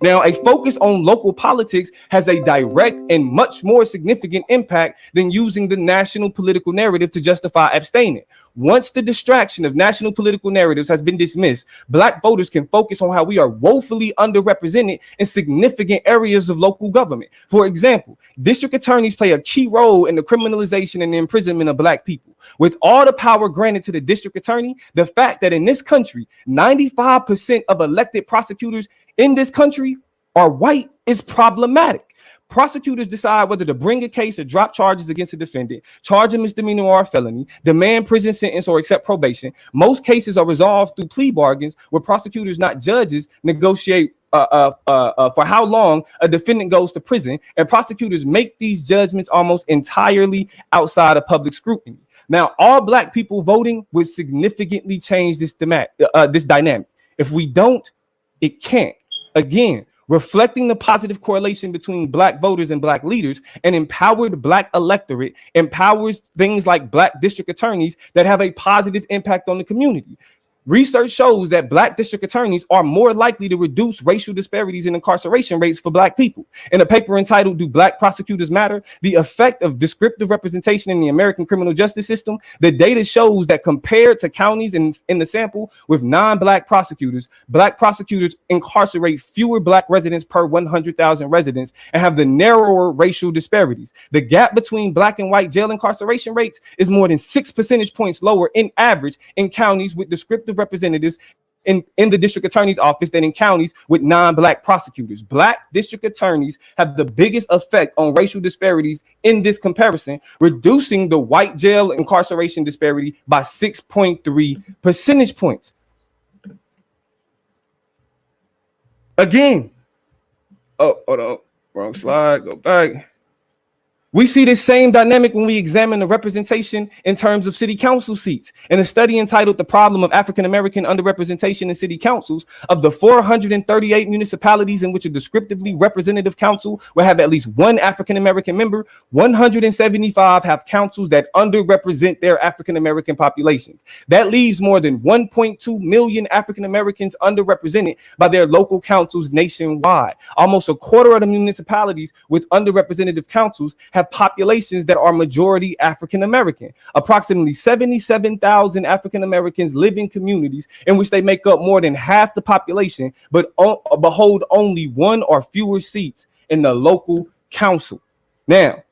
D: Now, a focus on local politics has a direct and much more significant impact than using the national political narrative to justify abstaining. Once the distraction of national political narratives has been dismissed, black voters can focus on how we are woefully underrepresented in significant areas of local government. For example, district attorneys play a key role in the criminalization and the imprisonment of black people. With all the power granted to the district attorney, the fact that in this country, 95% of elected prosecutors in this country are white is problematic. Prosecutors decide whether to bring a case or drop charges against a defendant, charge a misdemeanor or a felony, demand prison sentence or accept probation. Most cases are resolved through plea bargains where prosecutors, not judges, negotiate for how long a defendant goes to prison, and prosecutors make these judgments almost entirely outside of public scrutiny. Now, all black people voting would significantly change this dynamic. If we don't, it can't. Again, reflecting the positive correlation between black voters and black leaders, an empowered black electorate empowers things like black district attorneys that have a positive impact on the community. Research shows that black district attorneys are more likely to reduce racial disparities in incarceration rates for black people. In a paper entitled "Do Black Prosecutors Matter? The Effect of Descriptive Representation in the American Criminal Justice System," the data shows that compared to counties in the sample with non-black prosecutors, black prosecutors incarcerate fewer black residents per 100,000 residents and have the narrower racial disparities. The gap between black and white jail incarceration rates is more than 6 percentage points lower in average in counties with descriptive representatives in the district attorney's office than in counties with non-black prosecutors. Black district attorneys have the biggest effect on racial disparities in this comparison, reducing the white jail incarceration disparity by 6.3 percentage points. Again, hold on, wrong slide, go back. We see this same dynamic when we examine the representation in terms of city council seats. In a study entitled "The Problem of African American Underrepresentation in City Councils," of the 438 municipalities in which a descriptively representative council will have at least one African American member, 175 have councils that underrepresent their African American populations. That leaves more than 1.2 million African Americans underrepresented by their local councils nationwide. Almost a quarter of the municipalities with underrepresentative councils have populations that are majority African American. Approximately 77,000 African Americans live in communities in which they make up more than half the population, but hold only one or fewer seats in the local council. Now,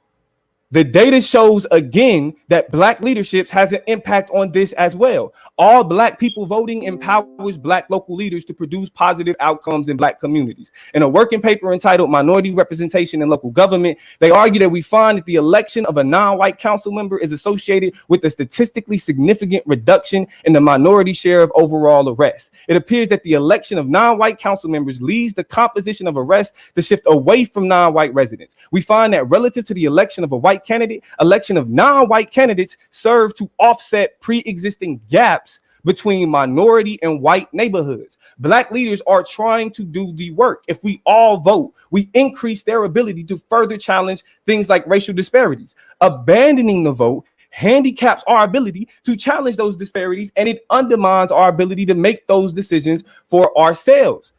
D: The data shows again that black leadership has an impact on this as well. All black people voting empowers black local leaders to produce positive outcomes in black communities. In a working paper entitled Minority Representation in Local Government, they argue that we find that the election of a non-white council member is associated with a statistically significant reduction in the minority share of overall arrests. It appears that the election of non-white council members leads the composition of arrests to shift away from non-white residents. We find that relative to the election of a white candidate, election of non-white candidates serve to offset pre-existing gaps between minority and white neighborhoods. Black leaders are trying to do the work. If we all vote, we increase their ability to further challenge things like racial disparities. Abandoning the vote handicaps our ability to challenge those disparities, and it undermines our ability to make those decisions for ourselves.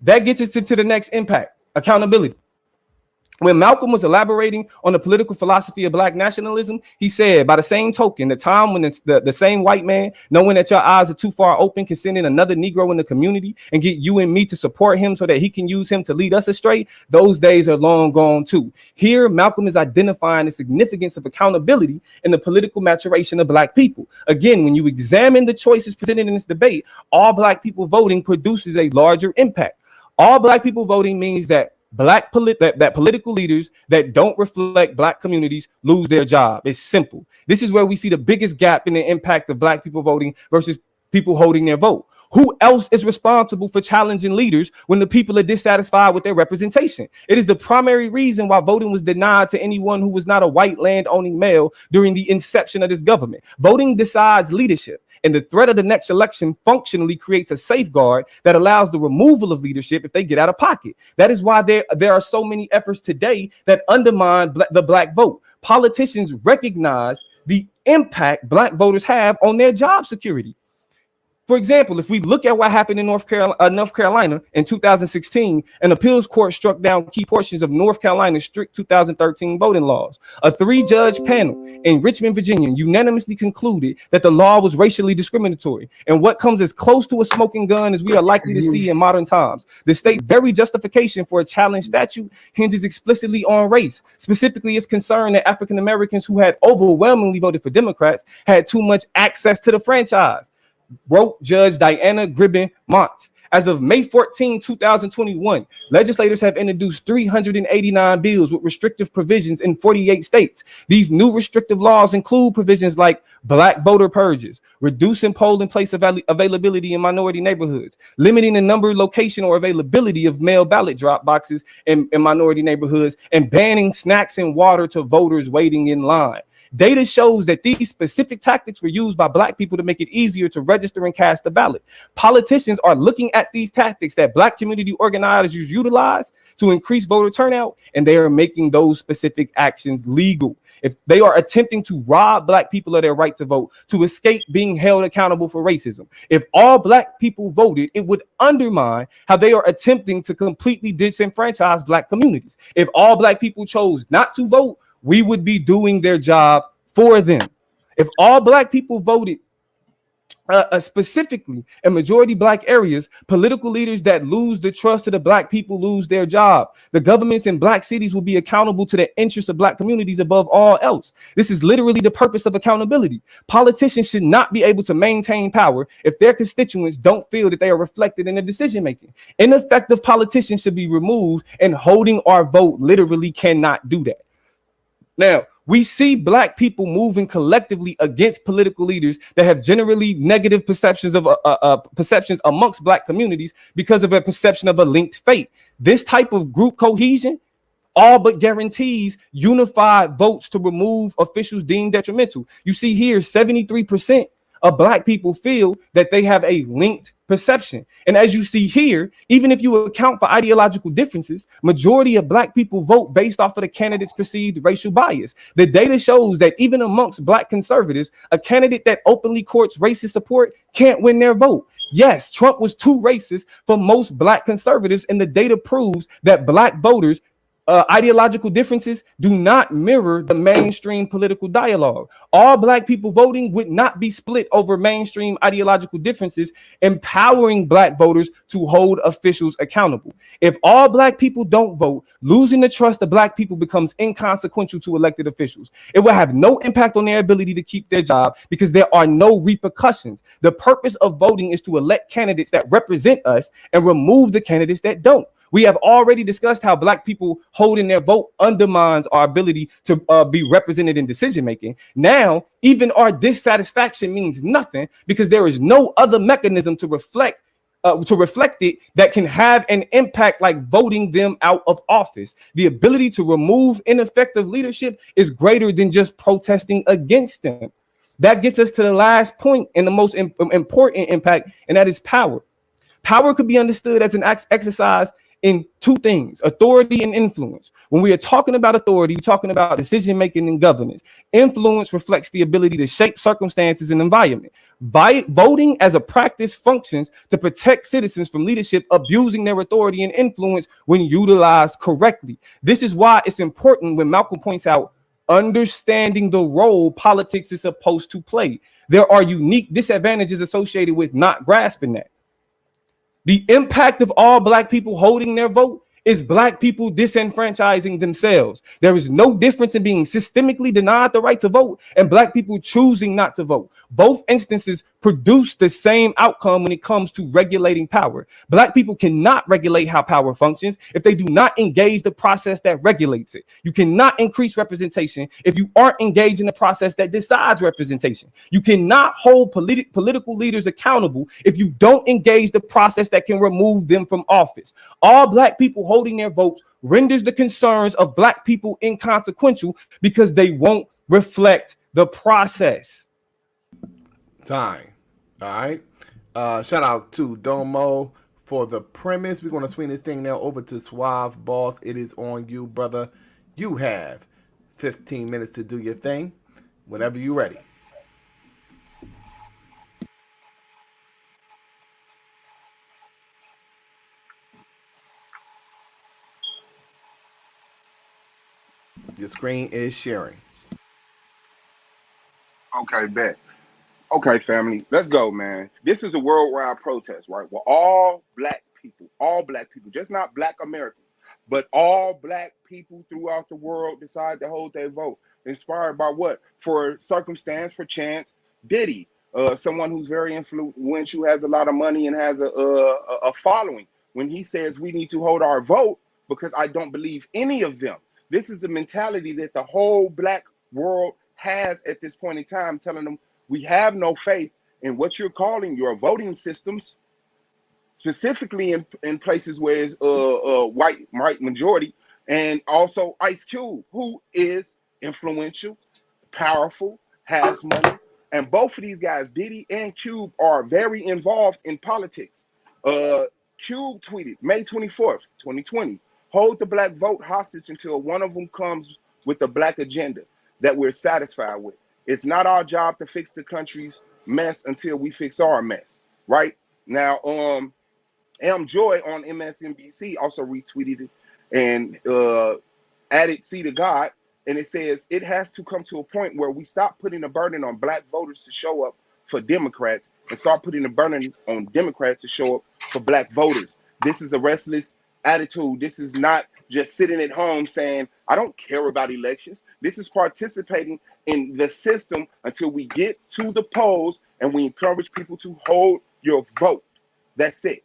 D: That gets us into the next impact: accountability. When Malcolm was elaborating on the political philosophy of black nationalism, he said, by the same token, the time when it's the same white man, knowing that your eyes are too far open, can send in another Negro in the community and get you and me to support him so that he can use him to lead us astray, those days are long gone too. Here, Malcolm is identifying the significance of accountability in the political maturation of black people. Again, when you examine the choices presented in this debate, all black people voting produces a larger impact. All black people voting means that political leaders that don't reflect black communities lose their job. It's simple. This is where we see the biggest gap in the impact of black people voting versus people holding their vote. Who else is responsible for challenging leaders when the people are dissatisfied with their representation? It is the primary reason why voting was denied to anyone who was not a white land-owning male during the inception of this government. Voting decides leadership, and the threat of the next election functionally creates a safeguard that allows the removal of leadership if they get out of pocket. That is why there are so many efforts today that undermine the black vote. Politicians recognize the impact black voters have on their job security. For example, if we look at what happened in North Carolina in 2016, an appeals court struck down key portions of North Carolina's strict 2013 voting laws. A 3-judge panel in Richmond, Virginia, unanimously concluded that the law was racially discriminatory, and what comes as close to a smoking gun as we are likely to see in modern times. The state's very justification for a challenge statute hinges explicitly on race. Specifically, it's concerned that African Americans who had overwhelmingly voted for Democrats had too much access to the franchise, wrote Judge Diana Gribben Montz. As of May 14, 2021, legislators have introduced 389 bills with restrictive provisions in 48 states. These new restrictive laws include provisions like black voter purges, reducing polling place availability in minority neighborhoods, limiting the number, location, or availability of mail ballot drop boxes in minority neighborhoods, and banning snacks and water to voters waiting in line. Data shows that these specific tactics were used by black people to make it easier to register and cast a ballot. Politicians are looking at these tactics that black community organizers utilize to increase voter turnout, and they are making those specific actions legal. If they are attempting to rob black people of their right to vote to escape being held accountable for racism. If all black people voted, it would undermine how they are attempting to completely disenfranchise black communities. If all black people chose not to vote, we would be doing their job for them. If all black people voted specifically in majority black areas, political leaders that lose the trust of the black people lose their job. The governments in black cities will be accountable to the interests of black communities above all else. This is literally the purpose of accountability. Politicians should not be able to maintain power if their constituents don't feel that they are reflected in their decision making. Ineffective politicians should be removed, and holding our vote literally cannot do that. Now, we see black people moving collectively against political leaders that have generally negative perceptions of perceptions amongst black communities because of a perception of a linked fate. This type of group cohesion all but guarantees unified votes to remove officials deemed detrimental. You see here, 73% of black people feel that they have a linked perception. And as you see here, even if you account for ideological differences, majority of black people vote based off of the candidate's perceived racial bias. The data shows that even amongst black conservatives, a candidate that openly courts racist support can't win their vote. Yes, Trump was too racist for most black conservatives, and the data proves that black voters ideological differences do not mirror the mainstream political dialogue. All black people voting would not be split over mainstream ideological differences, empowering black voters to hold officials accountable. If all black people don't vote, losing the trust of black people becomes inconsequential to elected officials. It will have no impact on their ability to keep their job because there are no repercussions. The purpose of voting is to elect candidates that represent us and remove the candidates that don't. We have already discussed how black people holding their vote undermines our ability to be represented in decision making. Now, even our dissatisfaction means nothing because there is no other mechanism to reflect it that can have an impact like voting them out of office. The ability to remove ineffective leadership is greater than just protesting against them. That gets us to the last point and the most important impact, and that is power. Power could be understood as an exercise in two things: authority and influence. When we are talking about authority, we're talking about decision making and governance. Influence reflects the ability to shape circumstances and environment. Voting as a practice functions to protect citizens from leadership abusing their authority and influence when utilized correctly. This is why it's important when Malcolm points out understanding the role politics is supposed to play. There are unique disadvantages associated with not grasping that. The impact of all black people holding their vote is black people disenfranchising themselves. There is no difference in being systemically denied the right to vote and black people choosing not to vote. Both instances produce the same outcome when it comes to regulating power. Black people cannot regulate how power functions if they do not engage the process that regulates it. You cannot increase representation if you aren't engaged in the process that decides representation. You cannot hold political leaders accountable if you don't engage the process that can remove them from office. All black people holding their votes renders the concerns of black people inconsequential because they won't reflect the process.
E: Time. All right. Shout out to Domo for the premise. We're going to swing this thing now over to Suave. Boss, it is on you, brother. You have 15 minutes to do your thing whenever you're ready. Your screen is sharing.
H: Okay, bet. Okay, family, let's go, man. This is a worldwide protest, right? Where all black people, just not black Americans, but all black people throughout the world decide to hold their vote. Inspired by what? For circumstance, for chance. Diddy, someone who's very influential, has a lot of money, and has a following. When he says we need to hold our vote because I don't believe any of them. This is the mentality that the whole black world has at this point in time, telling them we have no faith in what you're calling your voting systems, specifically in places where it's white majority, and also Ice Cube, who is influential, powerful, has money, and both of these guys, Diddy and Cube, are very involved in politics. Cube tweeted May 24th, 2020, hold the black vote hostage until one of them comes with a black agenda that we're satisfied with. It's not our job to fix the country's mess until we fix our mess, right? Now, Joy on MSNBC also retweeted it and added "See to God," and it says it has to come to a point where we stop putting the burden on black voters to show up for Democrats and start putting the burden on Democrats to show up for black voters. This is a restless attitude. This is not just sitting at home saying, I don't care about elections. This is participating in the system until we get to the polls and we encourage people to hold your vote. That's it.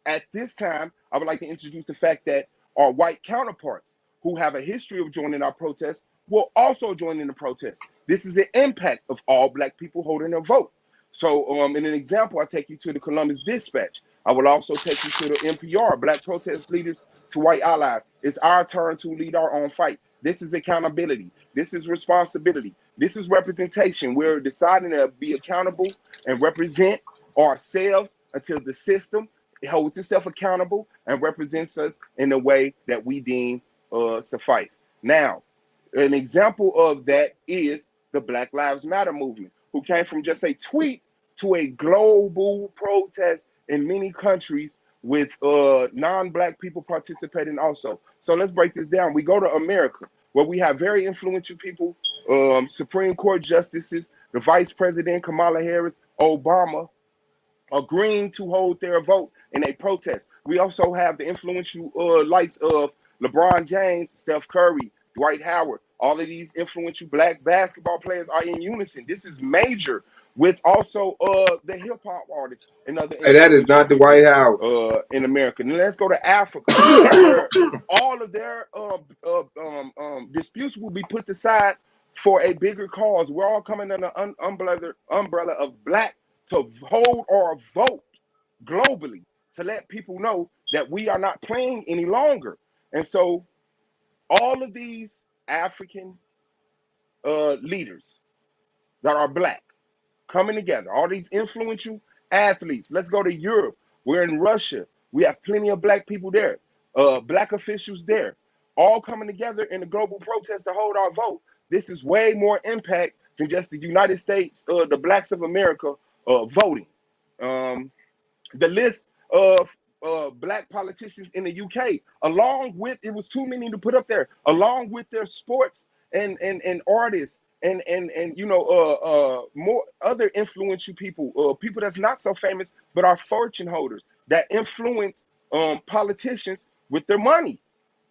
H: At this time, I would like to introduce the fact that our white counterparts who have a history of joining our protests will also join in the protest. This is the impact of all black people holding their vote. So in an example, I take you to the Columbus Dispatch. I will also take you to the NPR, Black Protest Leaders to White Allies. It's our turn to lead our own fight. This is accountability. This is responsibility. This is representation. We're deciding to be accountable and represent ourselves until the system holds itself accountable and represents us in the way that we deem suffice. Now, an example of that is the Black Lives Matter movement, who came from just a tweet to a global protest in many countries with non-black people participating also.
C: So let's break this down. We go to America, where we have very influential people, Supreme Court justices, the Vice President Kamala Harris, Obama, agreeing to hold their vote in a protest. We also have the influential likes of LeBron James, Steph Curry, Dwight Howard. All of these influential black basketball players are in unison. This is major with also the hip hop artists and other
H: And that is
C: influential
H: not the
C: people
H: White House.
C: in America. Then let's go to Africa, where all of their disputes will be put aside for a bigger cause. We're all coming under the umbrella of black to hold or vote globally to let people know that we are not playing any longer. And so all of these African leaders that are black coming together, all these influential athletes. Let's go to Europe. We're in Russia. We have plenty of black people there, black officials there, all coming together in a global protest to hold our vote. This is way more impact than just the United States, the blacks of America voting. The list of black politicians in the UK, along with, it was too many to put up there, along with their sports and artists and you know more other influential people, people that's not so famous but are fortune holders that influence politicians with their money.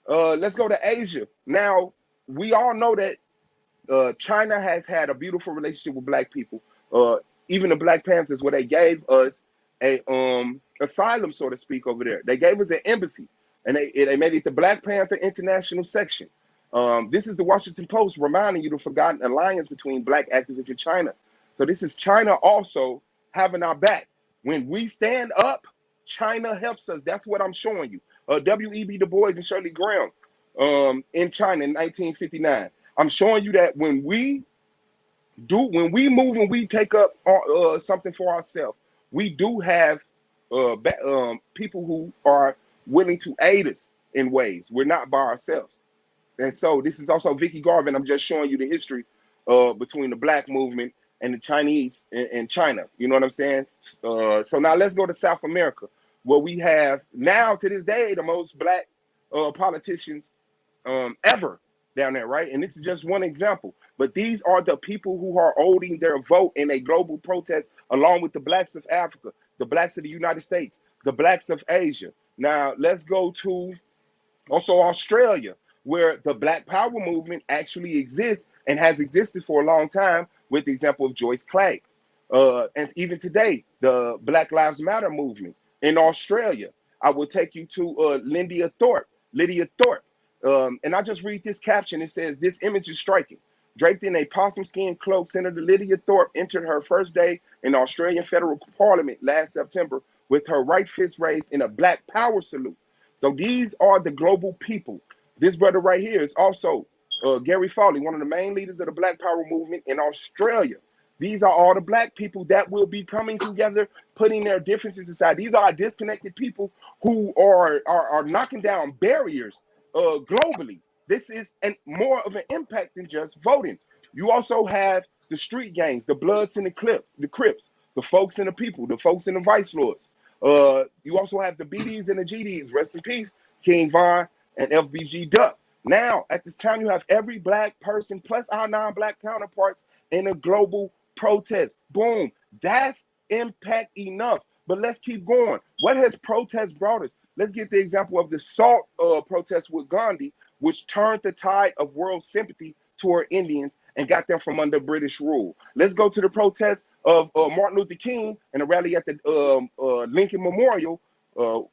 C: Let's go to Asia. Now, we all know that China has had a beautiful relationship with black people. Even the Black Panthers, where they gave us a asylum, so to speak, over there. They gave us an embassy, and they made it the Black Panther International Section. This is the Washington Post reminding you the forgotten alliance between black activists and China. So this is China also having our back. When we stand up, China helps us. That's what I'm showing you. W.E.B. Du Bois and Shirley Graham in China in 1959. I'm showing you that when we move and we take up something for ourselves, we do have people who are willing to aid us in ways. We're not by ourselves. And so this is also Vicky Garvin. I'm just showing you the history between the black movement and the Chinese and China. You know what I'm saying? So now let's go to South America, where we have now to this day the most black politicians ever down there, right? And this is just one example. But these are the people who are holding their vote in a global protest, along with the blacks of Africa, the blacks of the United States, the blacks of Asia. Now, let's go to also Australia, where the Black Power movement actually exists and has existed for a long time, with the example of Joyce Clay. And even today, the Black Lives Matter movement in Australia. I will take you to Lydia Thorpe. And I just read this caption. It says, "This image is striking. Draped in a possum skin cloak, Senator Lydia Thorpe entered her first day in the Australian Federal Parliament last September with her right fist raised in a Black Power salute." So these are the global people. This brother right here is also Gary Foley, one of the main leaders of the Black Power movement in Australia. These are all the black people that will be coming together, putting their differences aside. These are disconnected people who are knocking down barriers globally. This is more of an impact than just voting. You also have the street gangs, the Bloods and the Crips, the folks and the people, the folks and the Vice Lords. You also have the BDs and the GDs. Rest in peace, King Von and FBG Duck. Now, at this time, you have every black person plus our non-black counterparts in a global protest. Boom. That's impact enough. But let's keep going. What has protest brought us? Let's get the example of the SALT protest with Gandhi, which turned the tide of world sympathy toward Indians and got them from under British rule. Let's go to the protest of Martin Luther King and a rally at the Lincoln Memorial,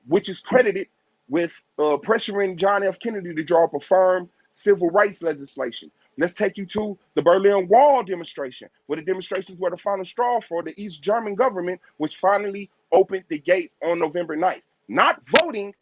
C: which is credited with pressuring John F. Kennedy to draw up a firm civil rights legislation. Let's take you to the Berlin Wall demonstration, where the demonstrations were the final straw for the East German government, which finally opened the gates on November 9th. Not voting,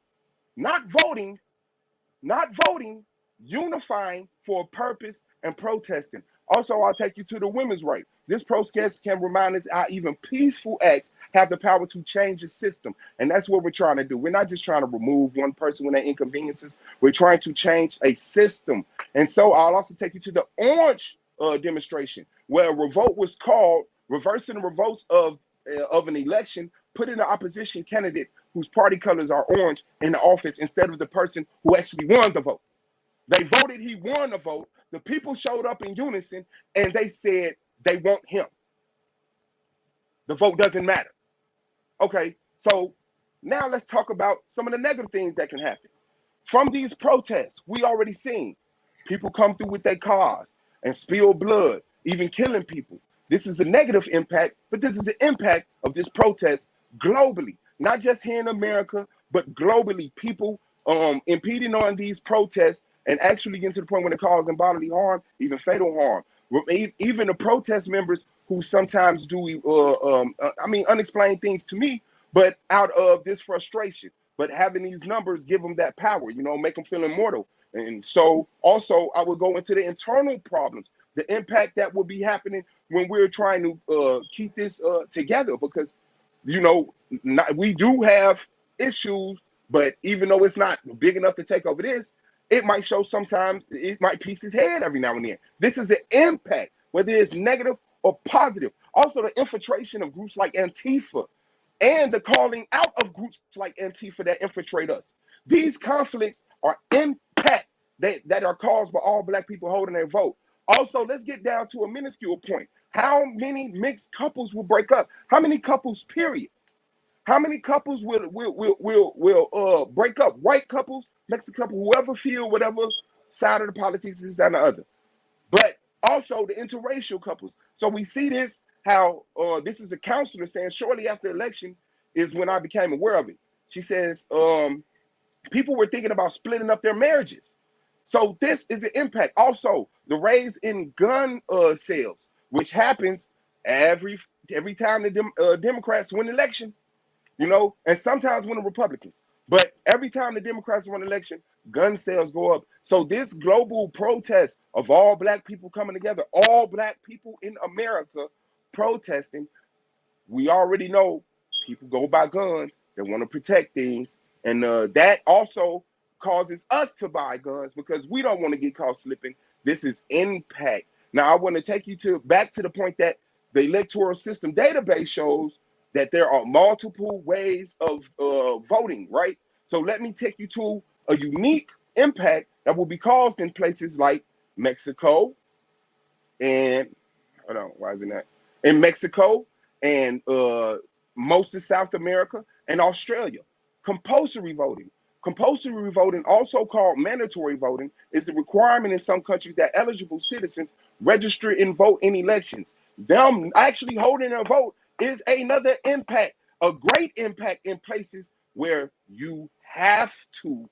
C: unifying for a purpose and protesting. Also, I'll take you to the women's right. This protest can remind us how even peaceful acts have the power to change the system. And that's what we're trying to do. We're not just trying to remove one person with their inconveniences. We're trying to change a system. And so I'll also take you to the orange demonstration, where a revolt was called, reversing the revolts of an election, putting the opposition candidate whose party colors are orange in the office instead of the person who actually won the vote. They voted, he won the vote. The people showed up in unison and they said they want him. The vote doesn't matter. Okay, so now let's talk about some of the negative things that can happen. From these protests, we already seen people come through with their cars and spill blood, even killing people. This is a negative impact, but this is the impact of this protest globally, not just here in America, but globally. People impeding on these protests and actually getting to the point when it causing bodily harm, even fatal harm. Even the protest members who sometimes do, unexplained things to me, but out of this frustration. But having these numbers give them that power, make them feel immortal. And so also I would go into the internal problems, the impact that will be happening when we're trying to keep this together, because, we do have issues, but even though it's not big enough to take over this, it might show sometimes, it might piece his head every now and then. This is an impact, whether it's negative or positive. Also, the infiltration of groups like Antifa and the calling out of groups like Antifa that infiltrate us. These conflicts are impact that are caused by all black people holding their vote. Also, let's get down to a minuscule point. How many mixed couples will break up? How many couples, period? How many couples will break up? White couples, Mexican couple, whoever feel whatever side of the politics is on the other. But also the interracial couples. So we see this, how this is a counselor saying shortly after election is when I became aware of it. She says people were thinking about splitting up their marriages. So this is an impact. Also, the raise in gun sales, which happens every time the Democrats win election, and sometimes when the Republicans. But every time the Democrats win election, gun sales go up. So this global protest of all black people coming together, all black people in America protesting, we already know people go buy guns. They want to protect things. And that also causes us to buy guns because we don't want to get caught slipping. This is impact. Now, I want to take you back to the point that the electoral system database shows that there are multiple ways of voting, right? So let me take you to a unique impact that will be caused in places like Mexico and, in Mexico and most of South America and Australia. Compulsory voting. Compulsory voting, also called mandatory voting, is a requirement in some countries that eligible citizens register and vote in elections. Them actually holding a vote is another impact, a great impact in places where you have to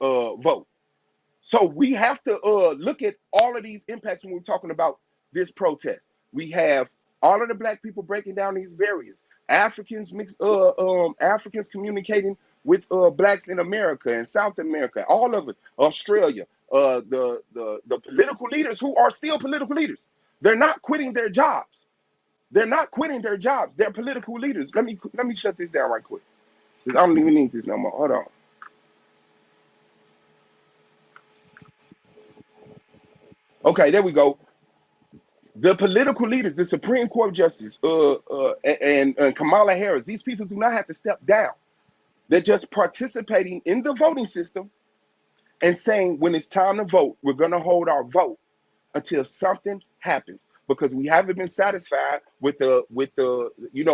C: vote. So we have to look at all of these impacts when we're talking about this protest. We have all of the black people breaking down these barriers, Africans Africans communicating with blacks in America and South America, all of it, Australia, the political leaders who are still political leaders. They're not quitting their jobs. They're not quitting their jobs. They're political leaders. Let me shut this down right quick, because I don't even need this no more. Hold on. Okay, there we go. The political leaders, the Supreme Court Justice, and Kamala Harris, these people do not have to step down. They're just participating in the voting system and saying, when it's time to vote, we're going to hold our vote until something happens, because we haven't been satisfied with the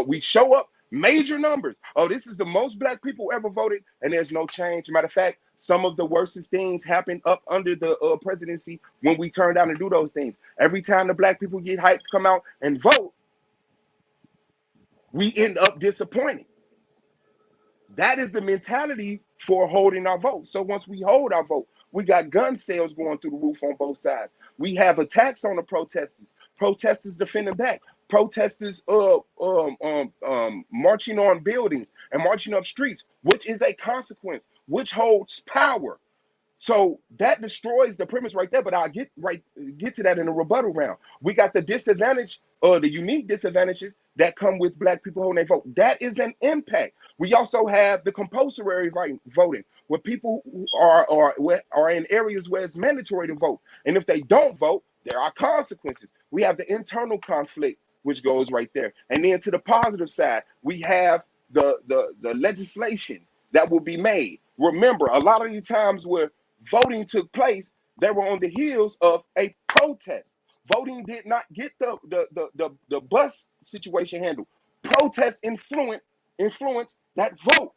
C: we show up major numbers. Oh, this is the most black people ever voted, and there's no change. Matter of fact, some of the worstest things happened up under the presidency when we turned out to do those things. Every time the black people get hyped to come out and vote, we end up disappointed. That is the mentality for holding our vote. So once we hold our vote, we got gun sales going through the roof on both sides. We have attacks on the protesters defending back, protesters marching on buildings and marching up streets, which is a consequence, which holds power. So that destroys the premise right there, but I'll get to that in a rebuttal round. We got the disadvantage, the unique disadvantages that come with black people holding their vote. That is an impact. We also have the compulsory voting, where people are in areas where it's mandatory to vote. And if they don't vote, there are consequences. We have the internal conflict, which goes right there. And then to the positive side, we have
H: the legislation that will be made. Remember, a lot of the times where voting took place, they were on the heels of a protest. Voting did not get the bus situation handled. Protest influence that vote.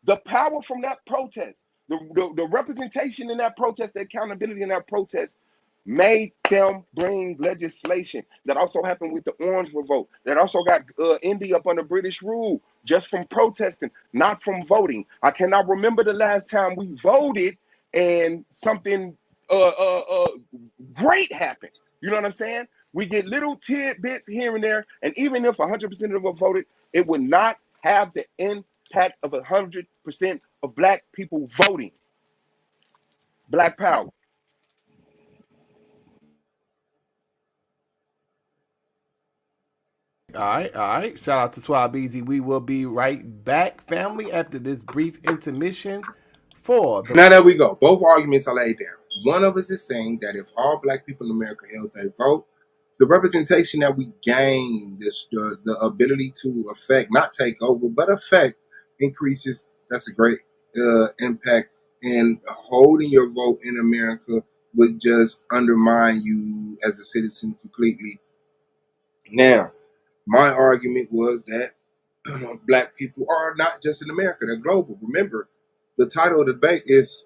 H: The power from that protest, the representation in that protest, the accountability in that protest made them bring legislation. That also happened with the Orange Revolt. That also got India up under British rule just from protesting, not from voting. I cannot remember the last time we voted and something great happened. You know what I'm saying? We get little tidbits here and there, and even if 100% of them voted, it would not have the impact of 100% of black people voting. Black power.
E: All right. Shout out to Suave. We will be right back, family, after this brief intermission for the.
C: Now there we go. Both arguments are laid down. One of us is saying that if all black people in America held their vote, the representation that we gain, the ability to affect, not take over, but affect, increases. That's a great impact. And holding your vote in America would just undermine you as a citizen completely. Now, my argument was that black people are not just in America, they're global. Remember, the title of the debate is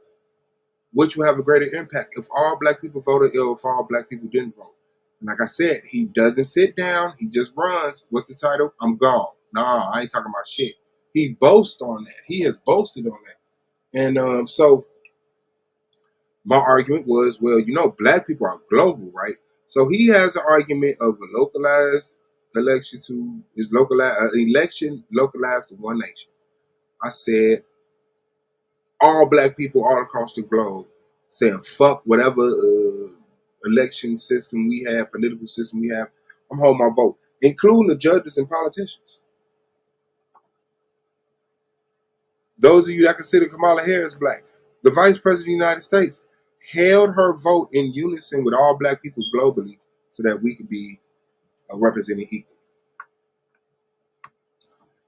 C: which will have a greater impact, if all black people voted or if all black people didn't vote. And like I said, he doesn't sit down, he just runs. What's the title? I'm gone. Nah, I ain't talking about shit. He boasts on that. He has boasted on that. And so my argument was, well, black people are global, right? So he has an argument of a localized election to is localized election localized to one nation. I said all black people all across the globe saying fuck whatever election system we have, political system we have. I'm holding my vote, including the judges and politicians. Those of you that consider Kamala Harris black, the Vice President of the United States held her vote in unison with all black people globally so that we could be represented equally.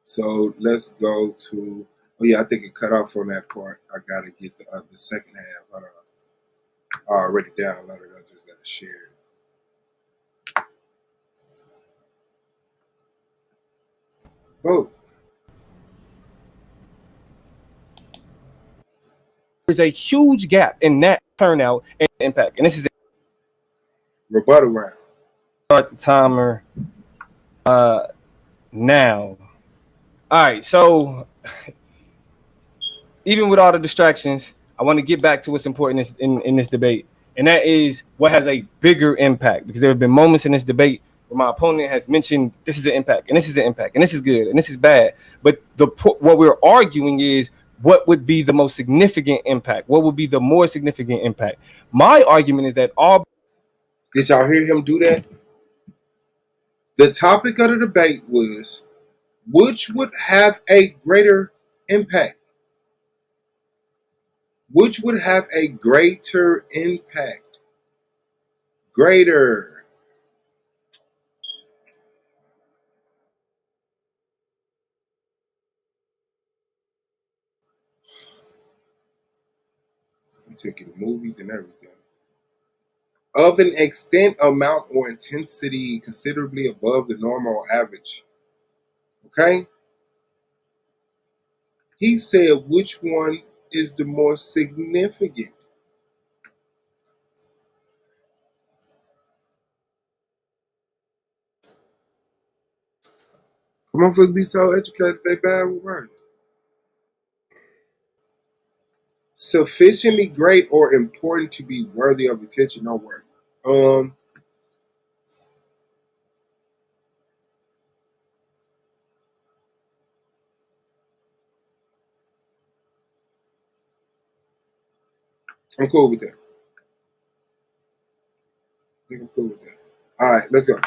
C: So let's go to, oh yeah, I think it cut off on that part. I got to get the second half. Hold on. I already downloaded it. I just got to share it. Vote.
D: There's a huge gap in that turnout and impact. And this is
C: rebuttal round.
D: Start the timer now. All right, so even with all the distractions, I want to get back to what's important in this debate, and that is what has a bigger impact, because there have been moments in this debate where my opponent has mentioned this is an impact, and this is an impact, and this is good, and this is bad. But what we're arguing is what would be the most significant impact? What would be the more significant impact? My argument is that all...
C: Did y'all hear him do that? The topic of the debate was which would have a greater impact? Which would have a greater impact? Greater. You took you to movies and everything. Of an extent, amount, or intensity considerably above the normal average. Okay? He said which one is the more significant? Come on, folks, be so educated they bad with words. Sufficiently great or important to be worthy of attention or work. I'm cool with that. I think I'm cool with that. All right, let's go.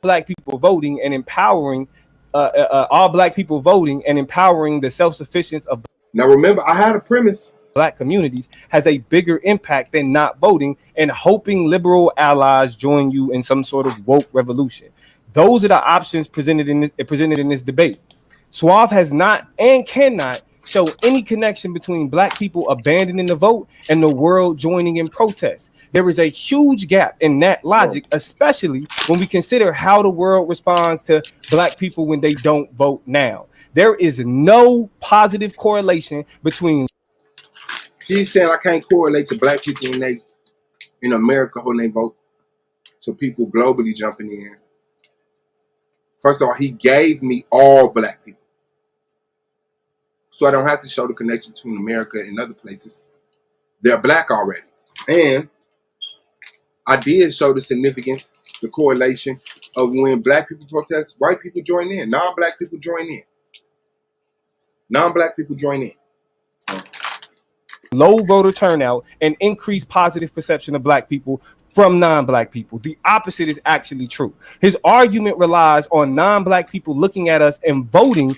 D: Black people voting and empowering all black people voting and empowering the self-sufficiency of...
C: Now remember, I had a premise.
D: Black communities has a bigger impact than not voting and hoping liberal allies join you in some sort of woke revolution. Those are the options presented in this debate. Suave has not and cannot show any connection between black people abandoning the vote and the world joining in protest. There is a huge gap in that logic, especially when we consider how the world responds to black people when they don't vote now. There is no positive correlation between.
C: He's saying I can't correlate to black people when they in America when they vote. So people globally jumping in. First of all, he gave me all black people. So I don't have to show the connection between America and other places. They're black already. And I did show the significance, the correlation of when black people protest, white people join in, non-black people join in. Non-black people join in.
D: Low voter turnout and increased positive perception of black people from non-black people. The opposite is actually true. His argument relies on non-black people looking at us and voting,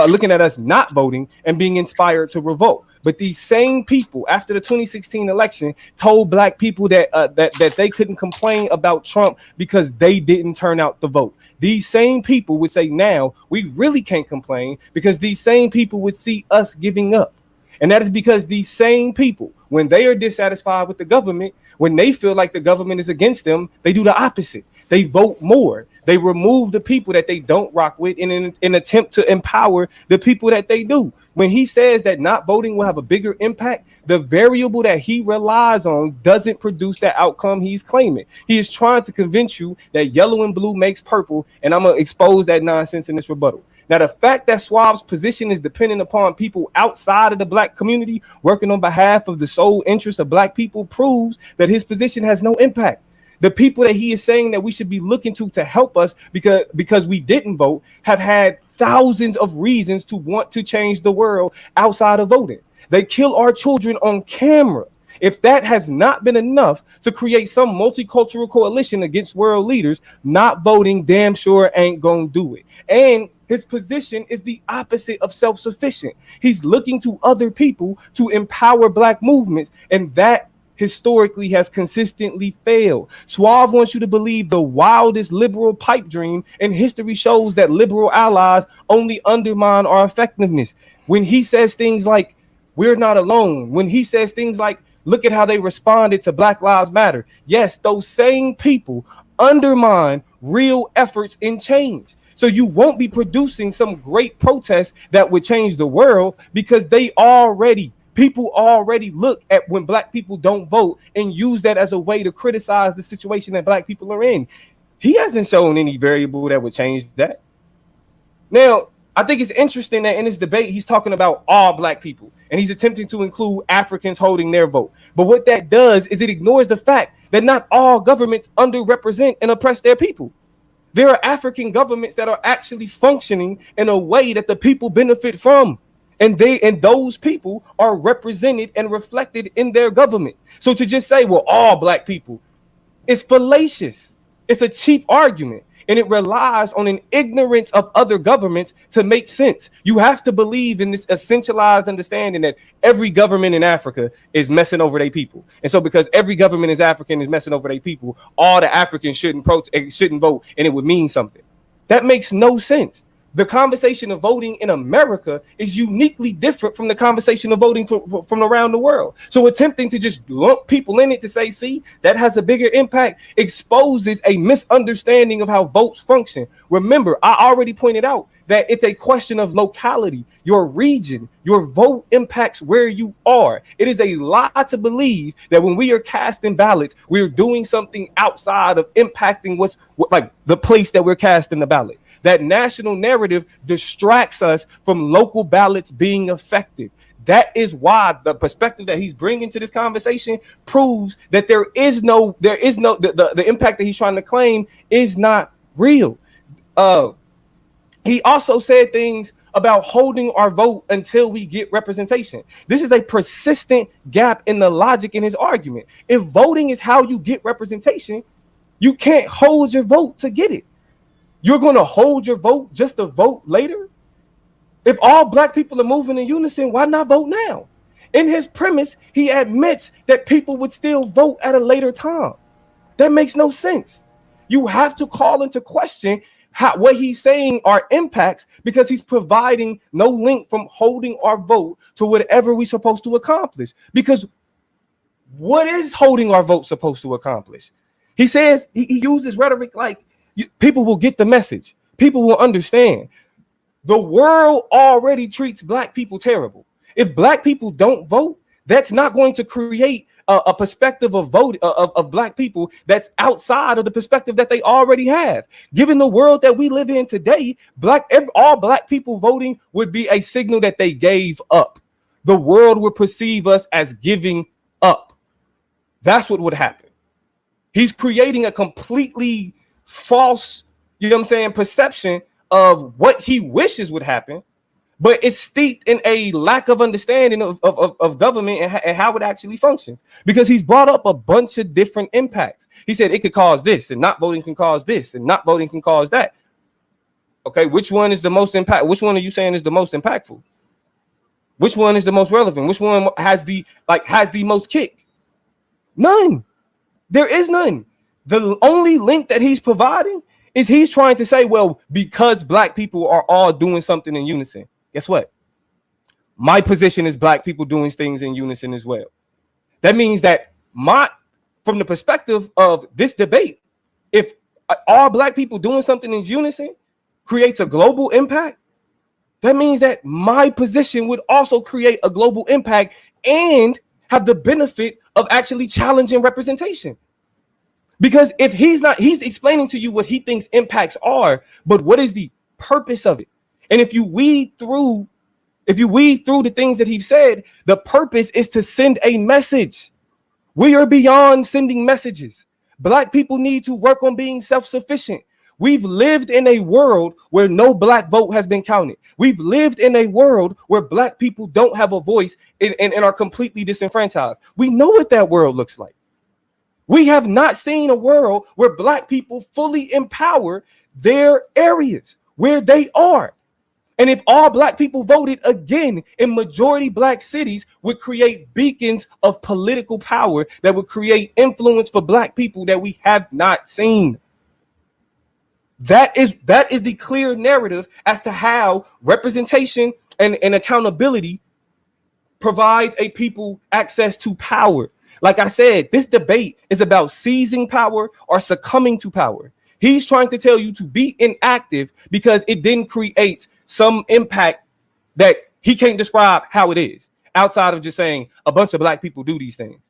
D: looking at us not voting and being inspired to revolt. But these same people, after the 2016 election, told black people that that they couldn't complain about Trump because they didn't turn out the vote. These same people would say now we really can't complain because these same people would see us giving up. And that is because these same people, when they are dissatisfied with the government, when they feel like the government is against them, they do the opposite. They vote more. They remove the people that they don't rock with in an attempt to empower the people that they do. When he says that not voting will have a bigger impact, the variable that he relies on doesn't produce that outcome he's claiming. He is trying to convince you that yellow and blue makes purple, and I'm going to expose that nonsense in this rebuttal. Now, the fact that Suave's position is dependent upon people outside of the black community working on behalf of the sole interest of black people proves that his position has no impact. The people that he is saying that we should be looking to help us because we didn't vote have had thousands of reasons to want to change the world outside of voting. They kill our children on camera. If that has not been enough to create some multicultural coalition against world leaders, not voting damn sure ain't gonna do it. And his position is the opposite of self-sufficient. He's looking to other people to empower black movements, and that historically has consistently failed. Suave wants you to believe the wildest liberal pipe dream, and history shows that liberal allies only undermine our effectiveness. When he says things like, we're not alone, when he says things like, look at how they responded to Black Lives Matter. Yes, those same people undermine real efforts in change. So you won't be producing some great protest that would change the world because people already look at when black people don't vote and use that as a way to criticize the situation that black people are in. He hasn't shown any variable that would change that. Now, I think it's interesting that in this debate, he's talking about all black people and he's attempting to include Africans holding their vote. But what that does is it ignores the fact that not all governments underrepresent and oppress their people. There are African governments that are actually functioning in a way that the people benefit from. And those people are represented and reflected in their government. So to just say, well, all black people, it's fallacious. It's a cheap argument. And it relies on an ignorance of other governments to make sense. You have to believe in this essentialized understanding that every government in Africa is messing over their people. And so because every government is African is messing over their people, all the Africans shouldn't vote and it would mean something. That makes no sense. The conversation of voting in America is uniquely different from the conversation of voting from around the world. So attempting to just lump people in it to say, see, that has a bigger impact exposes a misunderstanding of how votes function. Remember, I already pointed out that it's a question of locality, your region, your vote impacts where you are. It is a lie to believe that when we are casting ballots, we're doing something outside of impacting what's like the place that we're casting the ballot. That national narrative distracts us from local ballots being effective. That is why the perspective that he's bringing to this conversation proves that the impact that he's trying to claim is not real. He also said things about holding our vote until we get representation. This is a persistent gap in the logic in his argument. If voting is how you get representation, you can't hold your vote to get it. You're going to hold your vote just to vote later? If all black people are moving in unison, why not vote now? In his premise, he admits that people would still vote at a later time. That makes no sense. You have to call into question what he's saying are impacts because he's providing no link from holding our vote to whatever we're supposed to accomplish. Because what is holding our vote supposed to accomplish? He says, he uses rhetoric like people will get the message. People will understand. The world already treats black people terrible. If black people don't vote, that's not going to create a perspective of vote of black people that's outside of the perspective that they already have. Given the world that we live in today, all black people voting would be a signal that they gave up. The world would perceive us as giving up. That's what would happen. He's creating a completely false, perception of what he wishes would happen, but it's steeped in a lack of understanding of government and how it actually functions. Because he's brought up a bunch of different impacts. He said it could cause this, and not voting can cause this, and not voting can cause that. Okay, which one is the most impact? Which one are you saying is the most impactful? Which one is the most relevant? Which one has the most kick? None. There is none. The only link that he's providing is he's trying to say, well, because black people are all doing something in unison. Guess what? My position is black people doing things in unison as well. That means that from the perspective of this debate, if all black people doing something in unison creates a global impact, that means that my position would also create a global impact and have the benefit of actually challenging representation. Because if he's explaining to you what he thinks impacts are, but what is the purpose of it? And if you weed through the things that he said, the purpose is to send a message. We are beyond sending messages. Black people need to work on being self-sufficient. We've lived in a world where no black vote has been counted. We've lived in a world where black people don't have a voice and are completely disenfranchised. We know what that world looks like. We have not seen a world where black people fully empower their areas where they are. And if all black people voted again in majority black cities, would create beacons of political power that would create influence for black people that we have not seen. That is the clear narrative as to how representation and accountability provides a people access to power. Like I said, this debate is about seizing power or succumbing to power. He's trying to tell you to be inactive because it didn't create some impact that he can't describe how it is, outside of just saying a bunch of black people do these things.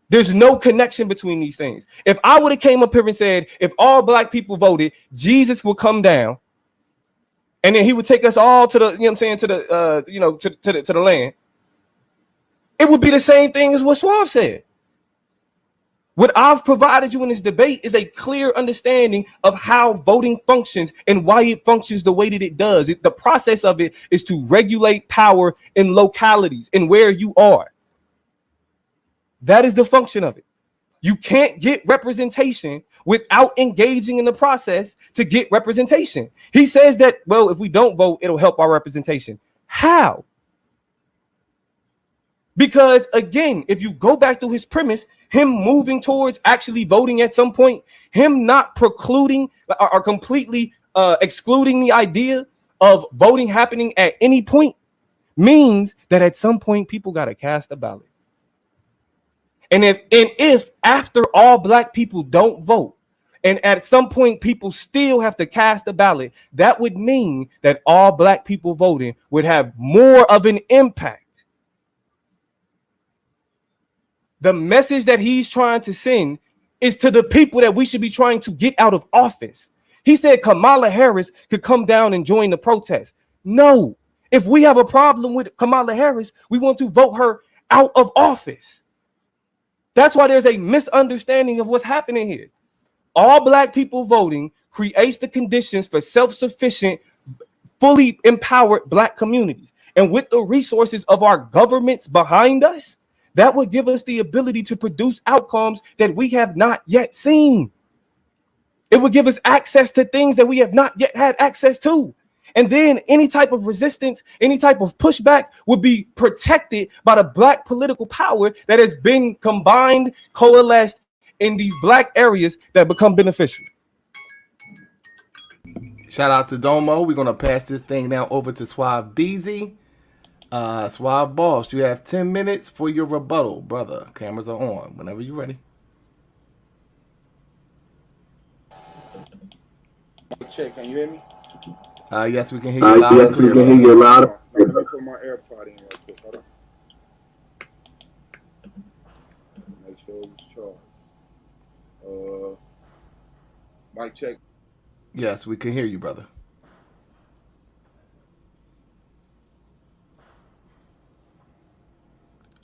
D: There's no connection between these things. If I would have came up here and said, if all black people voted, Jesus would come down and then he would take us all to the, to the land, it would be the same thing as what Suave said. What I've provided you in this debate is a clear understanding of how voting functions and why it functions the way that it does. The process of it is to regulate power in localities and where you are. That is the function of it. You can't get representation without engaging in the process to get representation. He says that, well, if we don't vote, it'll help our representation. How? Because again, if you go back to his premise, him moving towards actually voting at some point, him not precluding or completely excluding the idea of voting happening at any point means that at some point people got to cast a ballot. And if after all black people don't vote, and at some point people still have to cast a ballot, that would mean that all black people voting would have more of an impact. The message that he's trying to send is to the people that we should be trying to get out of office. He said Kamala Harris could come down and join the protest. No, if we have a problem with Kamala Harris, we want to vote her out of office. That's why there's a misunderstanding of what's happening here. All black people voting creates the conditions for self-sufficient, fully empowered black communities. And with the resources of our governments behind us, that would give us the ability to produce outcomes that we have not yet seen. It would give us access to things that we have not yet had access to. And then any type of resistance, any type of pushback would be protected by the black political power that has been combined, coalesced in these black areas that become beneficial.
E: Shout out to Domo. We're gonna pass this thing now over to Suave BZ. Suave Boss, you have 10 minutes for your rebuttal, brother. Cameras are on. Whenever you're ready.
H: Check, can you hear me?
E: Yes, we can hear you loud and
J: Yes, we
E: clear,
J: can
E: brother.
J: hear you loud.
H: Let me put my AirPod in real quick. Hold on. Make sure it's charged. Mic check.
E: Yes, we can hear you, brother.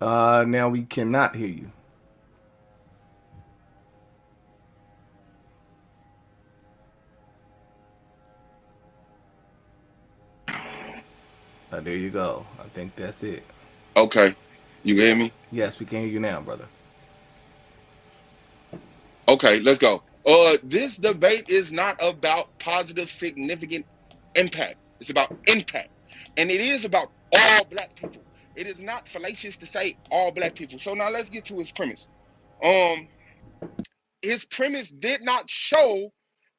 E: Now we cannot hear you. There you go. I think that's it.
H: Okay. You hear me?
E: Yes, we can hear you now, brother.
H: Okay, let's go. This debate is not about positive, significant impact. It's about impact. And it is about all black people. It is not fallacious to say all black people. So now let's get to his premise. His premise did not show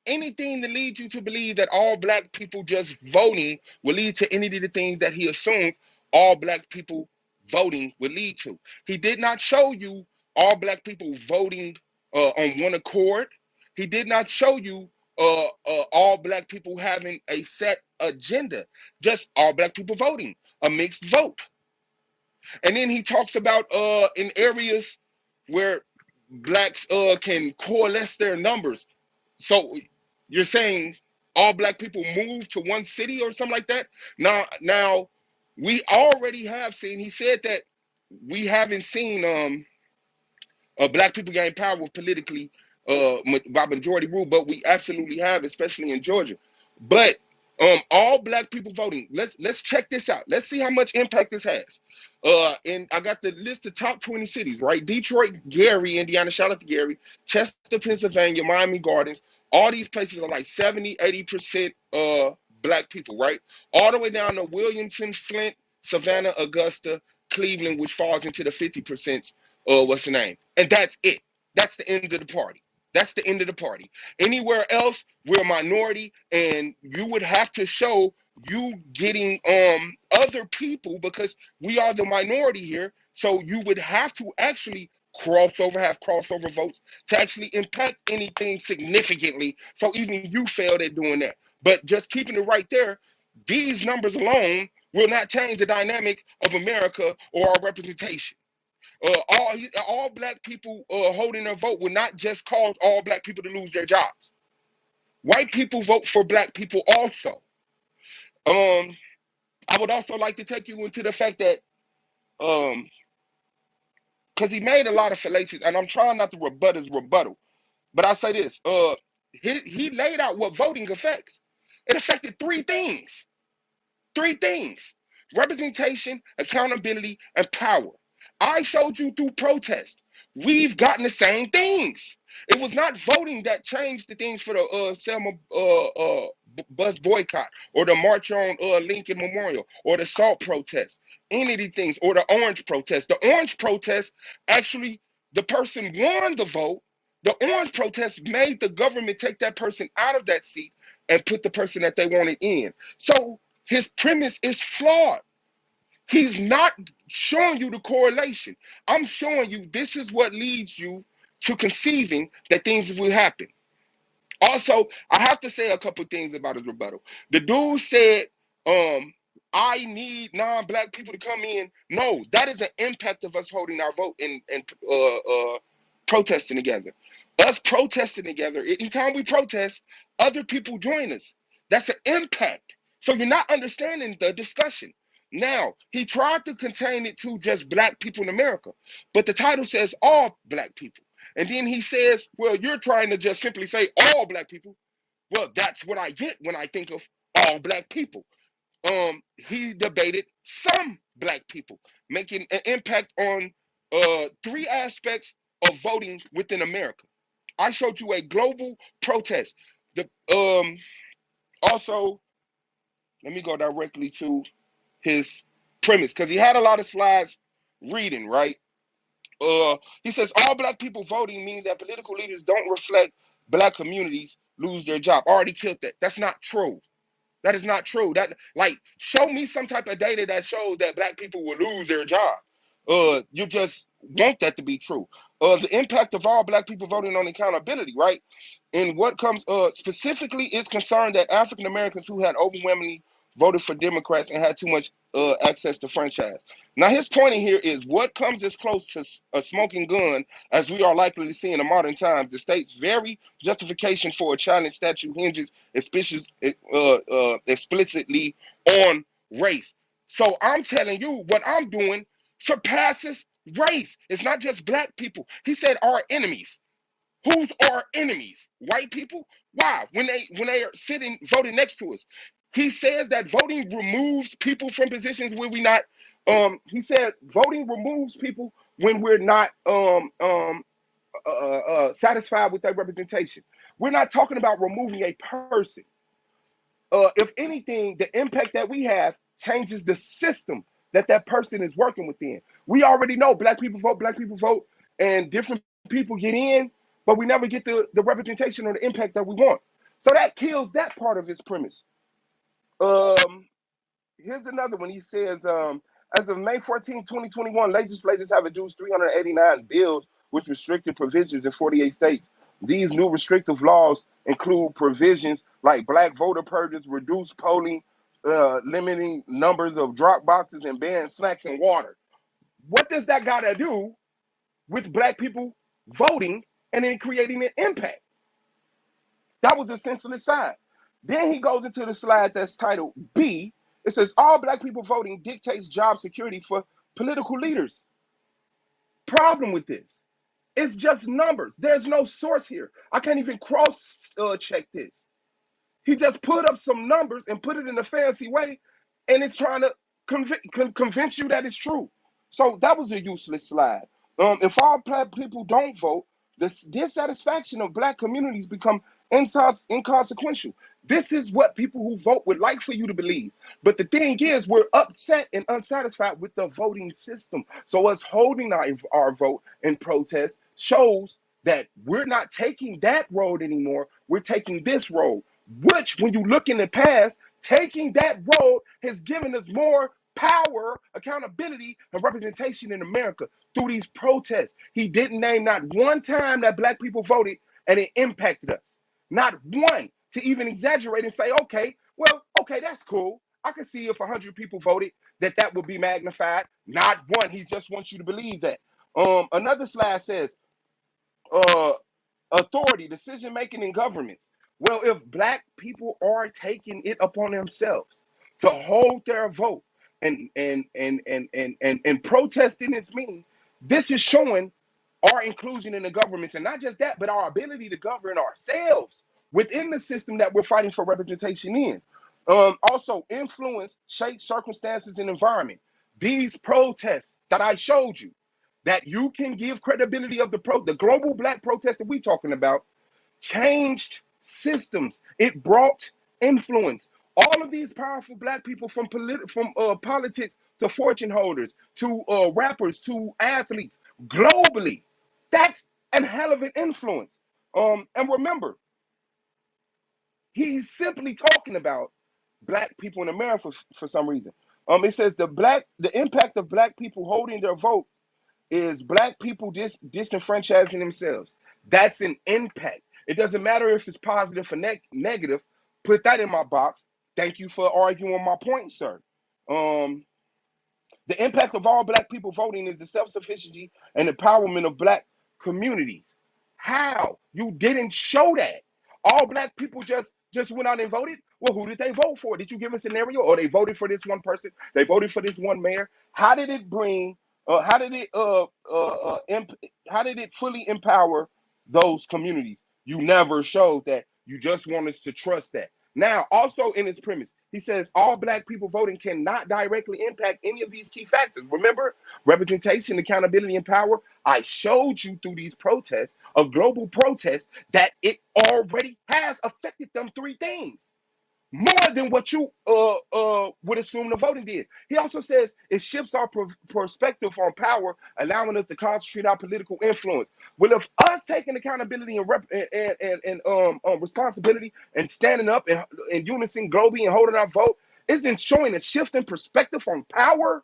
H: anything to lead you to believe that all black people just voting will lead to any of the things that he assumed all black people voting would lead to. He did not show you all black people voting on one accord. He did not show you all black people having a set agenda, just all black people voting, a mixed vote. And then he talks about in areas where blacks can coalesce their numbers. So you're saying all black people move to one city or something like that? Now we already have seen, he said that we haven't seen black people gain power politically by majority rule, but we absolutely have, especially in Georgia. But all black people voting, let's check this out. Let's see how much impact this has. And I got the list of top 20 cities, right? Detroit, Gary, Indiana, shout out to Gary, Chester, Pennsylvania, Miami Gardens. All these places are like 70, 80% black people, right? All the way down to Williamson, Flint, Savannah, Augusta, Cleveland, which falls into the 50%. What's the name? And that's it. That's the end of the party. That's the end of the party. Anywhere else, we're a minority, and you would have to show you getting other people because we are the minority here. So you would have to actually have crossover votes to actually impact anything significantly. So even you failed at doing that. But just keeping it right there, these numbers alone will not change the dynamic of America or our representation. All black people holding their vote would not just cause all black people to lose their jobs. White people vote for black people also. I would also like to take you into the fact that because he made a lot of fallacious, and I'm trying not to rebut his rebuttal, but I say this: he laid out what voting affects. It affected three things: representation, accountability, and power. I showed you through protest. We've gotten the same things. It was not voting that changed the things for the Selma bus boycott or the march on Lincoln Memorial or the SALT protest, any of these things, or the orange protest. The orange protest, actually, the person won the vote. The orange protest made the government take that person out of that seat and put the person that they wanted in. So his premise is flawed. He's not showing you the correlation. I'm showing you this is what leads you to conceiving that things will happen. Also, I have to say a couple things about his rebuttal. The dude said, I need non-black people to come in. No, that is an impact of us holding our vote and protesting together. Us protesting together, anytime we protest, other people join us. That's an impact. So you're not understanding the discussion. Now, he tried to contain it to just black people in America, but the title says all black people. And then he says, well, you're trying to just simply say all black people. Well, that's what I get when I think of all black people. He debated some black people, making an impact on three aspects of voting within America. I showed you a global protest. Also, let me go directly to his premise because he had a lot of slides reading, right? He says all black people voting means that political leaders don't reflect black communities lose their job. Already killed that. That's not true. That is not true. That, like, show me some type of data that shows that black people will lose their job. You just want that to be true. The impact of all black people voting on accountability, right? And what comes specifically is concerned that African Americans who had overwhelmingly voted for Democrats and had too much access to franchise. Now, his point in here is what comes as close to a smoking gun as we are likely to see in the modern times. The state's very justification for a challenge statute hinges explicitly on race. So I'm telling you, what I'm doing surpasses race. It's not just black people. He said our enemies. Who's our enemies? White people? Why? When they are sitting voting next to us. He says that voting removes people from positions where we not. He said voting removes people when we're not satisfied with their representation. We're not talking about removing a person. If anything, the impact that we have changes the system that person is working within. We already know black people vote, and different people get in, but we never get the representation or the impact that we want. So that kills that part of his premise. Here's another one. He says, as of May 14, 2021, legislators have introduced 389 bills which restricted provisions in 48 states. These new restrictive laws include provisions like black voter purges, reduced polling, limiting numbers of drop boxes, and ban snacks and water. What does that got to do with black people voting and then creating an impact? That was the senseless side. Then he goes into the slide that's titled B. It says, all black people voting dictates job security for political leaders. Problem with this. It's just numbers. There's no source here. I can't even cross-check this. He just put up some numbers and put it in a fancy way, and it's trying to convince you that it's true. So that was a useless slide. If all black people don't vote, the dissatisfaction of black communities become inconsequential. This is what people who vote would like for you to believe. But the thing is, we're upset and unsatisfied with the voting system. So us holding our vote in protest shows that we're not taking that road anymore. We're taking this road, which when you look in the past, taking that road has given us more power, accountability, and representation in America through these protests. He didn't name not one time that black people voted and it impacted us. Not one, to even exaggerate and say, okay, that's cool. I can see if 100 people voted that would be magnified. Not one. He just wants you to believe that. Another slide says, authority, decision making in governments. Well, if black people are taking it upon themselves to hold their vote and protesting this mean, this is showing our inclusion in the governments, and not just that, but our ability to govern ourselves within the system that we're fighting for representation in. Also, influence, shape, circumstances, and environment. These protests that I showed you, that you can give credibility of the global black protest that we're talking about, changed systems. It brought influence. All of these powerful black people, from politics to fortune holders to rappers to athletes globally, that's a hell of an influence. And remember, he's simply talking about black people in America for some reason. It says the impact of black people holding their vote is black people disenfranchising themselves. That's an impact. It doesn't matter if it's positive or negative. Put that in my box. Thank you for arguing my point, sir. The impact of all black people voting is the self-sufficiency and empowerment of black communities. How? You didn't show that. All black people just went out and voted? Well, who did they vote for? Did you give a scenario? Or they voted for this one person? They voted for this one mayor? How did it how did it fully empower those communities? You never showed that. You just want us to trust that. Now, also in his premise, he says all black people voting cannot directly impact any of these key factors. Remember, representation, accountability, and power. I showed you through these protests, a global protest, that it already has affected them three things.
C: more than what you would assume the voting did. He also says it shifts our perspective on power, allowing us to concentrate our political influence. Well, if us taking accountability and responsibility and standing up in unison globally and holding our vote isn't showing a shift in perspective on power,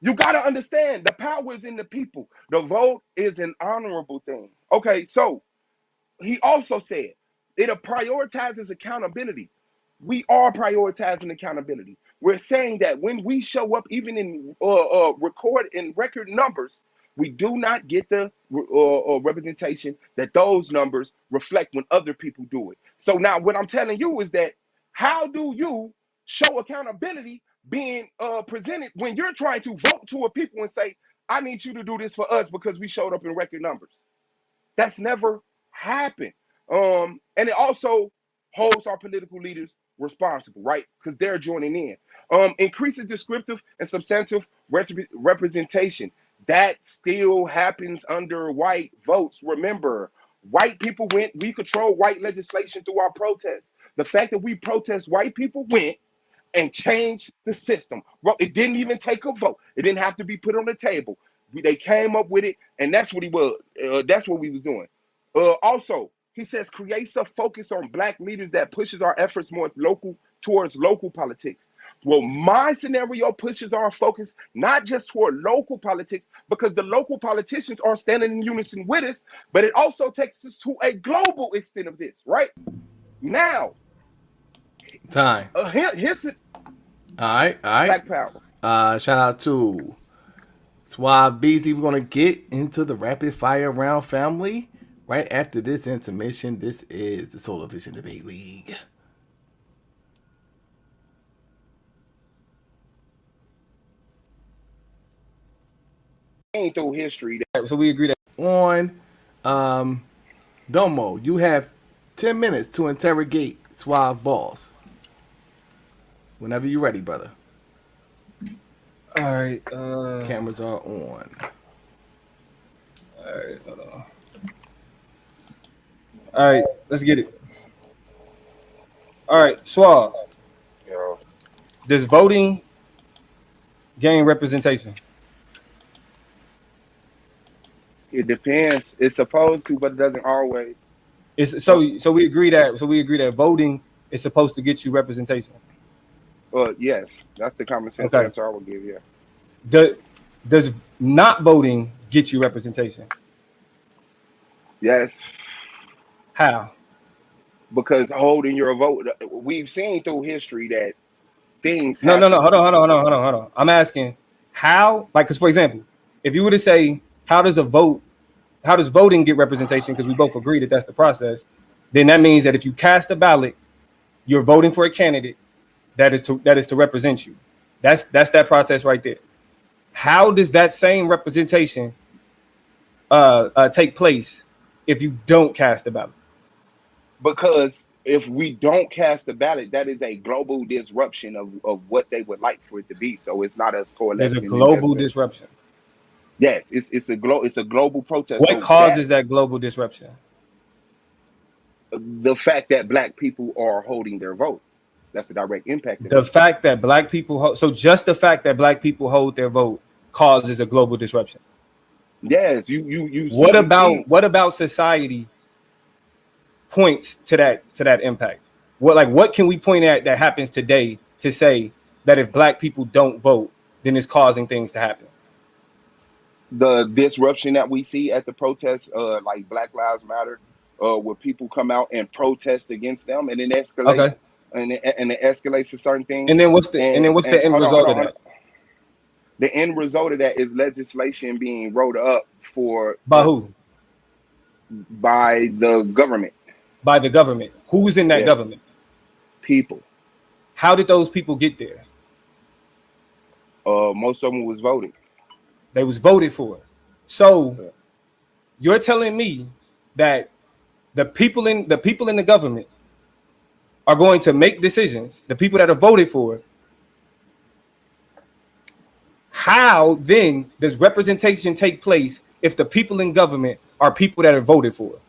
C: you got to understand the power is in the people. The vote is an honorable thing. Okay, so he also said it prioritizes accountability. We are prioritizing accountability. We're saying that when we show up, even in record numbers, we do not get the representation that those numbers reflect when other people do it. So now what I'm telling you is that how do you show accountability being presented when you're trying to vote to a people and say, I need you to do this for us because we showed up in record numbers? That's never happened. And it also holds our political leaders responsible, right? Because they're joining in. Increasing descriptive and substantive representation. That still happens under white votes. Remember, white people went, we control white legislation through our protests. The fact that we protest, white people went and changed the system. Well, it didn't even take a vote. It didn't have to be put on the table. They came up with it, and that's what he was. That's what we was doing. Also, he says creates a focus on black leaders that pushes our efforts more towards local politics. Well, my scenario pushes our focus not just toward local politics, because the local politicians are standing in unison with us, but it also takes us to a global extent of this, right? Now,
E: time.
C: Here's it.
E: All right.
C: Black power.
E: Shout out to Suave BZ. We're gonna get into the rapid fire round, family, right after this intermission. This is the Solar Vision Debate League.
C: Through history.
D: So we agree that
E: on Domo, you have 10 minutes to interrogate Suave Boss. Whenever you're ready, brother.
D: All right.
E: Cameras are on.
D: All right. Hold on. All right. Let's get it. All right. Suave.
C: Yo.
D: Does voting gain representation?
C: It depends. It's supposed to, but it doesn't always.
D: It's so we agree that voting is supposed to get you representation.
C: Yes, that's the common sense
D: Okay.
C: answer I would give. Yeah.
D: Does not voting get you representation?
C: Yes.
D: How?
C: Because holding your vote, we've seen through history that things.
D: No. Hold on. I'm asking how, like, because for example, if you were to say, how does voting get representation? Because we both agree that that's the process. Then that means that if you cast a ballot, you're voting for a candidate that is to represent you. That's that process right there. How does that same representation take place if you don't cast a ballot?
C: Because if we don't cast a ballot, that is a global disruption of what they would like for it to be. So it's not as coalescing.
D: There's a global disruption.
C: Yes, it's a global protest.
D: What
C: so
D: causes that global disruption?
C: The fact that black people are holding their vote. That's a direct impact.
D: The fact that black people just the fact that black people hold their vote causes a global disruption.
C: Yes, you.
D: What about society points to that impact? What can we point at that happens today to say that if black people don't vote, then it's causing things to happen?
C: The disruption that we see at the protests, like Black Lives Matter, where people come out and protest against them, and then escalates.
D: Okay.
C: And it escalates to certain things.
D: And then what's the end result of that?
C: The end result of that is legislation being wrote up for
D: by who?
C: By the government.
D: By the government. Who's in that government?
C: People.
D: How did those people get there?
C: Most of them was voted.
D: They was voted for. So you're telling me that the people in the government are going to make decisions, the people that are voted for. How then does representation take place if the people in government are people that are voted for?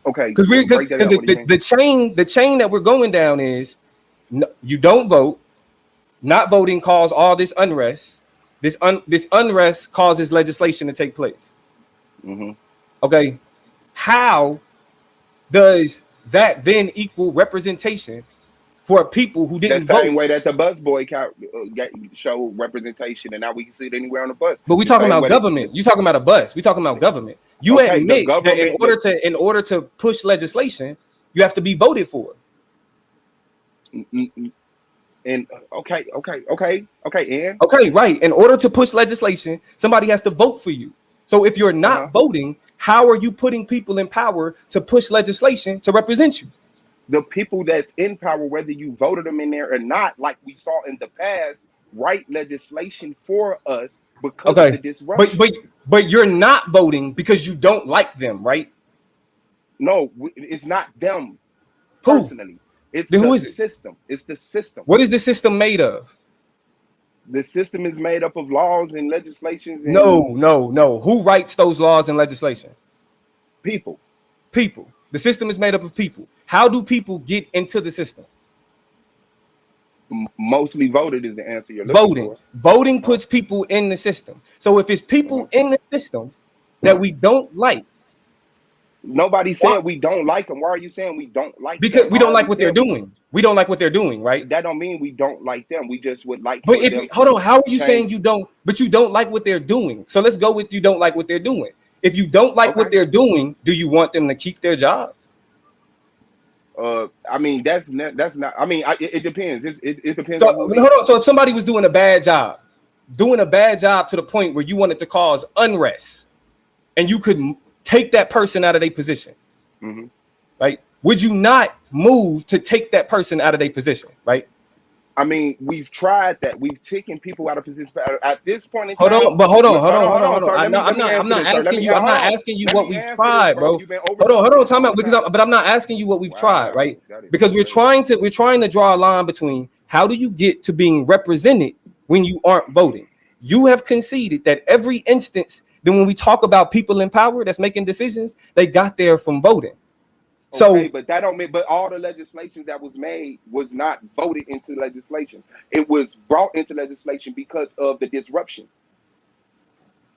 L: Okay,
D: because the chain that we're going down is you don't vote. Not voting causes all this unrest. This unrest causes legislation to take place.
L: Mm-hmm.
D: Okay, how does that then equal representation for people who didn't
L: The same
D: vote?
L: way that the bus boycott show representation, and now we can see it anywhere on the bus.
D: But we talking about government. You talking about a bus. We talking about government. You
L: okay,
D: admit that in order to push legislation, you have to be voted for.
L: And okay, and
D: okay, right. In order to push legislation, somebody has to vote for you. So if you're not voting, how are you putting people in power to push legislation to represent you?
L: The people that's in power, whether you voted them in there or not, like we saw in the past, write legislation for us because of the disruption.
D: But you're not voting because you don't like them, right?
L: No, it's not them personally. It's the system. It's the system.
D: What is the system made of?
L: The system is made up of laws and legislations. And
D: no. Who writes those laws and legislation?
L: People.
D: The system is made up of people. How do people get into the system?
L: Mostly voted is the answer you're looking for.
D: Voting puts people in the system. So if it's people in the system that we don't like,
L: nobody said we don't like them. Why are you saying we don't like them?
D: Because we don't like what they're doing. We don't like what they're doing, right?
L: That don't mean we don't like them. We just would like.
D: But hold on, how are you saying you don't? But you don't like what they're doing. So let's go with you don't like what they're doing. If you don't like what they're doing, do you want them to keep their job?
L: I mean that's not. I mean it depends. It depends.
D: So hold on. So if somebody was doing a bad job to the point where you wanted to cause unrest, and you could take that person out of their position, right? Would you not move to take that person out of their position, right?
L: I mean, we've tried that. We've taken people out of position at this point in
D: time.
L: Hold on.
D: I'm not asking you what we've tried, bro. Hold on. Time out, but I'm not asking you what we've tried, right? Because we're trying to draw a line between how do you get to being represented when you aren't voting. You have conceded that every instance. Then when we talk about people in power that's making decisions, they got there from voting. So,
L: but that don't mean. But all the legislation that was made was not voted into legislation. It was brought into legislation because of the disruption.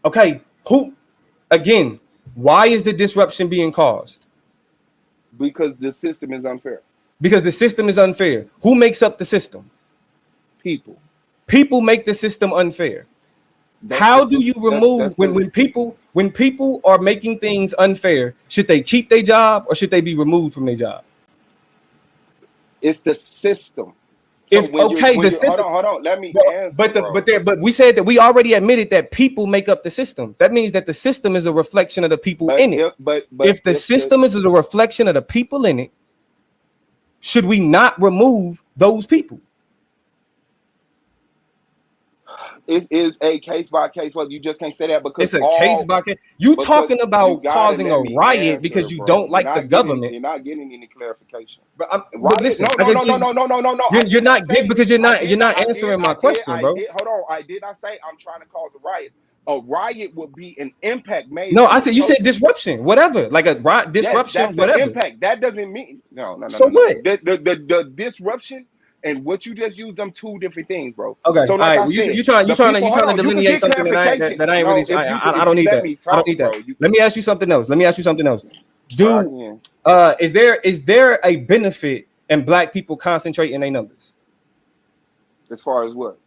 D: Okay, why is the disruption being caused?
L: Because the system is unfair.
D: Because the system is unfair. Who makes up the system?
L: People.
D: People make the system unfair. How do you remove when people are making things unfair? Should they keep their job or should they be removed from their job?
L: It's the system.
D: So system.
L: Hold on. Let me answer.
D: But we said that we already admitted that people make up the system. That means that the system is a reflection of the people in it. If the system is a reflection of the people in it, should we not remove those people?
L: It is a case by case. Well, you just can't say that because
D: it's a case by case. You talking about causing a riot because you don't like the government.
L: You're not getting any clarification.
D: But listen,
L: no.
D: You're not getting because you're not answering my question, bro.
L: Hold on. Did I say I'm trying to cause a riot? A riot would be an impact made.
D: No, I said you said disruption, whatever, like a disruption,
L: yes,
D: whatever.
L: Impact. That doesn't mean no.
D: So what?
L: The disruption. And what you just used them two different things, bro.
D: Okay.
L: So like I said,
D: you trying to delineate something that I ain't really. I don't need that. I don't need that. Let me ask you something else. Is there a benefit in black people concentrating their numbers?
L: As far as what?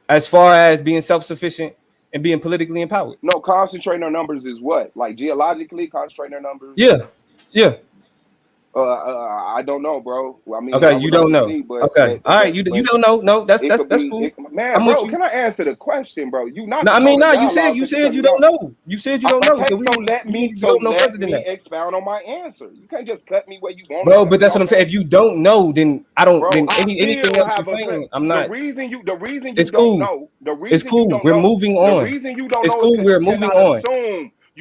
D: As far as being self-sufficient and being politically empowered.
L: No, concentrating their numbers is what? Like geologically, concentrating their numbers.
D: Yeah.
L: I don't know, bro. I mean,
D: okay, you don't know. All right, you don't know. No, that's cool.
L: Man, bro, can I answer the question, bro? You not.
D: No, I mean, no. You said you don't know. You said you don't know.
L: Okay, so let me expound on my answer. You can't just cut me where you want.
D: Bro, but that's what I'm saying. If you don't know, then I don't. Then anything else you're saying, I'm not.
L: The reason you
D: it's cool.
L: don't know.
D: It's cool. We're moving on.
L: The reason you don't know.
D: It's cool. We're moving on.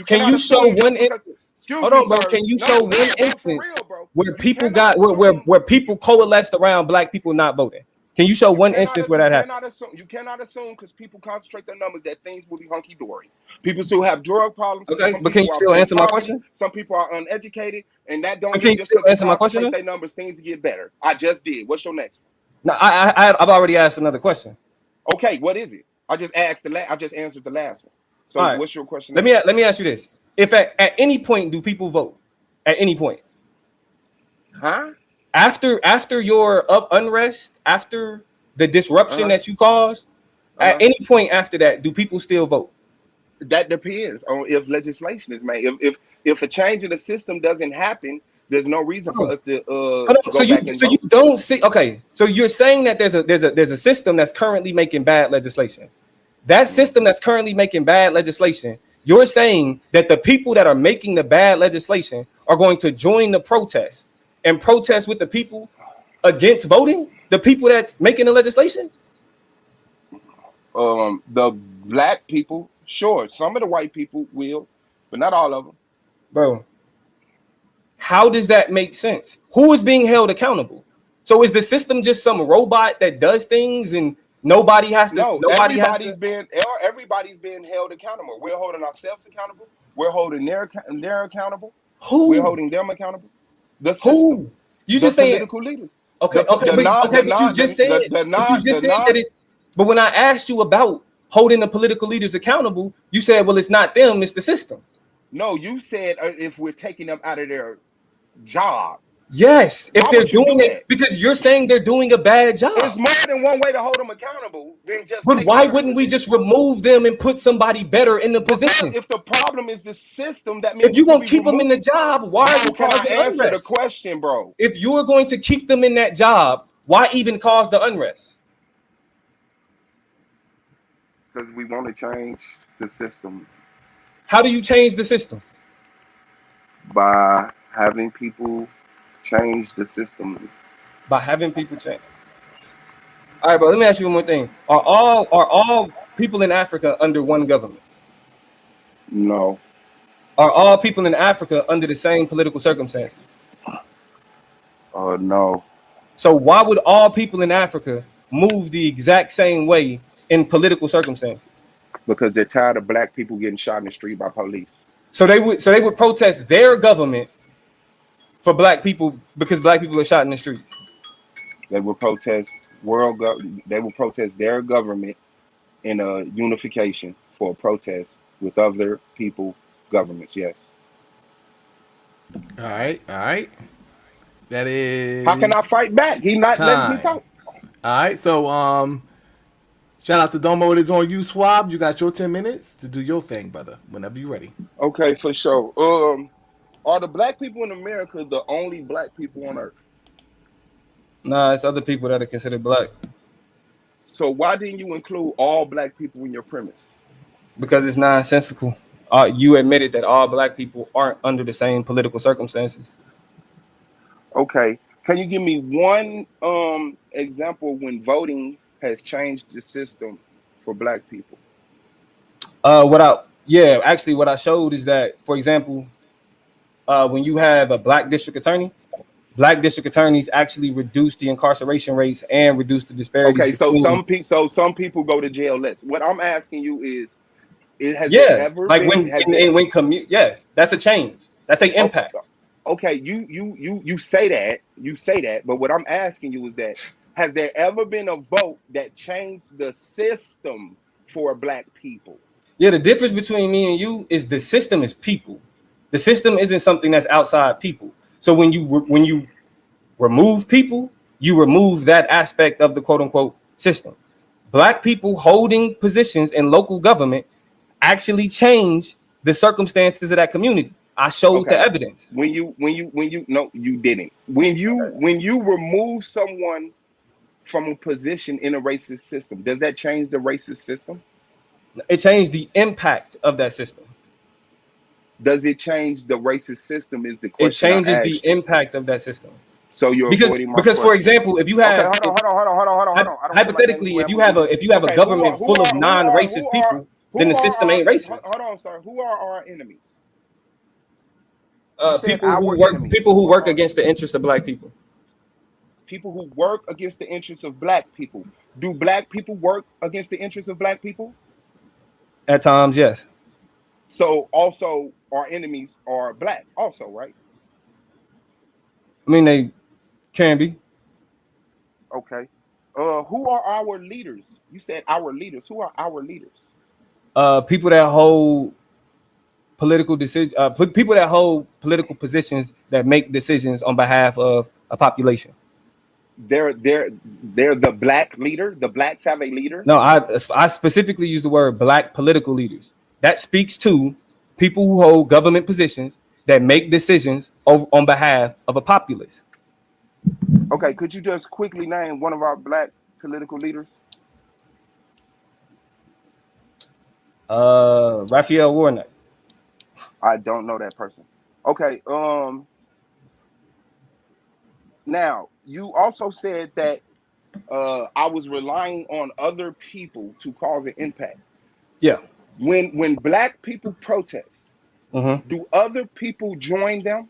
D: Can you show one instance? Hold on, bro. Can you show one instance where people got where people coalesced around black people not voting? Can you show
L: You
D: one
L: cannot,
D: instance where
L: you
D: that happened?
L: cannot assume. You cannot assume because people concentrate their numbers that things will be hunky dory. People still have drug problems.
D: Okay,
L: Some
D: but can you
L: people are
D: still
L: in
D: answer my
L: poverty.
D: question?
L: Some people are uneducated, and that don't
D: But can
L: mean
D: you
L: just
D: still
L: because they
D: answer my question
L: concentrate
D: then?
L: their numbers, things get better. I just did. What's your next
D: No, I've already asked another question.
L: one? Okay, what is it? I just asked I just answered the last one. So
D: All right,
L: what's your question
D: let
L: now?
D: me ask you this: if at any point do people vote? At any point
L: Huh?
D: after your unrest, after the disruption
L: Uh-huh.
D: that you caused, at
L: Uh-huh.
D: any point after that, do people still vote?
L: That depends on if legislation is made. If a change in the system doesn't happen, there's no reason for us to
D: Hold on.
L: go back and
D: So you
L: vote.
D: don't see? Okay, so you're saying that there's a system that's currently making bad legislation. That system that's currently making bad legislation, you're saying that the people that are making the bad legislation are going to join the protest and protest with the people against voting? The people that's making the legislation?
L: The black people, sure, some of the white people will, but not all of them.
D: Bro, how does that make sense? Who is being held accountable? So is the system just some robot that does things and nobody has to?
L: No, everybody's being held accountable. We're holding ourselves accountable. We're holding their accountable. We're
D: Who?
L: holding them accountable. The system,
D: Who? You
L: the
D: just saying?
L: political leaders.
D: Okay,
L: The
D: but you just said that it's. But when I asked you about holding the political leaders accountable, you said, "Well, it's not them; it's the system."
L: No, you said if we're taking them out of their job.
D: Yes, if
L: Why
D: they're
L: would you
D: doing
L: do
D: it
L: that?
D: because you're saying they're doing a bad job.
L: There's more than one way to hold them accountable than just.
D: But why wouldn't we just remove them and put somebody better in the position?
L: If the problem is the system, that means
D: if you're gonna keep them in the job, why are you
L: can I
D: causing
L: answer the
D: unrest?
L: question, bro?
D: If you're going to keep them in that job, why even cause the unrest?
L: Because we want to change the system.
D: How do you change the system?
L: By having people change the system.
D: By having people change. All right, bro. Let me ask you one more thing. Are all people in Africa under one government?
L: No.
D: Are all people in Africa under the same political circumstances?
L: No.
D: So why would all people in Africa move the exact same way in political circumstances?
L: Because they're tired of black people getting shot in the street by police.
D: So they would protest their government for black people because black people are shot in the streets.
L: They will protest they will protest their government in a unification for a protest with other people governments. Yes.
E: All right. That is.
L: How can I fight back? He not letting me talk.
E: All right, so shout out to Domo. It is on you, Suave. You got your 10 minutes to do your thing, brother. Whenever you're ready.
L: Okay, for sure. Are the black people in America the only black people on earth?
D: Nah, it's other people that are considered black.
L: So why didn't you include all black people in your premise?
D: Because it's nonsensical. You admitted that all black people aren't under the same political circumstances.
L: Okay. Can you give me one example when voting has changed the system for black people?
D: What I showed is that, for example, when you have a black district attorney, black district attorneys actually reduce the incarceration rates and reduce the disparities.
L: Okay, so some people go to jail less. What I'm asking you is has
D: there
L: ever
D: like
L: been,
D: yes, that's a change. That's an impact.
L: Okay, you say that, but what I'm asking you is that has there ever been a vote that changed the system for black people?
D: Yeah, the difference between me and you is the system is people. The system isn't something that's outside people. So when you remove people, you remove that aspect of the quote unquote system. Black people holding positions in local government actually change the circumstances of that community. I showed the evidence.
L: No, you didn't. When you remove someone from a position in a racist system, does that change the racist system?
D: It changed the impact of that system.
L: Does it change the racist system? Is the question.
D: It changes the impact of that system.
L: So you're avoiding my
D: because
L: question.
D: for example, if you have
L: hold on.
D: Hypothetically, if you have a government full of non-racist people, then the system ain't racist.
L: Hold on, sir. Who are our enemies?
D: People who work against the interests of black people.
L: people who work against the interests of black people. Do black people work against the interests of black people?
D: At times, yes.
L: So also our enemies are black also, right?
D: I mean, they can be.
L: Okay. Who are our leaders? You said our leaders. Who are our leaders?
D: People that hold political decisions, people that hold political positions that make decisions on behalf of a population.
L: They're the black leader. The blacks have a leader.
D: No, I specifically use the word black political leaders. That speaks to people who hold government positions that make decisions on behalf of a populace.
L: Okay, could you just quickly name one of our black political leaders?
D: Raphael Warnock.
L: I don't know that person. Okay, now you also said that I was relying on other people to cause an impact.
D: Yeah.
L: When black people protest,
D: Mm-hmm.
L: do other people join them?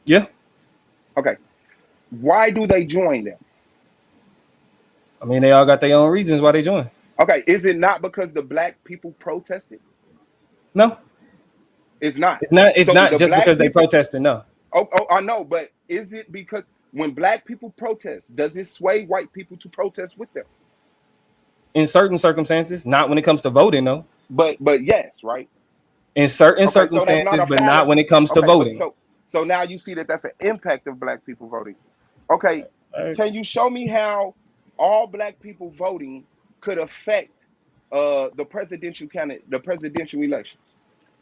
D: Yeah.
L: Okay. Why do they join them?
D: I mean, they all got their own reasons why they join.
L: Okay, is it not because the black people protested?
D: No.
L: It's not.
D: It's not. It's
L: So
D: not
L: the
D: just
L: black
D: because they
L: people,
D: protested. No.
L: Oh, I know, but is it because when black people protest, does it sway white people to protest with them?
D: In certain circumstances, not when it comes to voting, though.
L: But yes, right?
D: In certain
L: Okay, so that's
D: circumstances,
L: not a
D: but not when
L: fallacy.
D: it comes to
L: Okay, but
D: voting.
L: so now you see that that's an impact of black people voting. Okay, can you show me how all black people voting could affect the presidential elections?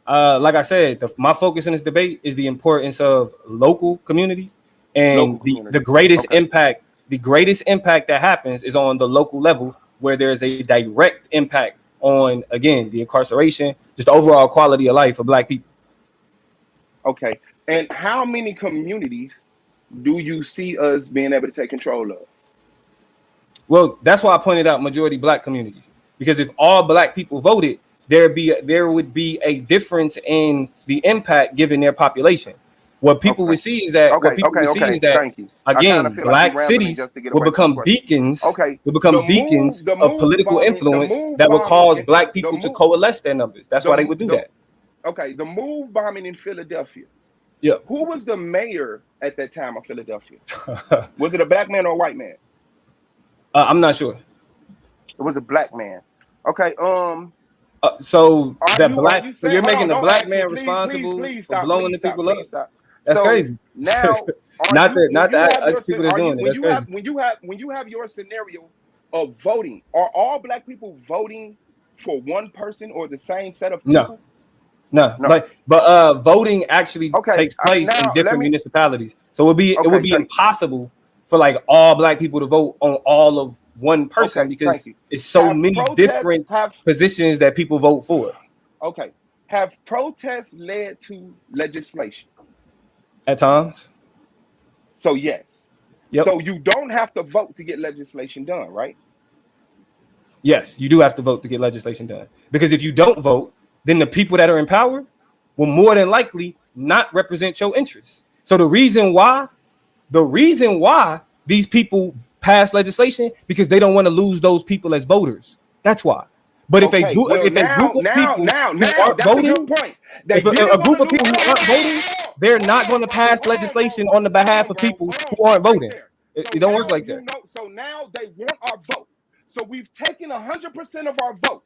D: Like I said, my focus in this debate is the importance of local communities, and
L: Local communities.
D: the greatest
L: Okay.
D: impact. The greatest impact that happens is on the local level, where there's a direct impact on, again, the incarceration, just the overall quality of life of black people.
L: Okay, and how many communities do you see us being able to take control of?
D: Well, that's why I pointed out majority black communities, because if all black people voted, there would be a difference in the impact given their population. What people
L: Okay.
D: would see is that
L: Thank you. I
D: again,
L: kinda feel like
D: black
L: you're rambling
D: cities
L: just to get
D: will
L: away from the
D: become
L: question.
D: beacons.
L: Okay.
D: Will become
L: The
D: beacons
L: move
D: of political
L: bombing-
D: influence
L: the move
D: that will
L: bombing
D: cause
L: in-
D: black
L: the
D: people to
L: move-
D: coalesce their numbers. That's why they would do that.
L: Okay, the move bombing in Philadelphia.
D: Yeah.
L: Who was the mayor at that time of Philadelphia? Was it a black man or a white man?
D: I'm not sure.
L: It was a black man. Okay.
D: So
L: Are
D: so you're making a black man
L: please
D: responsible for
L: stop,
D: blowing
L: please
D: the people up.
L: please stop.
D: That's
L: So
D: crazy.
L: now,
D: Not the people that's doing it. That's crazy.
L: when you have your scenario of voting, are all black people voting for one person or the same set of people?
D: No. But voting actually takes place in different municipalities. So it would be impossible for like all black people to vote on all of one person, because it's so many different positions that people vote for.
L: Okay. Have protests led to legislation?
D: At times.
L: So yes.
D: Yep.
L: So you don't have to vote to get legislation done, right?
D: Yes, you do have to vote to get legislation done. Because if you don't vote, then the people that are in power will more than likely not represent your interests. So the reason why these people pass legislation, because they don't want to lose those people as voters. That's why. But if a group of people aren't voting, if a group of people who aren't voting, they're not going to pass legislation on the behalf of people who aren't voting. It don't work like that.
L: So now they want our vote. So we've taken 100% of our vote.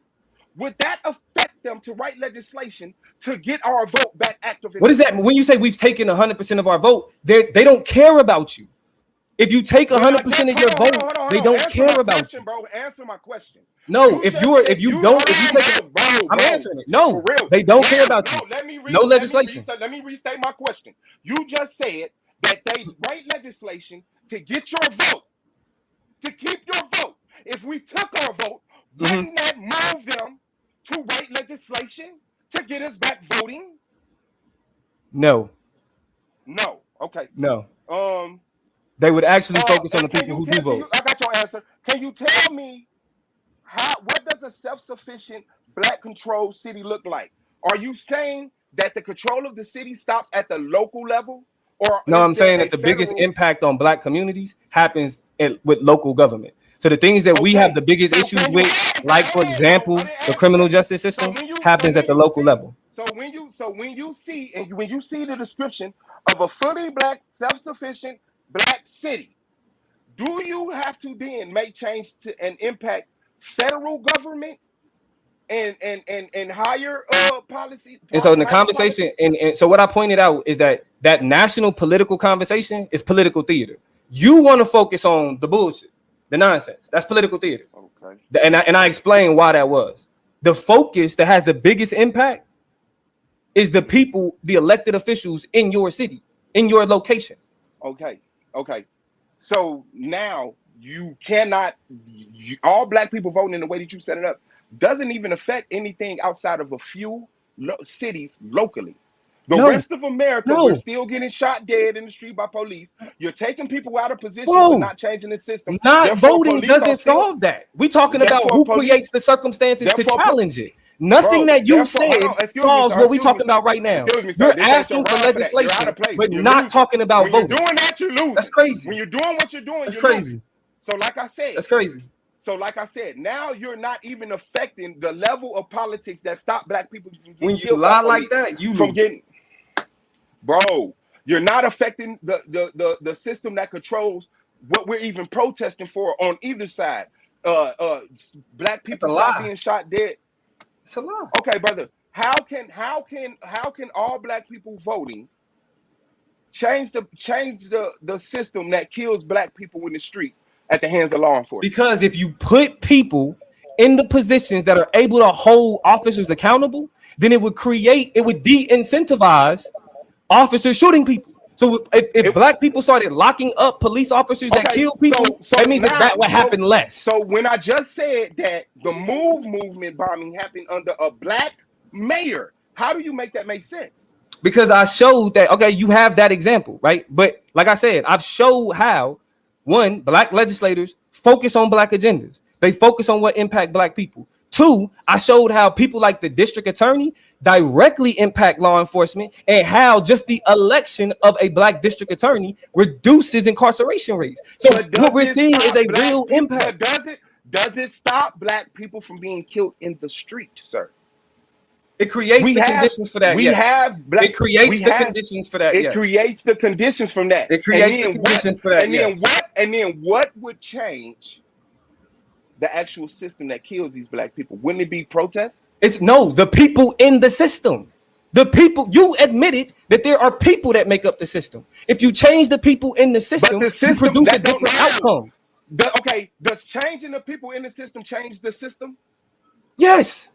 L: Would that affect them to write legislation to get our vote back active?
D: What is that? When you say we've taken 100% of our vote, they don't care about you. If you take 100% of your vote, they don't care about you.
L: Bro, answer my question.
D: No, if you take it, I'm answering it. No, they don't care about you. No legislation.
L: Let me restate my question. You just said that they write legislation to get your vote, to keep your vote. If we took our vote, wouldn't that move them to write legislation to get us back voting?
D: No.
L: Okay.
D: No. They would actually focus on the people who do vote.
L: I got your answer. Can you tell me what does a self-sufficient black controlled city look like? Are you saying that the control of the city stops at the local level, Or
D: No,
L: is
D: I'm
L: there
D: saying
L: a
D: that the biggest
L: federal?
D: impact on black communities happens with local government. So the things that we have
L: Okay,
D: the biggest
L: so
D: issues
L: can you?
D: with,
L: Go
D: like for
L: ahead. So I
D: example,
L: didn't
D: the
L: ask you
D: criminal
L: that.
D: justice
L: So
D: system,
L: when you, so
D: happens at
L: when
D: the
L: you
D: local
L: see,
D: level.
L: when you see, and when you see the description of a fully black, self-sufficient black city, do you have to then make change to and impact federal government and higher
D: And so in the
L: higher
D: conversation,
L: politics?
D: and so what I pointed out is that that national political conversation is political theater. You want to focus on the bullshit, the nonsense. That's political theater.
L: Okay.
D: And I explained why that was. The focus that has the biggest impact is the people, the elected officials in your city, in your location.
L: Okay. Okay. So now you cannot. All black people voting in the way that you set it up doesn't even affect anything outside of a few cities locally. The
D: No,
L: rest of America, we're
D: no,
L: still getting shot dead in the street by police. You're taking people out of positions, but
D: bro.
L: not changing the system.
D: Not
L: Therefore,
D: voting
L: police are
D: doesn't
L: still.
D: solve that. We're talking about
L: Therefore,
D: who creates
L: police.
D: the circumstances to
L: Therefore,
D: challenge it. Nothing
L: bro.
D: that you
L: Therefore, hold
D: said
L: on. Excuse me,
D: solves
L: sir.
D: what we're
L: Excuse me,
D: talking
L: sir.
D: about right now.
L: Excuse me, sir.
D: You're
L: This ain't your
D: asking for
L: round for that. You're out
D: legislation,
L: of place.
D: but
L: You're
D: not
L: losing.
D: talking about
L: When you're
D: voting.
L: doing that, you're
D: That's
L: losing.
D: crazy.
L: When you're doing what you're doing,
D: That's
L: you're
D: crazy.
L: losing. So, like I said.
D: That's crazy.
L: So, like I said, now you're not even affecting the level of politics that stop black people from
D: When
L: getting
D: you
L: killed by
D: lie like
L: police.
D: that, you
L: From
D: lose.
L: getting, bro, you're not affecting the system that controls what we're even protesting for on either side. Black
D: That's a
L: people stop
D: lie.
L: being shot dead.
D: It's a lie.
L: Okay, brother. How can all black people voting change the system that kills black people in the street at the hands of law enforcement?
D: Because if you put people in the positions that are able to hold officers accountable, then it would de-incentivize officers shooting people. So if black people started locking up police officers that
L: Okay,
D: kill people,
L: so
D: that means
L: now,
D: that would happen less.
L: so when I just said that the movement bombing happened under a black mayor, how do you make that make sense?
D: Because I showed that, okay, you have that example, right? But like I said, I've showed how, one, black legislators focus on black agendas. They focus on what impact black people. Two, I showed how people like the district attorney directly impact law enforcement, and how just the election of a black district attorney reduces incarceration rates. So
L: But
D: what
L: does
D: we're
L: it
D: seeing is
L: stop
D: a
L: black
D: real
L: people?
D: impact.
L: But does it stop black people from being killed in the street, sir?
D: It creates the conditions for that.
L: We
D: Yes.
L: have black.
D: It creates the conditions for that.
L: It
D: Yes.
L: creates the conditions from that.
D: It creates the conditions for that.
L: And then what? And then what would change the actual system that kills these black people? Wouldn't it be protest?
D: It's no, the people in the system. The people, you admitted that there are people that make up the system. If you change the people in the system,
L: But the system
D: you produce a
L: that don't
D: different
L: know.
D: outcome.
L: Okay, does changing the people in the system change the system?
D: Yes.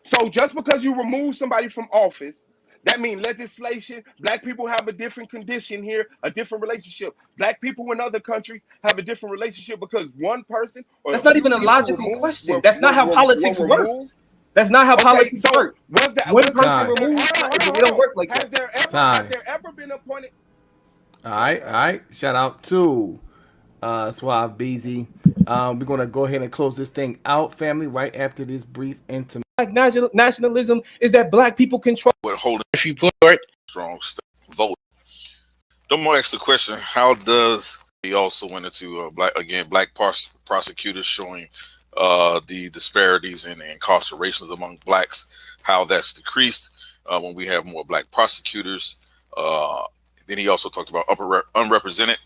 L: So just because you remove somebody from office, that means legislation, black people have a different condition here, a different relationship. Black people in other countries have a different relationship because one person or
D: That's
L: a
D: not
L: few
D: even a
L: people
D: logical question. That's not how politics works. That's not how politics work. One person removes, it don't work like that.
L: Has there ever been a point?
E: All right. Shout out to Suave BZ. We're gonna go ahead and close this thing out, family, right after this brief intermission.
D: Like nationalism is that black people control.
M: What holding strong vote. Don't more ask the question: how does he also went into black prosecutors showing the disparities in incarcerations among blacks, how that's decreased when we have more black prosecutors. Then he also talked about unrepresented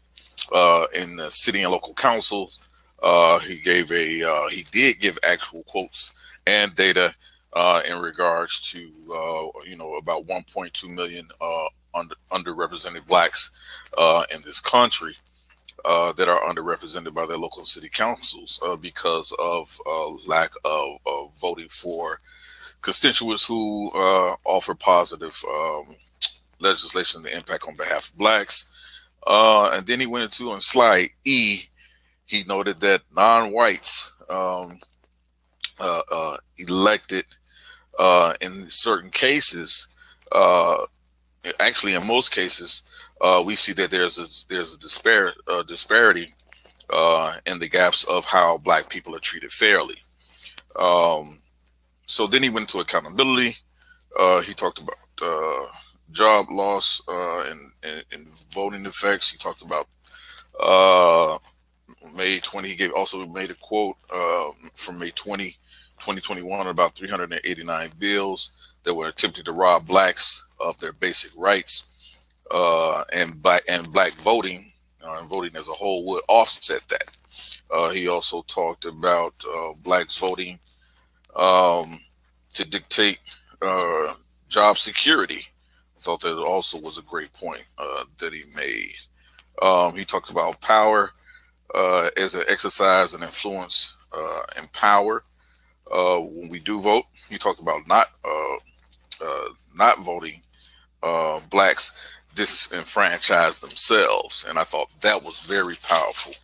M: in the city and local councils. He did give actual quotes and data in regards to about 1.2 million underrepresented blacks in this country that are underrepresented by their local city councils because of lack of voting for constituents who offer positive legislation to impact on behalf of blacks. And then he went into on slide E. He noted that non-whites elected in certain cases, actually in most cases, we see that there's a disparity in the gaps of how black people are treated fairly. So then he went into accountability. He talked about job loss and voting effects. He talked about May 20. He also made a quote from May 20, 2021 about 389 bills that were attempting to rob blacks of their basic rights, and black voting and voting as a whole would offset that. He also talked about blacks voting to dictate job security. I thought that also was a great point that he made. He talked about power as an exercise and influence and power. When we do vote, he talked about not voting blacks disenfranchise themselves, and I thought that was very powerful.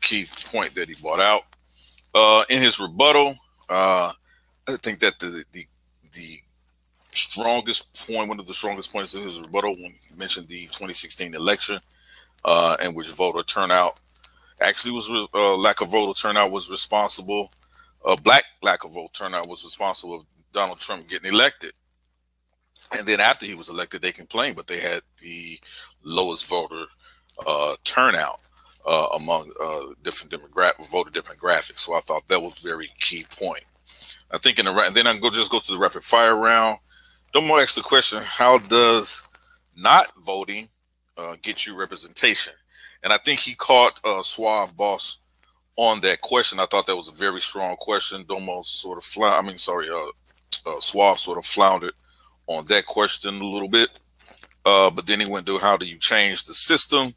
M: Key point that he brought out in his rebuttal. I think that the strongest point, one of the strongest points of his rebuttal, when he mentioned the 2016 election, in which voter turnout actually was lack of voter turnout was responsible. Black lack of voter turnout was responsible of Donald Trump getting elected. And then after he was elected, they complained, but they had the lowest voter turnout among different voter demographics. So I thought that was a very key point. I think and then I just go to the rapid fire round. Don't more ask the question: how does not voting get you representation? And I think he caught Suave Boss on that question. I thought that was a very strong question. Domo sort of Suave sort of floundered on that question a little bit. But then he went to how do you change the system?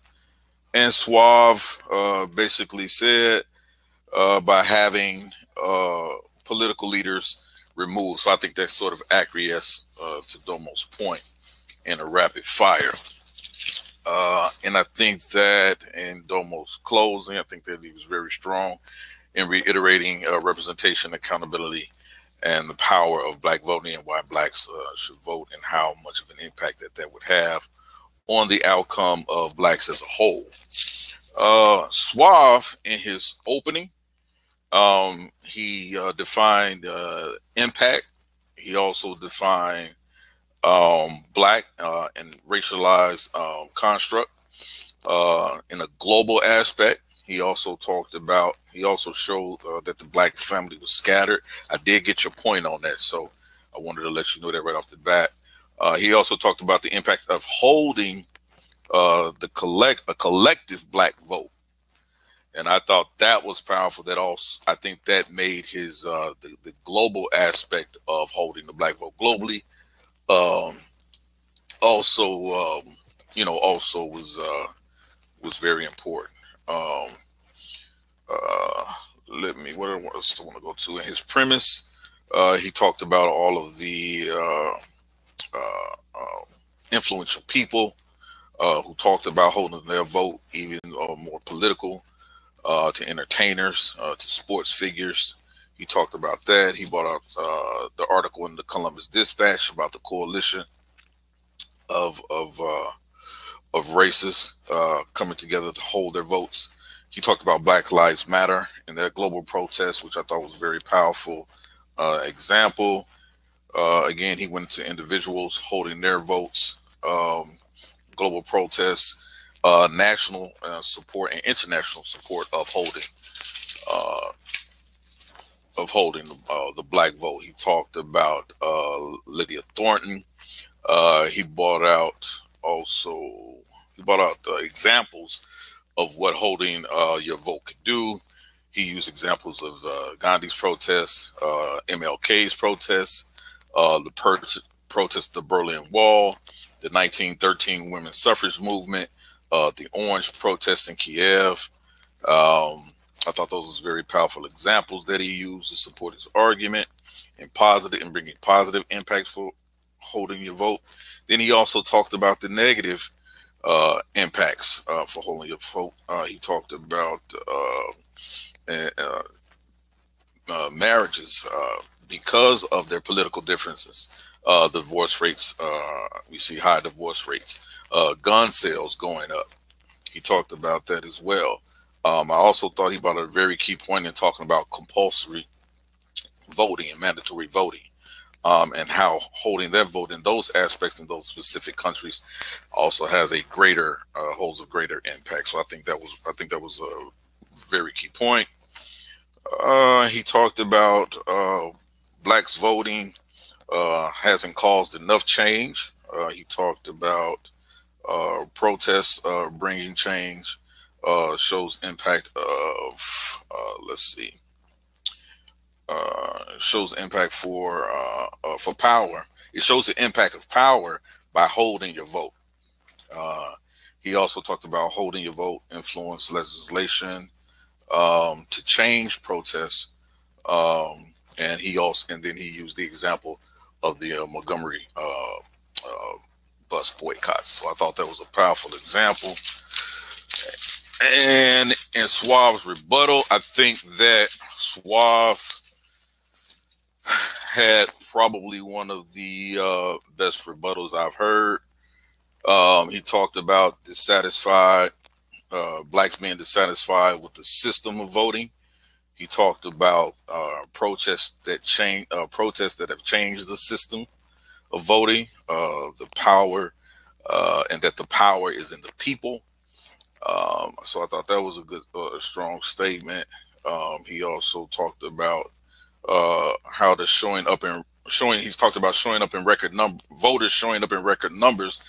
M: And Suave basically said by having political leaders removed. So I think that sort of acquiesced to Domo's point in a rapid fire. And I think that in Domo's closing, I think that he was very strong in reiterating representation, accountability, and the power of black voting and why blacks should vote and how much of an impact that would have on the outcome of blacks as a whole. Suave, in his opening, he defined impact. He also defined black and racialized construct in a global aspect. He also showed that the black family was scattered. I did get your point on that, so I wanted to let you know that right off the bat. He also talked about the impact of holding a collective black vote, and I thought that was powerful. That also, I think that made his the global aspect of holding the black vote globally also was very important. What else I want to go to in his premise? He talked about all of the influential people who talked about holding their vote, even more political, to entertainers, to sports figures. He talked about that. He brought out the article in the Columbus Dispatch about the coalition of races coming together to hold their votes. He talked about Black Lives Matter and their global protest, which I thought was a very powerful example. Again, he went to individuals holding their votes, global protests, national support and international support of holding the black vote. He talked about Lydia Thornton. He brought out examples of what holding your vote could do. He used examples of Gandhi's protests, MLK's protests, the protest of the Berlin Wall, the 1913 women's suffrage movement, the Orange protests in Kiev. I thought those was very powerful examples that he used to support his argument and bringing positive impacts for holding your vote. Then he also talked about the negative impacts for holding your vote. He talked about marriages because of their political differences. Divorce rates, we see high divorce rates. Gun sales going up. He talked about that as well. I also thought he brought a very key point in talking about compulsory voting and mandatory voting. and how holding that vote in those aspects in those specific countries also has a greater holds a greater impact. So I think that was a very key point. He talked about blacks voting hasn't caused enough change. He talked about protests bringing change. Shows impact of shows impact for power. It shows the impact of power by holding your vote. He also talked about holding your vote influence legislation to change protests, and then he used the example of the Montgomery bus boycotts. So I thought that was a powerful example. And in Suave's rebuttal, I think that Suave had probably one of the best rebuttals I've heard. He talked about blacks being dissatisfied with the system of voting. He talked about protests that have changed the system of voting, the power, and that the power is in the people. So I thought that was a good, strong statement. He also talked about how the he talked about showing up in voters showing up in record numbers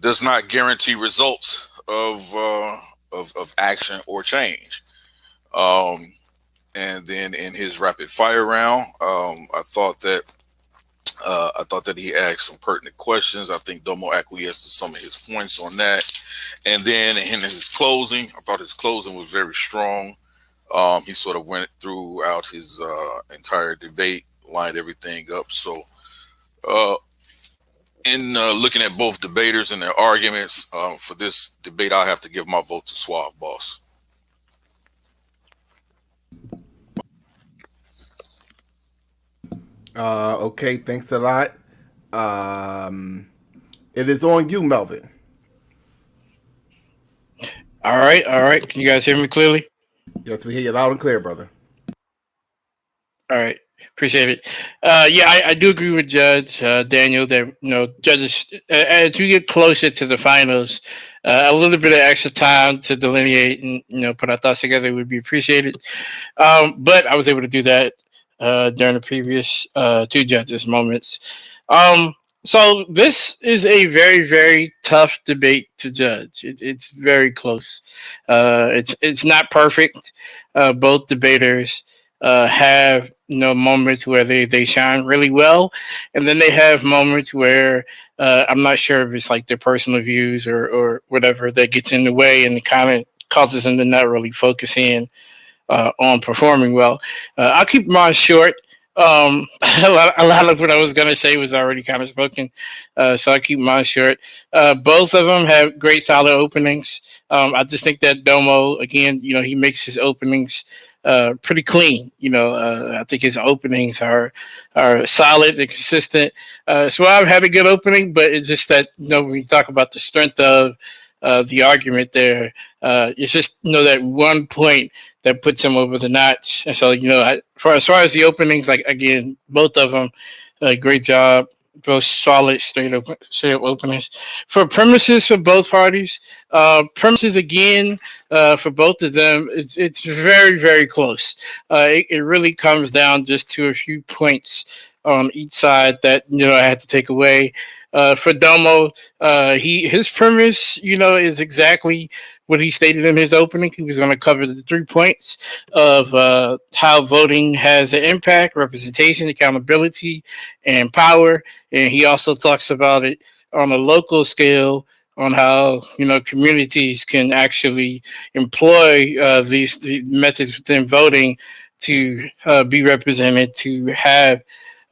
M: does not guarantee results of action or change. And then in his rapid fire round, I thought that he asked some pertinent questions. I think Domo acquiesced to some of his points on that. And then in his closing, I thought his closing was very strong. He sort of went throughout his entire debate, lined everything up. So in looking at both debaters and their arguments for this debate, I have to give my vote to Suave Boss.
E: Okay, thanks a lot. It is on you, Melvin.
N: All right. Can you guys hear me clearly?
E: Yes, we hear you loud and clear, brother.
N: All right, appreciate it. Yeah, I do agree with Judge Daniel that judges as we get closer to the finals, a little bit of extra time to delineate and put our thoughts together would be appreciated. But I was able to do that during the previous two judges' moments. So this is a very, very tough debate to judge. It's very close. It's not perfect. Both debaters have moments where they shine really well, and then they have moments where I'm not sure if it's like their personal views or whatever that gets in the way, and it kind of causes them to not really focus in on performing well. I'll keep mine short. A lot of what I was going to say was already kind of spoken, so I keep mine short. Both of them have great solid openings. I just think that Domo, again, he makes his openings pretty clean. I think his openings are solid and consistent. So I've had a good opening, but it's just that when we talk about the strength of the argument there, it's just that one point that puts him over the notch. And so as far as the openings, like again, both of them, great job. Both solid, straight up openings. For premises for both parties, premises again for both of them, it's very, very close. It really comes down just to a few points on each side that I had to take away. For Domo, his premise, is exactly what he stated in his opening. He was going to cover the 3 points of how voting has an impact, representation, accountability, and power. And he also talks about it on a local scale on how communities can actually employ these methods within voting to be represented, to have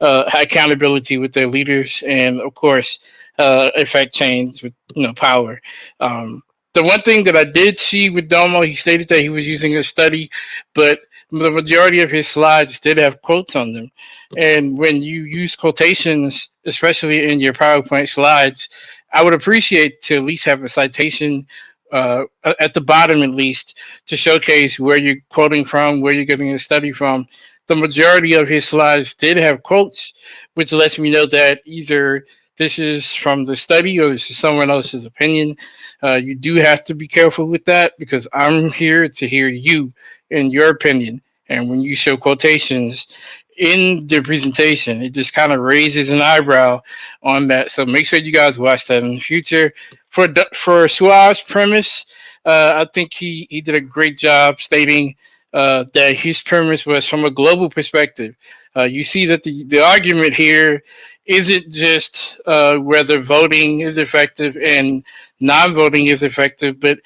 N: accountability with their leaders, and of course affect change with power. The one thing that I did see with Domo, he stated that he was using a study, but the majority of his slides did have quotes on them. And when you use quotations, especially in your PowerPoint slides, I would appreciate to at least have a citation at the bottom, at least, to showcase where you're quoting from, where you're getting a study from, the majority of his slides did have quotes, which lets me know that either this is from the study or this is someone else's opinion. You do have to be careful with that because I'm here to hear you and your opinion. And when you show quotations in the presentation, it just kind of raises an eyebrow on that. So make sure you guys watch that in the future. For Suave's premise, I think he did a great job stating that his premise was from a global perspective. You see that the argument here isn't just whether voting is effective and non-voting is effective, but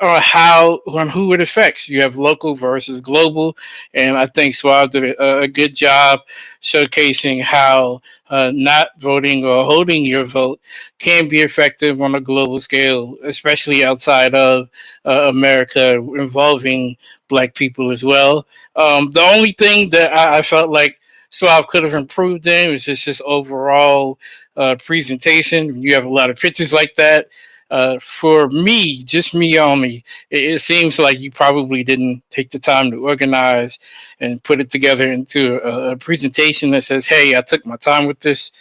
N: or how on who it affects. You have local versus global, and I think Suave did a good job showcasing how not voting or holding your vote can be effective on a global scale, especially outside of America, involving Black people as well. The only thing that I felt like Suave could have improved in was just his overall presentation. You have a lot of pictures like that for me, just me on me, it seems like you probably didn't take the time to organize and put it together into a presentation that says, hey, I took my time with this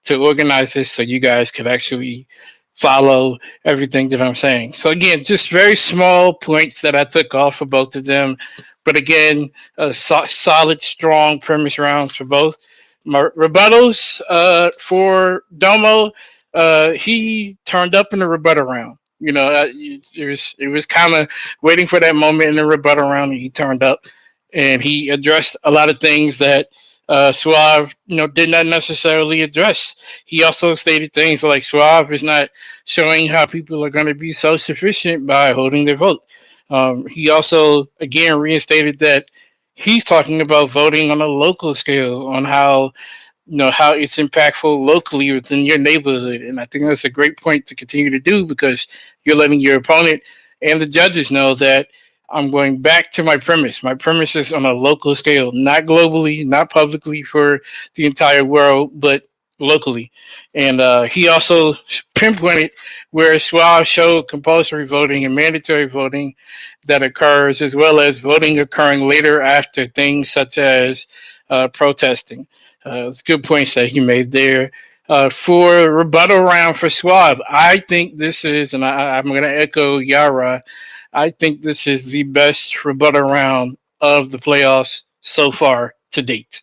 N: to organize this so you guys could actually follow everything that I'm saying. So again, just very small points that I took off of both of them. But again, solid, strong premise rounds for both. My rebuttals for Domo, he turned up in the rebuttal round. You know, it was kind of waiting for that moment in the rebuttal round, and he turned up, and he addressed a lot of things that Suave, did not necessarily address. He also stated things like Suave is not showing how people are going to be self-sufficient by holding their vote. He also, again, reinstated that he's talking about voting on a local scale, on how how it's impactful locally within your neighborhood. And I think that's a great point to continue to do because you're letting your opponent and the judges know that I'm going back to my premise. My premise is on a local scale, not globally, not publicly for the entire world, but locally. And he also pinpointed where Suave showed compulsory voting and mandatory voting that occurs, as well as voting occurring later after things such as protesting. It's good points that he made there. For rebuttal round for Suave, I think this is, and I'm going to echo Yara, I think this is the best rebuttal round of the playoffs so far to date.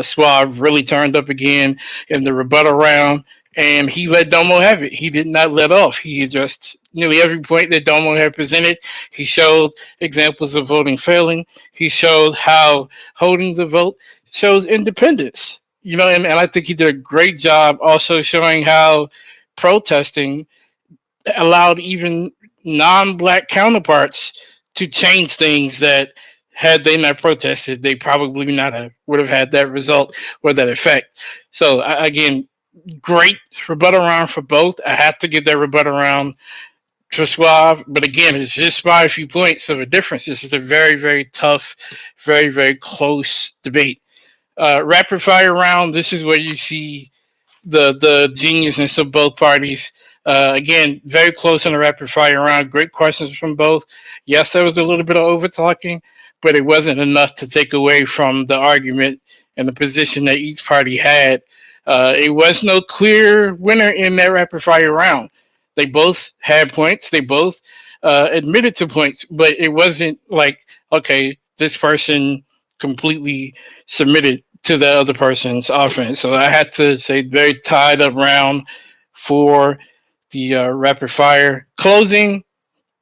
N: Suave really turned up again in the rebuttal round, and he let Domo have it. He did not let off. He addressed nearly every point that Domo had presented. He showed examples of voting failing. He showed how holding the vote shows independence. And I think he did a great job also showing how protesting allowed even non-black counterparts to change things that had they not protested, they probably would have had that result or that effect. So again, great rebuttal round for both. I have to give that rebuttal round to Suave, but again, it's just by a few points of a difference. This is a very, very tough, very, very close debate. Rapid fire round. This is where you see the geniusness of both parties. Again, very close in the rapid fire round. Great questions from both. Yes, there was a little bit of over talking, but it wasn't enough to take away from the argument and the position that each party had. It was no clear winner in that rapid fire round. They both had points. They both admitted to points, but it wasn't like, okay, this person completely submitted to the other person's offense. So I had to say very tied up round for the rapid fire. Closing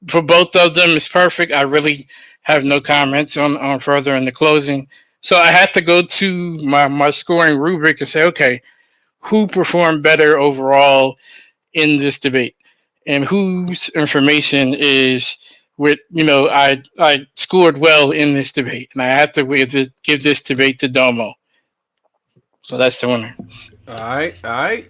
N: for both of them is perfect. I really have no comments on further in the closing. So I had to go to my scoring rubric and say, okay, who performed better overall in this debate? And whose information is I scored well in this debate, and I have to give this debate to Domo. So that's the winner.
E: All right.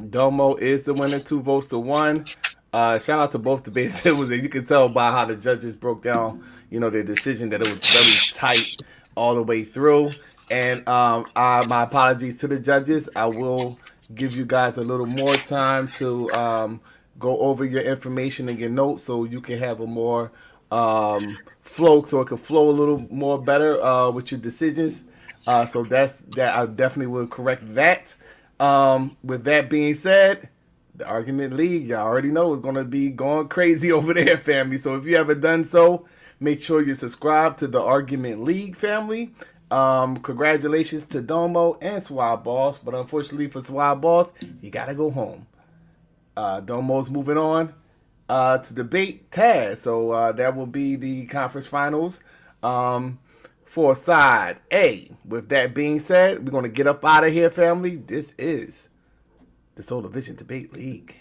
E: Domo is the winner, 2 votes to 1. Shout out to both debates. You can tell by how the judges broke down, their decision that it was very tight all the way through. And my apologies to the judges. I will give you guys a little more time to go over your information and your notes so you can have a more flow, so it can flow a little more better with your decisions. So that's that. I definitely will correct that. With that being said, the Argument League, y'all already know, is going to be going crazy over there, family. So if you haven't done so, make sure you subscribe to the Argument League, family. Congratulations to Domo and Suave Boss, but unfortunately for Suave Boss, you got to go home. Domo's moving on to debate Taz. So that will be the conference finals for side A. With that being said, we're going to get up out of here, family. This is the Solar Vision Debate League.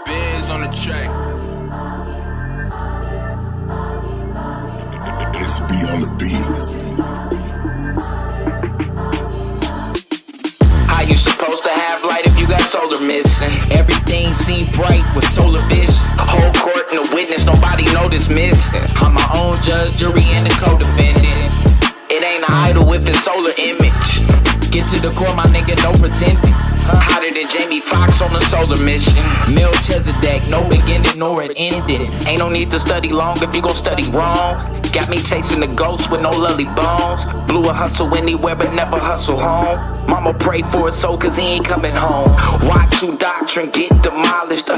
O: Biz on the track.
P: It's B on the beat.
B: How you supposed to have light if you got solar missing? Everything seem bright with solar vision. Whole court and a witness, nobody know this missing. I'm my own judge, jury, and the co-defendant. It ain't an idol if it's solar image. Get to the core, my nigga, no pretending. Hotter than Jamie Foxx on the solar mission. Melchizedek, no beginning nor an ending. Ain't no need to study long if you gon' study wrong. Got me chasing the ghosts with no lully bones. Blew a hustle anywhere but never hustle home. Mama pray for his soul cause he ain't coming home. Watch you doctrine get demolished.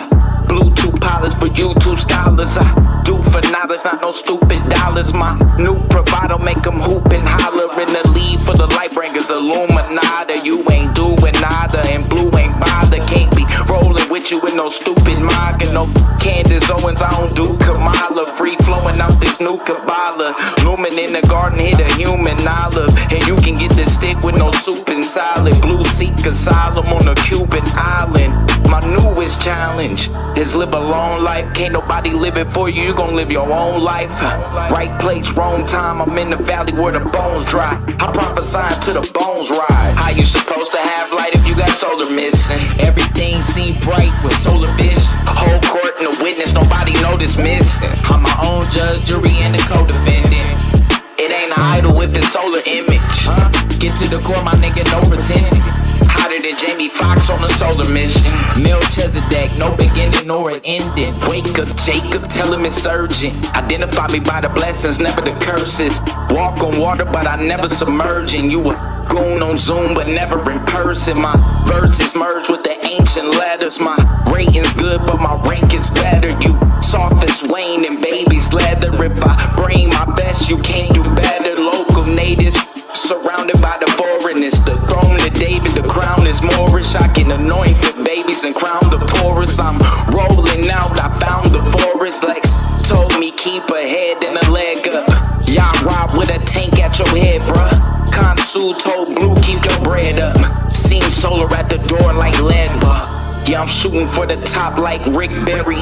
B: Bluetooth pilots for YouTube scholars. I do for knowledge, not no stupid dollars. My new provider make them hoop and holler. In the lead for the light bringers, Illuminati. You ain't doing nada and blue ain't bother. Can't be rolling with you with no stupid mocking. No Candace Owens, I don't do Kamala. Free flowing out this new Kabbalah. Lumen in the garden, hit a human olive. And you can get this stick with no soup and salad. Blue seek asylum on a Cuban island. My newest challenge is live a long life. Can't nobody live it for you, you gon' live your own life. Right place, wrong time, I'm in the valley where the bones dry. I prophesy to the bones ride. How you supposed to have light if you got solar missing? Everything seem bright with solar vision. Whole court and a witness, nobody know this missing. I'm my own judge, jury, and the co-defendant. It ain't an idol if it's solar image. Get to the core, my nigga, no pretending. Hotter than Jamie Foxx on a solar mission. Melchizedek, no beginning nor an ending. Wake up, Jacob, tell him it's urgent. Identify me by the blessings, never the curses. Walk on water, but I never submerging. You a goon on Zoom, but never in person. My verses merge with the ancient letters. My rating's good, but my rank is better. You soft as Wayne and baby's leather. If I bring my best, you can't do better. Local natives surrounded by the foreigners. The throne of David, the crown is Moorish. I can anoint the babies and crown the poorest. I'm rolling out, I found the forest. Lex told me keep a head and a leg up. Y'all rob with a tank at your head, bruh. Consul told Blue keep your bread up. Seen solar at the door like lead, yeah, I'm shooting for the top like Rick Berry.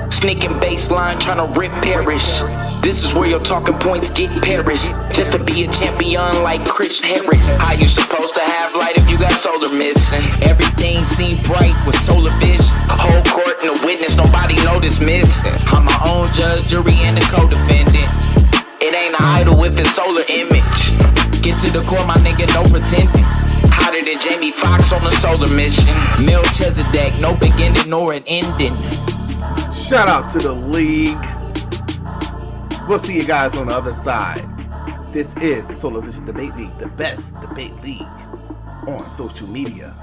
B: Sneaking baseline, tryna rip Parrish. This is where your talking points get perished. Just to be a champion like Chris Harris. How you supposed to have light if you got solar missing? Everything seem bright with solar vision. Whole court and a witness, nobody know this missing. I'm my own judge, jury, and the co-defendant. It ain't an idol if it's solar image. Get to the core, my nigga, no pretending. Hotter than Jamie Foxx on a solar mission. Melchizedek, no beginning nor an ending.
E: Shout out to the league. We'll see you guys on the other side. This is the Solar Vision Debate League, the best debate league on social media.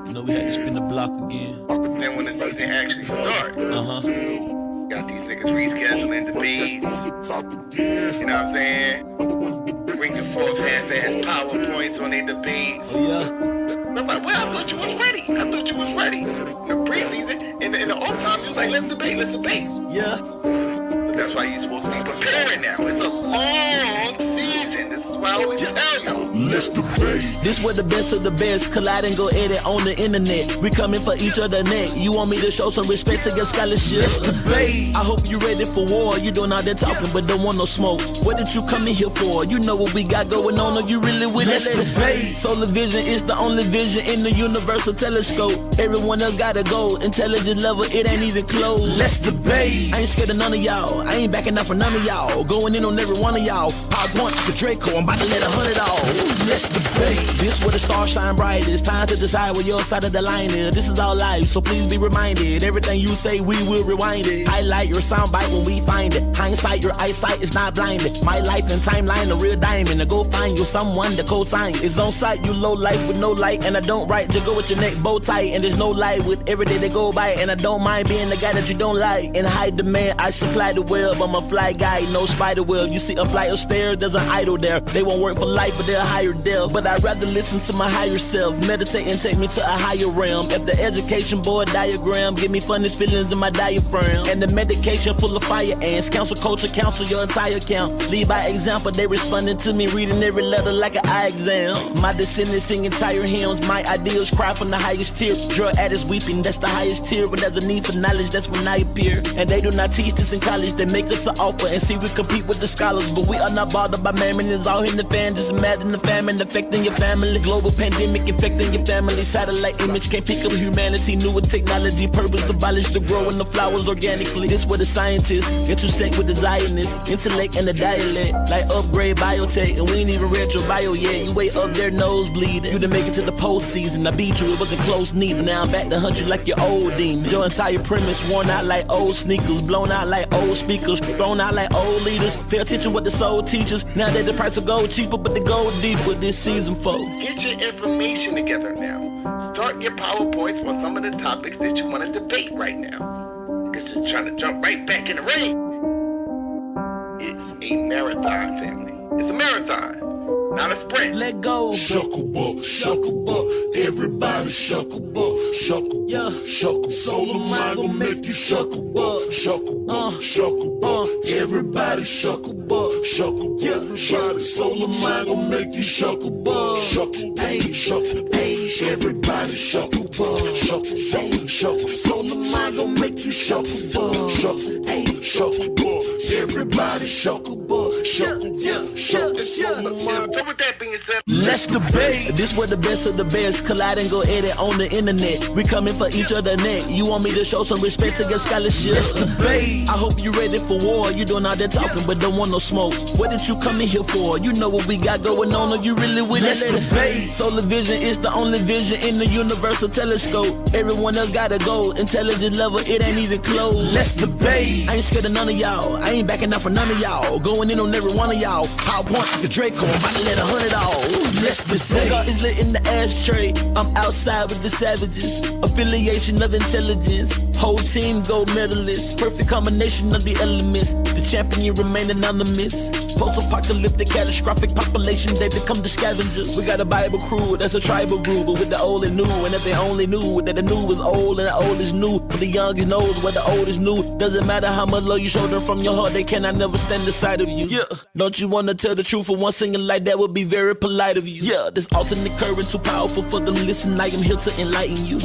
O: You know, we had to spin the block again.
E: Then when the season actually starts, got these niggas rescheduling debates. You know what I'm saying? Bringing forth half-ass PowerPoints on their debates. I'm like, well, I thought you was ready. In the preseason, in the off time, you was like, let's debate.
O: Yeah.
E: So that's why you're supposed to be preparing now. It's a long season. This is why I always tell y'all.
O: Let's debate. This where the best of the best collide and go edit on the internet. We coming for each other neck. You want me to show some respect to your scholarship? Let's debate. I hope you ready for war. You doing all that talking, but don't want no smoke. What did you come in here for? You know what we got going on, or you really with it? Let's debate. Solar vision is the only vision in the universal telescope. Everyone else gotta go. Intelligence level, it ain't even close. Let's debate. I ain't scared of none of y'all. I ain't backing up for none of y'all. Going in on every one of y'all. PowerPoint for Draco. I'm about to let 100 off. Let's debate. This where the stars shine bright. It's time to decide where your side of the line is. This is our life, so please be reminded. Everything you say, we will rewind it. Highlight your soundbite when we find it. Hindsight, your eyesight is not blinded. My life and timeline, a real diamond. To go find you someone to co-sign. It's on site, you low life with no light. And I don't write to go with your neck bow tight. And there's no light with every day they go by. And I don't mind being the guy that you don't like. In high demand, I supply the web. I'm a fly guy, no spider web. You see a flight of stairs, there's an idol there. They won't work for life, but they'll hire death. But I'd rather listen to my higher self. Meditate and take me to a higher realm. If the education board diagram give me funny feelings in my diaphragm. And the medication full of fire ants. Council culture, counsel your entire count. Lead by example, they responding to me, reading every letter like an eye exam. My descendants sing entire hymns. My ideals cry from the highest tier. Drug addicts weeping, that's the highest tier. But there's a need for knowledge, that's when I appear. And they do not teach this in college. They make us an offer and see we compete with the scholars. But we are not bothered by mammon. It's all in the fan. Just imagine the famine affecting your family. Global pandemic infecting your family. Satellite image can't pick up humanity. Newer technology, purpose abolish the growing the flowers organically. This where the scientists intersect with the Zionist intellect and the dialect. Like upgrade biotech, and we ain't even read your bio yet. You way up there nose bleeding. You done make it to the postseason. I beat you, it wasn't close neither. Now I'm back to hunt you like your old demon. Your entire premise worn out like old sneakers, blown out like old speakers, thrown out like old leaders. Pay attention what the soul teaches. Now that the price of gold cheaper, but the gold deeper this season, folks.
E: Get your information together now. Start your PowerPoints on some of the topics that you want to debate right now. Because you're trying to jump right back in the ring. It's a marathon, family. It's a marathon, not a sprint.
O: Let go.
P: Shucklebuck, everybody shucklebuck, shuckle. Solar mind gon' make you shucklebuck, shucklebuck, everybody shucklebuck, everybody. Solar mind gon' make you shucklebuck, everybody shucklebuck, solar mind gon' make you shucklebuck, everybody shucklebuck,
E: So with that being said,
O: let's debate. This where the best of the best collide and go edit on the internet. We coming for each other neck. You want me to show some respect to your scholarship? Let's debate. I hope you ready for war. You doing all that talking, but don't want no smoke. What did you come in here for? You know what we got going on, or you really with it? Let's debate. Solar vision is the only vision in the universal telescope. Everyone else gotta go. Intelligence level, it ain't even close. Let's debate. I ain't scared of none of y'all. I ain't backing up for none of y'all. Going in on every one of y'all. PowerPoint like a Draco. I'm about to let 100 off. Let's debate. Cigar is lit in the ashtray. I'm outside with the savages. Affiliation of intelligence. Whole team gold medalists. Perfect combination of the elements. The champion remain anonymous. Post-apocalyptic catastrophic population. They become the scavengers. We got a Bible crew. That's a tribal group. But with the old and new. And if they only knew that the new is old and the old is new. But the youngest knows what the old is new. Doesn't matter how much love you show them from your heart. They cannot never stand aside of you. Yeah. Don't you wanna tell the truth for one singing like that would be very polite of you. Yeah. This alternate current too powerful for them. Listen, I am here to enlighten you.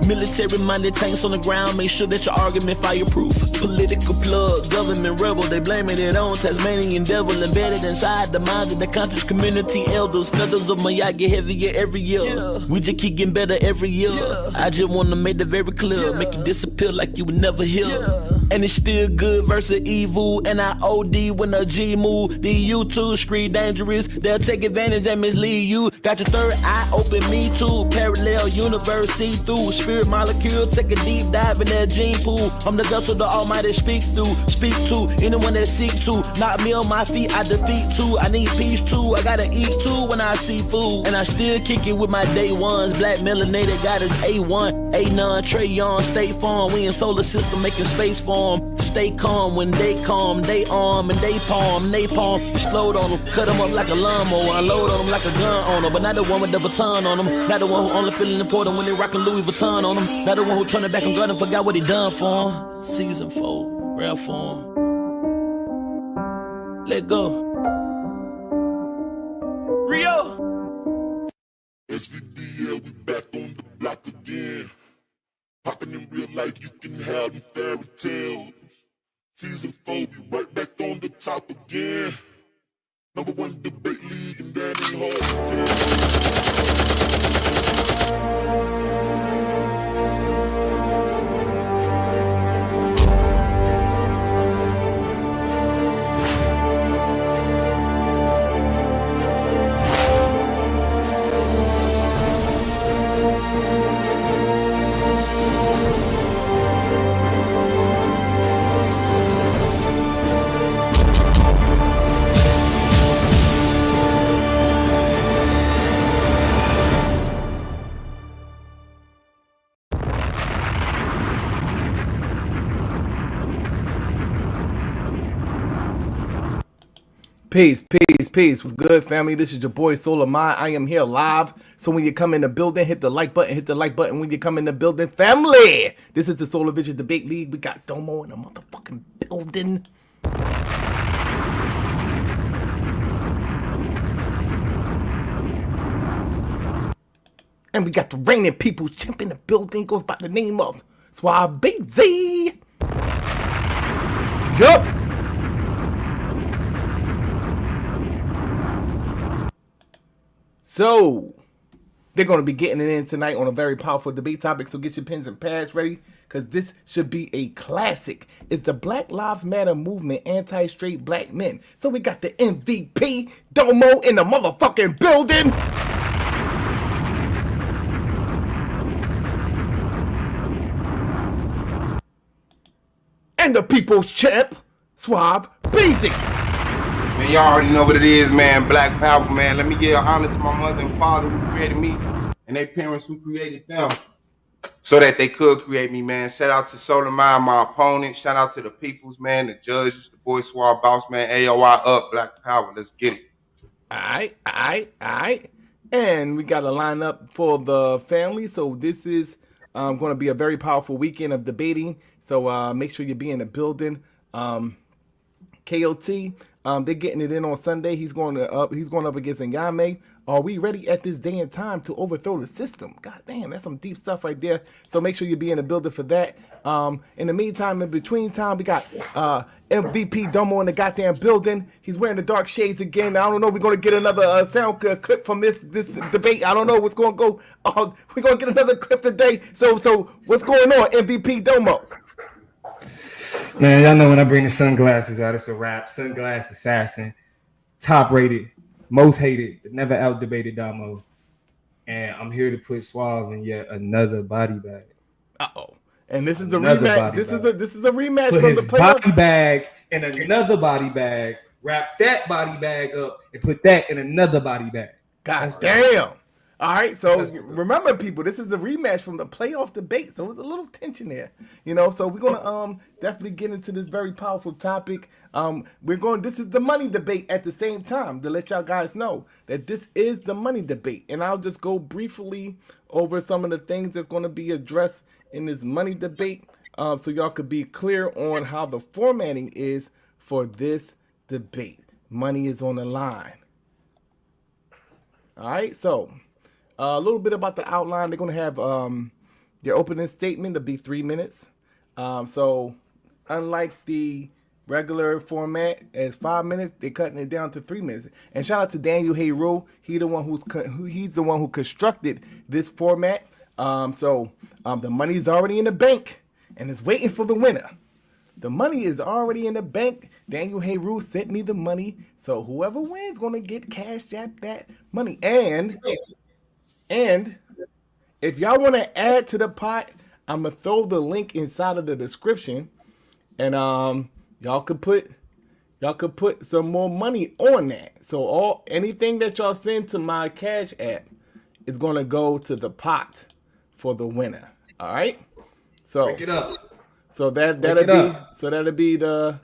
O: Military-minded tanks on the ground. Make sure that your argument fireproof. Political plug, government rebel. They blaming it on Tasmanian devil. Embedded inside the minds of the country's community elders. Feathers of Maya get heavier every year. Yeah. We just keep getting better every year. Yeah. I just wanna make that very clear. Yeah. Make you disappear like you would never hear. Yeah. And it's still good versus evil. And I OD when a G move. The U2 scream dangerous. They'll take advantage and mislead you. Got your third eye open, me too. Parallel universe, see through. Spirit molecule, take a deep dive in that gene pool. I'm the vessel the Almighty speak through. Speak to anyone that seek to. Knock me on my feet, I defeat too. I need peace too. I gotta eat too when I see food. And I still kick it with my day ones. Black melanated got his A1, A9, Trayon, State Farm. We in solar system making space for 'em. Stay calm when they calm. They arm and they palm. Napalm, explode on them. Cut them up like a lawnmower. Unload on them like a gun owner. But not the one with the baton on them. Not the one who only feeling important when they rockin' Louis Vuitton on them. Not the one who turn it back and gun and forgot what he done for 'em. Season 4, rare form. Let go. Rio.
P: SVD, yeah, we back on the block again. Poppin' in real life, you can have them fairy tales. Season 4, we right back on the top again. Number 1 debate league, and that ain't hard to tell.
E: Peace, peace, peace. What's good, family? This is your boy Solar Mind. I am here live. So when you come in the building, hit the like button. Hit the like button when you come in the building, family. This is the Solar Vision Debate League. We got Domo in the motherfucking building. And we got the reigning people's champ in the building. Goes by the name of Suave. Yup. So, they're going to be getting it in tonight on a very powerful debate topic. So get your pens and pads ready, because this should be a classic. It's the Black Lives Matter movement, anti-straight black men. So we got the MVP, Domo, in the motherfucking building. And the people's champ, Suave Beezy.
C: Man, y'all already know what it is, man. Black power, man. Let me give honor to my mother and father who created me and their parents who created them so that they could create me, man. Shout out to Solar Mind, my opponent. Shout out to the peoples, man, the judges, the boy Suave Boss, man. AOI up, Black Power. Let's get it.
E: All right. And we got a lineup for the family. So this is going to be a very powerful weekend of debating. So make sure you be in the building. KOT. They're getting it in on Sunday. He's going up against Nyame. Are we ready at this day and time to overthrow the system? God damn, that's some deep stuff right there. So make sure you be in the building for that. In the meantime, in between time, we got MVP Domo in the goddamn building. He's wearing the dark shades again. I don't know. We're gonna get another sound clip from this debate. I don't know what's gonna go. We're gonna get another clip today. So what's going on, MVP Domo?
D: Man, y'all know when I bring the sunglasses out, it's a wrap. Sunglass assassin, top rated, most hated, never out debated Damo. And I'm here to put Suave in yet another body bag.
E: And this is a rematch. This is a rematch
D: put
E: from
D: his
E: the playoff.
D: body bag in another body bag, wrap that body bag up, and put that in another body bag.
E: God damn. All right, so remember, people, this is a rematch from the playoff debate, so it's a little tension there, So we're gonna definitely get into this very powerful topic. This is the money debate at the same time to let y'all guys know that this is the money debate, and I'll just go briefly over some of the things that's going to be addressed in this money debate, so y'all could be clear on how the formatting is for this debate. Money is on the line. All right, so. A little bit about the outline. They're going to have their opening statement to be 3 minutes. So unlike the regular format as 5 minutes, they're cutting it down to 3 minutes. And shout out to Daniel Hayru. He's the one who constructed this format. So the money is already in the bank and it's waiting for the winner. The money is already in the bank. Daniel Hayru sent me the money. So whoever wins is going to get cash that money. And if y'all want to add to the pot, I'm gonna throw the link inside of the description, and y'all could put some more money on that. So anything that y'all send to my Cash App is gonna go to the pot for the winner. All right. So
D: Break it up.
E: So
D: Break
E: that'll
D: it
E: be
D: up.
E: the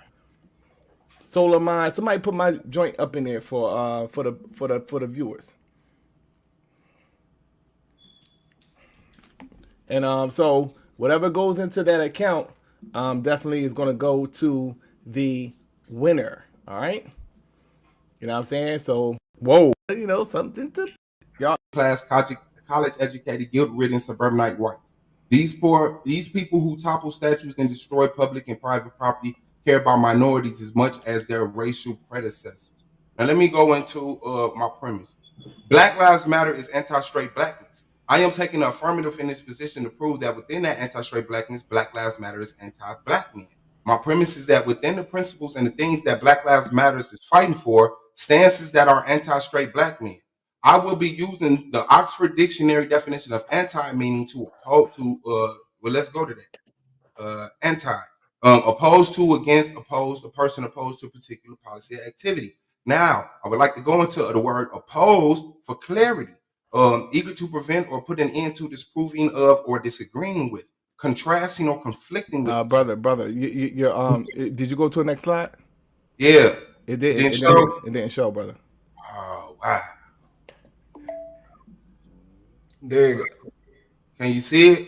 E: Solar Mind. Somebody put my joint up in there for the viewers. And so whatever goes into that account, definitely is gonna go to the winner. All right. You know what I'm saying? So whoa, something to y'all.
C: Class, college educated, guilt ridden suburbanite whites. These people who topple statues and destroy public and private property care about minorities as much as their racial predecessors. Now let me go into my premise. Black Lives Matter is anti-straight blackness. I am taking the affirmative in this position to prove that within that anti-straight blackness, Black Lives Matter is anti-black men. My premise is that within the principles and the things that Black Lives Matter is fighting for, stances that are anti-straight black men. I will be using the Oxford Dictionary definition of anti, meaning to oppose to. Well, let's go to that. Anti, opposed to, against, opposed, a person opposed to a particular policy or activity. Now, I would like to go into the word opposed for clarity. Eager to prevent or put an end to disproving of or disagreeing with, contrasting or conflicting with.
E: Brother, did you go to the next slide?
C: Yeah,
E: It did.
C: didn't show.
E: It didn't show, brother.
C: Oh wow.
D: There you go.
C: Can you see it?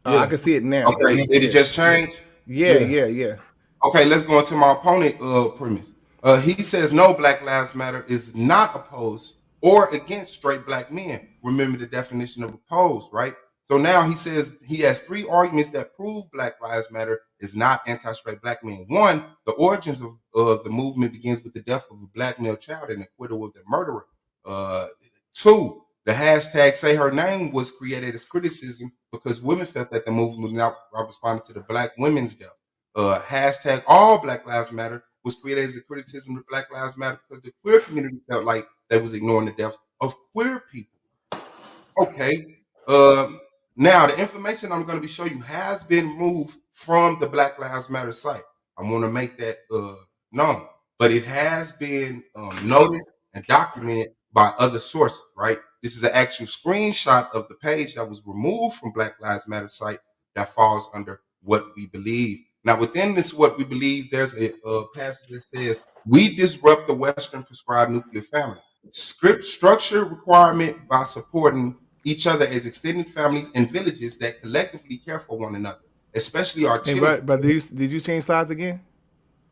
E: Yeah. I can see it now.
C: Okay, did it just change?
E: Yeah.
C: Okay, let's go into my opponent premise. He says no, Black Lives Matter is not opposed or against straight black men. Remember the definition of opposed, right? So now he says he has three arguments that prove Black Lives Matter is not anti-straight black men. One, the origins of the movement begins with the death of a black male child and acquittal of the murderer. Two, the hashtag Say Her Name was created as criticism because women felt that the movement was not responding to the black women's death. Hashtag All Black Lives Matter was created as a criticism of Black Lives Matter because the queer community felt like they was ignoring the deaths of queer people. Okay. Now the information I'm going to be showing you has been moved from the Black Lives Matter site. I want to make that known, but it has been noticed and documented by other sources. Right. This is an actual screenshot of the page that was removed from Black Lives Matter site that falls under what we believe. Now, within this, what we believe, there's a passage that says, we disrupt the Western prescribed nuclear family. Script structure requirement by supporting each other as extended families and villages that collectively care for one another, especially our children.
E: But did you change slides again?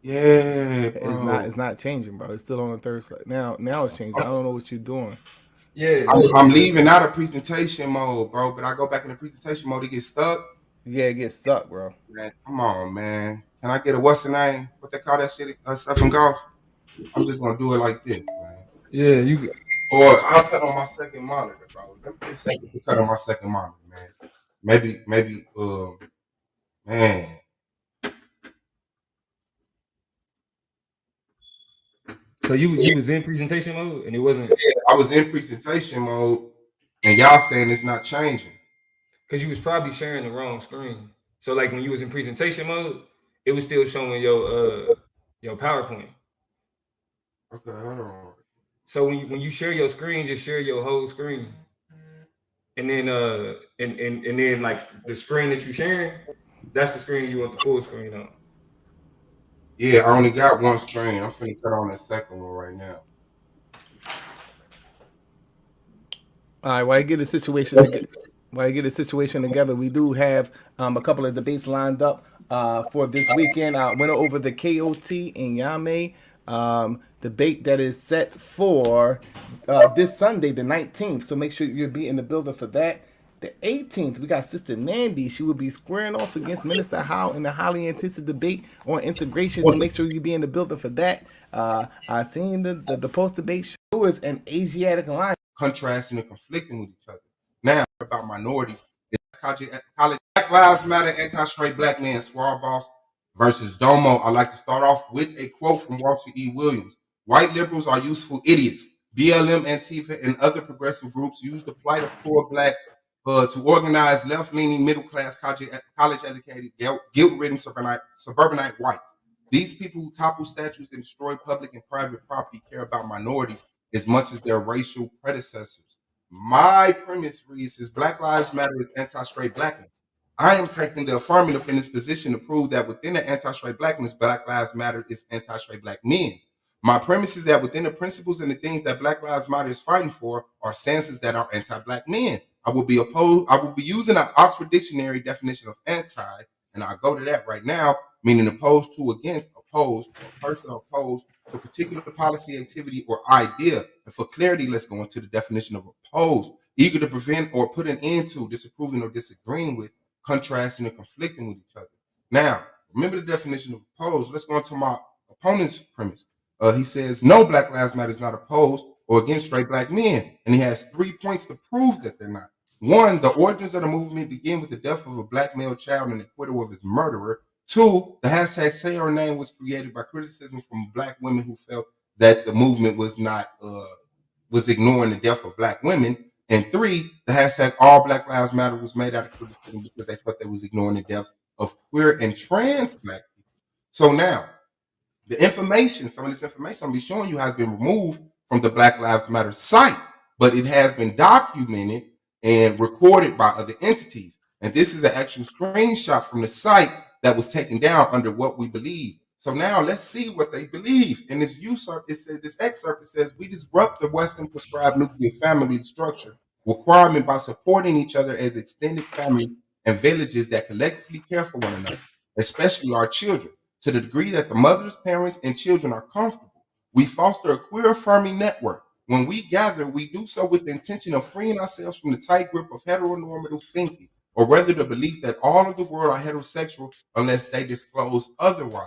C: Yeah, bro.
E: It's not changing, bro. It's still on the third slide. Now it's changing. I don't know what you're doing.
D: Yeah.
C: I'm leaving out of presentation mode, bro, but I go back in the presentation mode, it gets stuck.
E: Yeah, it gets stuck, bro.
C: Man, come on, man. Can I get a what's the name? What they call that shit? Stuff from golf? I'm just gonna do it like this, man.
D: Yeah, you.
C: Or I'll cut on my second monitor, bro. Let me just cut on my second monitor, man. Maybe, man.
D: So you was in presentation mode and it wasn't.
C: Yeah, I was in presentation mode, and y'all saying it's not changing.
D: Because you was probably sharing the wrong screen. So like when you was in presentation mode, it was still showing your PowerPoint.
C: Okay, hold on.
D: So when you share your screen, just share your whole screen. And then and then like the screen that you sharing, that's the screen you want the full screen on.
C: Yeah, I only got one screen. I'm finna cut on that second one right now.
E: All right, while I get the situation together, we do have a couple of debates lined up for this weekend. I went over the KOT in Yame debate that is set for this Sunday, the 19th. So make sure you'll be in the building for that. The 18th, we got Sister Nandy. She will be squaring off against Minister Howe in the highly anticipated debate on integration. So make sure you be in the building for that. I seen the post-debate show is an Asiatic alliance.
C: Contrasting and conflicting with each other. Now, about minorities. College Black Lives Matter, anti-straight black man, Suave versus Domo. I'd like to start off with a quote from Walter E. Williams. White liberals are useful idiots. BLM, Antifa, and other progressive groups use the plight of poor blacks to organize left-leaning, middle-class, college-educated, guilt-ridden suburbanite whites. These people who topple statues and destroy public and private property care about minorities as much as their racial predecessors. My premise reads is Black Lives Matter is anti-straight blackness. I am taking the affirmative in this position to prove that within the anti-straight blackness, Black Lives Matter is anti-straight black men. My premise is that within the principles and the things that Black Lives Matter is fighting for are stances that are anti-black men. I will be using an Oxford Dictionary definition of anti, and I'll go to that right now, meaning opposed to, against, opposed, or person opposed to a particular policy, activity, or idea. And for clarity, let's go into the definition of opposed, eager to prevent or put an end to, disapproving or disagreeing with, contrasting or conflicting with each other. Now, remember the definition of opposed. Let's go into my opponent's premise. He says, no, Black Lives Matter is not opposed or against straight black men. And he has 3 points to prove that they're not. One, the origins of the movement begin with the death of a black male child and the acquittal of his murderer. Two, the hashtag Say Her Name was created by criticism from black women who felt that the movement was ignoring the death of black women. And three, the hashtag All Black Lives Matter was made out of criticism because they felt they was ignoring the deaths of queer and trans black people. So now, the information, some of this information I'm going to be showing you has been removed from the Black Lives Matter site, but it has been documented and recorded by other entities. And this is an actual screenshot from the site that was taken down under what we believe. So now let's see what they believe. In this excerpt, it says, we disrupt the Western prescribed nuclear family structure requirement by supporting each other as extended families and villages that collectively care for one another, especially our children. To the degree that the mothers, parents, and children are comfortable, we foster a queer affirming network. When we gather, we do so with the intention of freeing ourselves from the tight grip of heteronormative thinking, or rather the belief that all of the world are heterosexual unless they disclose otherwise.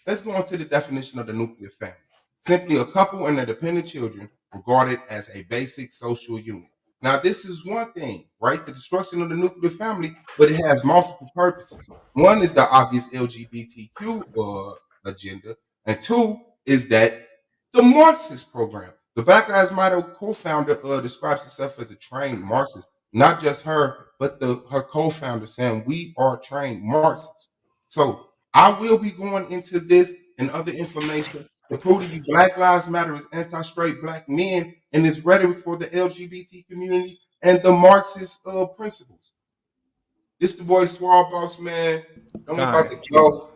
C: Let's go on to the definition of the nuclear family. Simply a couple and their dependent children regarded as a basic social unit. Now, this is one thing, right? The destruction of the nuclear family, but it has multiple purposes. One is the obvious LGBTQ agenda, and two is that the Marxist program. The Black Lives Matter co-founder describes herself as a trained Marxist. Not just her, but her co-founder saying we are trained Marxists. So I will be going into this and other information to prove to you Black Lives Matter is anti-straight black men and is rhetoric for the LGBT community and the Marxist principles. This the boy Suave, boss man. I'm about to go.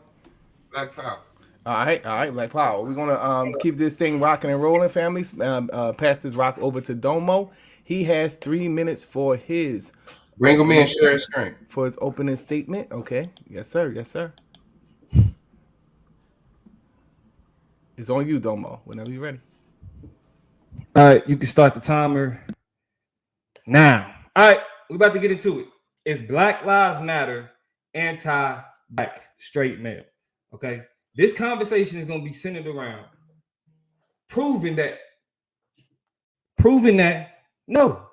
C: Black Power.
E: All right, Black Power. We're gonna keep this thing rocking and rolling, families. Pass this rock over to Domo. He has 3 minutes for his.
C: Bring him in, share his screen.
E: For his opening statement. Okay. Yes, sir. Yes, sir. It's on you, Domo, whenever you're ready.
D: All right, you can start the timer now. All right, we're about to get into it. Is Black Lives Matter anti-black straight male? Okay, this conversation is going to be centered around proving that no,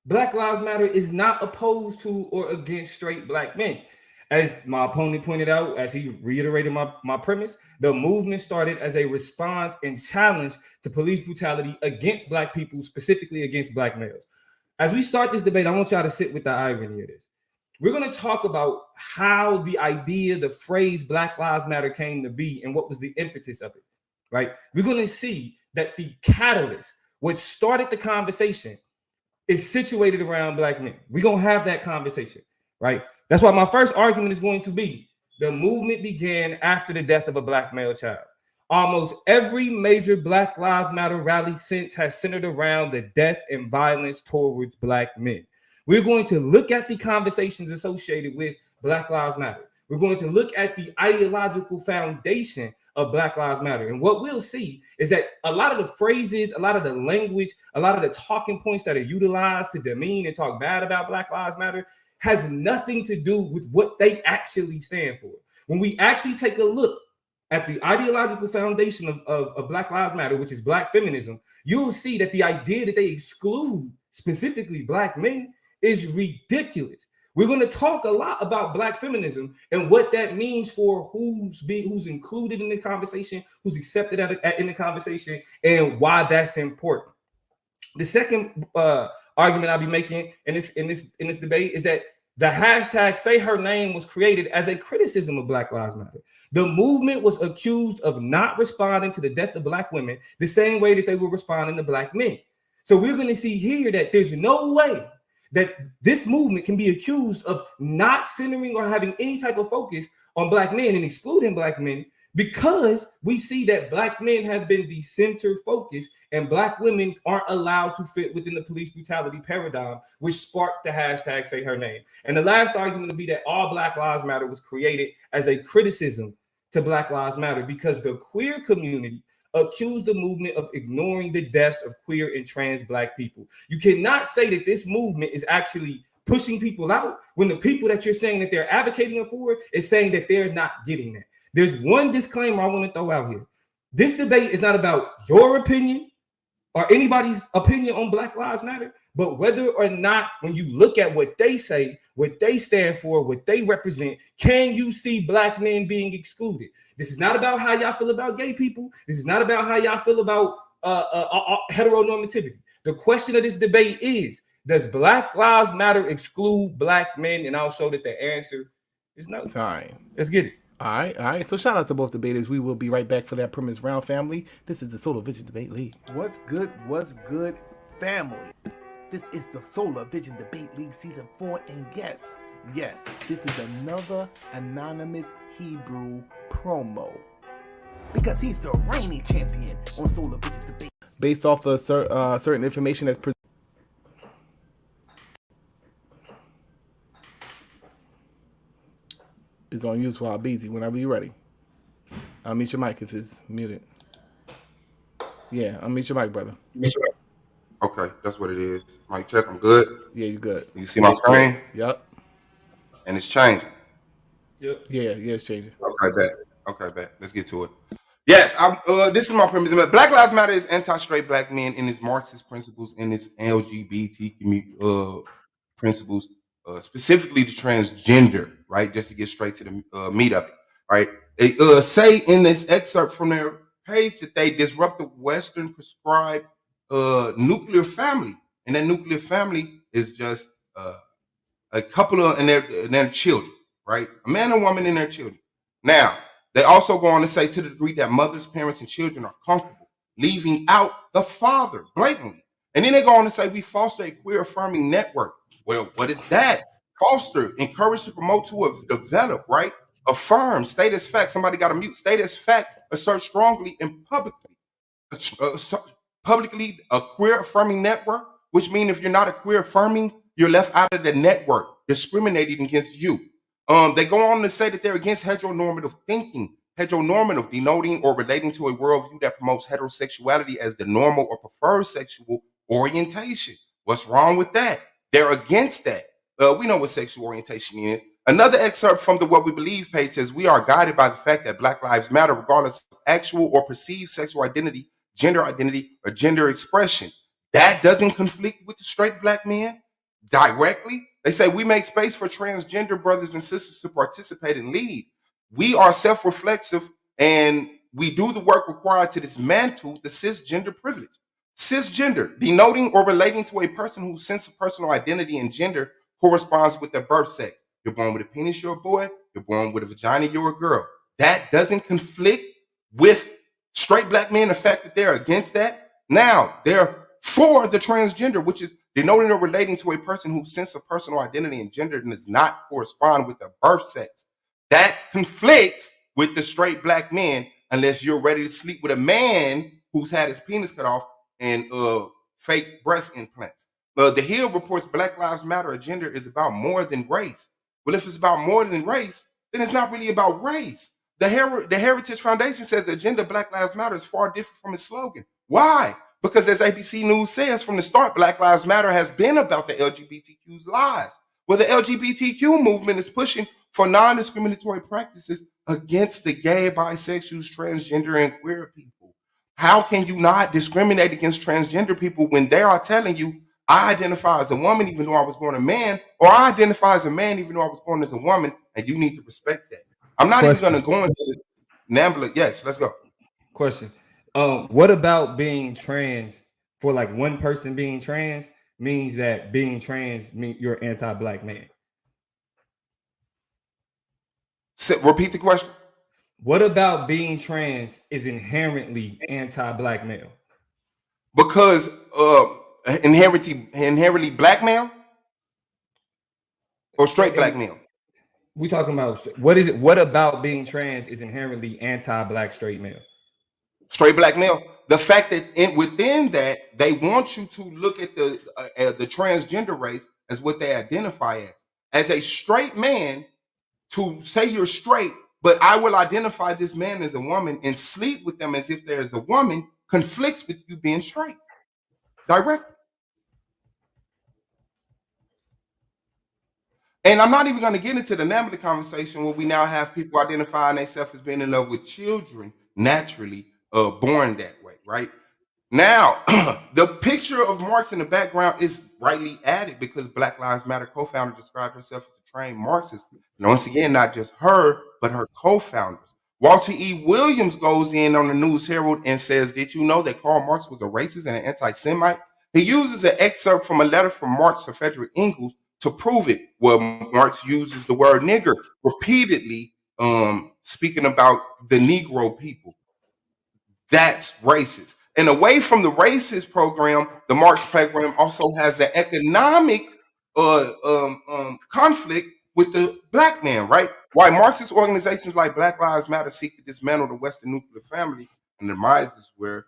D: Black Lives Matter is not opposed to or against straight black men. As my opponent pointed out, as he reiterated my premise, the movement started as a response and challenge to police brutality against black people, specifically against black males. As we start this debate, I want y'all to sit with the irony of this. We're going to talk about how the idea, the phrase Black Lives Matter came to be and what was the impetus of it, right? We're going to see that the catalyst, what started the conversation, is situated around black men. We're going to have that conversation, right? That's why my first argument is going to be the movement began after the death of a black male child. Almost every major Black Lives Matter rally since has centered around the death and violence towards black men. We're going to look at the conversations associated with Black Lives Matter. We're going to look at the ideological foundation of Black Lives Matter. And what we'll see is that a lot of the phrases, a lot of the language, a lot of the talking points that are utilized to demean and talk bad about Black Lives Matter has nothing to do with what they actually stand for. When we actually take a look at the ideological foundation of Black Lives Matter, which is black feminism, you'll see that the idea that they exclude specifically black men is ridiculous. We're going to talk a lot about black feminism and what that means for who's included in the conversation, who's accepted in the conversation, and why that's important. The second argument I'll be making in this debate is that the hashtag Say Her Name was created as a criticism of Black Lives Matter. The movement was accused of not responding to the death of Black women the same way that they were responding to Black men. So we're going to see here that there's no way that this movement can be accused of not centering or having any type of focus on Black men and excluding Black men, because we see that Black men have been the center focus and Black women aren't allowed to fit within the police brutality paradigm, which sparked the hashtag Say Her Name. And the last argument would be that all Black Lives Matter was created as a criticism to Black Lives Matter because the queer community accused the movement of ignoring the deaths of queer and trans Black people. You cannot say that this movement is actually pushing people out when the people that you're saying that they're advocating for is saying that they're not getting that. There's one disclaimer I want to throw out here. This debate is not about your opinion or anybody's opinion on Black Lives Matter, but whether or not when you look at what they say, what they stand for, what they represent, can you see Black men being excluded? This is not about how y'all feel about gay people. This is not about how y'all feel about heteronormativity. The question of this debate is, does Black Lives Matter exclude Black men? And I'll show that the answer is no.
E: Time.
D: Let's get it.
E: All right. So shout out to both debaters. We will be right back for that premise round, family. This is the Solar Vision Debate League. What's good, family? This is the Solar Vision Debate League Season 4, and yes, this is another anonymous Hebrew promo. Because he's the reigning champion on Solar Vision Debate. Based off of certain information that's presented. It's on you, Suave, busy whenever you're ready. Unmute your mic if it's muted. Yeah, unmute your mic, brother.
C: Okay, that's what it is. Mic check, I'm good.
E: Yeah, you good.
C: You see my screen?
E: Yep.
C: And it's changing.
E: Yep. Yeah, it's changing.
C: Okay, bet. Let's get to it. Yes, this is my premise. Black Lives Matter is anti-straight Black men in its Marxist principles, in its LGBT community principles, specifically the transgender, right? Just to get straight to the meat of it, right? They say in this excerpt from their page that they disrupt the Western prescribed nuclear family, and that nuclear family is just a couple of and their children, right? A man and woman and their children. Now, they also go on to say to the degree that mothers, parents, and children are comfortable leaving out the father blatantly. And then they go on to say we foster a queer affirming network. Well, what is that? Foster, encourage to promote to develop, right? Affirm, state as fact. Somebody got to mute. State as fact, assert strongly and publicly. Publicly, a queer affirming network, which means if you're not a queer affirming, you're left out of the network, discriminating against you. They go on to say that they're against heteronormative thinking, heteronormative denoting or relating to a worldview that promotes heterosexuality as the normal or preferred sexual orientation. What's wrong with that? They're against that. We know what sexual orientation is. Another excerpt from the What We Believe page says, we are guided by the fact that Black Lives Matter, regardless of actual or perceived sexual identity, or gender expression. That doesn't conflict with the straight Black men directly. They say we make space for transgender brothers and sisters to participate and lead. We are self-reflexive and we do the work required to dismantle the cisgender privilege. Cisgender, denoting or relating to a person whose sense of personal identity and gender corresponds with their birth sex. You're born with a penis, you're a boy. You're born with a vagina, you're a girl. That doesn't conflict with straight Black men, the fact that they're against that. Now, they're for the transgender, which is denoting or relating to a person whose sense of personal identity and gender does not correspond with their birth sex. That conflicts with the straight Black men unless you're ready to sleep with a man who's had his penis cut off and fake breast implants. The Hill reports Black Lives Matter agenda is about more than race. Well, if it's about more than race, then it's not really about race. The Heritage Foundation says the agenda of Black Lives Matter is far different from its slogan. Why? Because as ABC News says, from the start, Black Lives Matter has been about the LGBTQ's lives. Well, the LGBTQ movement is pushing for non-discriminatory practices against the gay, bisexuals, transgender, and queer people. How can you not discriminate against transgender people when they are telling you, I identify as a woman even though I was born a man, or I identify as a man even though I was born as a woman, and you need to respect that. I'm not even going to go into the NAMBLA. Yes, let's go.
D: Question. What about being trans for like one person being trans? means that being trans means you're anti-black man?
C: Repeat the question.
D: What about being trans is inherently anti-black male?
C: Because inherently black male or straight black male?
D: We talking about what is it? What about being trans is inherently anti-black straight male?
C: Straight black male. The fact that within that they want you to look at the transgender race as what they identify as a straight man, to say you're straight, but I will identify this man as a woman and sleep with them as if there's a woman, conflicts with you being straight directly. And I'm not even going to get into the name of the conversation where we now have people identifying themselves as being in love with children naturally born that way, right? Now, the picture of Marx in the background is rightly added because Black Lives Matter co-founder described herself as a trained Marxist. And once again, not just her, but her co-founders. Walter E. Williams goes in on the News Herald and says, did you know that Karl Marx was a racist and an anti-Semite? He uses an excerpt from a letter from Marx to Frederick Engels to prove it. Well, Marx uses the word nigger repeatedly, speaking about the Negro people. That's racist. And away from the racist program, the Marx program also has an economic conflict with the black man, right? Why Marxist organizations like Black Lives Matter seek to dismantle the Western nuclear family, and the demise were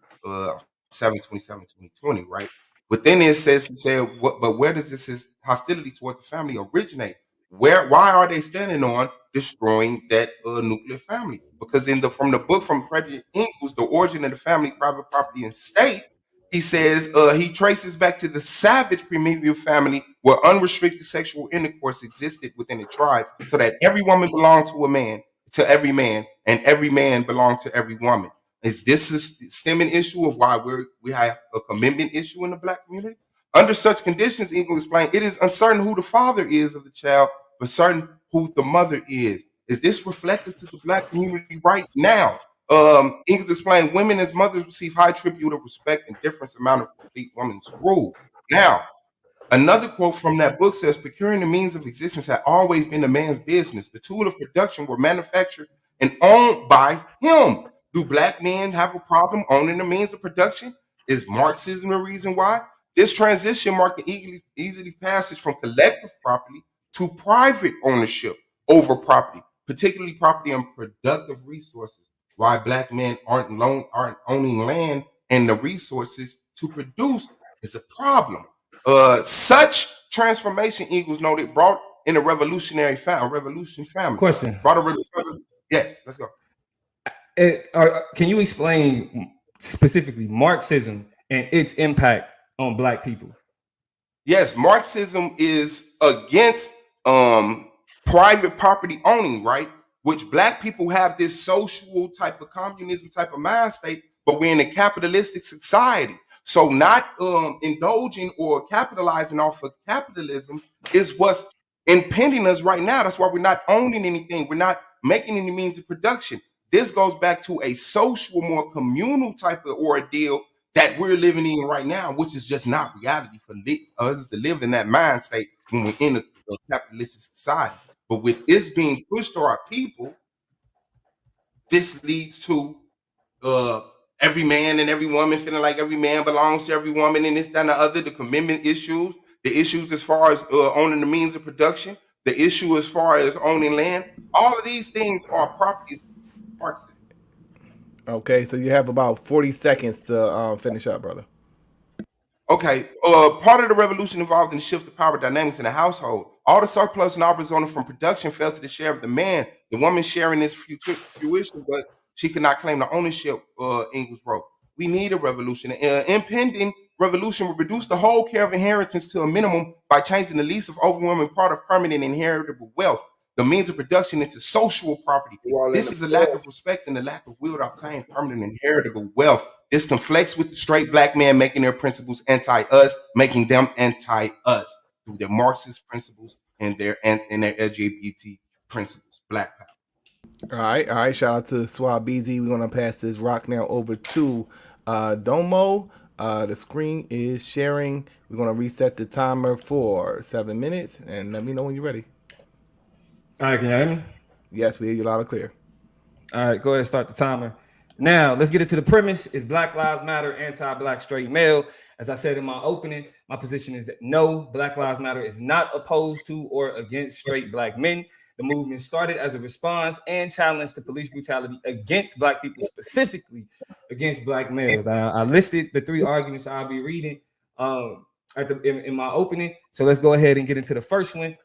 C: 7/27/2020, right? But then it said, but where does this hostility toward the family originate? Why are they standing on destroying that nuclear family? Because from the book from Frederick Engels, The Origin of the Family, Private Property and State, he says he traces back to the savage primitive family where unrestricted sexual intercourse existed within a tribe, so that every woman belonged to every man, and every man belonged to every woman. Is this a stemming issue of why we have a commitment issue in the black community? Under such conditions, Engels explained, it is uncertain who the father is of the child, but certain who the mother is. Is this reflected to the black community right now? Engels explained, women as mothers receive high tribute of respect and different amount of complete woman's rule. Now, another quote from that book says, procuring the means of existence had always been a man's business. The tool of production were manufactured and owned by him. Do black men have a problem owning the means of production? Is Marxism the reason why? This transition marked the easy passage from collective property to private ownership over property, particularly property and productive resources. Why black men aren't owning land and the resources to produce is a problem. Such transformation, Eagles noted, brought in a revolution family.
D: Question.
C: Brought a revolution. Yes, let's go.
D: Can you explain specifically Marxism and its impact on black people?
C: Yes, Marxism is against private property owning, right? Which black people have this social type of communism type of mind state, but we're in a capitalistic society. So not indulging or capitalizing off of capitalism is what's impeding us right now. That's why we're not owning anything. We're not making any means of production. This goes back to a social, more communal type of ordeal that we're living in right now, which is just not reality for us to live in that mind state when we're in a capitalistic society. But with this being pushed to our people, this leads to every man and every woman feeling like every man belongs to every woman, and this, that, and the other, the commitment issues, the issues as far as owning the means of production, the issue as far as owning land. All of these things are properties of Marxism.
E: Okay, so you have about 40 seconds to finish up, brother.
C: Okay, part of the revolution involved in the shift of power dynamics in the household. All the surplus and opportunity from production fell to the share of the man. The woman sharing this fruition, but she could not claim the ownership. Engels wrote, "We need a revolution. Impending revolution will reduce the whole care of inheritance to a minimum by changing the lease of overwhelming part of permanent inheritable wealth, the means of production, into social property. This is a lack of respect and a lack of will to obtain permanent inheritable wealth. This conflicts with the straight black man making their principles anti-us, making them anti-us through their Marxist principles and their LGBT principles. Black power."
E: All right. Shout out to Suave. We're gonna pass this rock now over to Domo. The screen is sharing. We're going to reset the timer for 7 minutes, and let me know when you're ready.
D: All right, can you hear me?
E: Yes, we hear you loud and clear.
D: All right, go ahead and start the timer. Now, let's get into the premise. Is Black Lives Matter anti-Black straight male? As I said in my opening, my position is that no, Black Lives Matter is not opposed to or against straight Black men. The movement started as a response and challenge to police brutality against Black people, specifically against Black males. I listed the 3 arguments I'll be reading in my opening. So let's go ahead and get into the first one.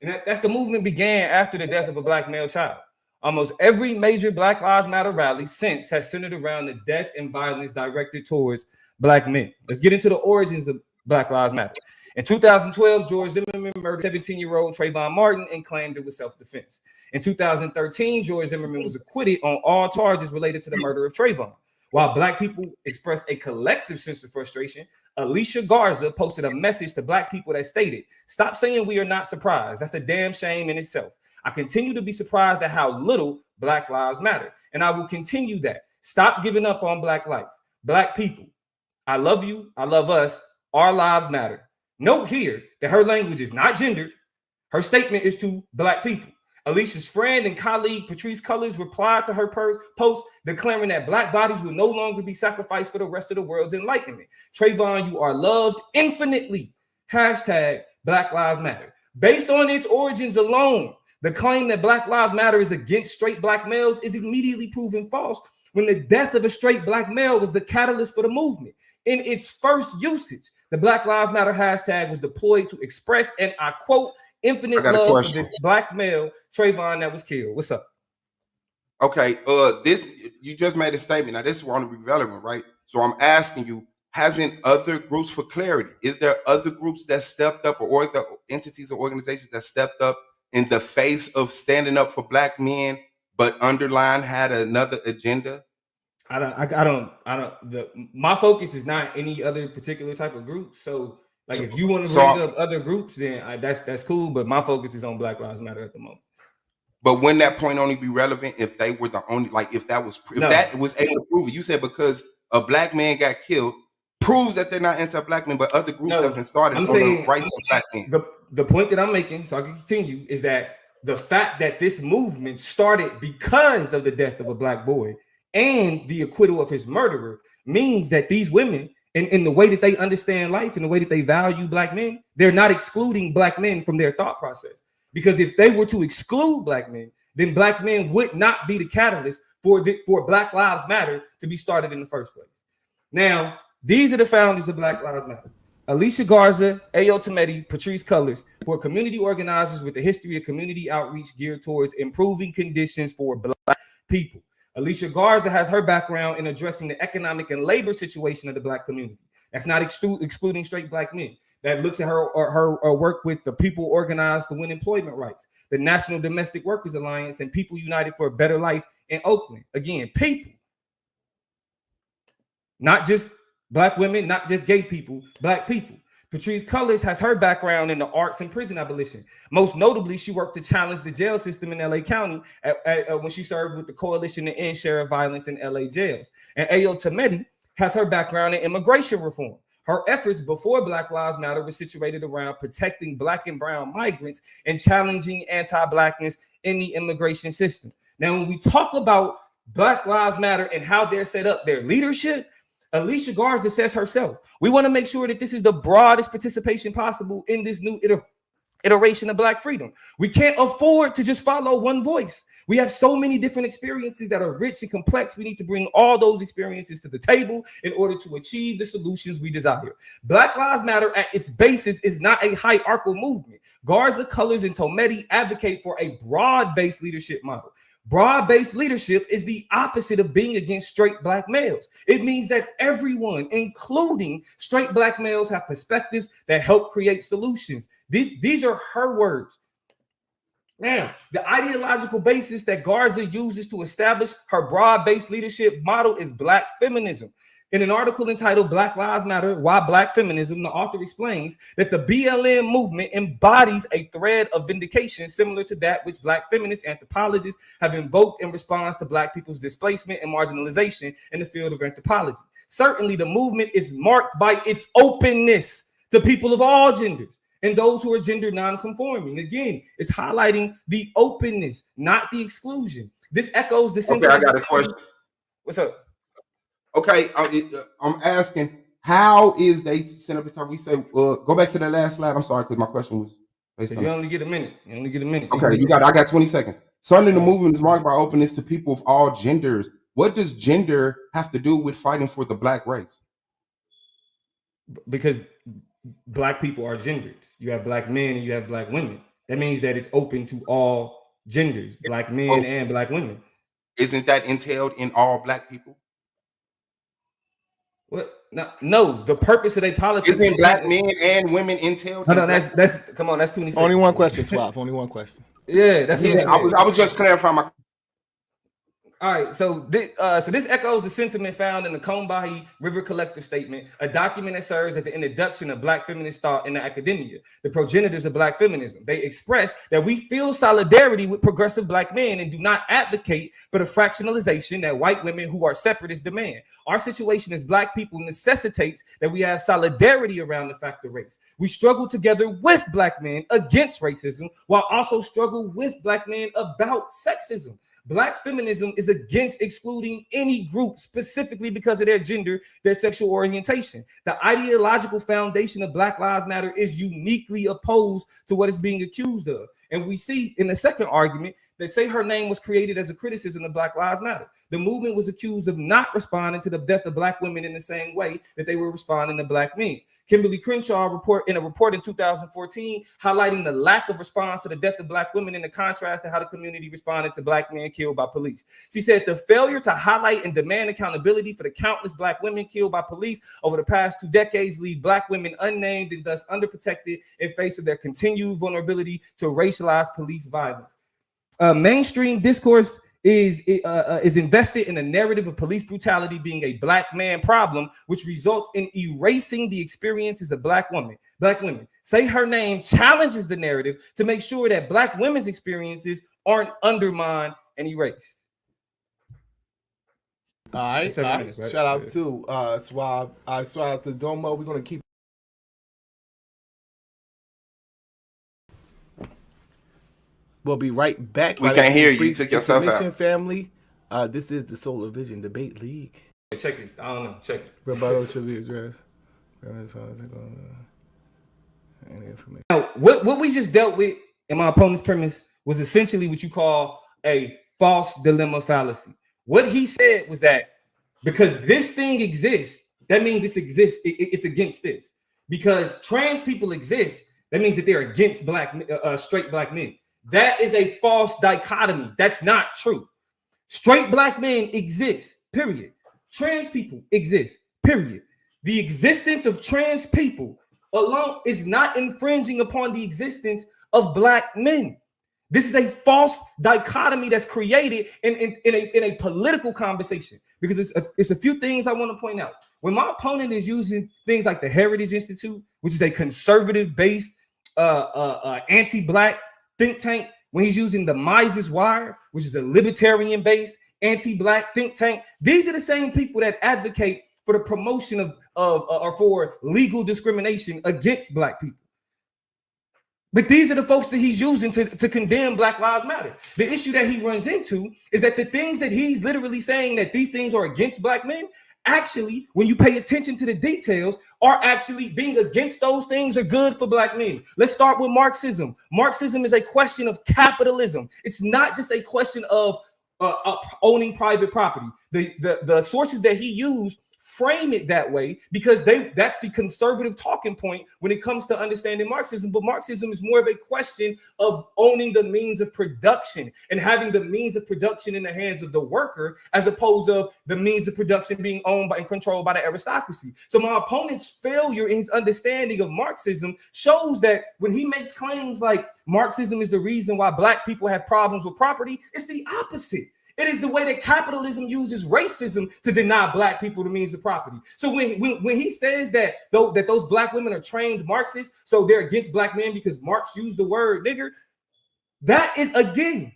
D: And that's the movement began after the death of a Black male child. Almost every major Black Lives Matter rally since has centered around the death and violence directed towards Black men. Let's get into the origins of Black Lives Matter. In 2012, George Zimmerman murdered 17-year-old Trayvon Martin and claimed it was self-defense. In 2013, George Zimmerman was acquitted on all charges related to the murder of Trayvon. While Black people expressed a collective sense of frustration, Alicia Garza posted a message to Black people that stated, "Stop saying we are not surprised. That's a damn shame in itself. I continue to be surprised at how little Black lives matter, and I will continue that. Stop giving up on Black life. Black people, I love you. I love us. Our lives matter." Note here that her language is not gendered. Her statement is to Black people. Alicia's friend and colleague Patrice Cullors replied to her post declaring that Black bodies will no longer be sacrificed for the rest of the world's enlightenment. Trayvon, you are loved infinitely. Hashtag Black Lives Matter. Based on its origins alone, the claim that Black Lives Matter is against straight Black males is immediately proven false when the death of a straight Black male was the catalyst for the movement. In its first usage, the Black Lives Matter hashtag was deployed to express, and I quote, infinite love for this Black male, Trayvon, that was killed. What's up?
C: Okay, this you just made a statement. Now this want to be relevant, right? So I'm asking you, hasn't other groups, for clarity, is there other groups that stepped up, or the entities or organizations that stepped up in the face of standing up for Black men, but underline had another agenda?
D: My focus is not any other particular type of group. So like, if you want to bring up other groups, then that's cool. But my focus is on Black Lives Matter at the moment.
C: But wouldn't that point only be relevant if they were the only, like if that was able to prove it? You said because a Black man got killed proves that they're not anti-Black men, but other groups have been started on the rights of Black men.
D: The point that I'm making, so I can continue, is that the fact that this movement started because of the death of a Black boy and the acquittal of his murderer means that these women, in the way that they understand life, in the way that they value Black men, they're not excluding Black men from their thought process. Because if they were to exclude Black men, then Black men would not be the catalyst for Black Lives Matter to be started in the first place. Now, these are the founders of Black Lives Matter: Alicia Garza, Ayo Tameti, Patrice Cullors, who are community organizers with a history of community outreach geared towards improving conditions for Black people. Alicia Garza has her background in addressing the economic and labor situation of the Black community. That's not excluding straight Black men. That looks at her work with the People Organized to Win Employment Rights, the National Domestic Workers Alliance, and People United for a Better Life in Oakland. Again, people. Not just Black women, not just gay people, Black people. Patrice Cullors has her background in the arts and prison abolition. Most notably, she worked to challenge the jail system in LA County when she served with the Coalition to End Sheriff Violence in LA jails. And Ayo Tameti has her background in immigration reform. Her efforts before Black Lives Matter were situated around protecting Black and brown migrants and challenging anti-Blackness in the immigration system. Now, when we talk about Black Lives Matter and how they're set up, their leadership, Alicia Garza says herself, we want to make sure that this is the broadest participation possible in this new iteration of Black freedom. We can't afford to just follow one voice. We have so many different experiences that are rich and complex. We need to bring all those experiences to the table in order to achieve the solutions we desire. Black Lives Matter at its basis is not a hierarchical movement. Garza, Cullors, and Tameti advocate for a broad-based leadership model. Broad-based leadership is the opposite of being against straight Black males. It means that everyone, including straight Black males, have perspectives that help create solutions. These are her words. Now, the ideological basis that Garza uses to establish her broad-based leadership model is Black feminism. In an article entitled Black Lives Matter, Why Black Feminism, the author explains that the BLM movement embodies a thread of vindication similar to that which Black feminist anthropologists have invoked in response to Black people's displacement and marginalization in the field of anthropology. Certainly, the movement is marked by its openness to people of all genders and those who are gender non-conforming. Again, it's highlighting the openness, not the exclusion. This echoes the
C: Okay, I got a question.
D: What's up?
C: Okay, I'm asking, how is they set up the time? We say, go back to the last slide. I'm sorry, because my question was based on.
D: You only get a minute. You only get a minute.
C: Okay, I got 20 seconds. Certainly, the movement is marked by openness to people of all genders. What does gender have to do with fighting for the Black race?
D: Because Black people are gendered. You have Black men and you have Black women. That means that it's open to all genders, Black men and Black women.
C: Isn't that entailed in all Black people?
D: What? No, the purpose of their politics.
C: Isn't Black men and women entailed?
D: No, that's come on, that's 20 seconds.
E: Only one question, Suave. Only one question.
D: Yeah, that's
C: I was just clarifying my.
D: All right, so this echoes the sentiment found in the Combahee River Collective Statement, a document that serves as the introduction of Black feminist thought in the academia, the progenitors of Black feminism. They express that we feel solidarity with progressive Black men and do not advocate for the fractionalization that white women who are separatists demand. Our situation as Black people necessitates that we have solidarity around the fact of race. We struggle together with Black men against racism, while also struggle with Black men about sexism. Black feminism is against excluding any group specifically because of their gender, their sexual orientation. The ideological foundation of Black Lives Matter is uniquely opposed to what is being accused of. And we see in the second argument, they say her name was created as a criticism of Black Lives Matter. The movement was accused of not responding to the death of Black women in the same way that they were responding to Black men. Kimberly Crenshaw report in 2014 highlighting the lack of response to the death of Black women in the contrast to how the community responded to Black men killed by police. She said the failure to highlight and demand accountability for the countless Black women killed by police over the past 2 decades leave Black women unnamed and thus underprotected in face of their continued vulnerability to racialized police violence. Mainstream discourse is invested in a narrative of police brutality being a Black man problem, which results in erasing the experiences of Black women. Say her name challenges the narrative to make sure that Black women's experiences aren't undermined and erased.
E: All right. Minutes, right? Shout out to Suave. Shout out to Domo. We're gonna keep. We'll be right back.
C: We can't hear you. You took yourself out.
E: Family. This is the Solar Vision Debate League.
D: Check it. I don't know. Check it.
E: Rebuttal should be addressed.
D: Now, what we just dealt with in my opponent's premise was essentially what you call a false dilemma fallacy. What he said was that because this thing exists, that means this exists. It's against this. Because trans people exist, that means that they're against straight Black men. That is a false dichotomy. That's not true. Straight Black men exist, period. Trans people exist, period. The existence of trans people alone is not infringing upon the existence of Black men. This is a false dichotomy that's created in a political conversation, because it's a few things I want to point out. When my opponent is using things like the Heritage Institute, which is a conservative-based, anti-Black think tank, when he's using the Mises Wire, which is a libertarian-based anti-Black think tank, these are the same people that advocate for the promotion or for legal discrimination against Black people. But these are the folks that he's using to condemn Black Lives Matter. The issue that he runs into is that the things that he's literally saying that these things are against Black men, actually, when you pay attention to the details, are actually being against those things are good for Black men. Let's start with Marxism. Marxism is a question of capitalism. It's not just a question of owning private property. The sources that he used frame it that way because that's the conservative talking point when it comes to understanding Marxism. But Marxism is more of a question of owning the means of production and having the means of production in the hands of the worker, as opposed to the means of production being owned by and controlled by the aristocracy. So my opponent's failure in his understanding of Marxism shows that when he makes claims like Marxism is the reason why Black people have problems with property, it's the opposite. It is the way that capitalism uses racism to deny black people the means of property. So when he says that those black women are trained Marxists, so they're against black men because Marx used the word nigger, that is again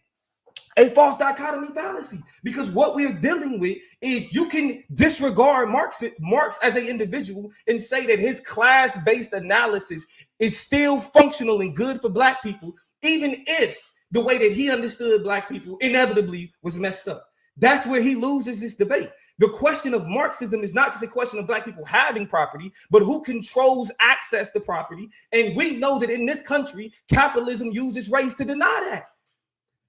D: a false dichotomy fallacy, because what we're dealing with is you can disregard Marx as an individual and say that his class-based analysis is still functional and good for black people, even if the way that he understood black people inevitably was messed up. That's where he loses this debate. The question of Marxism is not just a question of black people having property, but who controls access to property. And we know that in this country, capitalism uses race to deny that.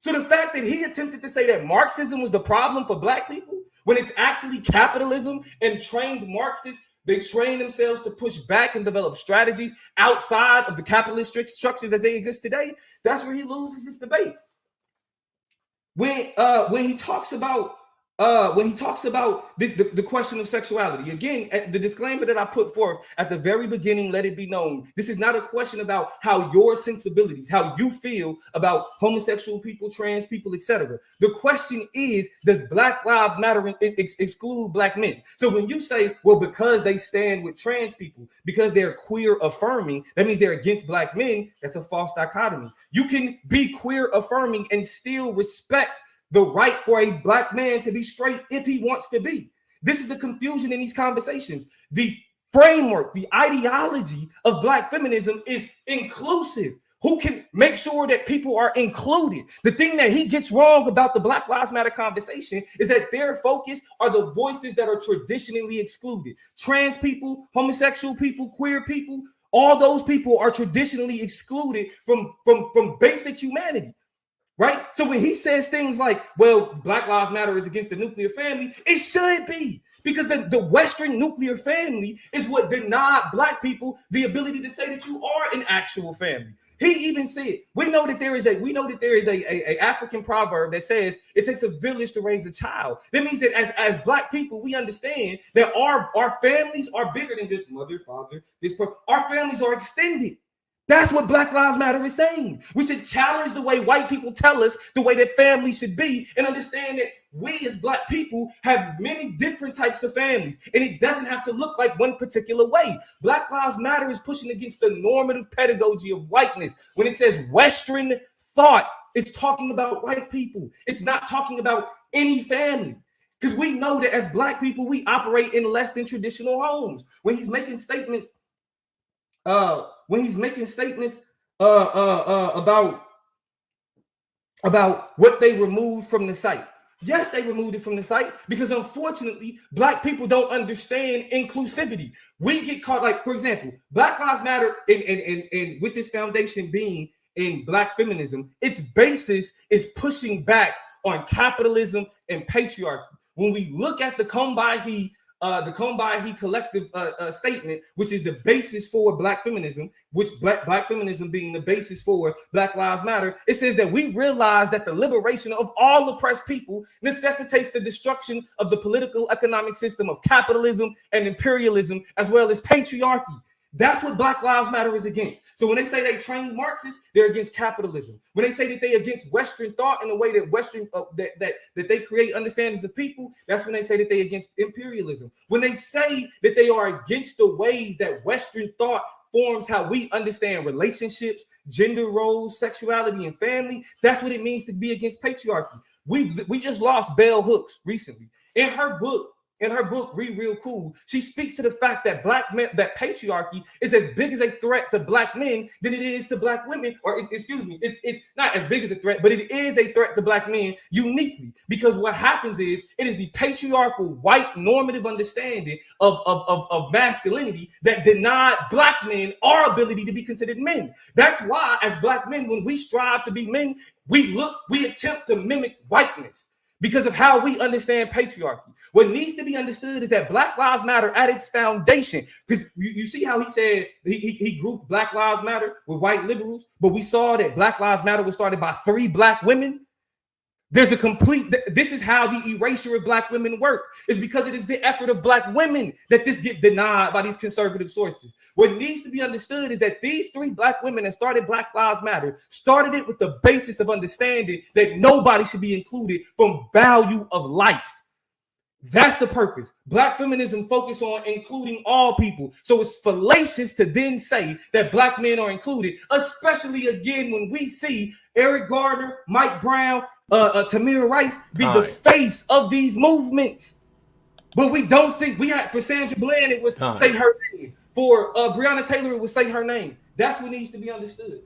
D: So the fact that he attempted to say that Marxism was the problem for black people, when it's actually capitalism and trained Marxists, they train themselves to push back and develop strategies outside of the capitalist structures as they exist today, that's where he loses this debate. When he talks about this, the question of sexuality, again, the disclaimer that I put forth at the very beginning, let it be known, this is not a question about how your sensibilities, how you feel about homosexual people, trans people, etc. The question is, does Black Lives Matter exclude black men? So when you say, well, because they stand with trans people, because they're queer affirming, that means they're against black men, that's a false dichotomy. You can be queer affirming and still respect the right for a black man to be straight if he wants to be. This is the confusion in these conversations. The framework, the ideology of black feminism is inclusive. Who can make sure that people are included? The thing that he gets wrong about the Black Lives Matter conversation is that their focus are the voices that are traditionally excluded. Trans people, homosexual people, queer people, all those people are traditionally excluded from basic humanity. Right? So when he says things like, well, Black Lives Matter is against the nuclear family, it should be, because the Western nuclear family is what denied black people the ability to say that you are an actual family. He even said, we know that there is a African proverb that says it takes a village to raise a child. That means that as black people, we understand that our families are bigger than just mother, father, our families are extended. That's what Black Lives Matter is saying. We should challenge the way white people tell us the way that families should be, and understand that we as black people have many different types of families, and it doesn't have to look like one particular way. Black Lives Matter is pushing against the normative pedagogy of whiteness. When it says Western thought, it's talking about white people. It's not talking about any family. Because we know that as black people, we operate in less than traditional homes. When he's making statements about what they removed from the site. Yes, they removed it from the site because unfortunately, black people don't understand inclusivity. We get caught, like, for example, Black Lives Matter and with this foundation being in black feminism, its basis is pushing back on capitalism and patriarchy. When we look at the Combahee collective statement, which is the basis for black feminism, which black feminism being the basis for Black Lives Matter, it says that we realize that the liberation of all oppressed people necessitates the destruction of the political economic system of capitalism and imperialism, as well as patriarchy. That's what Black Lives Matter is against. So when they say they train Marxists, they're against capitalism. When they say that they're against Western thought and the way that Western that they create understandings of people, that's when they say that they're against imperialism. When they say that they are against the ways that Western thought forms how we understand relationships, gender roles, sexuality, and family, that's what it means to be against patriarchy. We just lost Bell Hooks recently. In her book, Real Cool, she speaks to the fact that that patriarchy is as big as a threat to black men than it is to black women, or excuse me, it's not as big as a threat, but it is a threat to black men uniquely, because what happens is it is the patriarchal white normative understanding of masculinity that denied black men our ability to be considered men. That's why as black men, when we strive to be men, we attempt to mimic whiteness, because of how we understand patriarchy. What needs to be understood is that Black Lives Matter at its foundation, because you see how he said he grouped Black Lives Matter with white liberals, but we saw that Black Lives Matter was started by 3 black women. There's a complete, this is how the erasure of black women work. It's because it is the effort of black women that this get denied by these conservative sources. What needs to be understood is that these 3 black women that started Black Lives Matter started it with the basis of understanding that nobody should be included from value of life. That's the purpose. Black feminism focuses on including all people. So it's fallacious to then say that black men are included, especially again when we see Eric Gardner, Mike Brown, Tamir Rice be the face of these movements. But we don't see, for Sandra Bland, it was say her name. For Breonna Taylor, it was say her name. That's what needs to be understood.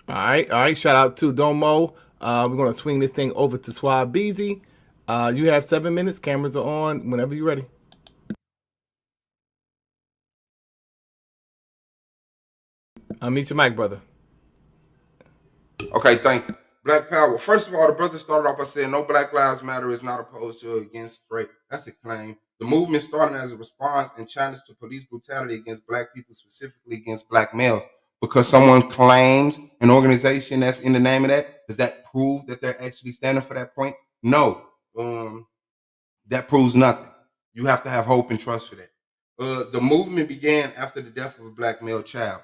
E: All right. Shout out to Domo. We're going to swing this thing over to Suave. You have 7 minutes. Cameras are on whenever you're ready. Unmute your mic, brother.
C: Okay, thank you. Black Power. First of all, the brother started off by saying no Black Lives Matter is not opposed to or against rape. That's a claim. The movement started as a response and challenge to police brutality against black people, specifically against black males. Because someone claims an organization that's in the name of that, does that prove that they're actually standing for that point? No. That proves nothing. You have to have hope and trust for that. The movement began after the death of a black male child.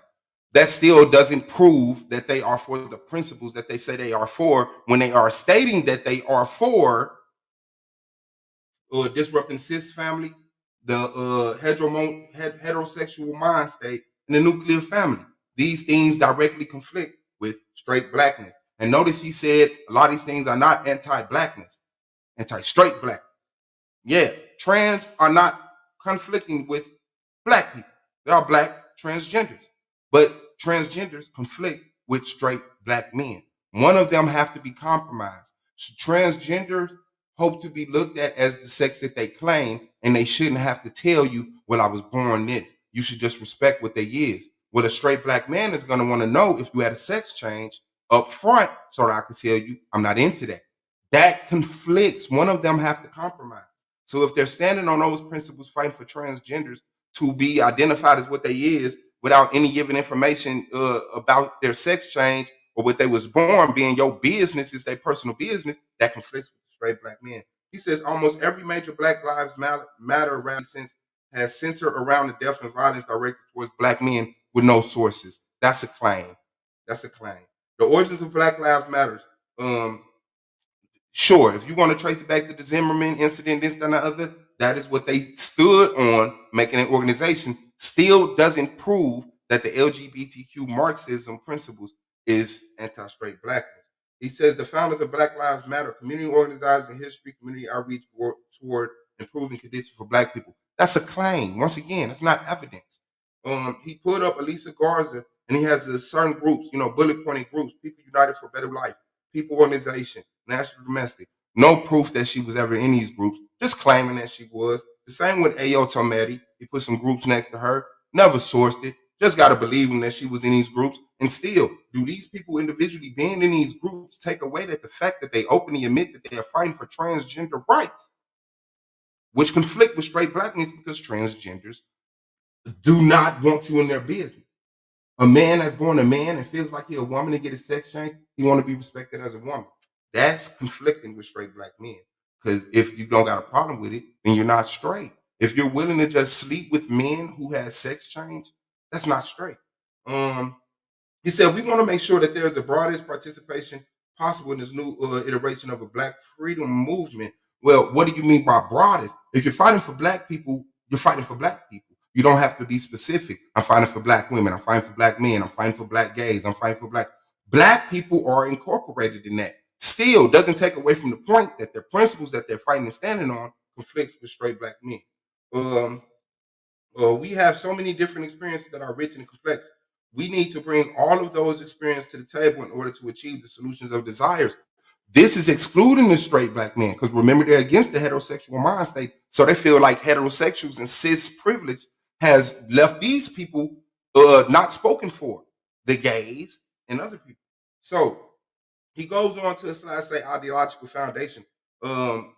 C: That still doesn't prove that they are for the principles that they say they are for when they are stating that they are for disrupting cis family, the heterosexual mind state, and the nuclear family. These things directly conflict with straight blackness. And notice he said a lot of these things are not anti-blackness, anti-straight black. Yeah, trans are not conflicting with black people. They are black transgenders. But transgenders conflict with straight black men. One of them have to be compromised. So transgenders hope to be looked at as the sex that they claim, and they shouldn't have to tell you, well, I was born this. You should just respect what they is. Well, a straight black man is going to want to know if you had a sex change up front so that I can tell you I'm not into that. That conflicts. One of them have to compromise. So if they're standing on those principles, fighting for transgenders to be identified as what they is without any given information about their sex change or what they was born being your business, is their personal business, that conflicts with straight black men. He says almost every major Black Lives Matter rally since has centered around the death and violence directed towards black men with no sources. That's a claim. That's a claim. The origins of Black Lives Matters. Sure, if you want to trace it back to the Zimmerman incident, this, that, and the other, that is what they stood on, making an organization, still doesn't prove that the LGBTQ Marxism principles is anti-straight blackness. He says the founders of Black Lives Matter, community organizers in history, community outreach toward improving conditions for black people. That's a claim. Once again, it's not evidence. He put up Elisa Garza, and he has certain groups, bullet pointing groups, People United for Better Life, People Organization, National Domestic. No proof that she was ever in these groups, just claiming that she was. The same with Ayo Tometi. He put some groups next to her, never sourced it, just got to believe him that she was in these groups. And still, do these people individually being in these groups take away that the fact that they openly admit that they are fighting for transgender rights, which conflict with straight blackness because transgenders do not want you in their business. A man that's born a man and feels like he's a woman to get his sex changed, he want to be respected as a woman. That's conflicting with straight black men. Because if you don't got a problem with it, then you're not straight. If you're willing to just sleep with men who has sex change, that's not straight. He said, we want to make sure that there's the broadest participation possible in this new iteration of a black freedom movement. Well, what do you mean by broadest? If you're fighting for black people, you're fighting for black people. You don't have to be specific. I'm fighting for black women. I'm fighting for black men. I'm fighting for black gays. I'm fighting for black people are incorporated in that. Still doesn't take away from the point that the principles that they're fighting and standing on conflicts with straight black men. We have so many different experiences that are rich and complex. We need to bring all of those experiences to the table in order to achieve the solutions of desires. This is excluding the straight black men, because remember, they're against the heterosexual mind state. So they feel like heterosexuals and cis privilege has left these people not spoken for, the gays and other people. So he goes on to a slide say ideological foundation,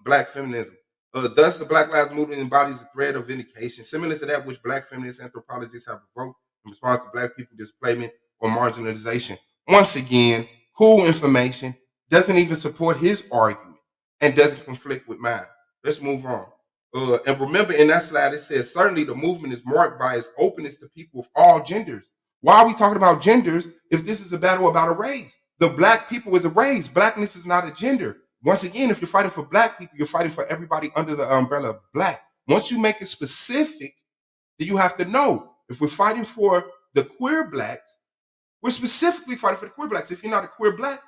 C: black feminism. Thus, the Black Lives Movement embodies a thread of vindication, similar to that which black feminist anthropologists have evoked in response to black people displacement or marginalization. Once again, cool information. doesn't even support his argument and doesn't conflict with mine. Let's move on. And remember, in that slide, it says certainly the movement is marked by its openness to people of all genders. Why are we talking about genders if this is a battle about a race? The black people is a race. Blackness is not a gender. Once again, if you're fighting for black people, you're fighting for everybody under the umbrella of black. Once you make it specific, then you have to know if we're fighting for the queer blacks, we're specifically fighting for the queer blacks. If you're not a queer black,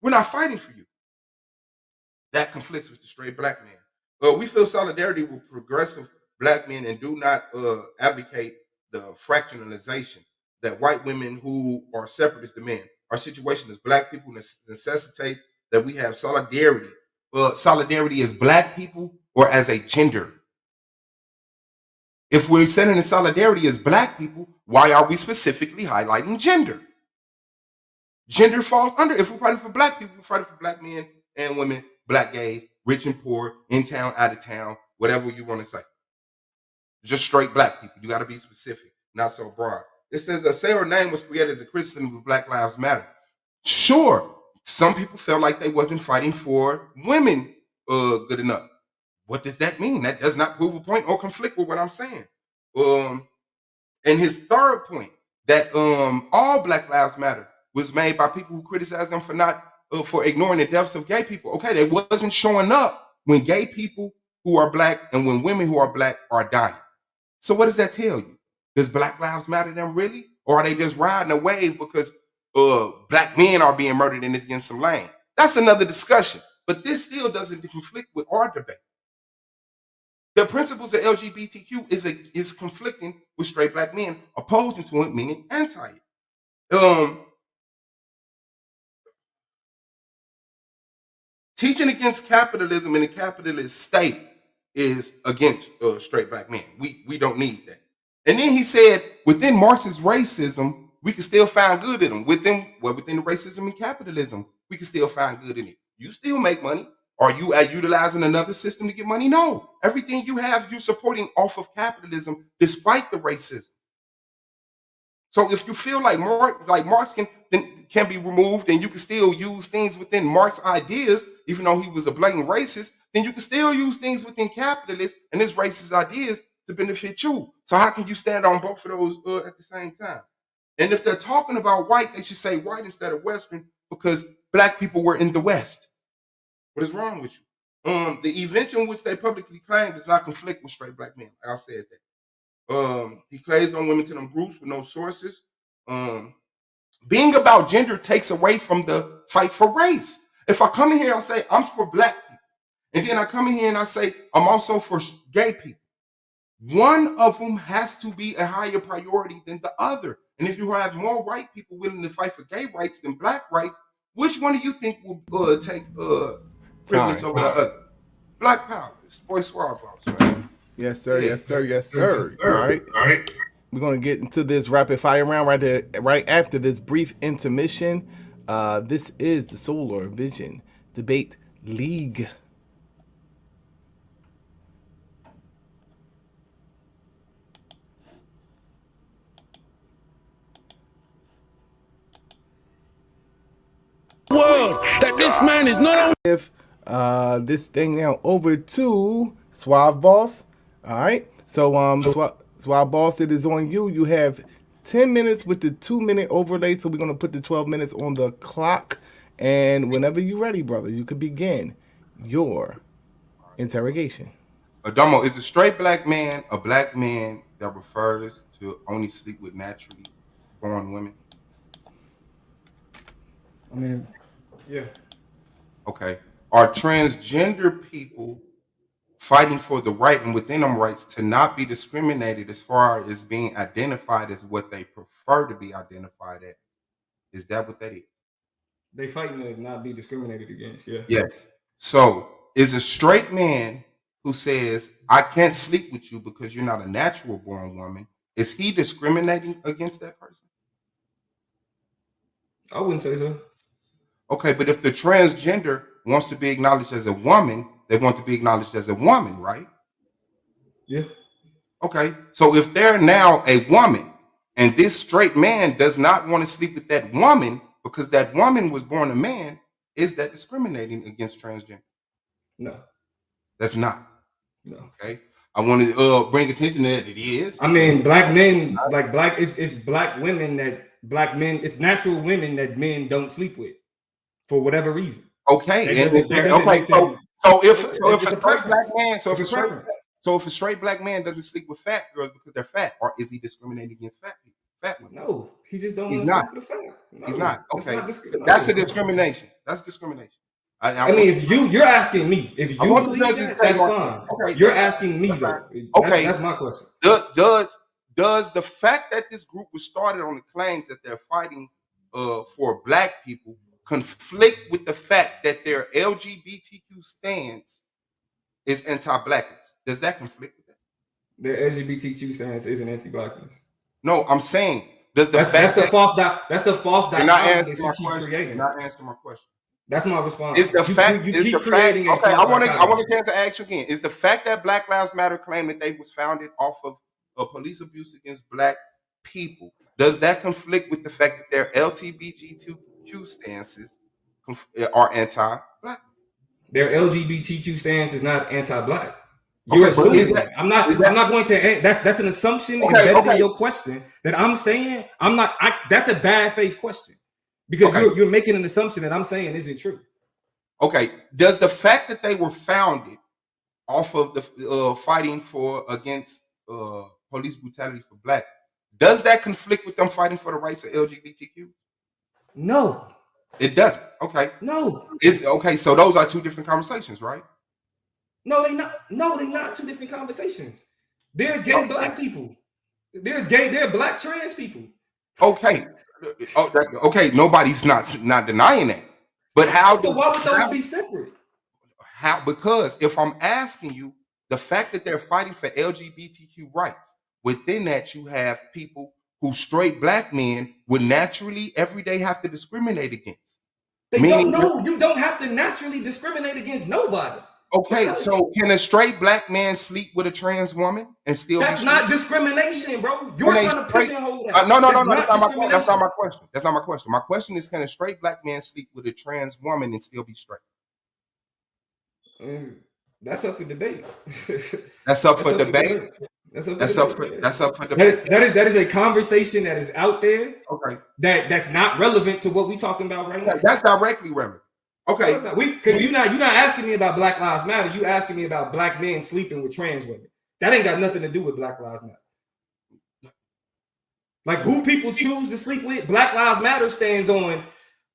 C: we're not fighting for you. That conflicts with the straight black man. We feel solidarity with progressive black men and do not advocate the fractionalization that white women who are separatist demand. Our situation as black people necessitates that we have solidarity. Solidarity as black people or as a gender. If we're setting in solidarity as black people, why are we specifically highlighting gender? Gender falls under. If we're fighting for black people, we're fighting for black men and women, black gays, rich and poor, in town, out of town, whatever you want to say. Just straight black people. You got to be specific, not so broad. It says that Say Her Name was created as a criticism of Black Lives Matter. Sure, some people felt like they wasn't fighting for women good enough. What does that mean? That does not prove a point or conflict with what I'm saying. And his third point, that all Black Lives Matter was made by people who criticize them for ignoring the deaths of gay people. Okay, they wasn't showing up when gay people who are black and when women who are black are dying. So what does that tell you? Does Black Lives Matter to them really? Or are they just riding a wave because black men are being murdered and it's getting some lane? That's another discussion. But this still doesn't conflict with our debate. The principles of LGBTQ is conflicting with straight black men, opposing to it, meaning anti it. Teaching against capitalism in a capitalist state is against straight black men. We don't need that. And then he said, within Marxist racism, we can still find good in them. Within the racism and capitalism, we can still find good in it. You still make money. Are you utilizing another system to get money? No. Everything you have, you're supporting off of capitalism despite the racism. So if you feel like Marx can be removed and you can still use things within Marx's ideas, even though he was a blatant racist, then you can still use things within capitalists and his racist ideas to benefit you. So how can you stand on both of those at the same time? And if they're talking about white, they should say white instead of Western because black people were in the West. What is wrong with you? The event in which they publicly claim does not conflict with straight black men. I said that. He claims on women to them groups with no sources. Being about gender takes away from the fight for race. If I come in here and I say I'm for black people, and then I come in here and I say I'm also for gay people, one of them has to be a higher priority than the other. And if you have more white people willing to fight for gay rights than black rights, which one do you think will take privilege over the other? Black power. It's boy Suave boss, man.
E: Yes, sir. Yes, sir. Yes, sir. All right. We're gonna get into this rapid fire round right after this brief intermission. This is the Solar Vision Debate League.
G: World that this man is not only.
E: If this thing now over to Suave Boss. All right. So Suave Boss, it is on you. You have 10 minutes with the 2-minute overlay. So we're gonna put the 12 minutes on the clock. And whenever you're ready, brother, you can begin your interrogation.
C: Adamo, is a straight black man a black man that refers to only sleep with naturally born women?
D: I mean, yeah.
C: Okay. Are transgender people fighting for the right and within them rights to not be discriminated as far as being identified as what they prefer to be identified as? Is that what that is?
D: They fighting to not be discriminated against, yeah.
C: Yes. So is a straight man who says, I can't sleep with you because you're not a natural born woman, is he discriminating against that person?
D: I wouldn't say so.
C: Okay, but if the transgender wants to be acknowledged as a woman, they want to be acknowledged as a woman, right?
D: Yeah.
C: Okay, so if they're now a woman and this straight man does not want to sleep with that woman because that woman was born a man, Is that discriminating against transgender?
D: No.
C: That's not.
D: No.
C: Okay. I want to bring attention to that. It is.
D: I mean, black men, like black, it's black women that black men, it's natural women that men don't sleep with for whatever reason.
C: Okay.
D: So
C: if a straight black man, so if a straight black man doesn't sleep with fat girls because they're fat, or is he discriminating against fat people? Fat women?
D: No, he just don't
C: He's
D: want to
C: not.
D: sleep with fat. No,
C: He's not. Okay.
D: That's
C: a discrimination. That's discrimination.
D: I mean, if you're asking me, if you believe that, that's fine.
C: Okay.
D: You're asking me though.
C: Okay.
D: That's my question.
C: Does the fact that this group was started on the claims that they're fighting for black people conflict with the fact that their LGBTQ stance is anti-blackness? Does that conflict with that?
D: Their LGBTQ stance isn't anti-blackness.
C: No, I'm saying that's the
D: false dichotomy
C: You're not
D: that
C: answering
D: you
C: my
D: keep
C: question.
D: creating.
C: You're not answering my question.
D: That's my response.
C: Is the fact?
D: You
C: Is
D: keep
C: the
D: creating
C: fact? Okay, I want
D: dichotomy.
C: a chance to ask you again. Is the fact that Black Lives Matter claim that they was founded off of police abuse against black people, does that conflict with the fact that their LGBTQ stances are anti-black?
D: Their LGBTQ stance is not anti-black. You're assuming that. I'm not going to. That's an assumption embedded in your question that I'm saying. I'm not. That's a bad faith question because you're making an assumption that I'm saying isn't true.
C: Okay. Does the fact that they were founded off of the fighting against police brutality for black, does that conflict with them fighting for the rights of LGBTQ?
D: No,
C: it doesn't. Okay.
D: No.
C: Okay. So those are two different conversations, right?
D: No, they not. No, they not two different conversations. They're gay black people. They're gay. They're black trans people.
C: Okay. Okay. Nobody's not denying that. But how?
D: So why would those be separate?
C: How? Because if I'm asking you, the fact that they're fighting for LGBTQ rights, within that you have people who straight black men would naturally every day have to discriminate against.
D: You don't have to naturally discriminate against nobody.
C: Okay, so can a straight black man sleep with a trans woman and still?
D: That's not discrimination, bro. You're trying to pigeonhole that.
C: No. That's not my question. That's not my question. My question is, can a straight black man sleep with a trans woman and still be straight?
D: That's up for debate.
C: That's up for debate. That's up for debate.
D: That is a conversation that is out there.
C: Okay.
D: That's not relevant to what we're talking about right now.
C: That's directly relevant. Okay.
D: Because you're not asking me about Black Lives Matter. You asking me about black men sleeping with trans women. That ain't got nothing to do with Black Lives Matter. Like who people choose to sleep with, Black Lives Matter stands on.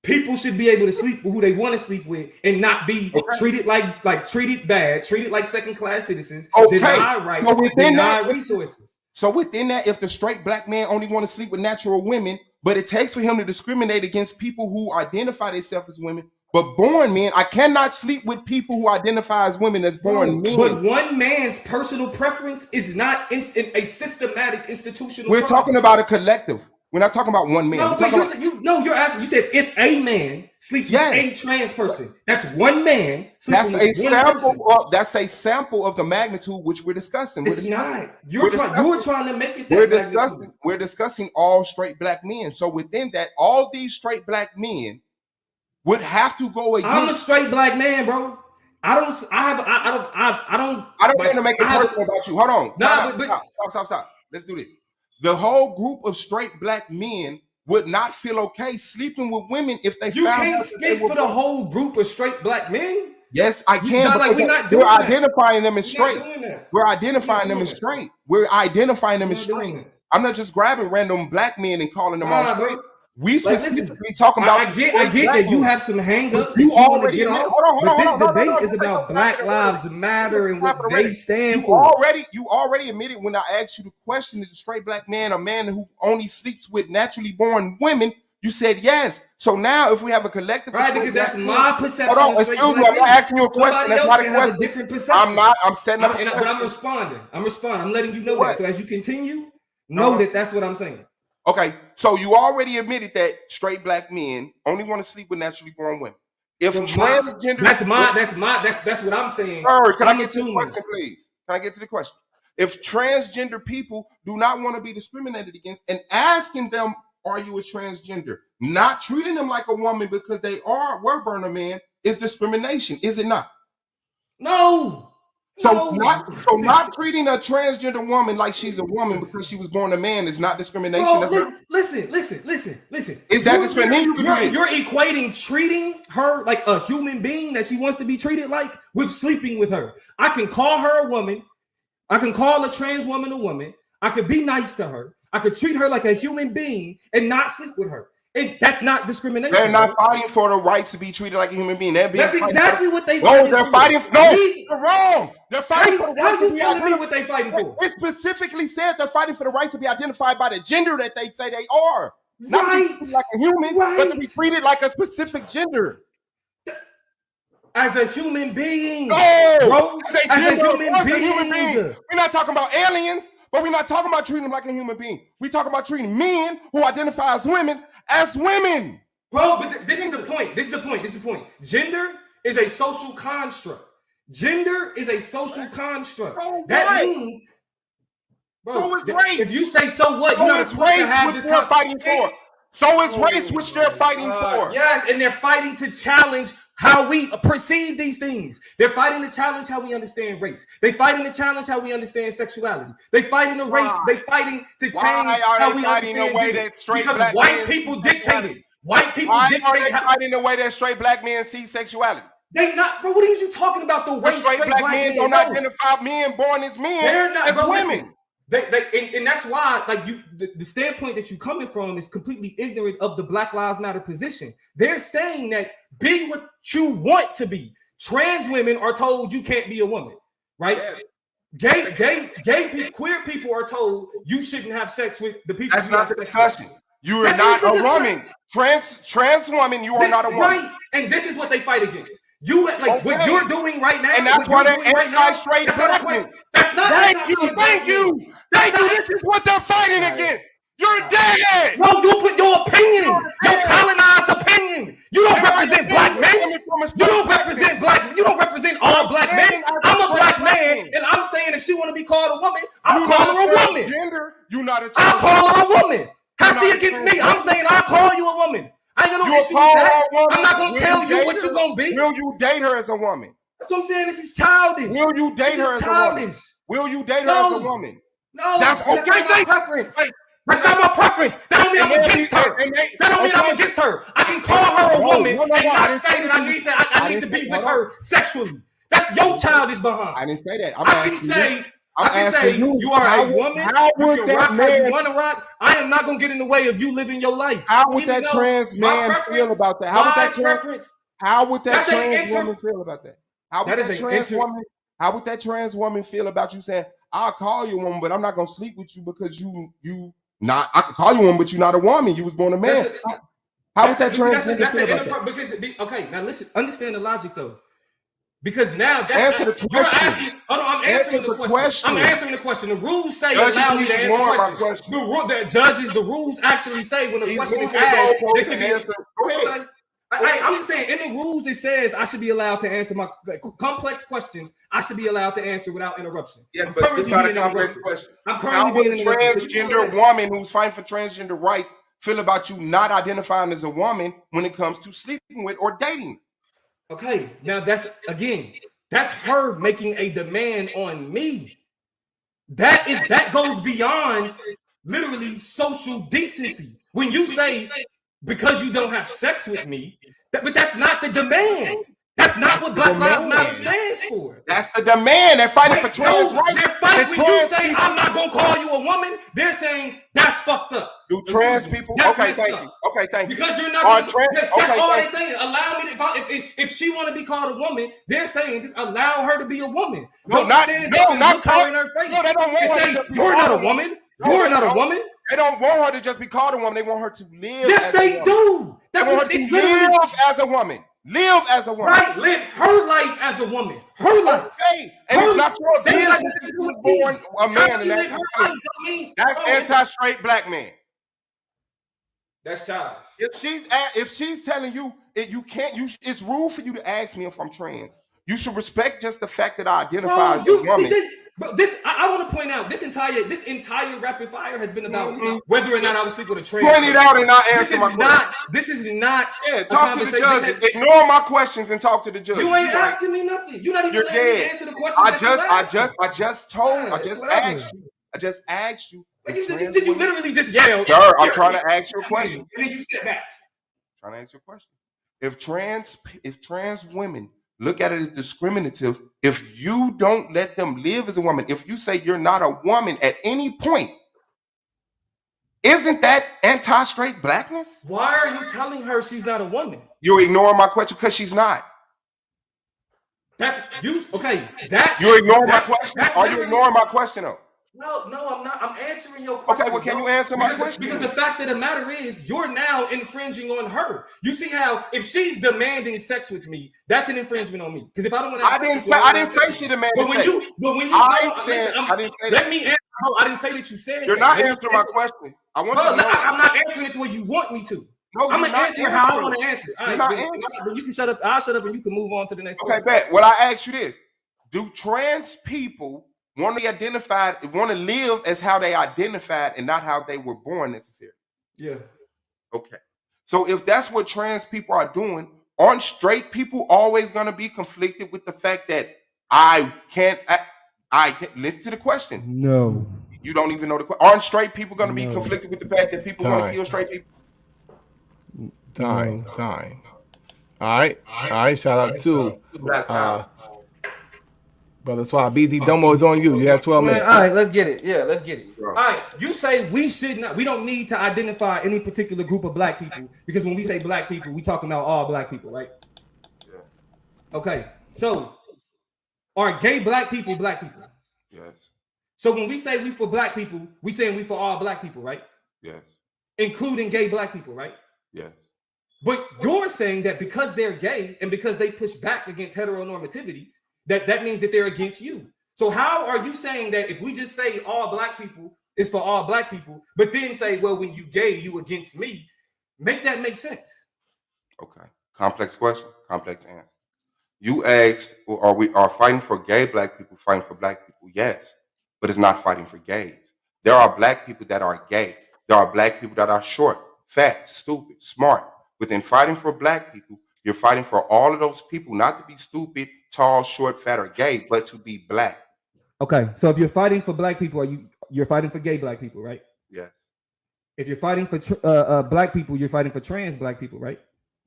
D: People should be able to sleep with who they want to sleep with and not be treated like treated bad, treated like second-class citizens, denied rights, denied resources.
C: So within that, if the straight black man only want to sleep with natural women, but it takes for him to discriminate against people who identify themselves as women, but born men, I cannot sleep with people who identify as women as born men.
D: But one man's personal preference is not a systematic institutional.
C: We're talking about a collective. We're not talking about one man.
D: You're asking. You said if a man sleeps with a trans person, that's one man.
C: That's a sample. That's a sample of the magnitude which we're discussing.
D: It's not. You're trying to make it.
C: We're discussing all straight black men. So within that, all these straight black men would have to go against.
D: I'm a straight black man, bro. I don't
C: want to make it personal about you. Hold on. Stop. Let's do this. The whole group of straight black men would not feel okay sleeping with women if they
D: You can't speak for the whole group of straight black men.
C: Yes, I can. We're identifying them as straight. We're identifying them as straight. We're identifying them as straight. I'm not just grabbing random black men and calling them all straight. We specifically talking about.
D: I get that you have some hangups. You already get off. But this debate is about Black Lives Matter and what they stand for.
C: You already admitted when I asked you the question: is a straight black man a man who only sleeps with naturally born women? You said yes. So now, if we have a collective,
D: right? Because that's my perception.
C: Hold on, excuse me. I'm not asking you a question. That's not a question.
D: A different perception.
C: I'm setting up.
D: But I'm responding. I'm letting you know that. So as you continue, know that that's what I'm saying.
C: Okay, so you already admitted that straight black men only want to sleep with naturally born women. If transgender,
D: that's what I'm saying.
C: Can I get to the question, please? Can I get to the question? If transgender people do not want to be discriminated against, and asking them are you a transgender? Not treating them like a woman because they were born a man is discrimination, is it not?
D: No.
C: So not treating a transgender woman like she's a woman because she was born a man is not discrimination.
D: Bro, listen.
C: Is that discrimination?
D: You're equating treating her like a human being that she wants to be treated like with sleeping with her. I can call her a woman. I can call a trans woman a woman. I could be nice to her. I could treat her like a human being and not sleep with her. And that's not discrimination.
C: They're not fighting for the rights to be treated like a human being.
D: That's exactly what they
C: fighting
D: for.
C: They're fighting for. No, you're wrong. They're fighting for the
D: How
C: rights
D: you
C: to be
D: telling me
C: identified.
D: what they fighting for?
C: It specifically said they're fighting for the rights to be identified by the gender that they say they are. Not to be treated like a human, but to be treated like a specific gender.
D: As a human being.
C: No,
D: bro.
C: As a human being. We're not talking about aliens, but we're not talking about treating them like a human being. We're talking about treating men who identify as women. Bro,
D: but this is the point. This is the point. Gender is a social construct. That means, bro,
C: so is race.
D: If you say so what,
C: so is race, which they're fighting for. So is race, which they're fighting for.
D: Yes, and they're fighting to challenge how we perceive these things. They're fighting to challenge how we understand race. They're fighting to challenge how we understand sexuality. They're fighting the race. They're fighting to change how we understand
C: the way that straight
D: because
C: black
D: white
C: men
D: people dictated. White people
C: Why
D: dictate
C: are they fighting the way that straight black men see sexuality?
D: They not, bro. What are you talking about? The way
C: straight black men don't identify men born as men.
D: They're not,
C: as
D: bro,
C: women.
D: And that's why, like the standpoint that you're coming from is completely ignorant of the Black Lives Matter position. They're saying that be what you want to be. Trans women are told you can't be a woman, right? Yes. Gay people, queer people are told you shouldn't have sex with the people.
C: That's not the discussion. You are not a woman. Trans woman, you are not a woman.
D: Right. And this is what they fight against. You like what you're doing right now.
C: And that's why they're anti-straight blackness.
D: That's not
C: Thank you. This is what they're fighting against. You're dead.
D: No, you put your opinion, your colonized opinion. You don't represent black men. You don't represent black. You don't represent all black men. I'm a black man, and I'm saying if she want to be called a woman, I'll call her a woman.
C: You're not a.
D: I'll call her a woman. How's she against me? I'm saying I'll call you a woman. I ain't got no issue with that. I'm not gonna tell you what you're gonna be.
C: Will you date her as a woman?
D: That's what I'm saying. This is childish.
C: Will you date her as a woman? Will you date her as a woman?
D: No,
C: that's okay.
D: That's not my preference. That's not my preference. That don't mean I'm against her. That don't mean I'm against her. I can call her a woman and not say that I need to be with her sexually. That's your childish behind.
C: I didn't say that.
D: I can say you are a woman.
C: How would that man?
D: You want to rock? I am not gonna get in the way of you living your life.
C: How would that trans man feel about that? How would that trans woman feel about that? How would that trans woman feel about you saying, "I'll call you a woman, but I'm not gonna sleep with you because you not. I could call you a woman, but you're not a woman. You was born a man." How would that trans woman feel about that?
D: Because okay, now listen, understand the logic though. Because now that's
C: answer the question.
D: I'm answering the question. I'm answering the question. The rules say allow me to answer the question. The rules actually say when the question is asked, they should be answered. Go ahead. I'm just saying, in the rules, it says I should be allowed to answer my complex questions. I should be allowed to answer without interruption.
C: Yes, but it's not a complex question. How would a transgender woman who's fighting for transgender rights feel about you not identifying as a woman when it comes to sleeping with or dating?
D: Okay, now that's her making a demand on me. That goes beyond literally social decency. When you say because you don't have sex with me, but that's not the demand. That's not what Black Lives Matter stands for.
C: That's the demand. They're fighting for trans rights.
D: They're fighting when you say I'm not gonna call you a woman. They're saying that's fucked up.
C: Do trans people? Okay, thank you. Okay, thank you.
D: Because you're not. That's all they're saying. Allow me to. If she want to be called a woman, they're saying just allow her to be a woman.
C: Not
D: calling her face.
C: No, they don't want her to be
D: You're not a woman. You're not a woman.
C: They don't want her to just be called a woman. They want her to live.
D: Yes, they do.
C: They want her to live as a woman. Live as a woman.
D: Right, live her life as a woman. Her life.
C: Okay. And it's not your business if she was born a man. And that's anti-straight black man.
D: That's childish.
C: If she's telling you you can't, it's rude for you to ask me if I'm trans. You should respect just the fact that I identify as a woman.
D: I want to point out this entire rapid fire has been about whether or not I was sleeping with a trans.
C: Point it out and not answer my question.
D: This is not.
C: Yeah, talk to the judge. Ignore my questions and talk to the judge.
D: You ain't asking me nothing. You're not even letting me answer the question. I
C: just asked you.
D: Did you literally just yell?
C: Sir, I'm trying to ask you a question.
D: And then you sit back.
C: I'm trying to ask you a question. If trans women look at it as discriminative, if you don't let them live as a woman, if you say you're not a woman at any point, isn't that anti-straight blackness?
D: Why are you telling her she's not a woman?
C: You're ignoring my question because she's not.
D: You're
C: ignoring my question. Are you ignoring my question though?
D: No, I'm not. I'm answering your question.
C: Okay, well, can you answer my question?
D: Because the fact of the matter is, you're now infringing on her. You see how if she's demanding sex with me, that's an infringement on me. Because if I don't want to, I didn't
C: say she demanded sex. I didn't say that.
D: Let me answer. I didn't say that you said.
C: You're not answering my question. I want you to know.
D: I'm not answering it the way you want me to.
C: No,
D: I'm gonna answer how I want to answer.
C: All right,
D: but you can shut up. I'll shut up, and you can move on to the next.
C: Okay, bet. Well, I ask you this: do trans people want to be identified, want to live as how they identified and not how they were born necessarily?
D: Yeah.
C: Okay. So if that's what trans people are doing, aren't straight people always going to be conflicted with the fact that I can't listen to the question?
D: No.
C: You don't even know the question. Aren't straight people going to be conflicted with the fact that people want to kill straight people?
Q: Time. All right. Shout out to Brother Suave. BZ Domo is on you. You have 12 minutes.
D: All right, let's get it. Yeah, let's get it. All right, you say we don't need to identify any particular group of black people because when we say black people, we talking about all black people, right?
C: Yeah.
D: Okay, so are gay black people black people?
C: Yes.
D: So when we say we for black people, we saying we for all black people, right?
C: Yes.
D: Including gay black people, right?
C: Yes.
D: But you're saying that because they're gay and because they push back against heteronormativity, that means that they're against you. So how are you saying that if we just say all black people is for all black people, but then say, well, when you gay, you against me? Make that make sense.
C: Okay. Complex question, complex answer. You asked, are we fighting for gay black people, fighting for black people? Yes, but it's not fighting for gays. There are black people that are gay. There are black people that are short, fat, stupid, smart. Within fighting for black people, you're fighting for all of those people, not to be stupid, tall, short, fat, or gay, but to be black.
D: Okay, so if you're fighting for black people, you're fighting for gay black people, right?
C: Yes.
D: If you're fighting for black people, you're fighting for trans black people, right?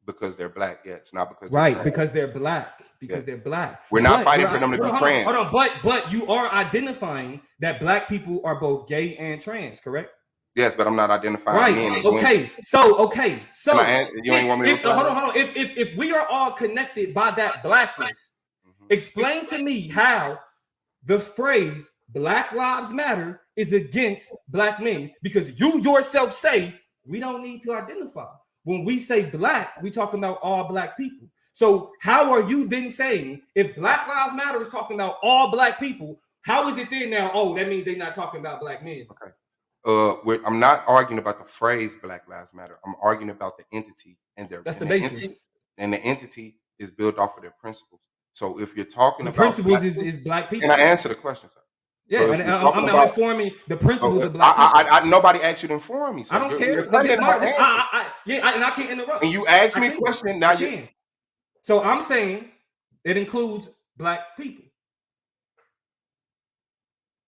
C: Because they're black, yes, not because
D: they're trans. Because they're black. They're black.
C: We're not fighting for them to be trans.
D: Hold on, but you are identifying that black people are both gay and trans, correct?
C: Yes, but I'm not identifying men as
D: okay.
C: women.
D: So
C: you ain't want me to
D: hold on. If we are all connected by that blackness, explain to me how the phrase Black Lives Matter is against black men, because you yourself say we don't need to identify. When we say black, we talking about all black people. So how are you then saying if Black Lives Matter is talking about all black people, how is it then now? Oh, that means they're not talking about black men.
C: Okay. I'm not arguing about the phrase Black Lives Matter. I'm arguing about the entity and their.
D: That's the basis.
C: And the entity is built off of their principles. So if you're talking about
D: principles is black people.
C: And I answer the question, sir.
D: Yeah, so and I'm informing the principles of black people.
C: Nobody asked you to inform me. So
D: I don't care. I can't interrupt.
C: And you asked me a question. Now you can.
D: So I'm saying it includes black people.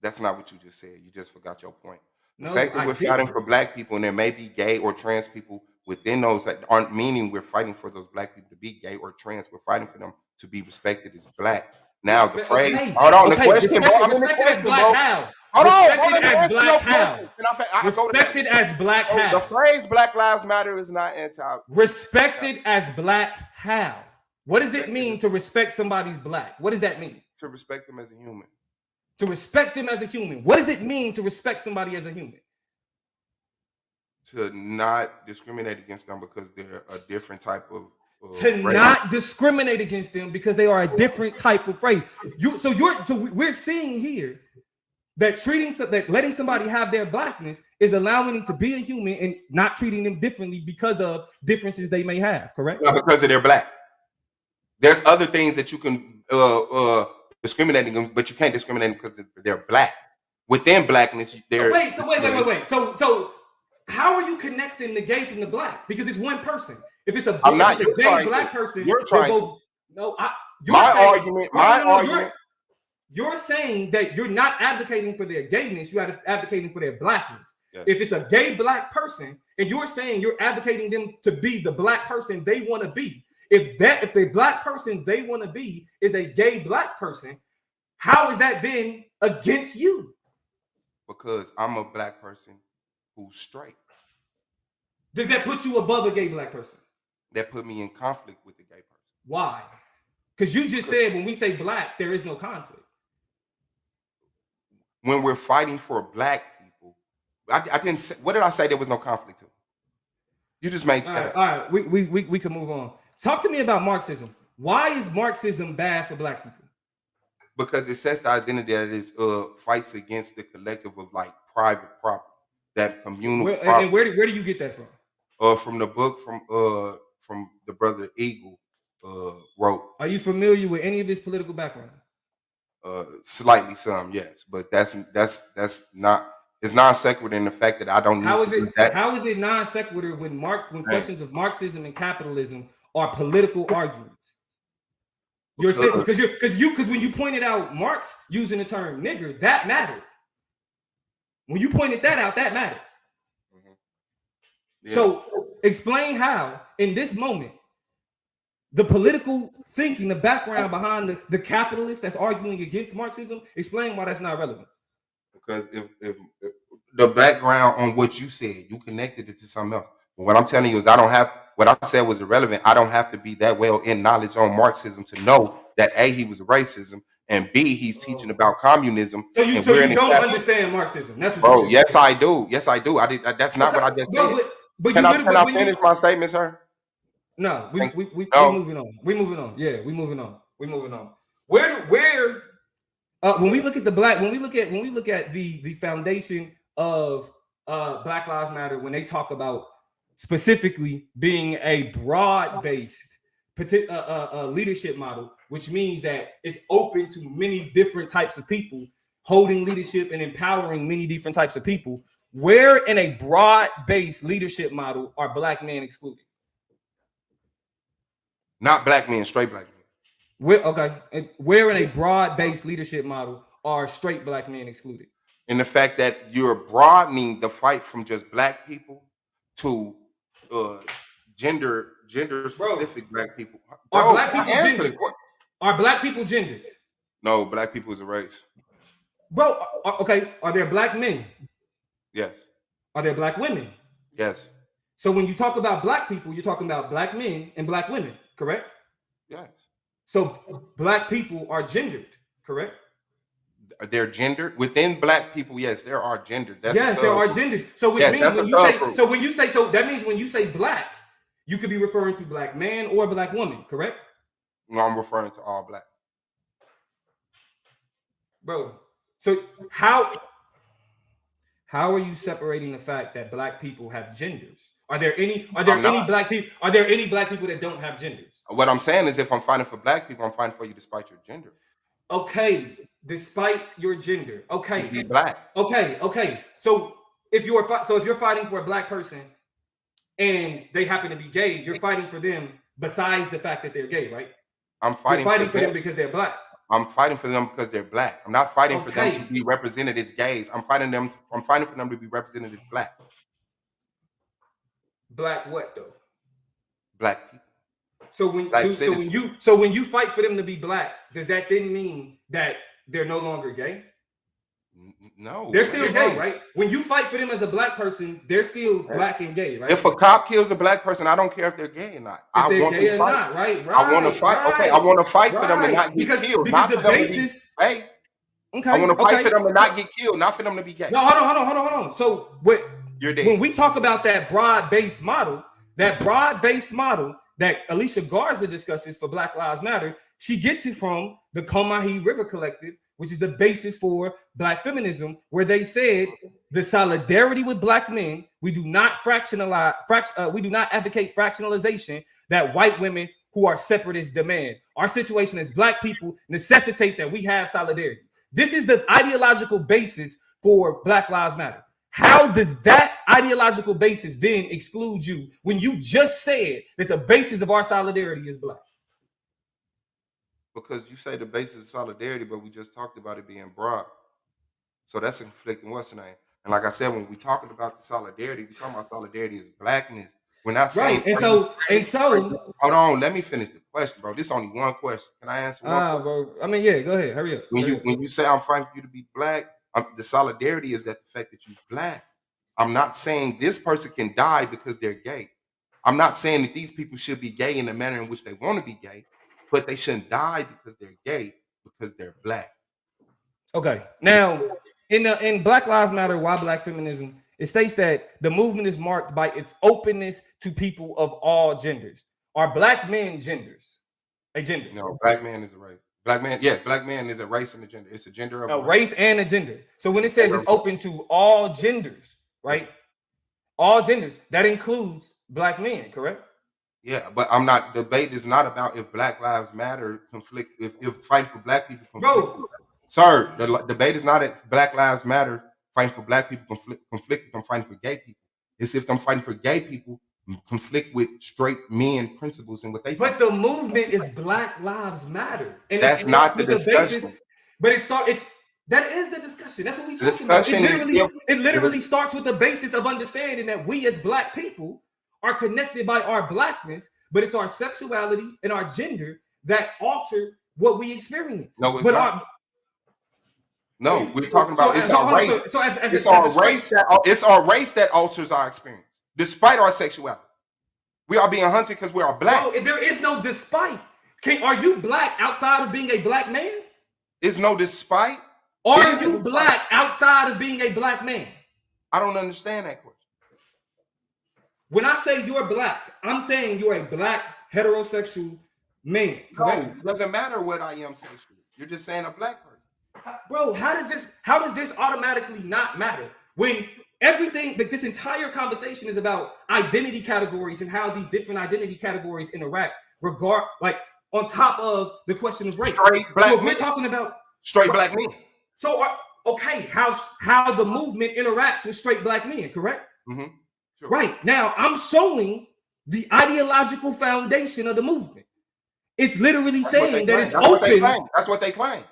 C: That's not what you just said. You just forgot your point. The fact that we're fighting for black people and there may be gay or trans people within those that aren't meaning we're fighting for those black people to be gay or trans. We're fighting for them to be respected as blacks. Now the phrase, hold on, the question, bro. I'm in the question, bro. Hold on,
D: respected as black how?
C: The phrase Black Lives Matter is not anti.
D: Respected as black how? What does it mean to respect somebody's black? What does that mean?
C: To respect them as a human.
D: To respect them as a human. What does it mean to respect somebody as a human?
C: To not discriminate against them because they're a different type of
D: race. Not discriminate against them because they are a different type of race. So we're seeing here that letting somebody have their blackness is allowing them to be a human and not treating them differently because of differences they may have, correct?
C: Not because of their black. There's other things that you can discriminating them, but you can't discriminate them because they're black. Within blackness, they're
D: wait. So how are you connecting the gay from the black? Because it's one person. If it's a gay black person,
C: you're trying
D: both,
C: to.
D: No,
C: My argument.
D: You're saying that you're not advocating for their gayness, you're advocating for their blackness.
C: Yes.
D: If it's a gay black person, and you're saying you're advocating them to be the black person they want to be, if the black person they want to be is a gay black person, how is that then against you?
C: Because I'm a black person who's straight.
D: Does that put you above a gay black person?
C: That put me in conflict with the gay person.
D: Why? Because you just said when we say black, there is no conflict.
C: When we're fighting for black people, I didn't say, what did I say there was no conflict to? You just made that up.
D: All right, we can move on. Talk to me about Marxism. Why is Marxism bad for black people?
C: Because it sets the identity that it fights against the collective of like private property, that communal property.
D: And where do you get that from?
C: From the book from the brother Eagle wrote.
D: Are you familiar with any of his political background?
C: Slightly some, yes, but that's not. It's non sequitur in the fact that I don't need to do that.
D: How is it non sequitur when questions of Marxism and capitalism are political arguments? You're saying because when you pointed out Marx using the term nigger, that mattered. When you pointed that out, that mattered.
C: Mm-hmm. Yeah.
D: So explain how in this moment the political thinking, the background behind the capitalist that's arguing against Marxism, explain why that's not relevant.
C: Because if the background on what you said, you connected it to something else. But what I'm telling you is I don't have, what I said was irrelevant. I don't have to be that well in knowledge on Marxism to know that A, he was racism, and B, he's teaching about communism.
D: So you don't understand Marxism. That's what
C: bro, yes, I do. Yes, I do. That's not what I just said. Can I finish my statement, sir?
D: No, we moving on. We moving on. Yeah, we moving on. Where when we look at the foundation of Black Lives Matter, when they talk about specifically being a broad-based leadership model, which means that it's open to many different types of people, holding leadership and empowering many different types of people. Where in a broad-based leadership model are black men excluded?
C: Not black men, straight black men.
D: Where in a broad-based leadership model are straight black men excluded?
C: In the fact that you're broadening the fight from just black people to gender specific black people.
D: Are black people gendered? Are black people gendered?
C: No, black people is a race.
D: Bro, okay. Are there black men?
C: Yes.
D: Are there black women?
C: Yes.
D: So when you talk about black people, you're talking about black men and black women, correct?
C: Yes.
D: So black people are gendered, correct?
C: They're gendered within black people. Yes, there are gendered.
D: Yes, there are genders. So which means when you say that means when you say black, you could be referring to black man or black woman, correct?
C: No, I'm referring to all black.
D: Bro, so how are you separating the fact that black people have genders? Are there any black people that don't have genders?
C: What I'm saying is if I'm fighting for black people, I'm fighting for you despite your gender.
D: Okay, despite your gender. Okay.
C: To be black.
D: Okay. So if you're fighting for a black person and they happen to be gay, you're fighting for them besides the fact that they're gay, right?
C: I'm fighting
D: for them because they're black.
C: I'm fighting for them because they're black. I'm not fighting for them to be represented as gays. I'm fighting for them to be represented as black.
D: Black what though?
C: Black people.
D: So when you fight for them to be black, does that then mean that they're no longer gay?
C: No.
D: They're still gay, right? When you fight for them as a black person, they're still black and gay, right?
C: If a cop kills a black person, I don't care if they're gay or not. I want to fight.
D: Right?
C: I want to fight. Okay, I want to fight for them to not get killed.
D: Because the basis.
C: Hey. Okay. I want to fight for them to not get killed, not for them to be gay.
D: No, hold on. So when we talk about that broad-based model, that Alicia Garza discusses for Black Lives Matter, she gets it from the Combahee River Collective, which is the basis for Black feminism, where they said the solidarity with Black men, we do not advocate fractionalization, that white women who are separatist demand. Our situation as black people necessitate that we have solidarity. This is the ideological basis for Black Lives Matter. How does that ideological basis then exclude you when you just said that the basis of our solidarity is black?
C: Because you say the basis of solidarity, but we just talked about it being broad. So that's a conflicting what's the name. And like I said, when we talking about the solidarity, we talking about solidarity as blackness. We're not saying
D: right. And so
C: hold on, let me finish the question, bro. This is only one question. Can I answer one?
D: Bro. I mean, yeah, go ahead. Hurry up.
C: When you say I'm fighting for you to be black, the solidarity is that the fact that you're black. I'm not saying this person can die because they're gay. I'm not saying that these people should be gay in the manner in which they want to be gay, but they shouldn't die because they're gay because they're black.
D: Okay. Now, in Black Lives Matter, Why Black Feminism, it states that the movement is marked by its openness to people of all genders. Are black men genders? A gender?
C: No, black man is a race. Black man is a race and a gender. It's a gender of
D: a race and a gender. So when it says it's open to all genders, right? All genders, that includes black men, correct?
C: Yeah, but I'm not. Debate is not about if Black Lives Matter conflict. If fighting for black people conflict.
D: Bro,
C: sir, the debate is not if Black Lives Matter fighting for black people conflict with them fighting for gay people. It's if them fighting for gay people conflict with straight men principles and what they.
D: But the movement is Black Lives Matter, and
C: that's not the discussion.
D: That is the discussion. That's what we talking about. It literally starts with the basis of understanding that we as black people are connected by our blackness, but it's our sexuality and our gender that alter what we experience.
C: No, it's not. No, we're talking about it's our race. It's our race that alters our experience, despite our sexuality. We are being hunted because we are black.
D: No, there is no despite. Are you black outside of being a black man?
C: Is no despite.
D: Are you black outside of being a black man?
C: I don't understand that question.
D: When I say you're black, I'm saying you're a black heterosexual man.
C: No, it doesn't matter what I am sexually. You're just saying a black person.
D: Bro, how does this automatically not matter? When everything, like this entire conversation is about identity categories and how these different identity categories interact, on top of the question of race.
C: Straight black men.
D: We're talking about
C: straight black men.
D: So, okay, how the movement interacts with straight black men, correct?
C: Mm-hmm. Sure.
D: Right. Now, I'm showing the ideological foundation of the movement. It's literally saying that it's open.
C: That's what they claim.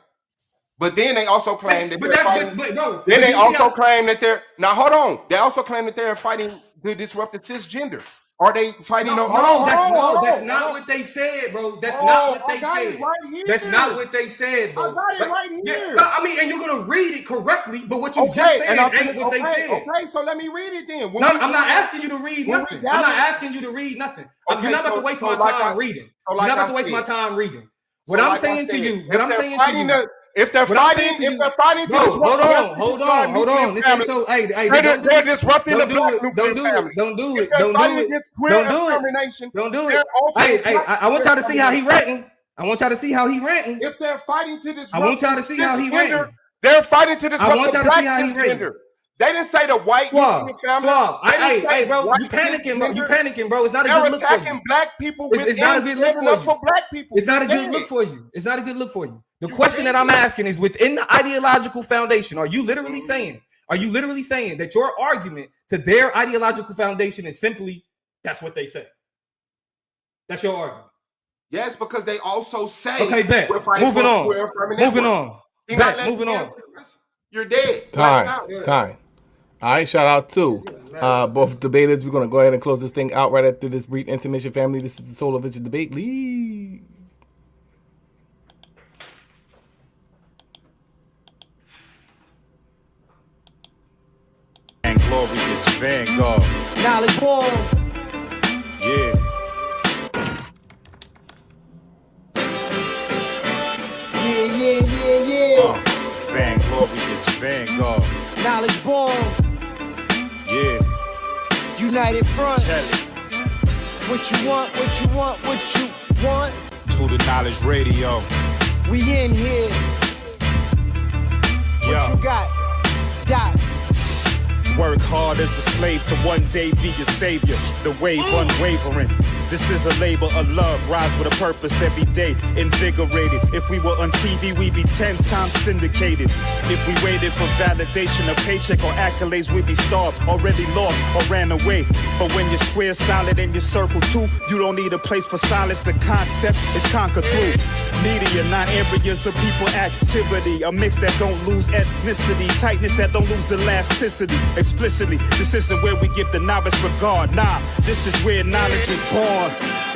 C: But then they also claim that they're fighting.
D: Bro,
C: then they also claim that they're now. Hold on. They also claim that they're fighting to disrupt the cisgender. Are they fighting?
D: That's not what they said, bro. That's not what they said. That's not what they said, bro.
C: I got it right here.
D: I mean, and you're gonna read it correctly, but what you just said ain't what they said.
C: Okay, so let me read it then.
D: I'm not asking you to read nothing. I'm not asking you to read nothing. You're not about to waste my time reading. You're not about to waste my time reading. What I'm saying to you,
C: if they're fighting to disrupt
D: hold on.
C: They're disrupting the black nuclear family.
D: Don't do it.
C: Don't do it.
D: Hey, I want y'all to see how he ranting.
C: If they're fighting to disrupt,
D: I want y'all to see how he ranting.
C: They're fighting to disrupt the black cisgender. They didn't say the white nuclear family.
D: Hey, bro, you panicking, bro. It's not a good look for you.
C: They're attacking black people.
D: It's not a good look
C: for black people.
D: It's not a good look for you. It's not a good look for you. The question that I'm asking is within the ideological foundation, are you literally saying that your argument to their ideological foundation is simply that's what they say? That's your argument.
C: Yes, because they also say
D: okay, bet. Moving on.
C: You're dead.
Q: Time. All right, shout out to both debaters. We're going to go ahead and close this thing out right after this brief intermission, family. This is the Soul of It Debate League.
F: And glorious Vanguard.
G: Knowledge war.
F: Yeah.
G: Yeah.
F: Glorious Vanguard.
G: Knowledge born.
F: Yeah.
G: United front. What you want.
F: To the Knowledge Radio.
G: We in here. What you got? Dot.
F: Work hard as a slave to one day be your savior. The wave unwavering. This is a labor of love, rise with a purpose every day, invigorated. If we were on TV, we'd be 10 times syndicated. If we waited for validation, a paycheck or accolades, we'd be starved, already lost or ran away. But when your square's solid and your circle too, you don't need a place for silence. The concept is conquered through media, not areas of people activity. A mix that don't lose ethnicity, tightness that don't lose elasticity. Explicitly, this isn't where we give the novice regard. Nah, this is where knowledge is born.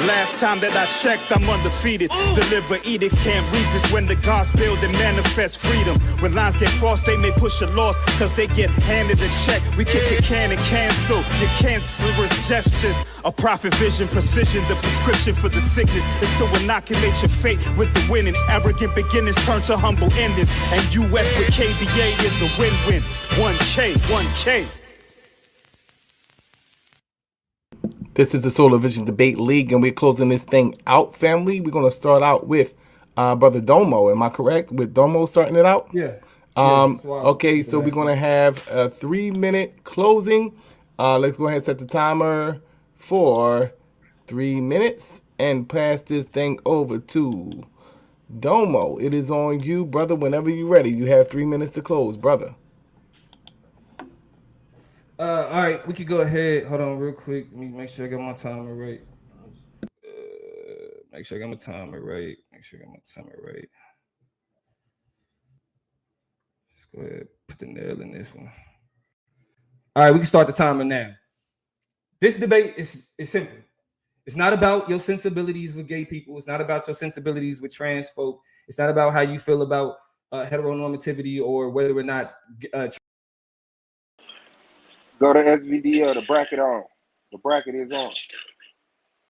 F: Last time that I checked, I'm undefeated. Deliver edicts, can't resist when the gods build and manifest freedom. When lines get crossed, they may push a loss, cause they get handed a check. We kick the can and cancel your cancerous gestures. A prophet vision, precision, the prescription for the sickness is to inoculate your fate with the winning. Arrogant beginnings turn to humble endings. And US with KBA is a win-win. 1K, 1K.
Q: This is the Solar Vision Debate League, and we're closing this thing out, family. We're going to start out with Brother Domo. Am I correct? With Domo starting it out?
D: Yeah.
Q: Okay, so we're going to have a 3-minute closing. Let's go ahead and set the timer for 3 minutes and pass this thing over to Domo. It is on you, brother. Whenever you're ready, you have 3 minutes to close, brother.
D: All right, we could go ahead. Hold on real quick. Let me make sure I got my timer right. Make sure I got my timer right. Let's go ahead and put the nail in this one. All right, we can start the timer now. This debate is simple. It's not about your sensibilities with gay people. It's not about your sensibilities with trans folk. It's not about how you feel about heteronormativity or whether or not
C: Go to SVDL, the bracket on. The bracket is on.